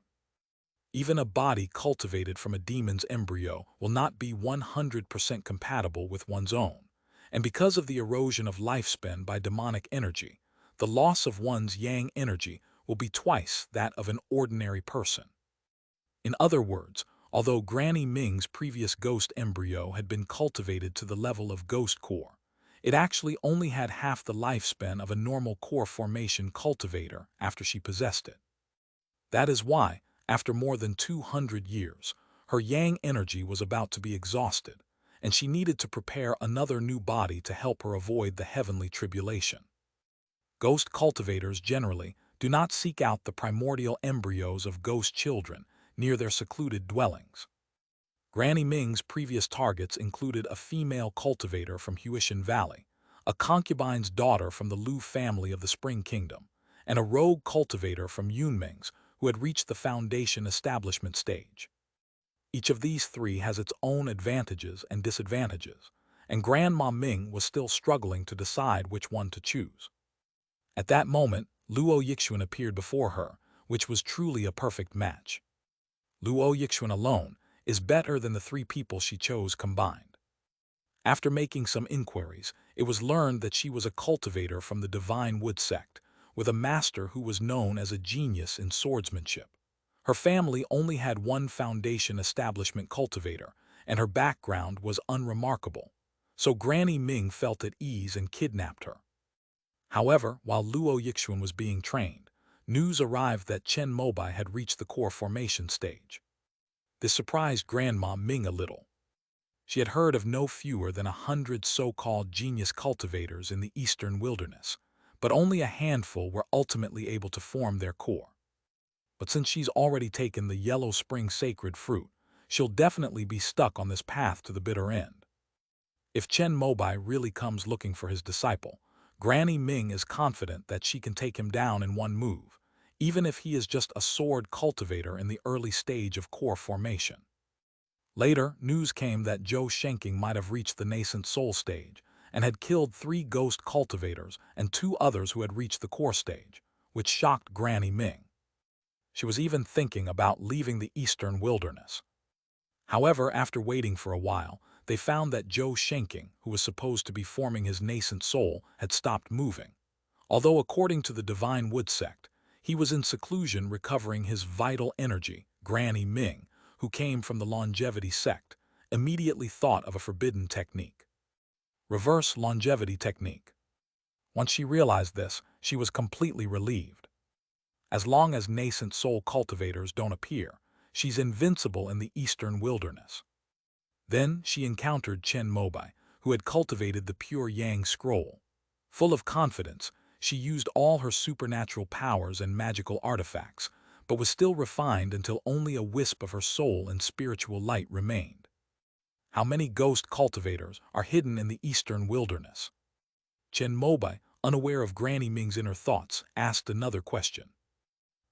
Even a body cultivated from a demon's embryo will not be 100% compatible with one's own, and because of the erosion of lifespan by demonic energy, the loss of one's yang energy will be twice that of an ordinary person. In other words, although Granny Ming's previous ghost embryo had been cultivated to the level of ghost core, it actually only had half the lifespan of a normal core formation cultivator after she possessed it. That is why, after more than 200 years, her yang energy was about to be exhausted, and she needed to prepare another new body to help her avoid the heavenly tribulation. Ghost cultivators generally do not seek out the primordial embryos of ghost children near their secluded dwellings. Granny Ming's previous targets included a female cultivator from Huishan Valley, a concubine's daughter from the Lu family of the Spring Kingdom, and a rogue cultivator from Yunming's who had reached the foundation establishment stage. Each of these three has its own advantages and disadvantages, and Grandma Ming was still struggling to decide which one to choose. At that moment, Luo Yixuan appeared before her, which was truly a perfect match. Luo Yixuan alone is better than the three people she chose combined. After making some inquiries, it was learned that she was a cultivator from the Divine Wood sect, with a master who was known as a genius in swordsmanship. Her family only had one foundation establishment cultivator, and her background was unremarkable, so Granny Ming felt at ease and kidnapped her. However, while Luo Yixuan was being trained, news arrived that Chen Mobai had reached the core formation stage. This surprised Grandma Ming a little. She had heard of no fewer than 100 so-called genius cultivators in the eastern wilderness, but only a handful were ultimately able to form their core. But since she's already taken the Yellow Spring sacred fruit, she'll definitely be stuck on this path to the bitter end. If Chen Mobai really comes looking for his disciple, Granny Ming is confident that she can take him down in one move, even if he is just a sword cultivator in the early stage of core formation. Later, news came that Zhou Shenking might have reached the nascent soul stage and had killed 3 ghost cultivators and 2 others who had reached the core stage, which shocked Granny Ming. She was even thinking about leaving the eastern wilderness. However, after waiting for a while, they found that Zhou Shenking, who was supposed to be forming his nascent soul, had stopped moving. Although according to the Divine Wood sect, he was in seclusion recovering his vital energy, Granny Ming, who came from the longevity sect, immediately thought of a forbidden technique. Reverse longevity technique. Once she realized this, she was completely relieved. As long as nascent soul cultivators don't appear, she's invincible in the eastern wilderness. Then she encountered Chen Mobai, who had cultivated the pure Yang scroll. Full of confidence, she used all her supernatural powers and magical artifacts, but was still refined until only a wisp of her soul and spiritual light remained. How many ghost cultivators are hidden in the eastern wilderness? Chen Mobai, unaware of Granny Ming's inner thoughts, asked another question.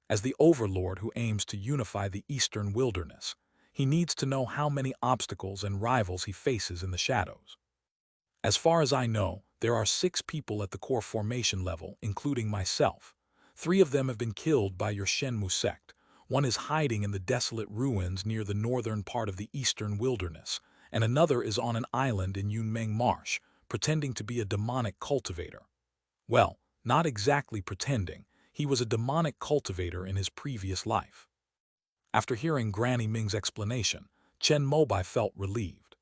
As the overlord who aims to unify the eastern wilderness, he needs to know how many obstacles and rivals he faces in the shadows. As far as I know, there are 6 people at the core formation level, including myself. 3 of them have been killed by your Shenmu sect. 1 is hiding in the desolate ruins near the northern part of the eastern wilderness, and another is on an island in Yunmeng Marsh, pretending to be a demonic cultivator. Well, not exactly pretending. He was a demonic cultivator in his previous life. After hearing Granny Ming's explanation, Chen Mobai felt relieved.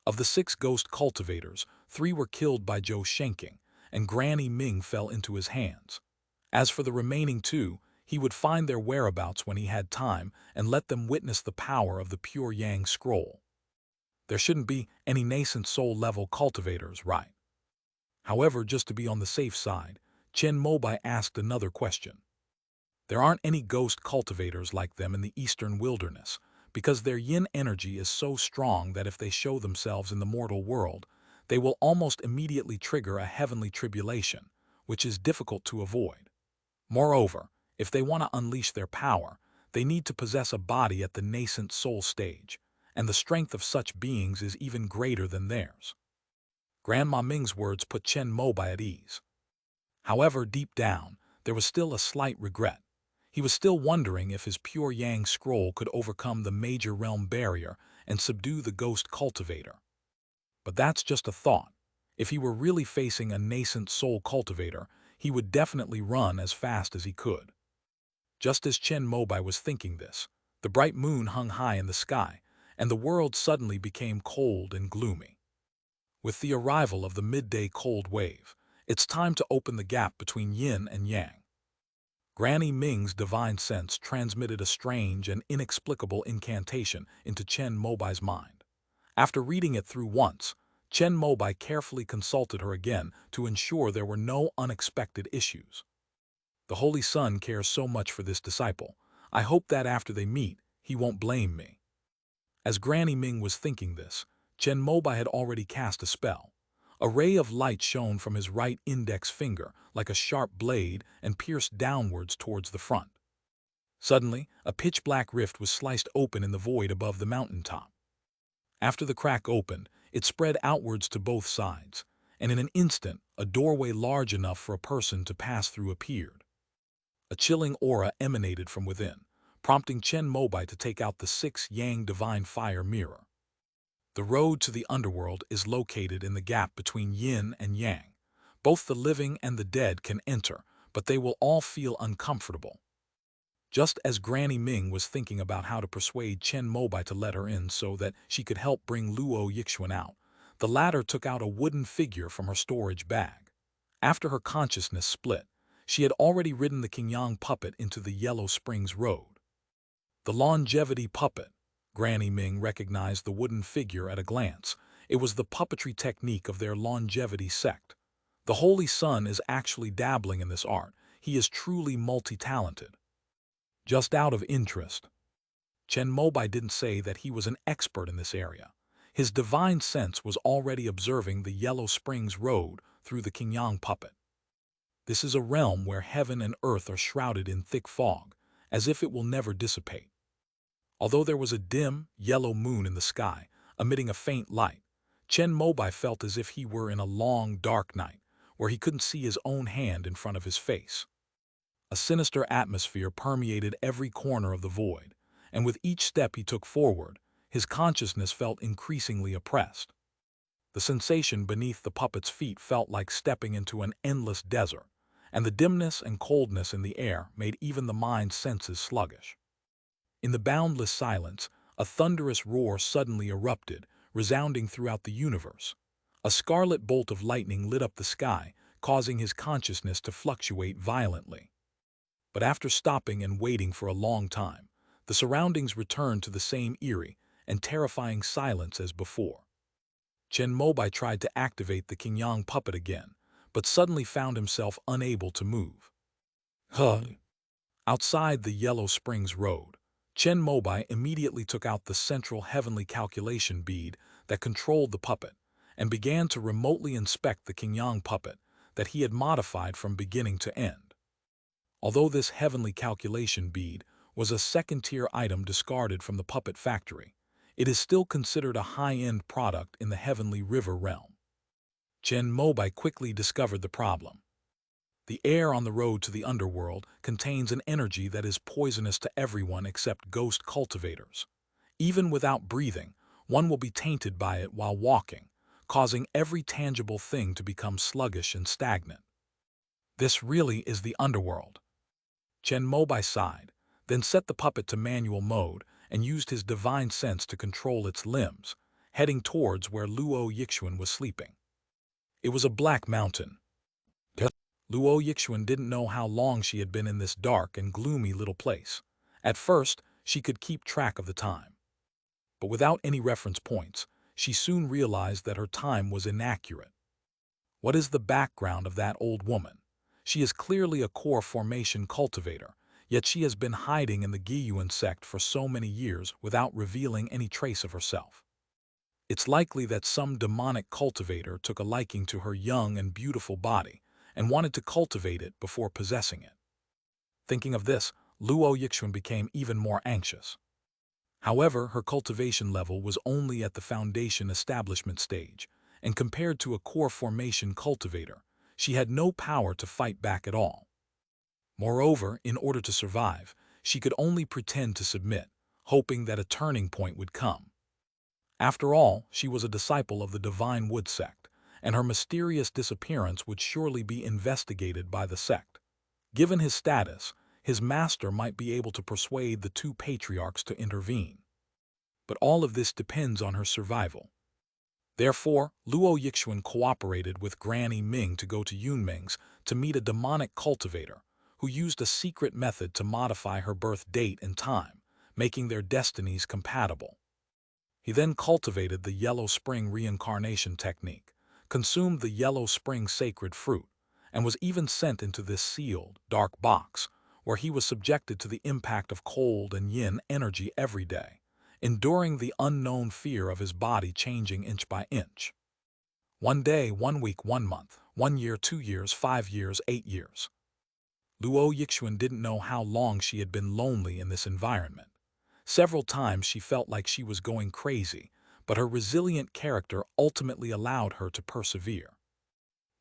Of the 6 ghost cultivators, 3 were killed by Zhou Shenking, and Granny Ming fell into his hands. As for the remaining 2, he would find their whereabouts when he had time and let them witness the power of the pure Yang scroll. There shouldn't be any nascent soul level cultivators, right? However, just to be on the safe side, Chen Mobai asked another question. There aren't any ghost cultivators like them in the eastern wilderness, because their yin energy is so strong that if they show themselves in the mortal world, they will almost immediately trigger a heavenly tribulation, which is difficult to avoid. Moreover, if they want to unleash their power, they need to possess a body at the nascent soul stage, and the strength of such beings is even greater than theirs. Grandma Ming's words put Chen Mobai at ease. However, deep down, there was still a slight regret. He was still wondering if his pure Yang scroll could overcome the major realm barrier and subdue the ghost cultivator. But that's just a thought. If he were really facing a nascent soul cultivator, he would definitely run as fast as he could. Just as Chen Mobai was thinking this, the bright moon hung high in the sky, and the world suddenly became cold and gloomy. With the arrival of the midday cold wave, it's time to open the gap between yin and yang. Granny Ming's divine sense transmitted a strange and inexplicable incantation into Chen Mobai's mind. After reading it through once, Chen Mobai carefully consulted her again to ensure there were no unexpected issues. The Holy Sun cares so much for this disciple. I hope that after they meet, he won't blame me. As Granny Ming was thinking this, Chen Mobai had already cast a spell. A ray of light shone from his right index finger like a sharp blade and pierced downwards towards the front. Suddenly, a pitch-black rift was sliced open in the void above the mountaintop. After the crack opened, it spread outwards to both sides, and in an instant, a doorway large enough for a person to pass through appeared. A chilling aura emanated from within, prompting Chen Mobai to take out the 6 Yang Divine Fire Mirror. The road to the underworld is located in the gap between yin and yang. Both the living and the dead can enter, but they will all feel uncomfortable. Just as Granny Ming was thinking about how to persuade Chen Mobai to let her in so that she could help bring Luo Yixuan out, the latter took out a wooden figure from her storage bag. After her consciousness split, she had already ridden the Qingyang puppet into the Yellow Springs Road. The longevity puppet. Granny Ming recognized the wooden figure at a glance. It was the puppetry technique of their longevity sect. The Holy Sun is actually dabbling in this art. He is truly multi-talented. Just out of interest, Chen Mobai didn't say that he was an expert in this area. His divine sense was already observing the Yellow Springs Road through the Qingyang puppet. This is a realm where heaven and earth are shrouded in thick fog, as if it will never dissipate. Although there was a dim, yellow moon in the sky, emitting a faint light, Chen Mobai felt as if he were in a long, dark night, where he couldn't see his own hand in front of his face. A sinister atmosphere permeated every corner of the void, and with each step he took forward, his consciousness felt increasingly oppressed. The sensation beneath the puppet's feet felt like stepping into an endless desert, and the dimness and coldness in the air made even the mind's senses sluggish. In the boundless silence, a thunderous roar suddenly erupted, resounding throughout the universe. A scarlet bolt of lightning lit up the sky, causing his consciousness to fluctuate violently. But after stopping and waiting for a long time, the surroundings returned to the same eerie and terrifying silence as before. Chen Mobai tried to activate the Qingyang puppet again, but suddenly found himself unable to move. Hurled. Outside the Yellow Springs Road, Chen Mobai immediately took out the central heavenly calculation bead that controlled the puppet and began to remotely inspect the Qingyang puppet that he had modified from beginning to end. Although this heavenly calculation bead was a second-tier item discarded from the puppet factory, it is still considered a high-end product in the Heavenly River realm. Chen Mobai quickly discovered the problem. The air on the road to the underworld contains an energy that is poisonous to everyone except ghost cultivators. Even without breathing, one will be tainted by it while walking, causing every tangible thing to become sluggish and stagnant. This really is the underworld. Chen Mobai sighed, then set the puppet to manual mode and used his divine sense to control its limbs, heading towards where Luo Yixuan was sleeping. It was a black mountain. Luo Yixuan didn't know how long she had been in this dark and gloomy little place. At first, she could keep track of the time. But without any reference points, she soon realized that her time was inaccurate. What is the background of that old woman? She is clearly a core formation cultivator, yet she has been hiding in the Guiyuan sect for so many years without revealing any trace of herself. It's likely that some demonic cultivator took a liking to her young and beautiful body and wanted to cultivate it before possessing it. Thinking of this, Luo Yixuan became even more anxious. However, her cultivation level was only at the foundation establishment stage, and compared to a core formation cultivator, she had no power to fight back at all. Moreover, in order to survive, she could only pretend to submit, hoping that a turning point would come. After all, she was a disciple of the Divine Wood sect, and her mysterious disappearance would surely be investigated by the sect. Given his status, his master might be able to persuade the two patriarchs to intervene. But all of this depends on her survival. Therefore, Luo Yixuan cooperated with Granny Ming to go to Yunming's to meet a demonic cultivator who used a secret method to modify her birth date and time, making their destinies compatible. He then cultivated the Yellow Spring reincarnation technique, consumed the Yellow Spring sacred fruit, and was even sent into this sealed, dark box, where he was subjected to the impact of cold and yin energy every day, enduring the unknown fear of his body changing inch by inch. 1 day, 1 week, 1 month, 1 year, 2 years, 5 years, 8 years. Luo Yixuan didn't know how long she had been lonely in this environment. Several times she felt like she was going crazy, but her resilient character ultimately allowed her to persevere.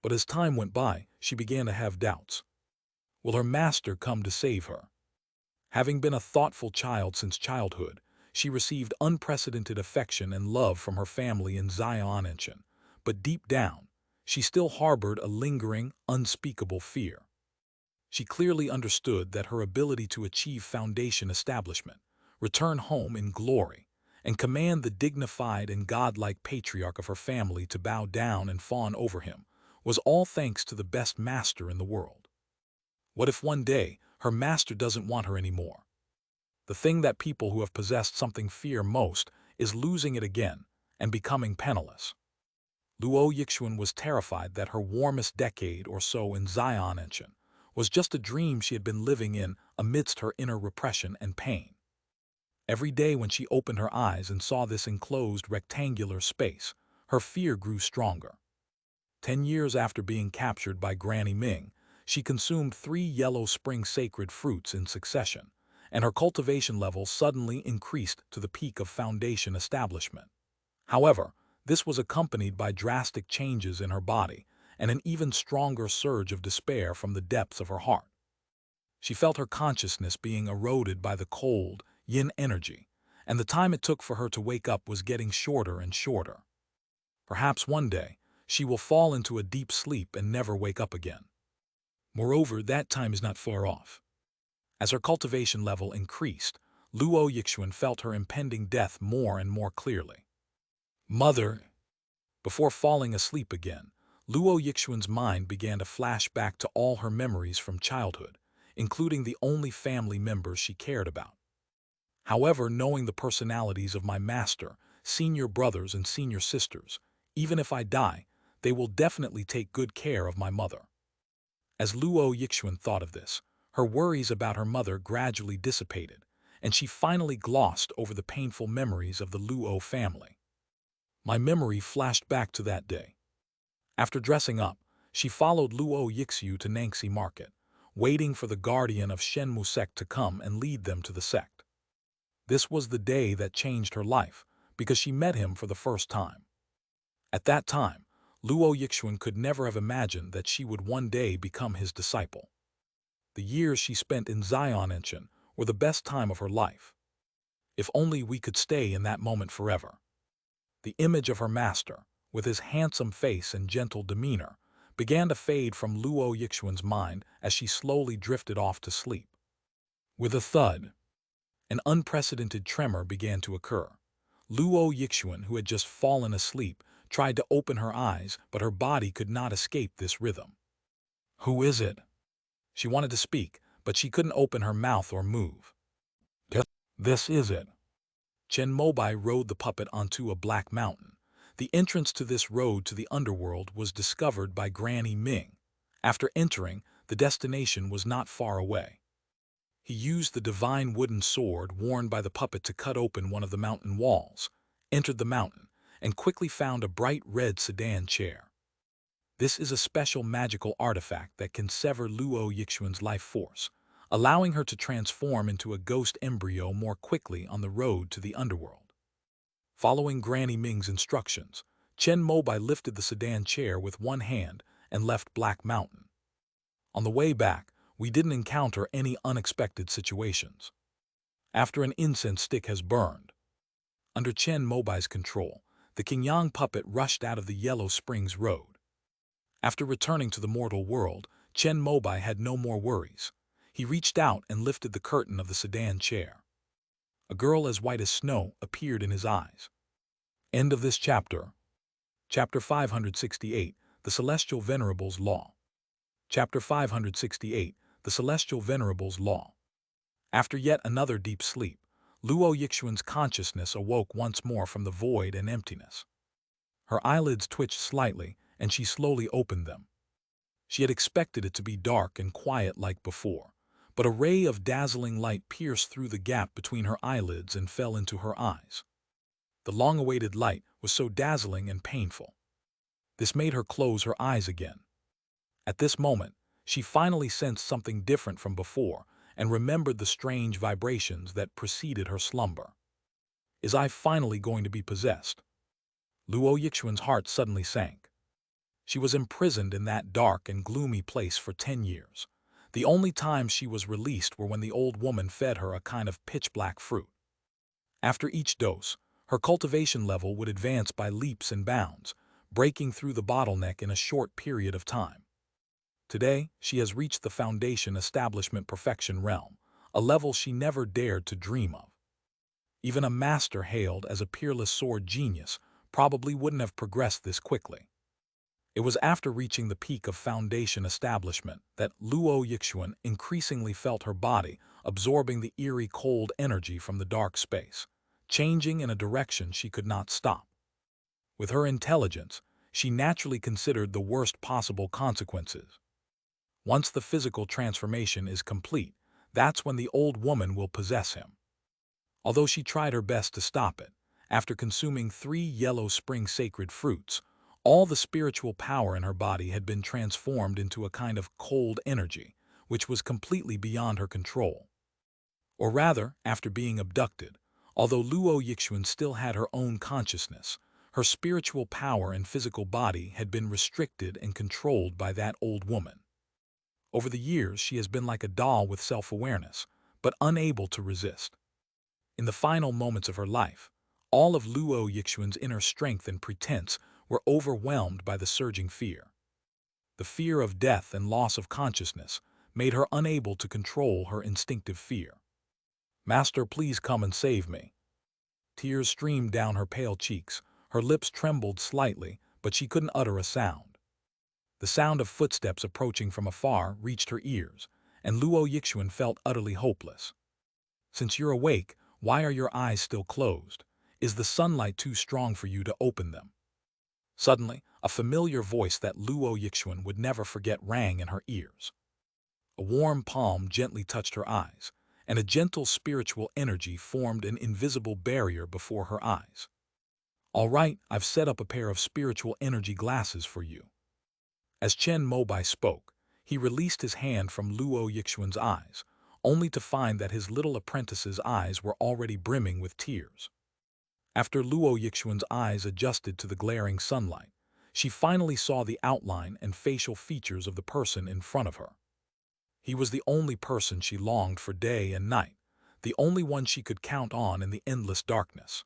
But as time went by, she began to have doubts. Will her master come to save her? Having been a thoughtful child since childhood, she received unprecedented affection and love from her family in Xiaonanshan, but deep down, she still harbored a lingering, unspeakable fear. She clearly understood that her ability to achieve foundation establishment, return home in glory, and command the dignified and godlike patriarch of her family to bow down and fawn over him was all thanks to the best master in the world. What if one day her master doesn't want her anymore? The thing that people who have possessed something fear most is losing it again and becoming penniless. Luo Yixuan was terrified that her warmest decade or so in Xiaonanshan was just a dream she had been living in amidst her inner repression and pain. Every day when she opened her eyes and saw this enclosed rectangular space, her fear grew stronger. 10 years after being captured by Granny Ming, she consumed 3 Yellow Spring sacred fruits in succession, and her cultivation level suddenly increased to the peak of foundation establishment. However, this was accompanied by drastic changes in her body and an even stronger surge of despair from the depths of her heart. She felt her consciousness being eroded by the cold, yin energy, and the time it took for her to wake up was getting shorter and shorter. Perhaps one day, she will fall into a deep sleep and never wake up again. Moreover, that time is not far off. As her cultivation level increased, Luo Yixuan felt her impending death more and more clearly. Mother! Before falling asleep again, Luo Yixuan's mind began to flash back to all her memories from childhood, including the only family members she cared about. However, knowing the personalities of my master, senior brothers and senior sisters, even if I die, they will definitely take good care of my mother. As Luo Yixuan thought of this, her worries about her mother gradually dissipated, and she finally glossed over the painful memories of the Luo family. My memory flashed back to that day. After dressing up, she followed Luo Yixiu to Nangxi Market, waiting for the guardian of Chen Mobai sect to come and lead them to the sect. This was the day that changed her life, because she met him for the first time. At that time, Luo Yixuan could never have imagined that she would one day become his disciple. The years she spent in Xiaonanshan were the best time of her life. If only we could stay in that moment forever. The image of her master, with his handsome face and gentle demeanor, began to fade from Luo Yixuan's mind as she slowly drifted off to sleep. With a thud, an unprecedented tremor began to occur. Luo Yixuan, who had just fallen asleep, tried to open her eyes, but her body could not escape this rhythm. Who is it? She wanted to speak, but she couldn't open her mouth or move. This is it. Chen Mobai rode the puppet onto a black mountain. The entrance to this road to the underworld was discovered by Granny Ming. After entering, the destination was not far away. He used the divine wooden sword worn by the puppet to cut open one of the mountain walls, entered the mountain, and quickly found a bright red sedan chair. This is a special magical artifact that can sever Luo Yixuan's life force, allowing her to transform into a ghost embryo more quickly on the road to the underworld. Following Granny Ming's instructions, Chen Mobai lifted the sedan chair with one hand and left Black Mountain. On the way back, we didn't encounter any unexpected situations. After an incense stick has burned, under Chen Mobai's control, the Qingyang puppet rushed out of the Yellow Springs Road. After returning to the mortal world, Chen Mobai had no more worries. He reached out and lifted the curtain of the sedan chair. A girl as white as snow appeared in his eyes. End of this chapter. Chapter 568, The Celestial Venerable's Law. Chapter 568, The Celestial Venerable's Law. After yet another deep sleep, Luo Yixuan's consciousness awoke once more from the void and emptiness. Her eyelids twitched slightly, and she slowly opened them. She had expected it to be dark and quiet like before, but a ray of dazzling light pierced through the gap between her eyelids and fell into her eyes. The long-awaited light was so dazzling and painful. This made her close her eyes again. At this moment, she finally sensed something different from before and remembered the strange vibrations that preceded her slumber. Is I finally going to be possessed? Luo Yixuan's heart suddenly sank. She was imprisoned in that dark and gloomy place for 10 years. The only times she was released were when the old woman fed her a kind of pitch-black fruit. After each dose, her cultivation level would advance by leaps and bounds, breaking through the bottleneck in a short period of time. Today, she has reached the foundation establishment perfection realm, a level she never dared to dream of. Even a master hailed as a peerless sword genius probably wouldn't have progressed this quickly. It was after reaching the peak of foundation establishment that Luo Yixuan increasingly felt her body absorbing the eerie cold energy from the dark space, changing in a direction she could not stop. With her intelligence, she naturally considered the worst possible consequences. Once the physical transformation is complete, that's when the old woman will possess him. Although she tried her best to stop it, after consuming 3 yellow spring sacred fruits, all the spiritual power in her body had been transformed into a kind of cold energy, which was completely beyond her control. Or rather, after being abducted, although Luo Yixuan still had her own consciousness, her spiritual power and physical body had been restricted and controlled by that old woman. Over the years, she has been like a doll with self-awareness, but unable to resist. In the final moments of her life, all of Luo Yixuan's inner strength and pretense were overwhelmed by the surging fear. The fear of death and loss of consciousness made her unable to control her instinctive fear. "Master, please come and save me." Tears streamed down her pale cheeks, her lips trembled slightly, but she couldn't utter a sound. The sound of footsteps approaching from afar reached her ears, and Luo Yixuan felt utterly hopeless. "Since you're awake, why are your eyes still closed? Is the sunlight too strong for you to open them?" Suddenly, a familiar voice that Luo Yixuan would never forget rang in her ears. A warm palm gently touched her eyes, and a gentle spiritual energy formed an invisible barrier before her eyes. "All right, I've set up a pair of spiritual energy glasses for you." As Chen Mobai spoke, he released his hand from Luo Yixuan's eyes, only to find that his little apprentice's eyes were already brimming with tears. After Luo Yixuan's eyes adjusted to the glaring sunlight, she finally saw the outline and facial features of the person in front of her. He was the only person she longed for day and night, the only one she could count on in the endless darkness.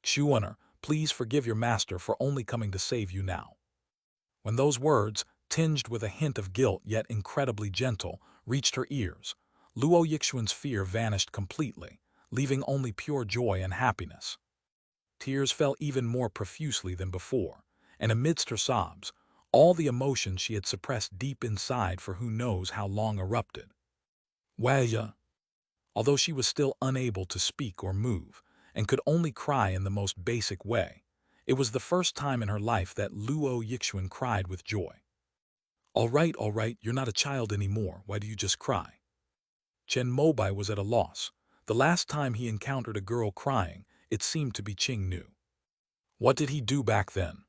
"Xuaner, please forgive your master for only coming to save you now." When those words, tinged with a hint of guilt yet incredibly gentle, reached her ears, Luo Yixuan's fear vanished completely, leaving only pure joy and happiness. Tears fell even more profusely than before, and amidst her sobs, all the emotions she had suppressed deep inside for who knows how long erupted. "Waya." Although she was still unable to speak or move, and could only cry in the most basic way, it was the first time in her life that Luo Yixuan cried with joy. All right, you're not a child anymore, why do you just cry?" Chen Mobai was at a loss. The last time he encountered a girl crying, it seemed to be Qing Nu. What did he do back then?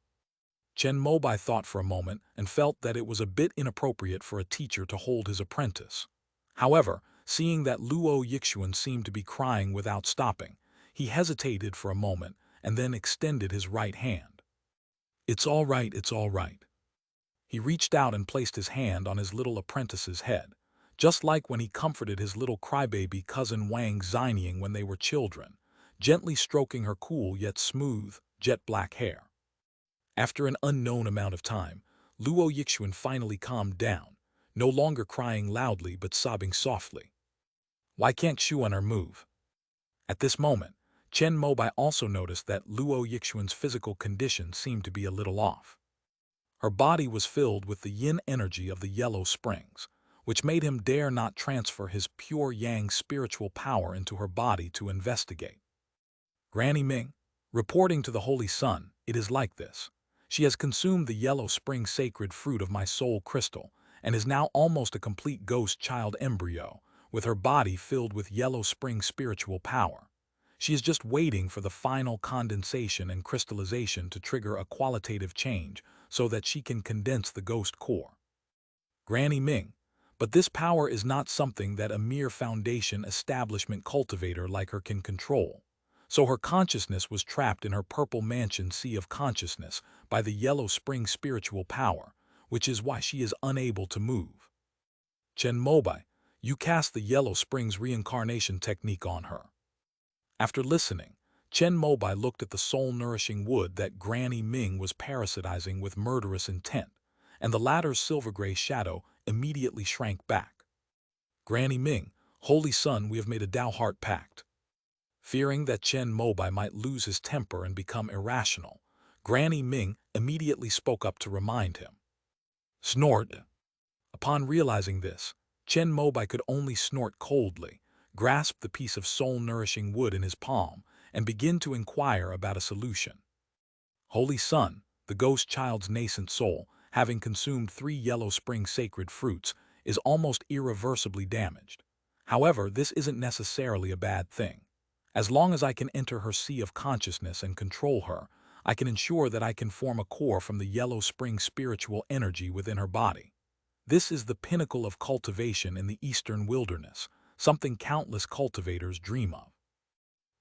Chen Mobai thought for a moment and felt that it was a bit inappropriate for a teacher to hold his apprentice. However, seeing that Luo Yixuan seemed to be crying without stopping, he hesitated for a moment and then extended his right hand. It's all right. He reached out and placed his hand on his little apprentice's head, just like when he comforted his little crybaby cousin Wang Xinying when they were children, gently stroking her cool yet smooth, jet-black hair. After an unknown amount of time, Luo Yixuan finally calmed down, no longer crying loudly but sobbing softly. "Why can't Xuaner move?" At this moment, Chen Mobai also noticed that Luo Yixuan's physical condition seemed to be a little off. Her body was filled with the yin energy of the yellow springs, which made him dare not transfer his pure yang spiritual power into her body to investigate. "Granny Ming, reporting to the Holy Sun, it is like this. She has consumed the yellow spring sacred fruit of my soul crystal and is now almost a complete ghost child embryo, with her body filled with yellow spring spiritual power. She is just waiting for the final condensation and crystallization to trigger a qualitative change so that she can condense the ghost core." Granny Ming, but this power is not something that a mere foundation establishment cultivator like her can control. So her consciousness was trapped in her purple mansion sea of consciousness by the yellow spring spiritual power, which is why she is unable to move. Chen Mobai, you cast the yellow springs reincarnation technique on her. After listening, Chen Mobai looked at the soul-nourishing wood that Granny Ming was parasitizing with murderous intent, and the latter's silver-gray shadow immediately shrank back. "Granny Ming, Holy Sun, we have made a Tao heart pact." Fearing that Chen Mobai might lose his temper and become irrational, Granny Ming immediately spoke up to remind him. Snort. Upon realizing this, Chen Mobai could only snort coldly, grasp the piece of soul-nourishing wood in his palm, and begin to inquire about a solution. Holy Sun, the ghost child's nascent soul, having consumed 3 yellow spring sacred fruits, is almost irreversibly damaged. However, this isn't necessarily a bad thing. As long as I can enter her sea of consciousness and control her, I can ensure that I can form a core from the yellow spring spiritual energy within her body. This is the pinnacle of cultivation in the eastern wilderness, something countless cultivators dream of.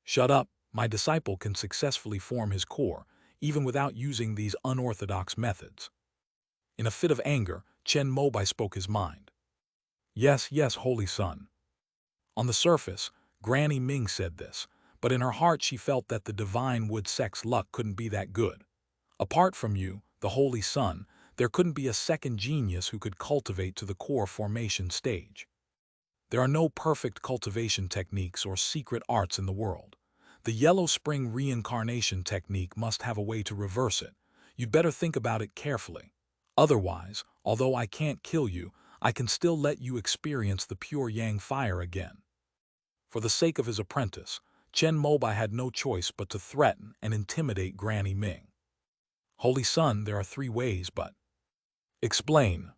Shut up, my disciple can successfully form his core, even without using these unorthodox methods. In a fit of anger, Chen Mobai spoke his mind. Yes, Holy Sun. On the surface, Granny Ming said this, but in her heart she felt that the divine wood sect's luck couldn't be that good. Apart from you, the Holy Sun, there couldn't be a second genius who could cultivate to the core formation stage. There are no perfect cultivation techniques or secret arts in the world. The Yellow Spring reincarnation technique must have a way to reverse it. You'd better think about it carefully. Otherwise, although I can't kill you, I can still let you experience the pure Yang fire again. For the sake of his apprentice, Chen Mobai had no choice but to threaten and intimidate Granny Ming. Holy Sun, there are 3 ways, but... Explain.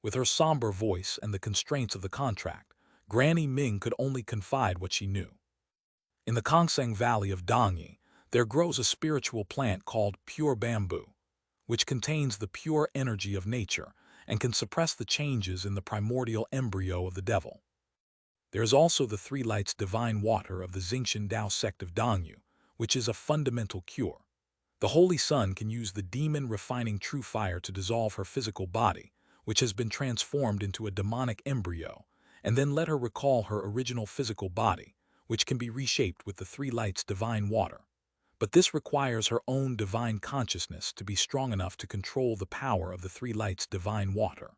With her somber voice and the constraints of the contract, Granny Ming could only confide what she knew. In the Kongseng Valley of Dongyi, there grows a spiritual plant called pure bamboo, which contains the pure energy of nature and can suppress the changes in the primordial embryo of the devil. There is also the 3 lights divine water of the Xingqian Dao sect of Dongyu, which is a fundamental cure. The Holy Sun can use the demon refining true fire to dissolve her physical body, which has been transformed into a demonic embryo, and then let her recall her original physical body, which can be reshaped with the 3 lights divine water. But this requires her own divine consciousness to be strong enough to control the power of the 3 lights divine water.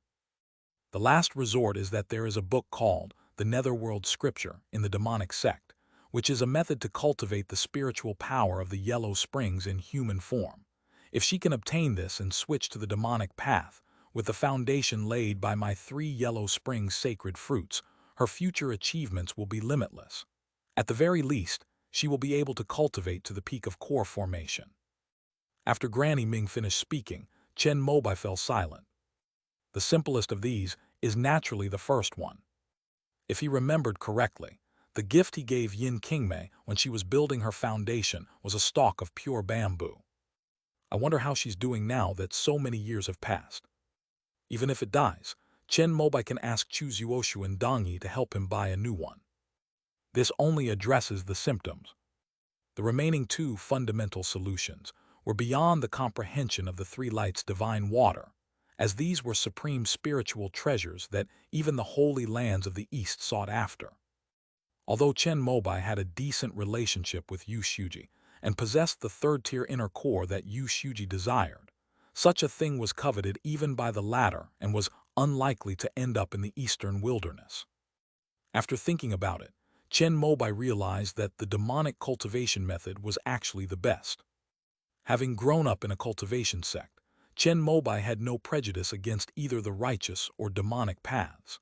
The last resort is that there is a book called the Netherworld Scripture in the demonic sect, which is a method to cultivate the spiritual power of the Yellow Springs in human form. If she can obtain this and switch to the demonic path, with the foundation laid by my 3 Yellow Springs sacred fruits, her future achievements will be limitless. At the very least, she will be able to cultivate to the peak of core formation. After Granny Ming finished speaking, Chen Mobai fell silent. The simplest of these is naturally the first one. If he remembered correctly, the gift he gave Yin Qingmei when she was building her foundation was a stalk of pure bamboo. I wonder how she's doing now that so many years have passed. Even if it dies, Chen Mobai can ask Chu Zuoshu and Dongyi to help him buy a new one. This only addresses the symptoms. The remaining 2 fundamental solutions were beyond the comprehension of the 3 lights divine water, as these were supreme spiritual treasures that even the holy lands of the East sought after. Although Chen Mobai had a decent relationship with Yu Shuji and possessed the 3rd-tier inner core that Yu Shuji desired, such a thing was coveted even by the latter and was unlikely to end up in the eastern wilderness. After thinking about it, Chen Mobai realized that the demonic cultivation method was actually the best. Having grown up in a cultivation sect, Chen Mobai had no prejudice against either the righteous or demonic paths.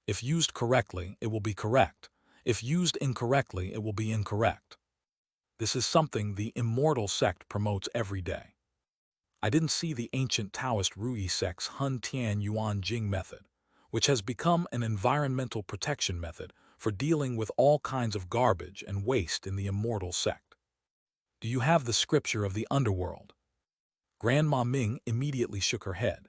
If used correctly, it will be correct. If used incorrectly, it will be incorrect. This is something the immortal sect promotes every day. I didn't see the ancient Taoist Rui sect's Hun Tian Yuan Jing method, which has become an environmental protection method for dealing with all kinds of garbage and waste in the immortal sect. Do you have the scripture of the underworld? Grandma Ming immediately shook her head.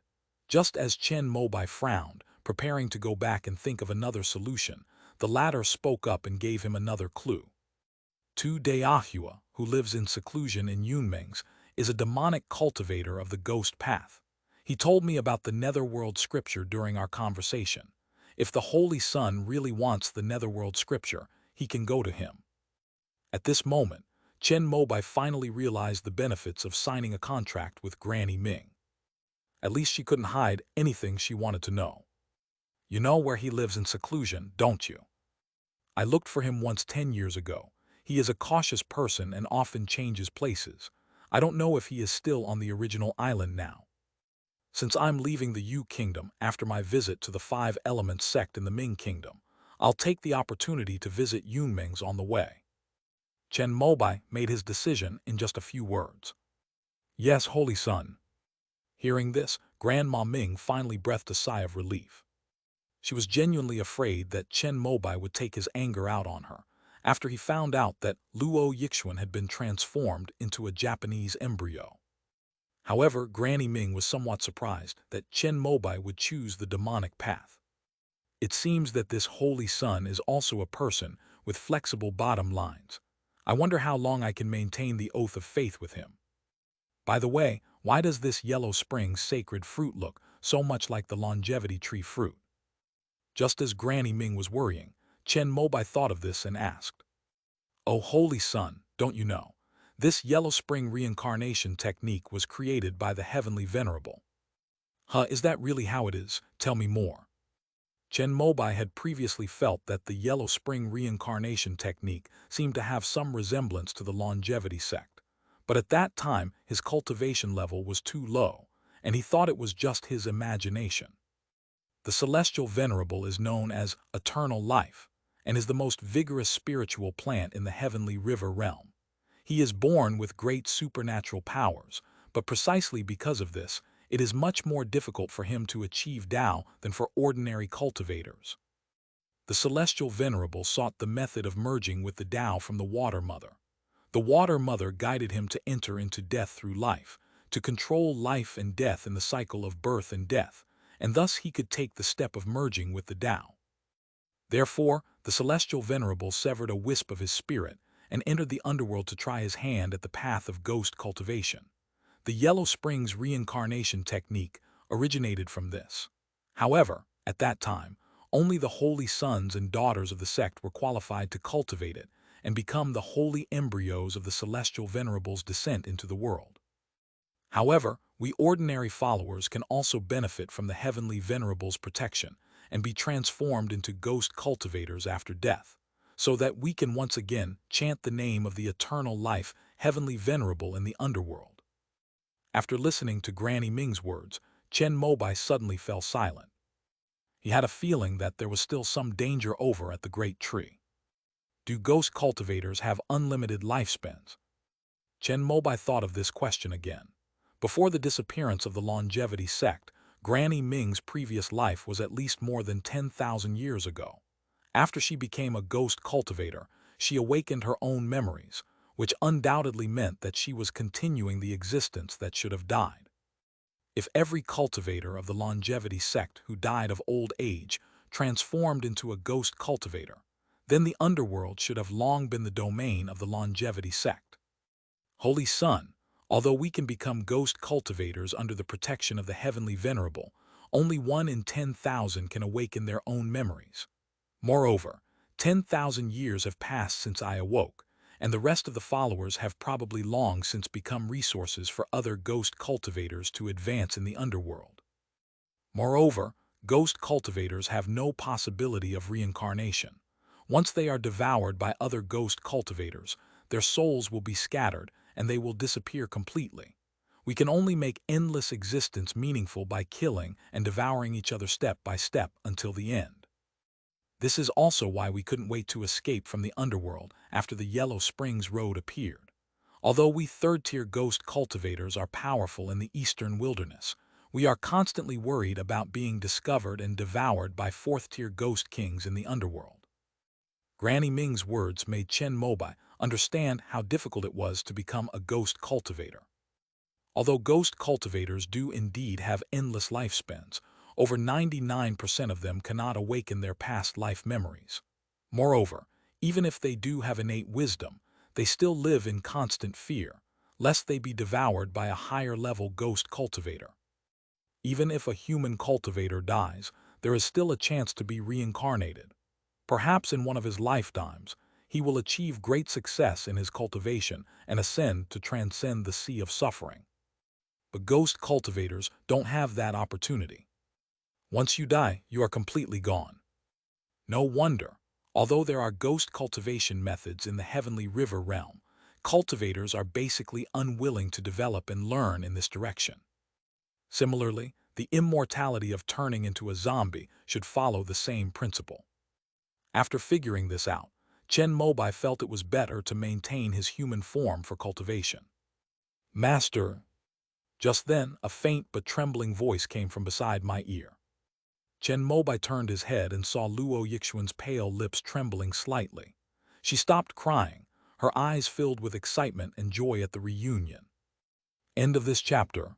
Just as Chen Mobai frowned, preparing to go back and think of another solution, the latter spoke up and gave him another clue. Tu Deahua, who lives in seclusion in Yunming's, is a demonic cultivator of the ghost path. He told me about the Netherworld Scripture during our conversation. If the Holy Sun really wants the Netherworld Scripture, he can go to him. At this moment, Chen Mobai finally realized the benefits of signing a contract with Granny Ming. At least she couldn't hide anything she wanted to know. You know where he lives in seclusion, don't you? I looked for him once 10 years ago. He is a cautious person and often changes places. I don't know if he is still on the original island now. Since I'm leaving the Yu Kingdom after my visit to the 5 Elements sect in the Ming Kingdom, I'll take the opportunity to visit Yunming's on the way. Chen Mobai made his decision in just a few words. Yes, Holy Sun. Hearing this, Grandma Ming finally breathed a sigh of relief. She was genuinely afraid that Chen Mobai would take his anger out on her, after he found out that Luo Yixuan had been transformed into a Japanese embryo. However, Granny Ming was somewhat surprised that Chen Mobai would choose the demonic path. It seems that this Holy Sun is also a person with flexible bottom lines. I wonder how long I can maintain the oath of faith with him. By the way, why does this Yellow Springs sacred fruit look so much like the longevity tree fruit? Just as Granny Ming was worrying, Chen Mobai thought of this and asked, Oh, holy son, don't you know? This yellow spring reincarnation technique was created by the heavenly venerable. Huh, is that really how it is? Tell me more. Chen Mobai had previously felt that the yellow spring reincarnation technique seemed to have some resemblance to the longevity sect. But at that time, his cultivation level was too low, and he thought it was just his imagination. The celestial venerable is known as eternal life, and is the most vigorous spiritual plant in the heavenly river realm. He is born with great supernatural powers, but precisely because of this, it is much more difficult for him to achieve Tao than for ordinary cultivators. The celestial venerable sought the method of merging with the Tao from the water mother. The water mother guided him to enter into death through life, to control life and death in the cycle of birth and death, and thus he could take the step of merging with the Tao. Therefore, the celestial venerable severed a wisp of his spirit and entered the underworld to try his hand at the path of ghost cultivation. The Yellow Springs reincarnation technique originated from this. However, at that time, only the holy sons and daughters of the sect were qualified to cultivate it and become the holy embryos of the celestial venerable's descent into the world. However, we ordinary followers can also benefit from the heavenly venerable's protection and be transformed into ghost cultivators after death, so that we can once again chant the name of the eternal life heavenly venerable in the underworld. After listening to Granny Ming's words, Chen Mobai suddenly fell silent. He had a feeling that there was still some danger over at the great tree. Do ghost cultivators have unlimited lifespans? Chen Mobai thought of this question again. Before the disappearance of the longevity sect, Granny Ming's previous life was at least more than 10,000 years ago. After she became a ghost cultivator, she awakened her own memories, which undoubtedly meant that she was continuing the existence that should have died. If every cultivator of the longevity sect who died of old age transformed into a ghost cultivator, then the underworld should have long been the domain of the longevity sect. Holy Son, although we can become ghost cultivators under the protection of the heavenly venerable, only 1 in 10,000 can awaken their own memories. Moreover, 10,000 years have passed since I awoke, and the rest of the followers have probably long since become resources for other ghost cultivators to advance in the underworld. Moreover, ghost cultivators have no possibility of reincarnation. Once they are devoured by other ghost cultivators, their souls will be scattered and they will disappear completely. We can only make endless existence meaningful by killing and devouring each other step by step until the end. This is also why we couldn't wait to escape from the underworld after the Yellow Springs Road appeared. Although we third-tier ghost cultivators are powerful in the eastern wilderness, we are constantly worried about being discovered and devoured by fourth-tier ghost kings in the underworld. Granny Ming's words made Chen Mobai understand how difficult it was to become a ghost cultivator. Although ghost cultivators do indeed have endless lifespans, over 99% of them cannot awaken their past life memories. Moreover, even if they do have innate wisdom, they still live in constant fear, lest they be devoured by a higher-level ghost cultivator. Even if a human cultivator dies, there is still a chance to be reincarnated. Perhaps in one of his lifetimes, he will achieve great success in his cultivation and ascend to transcend the sea of suffering. But ghost cultivators don't have that opportunity. Once you die, you are completely gone. No wonder, although there are ghost cultivation methods in the heavenly river realm, cultivators are basically unwilling to develop and learn in this direction. Similarly, the immortality of turning into a zombie should follow the same principle. After figuring this out, Chen Mobai felt it was better to maintain his human form for cultivation. Master. Just then, a faint but trembling voice came from beside my ear. Chen Mobai turned his head and saw Luo Yixuan's pale lips trembling slightly. She stopped crying, her eyes filled with excitement and joy at the reunion. End of this chapter.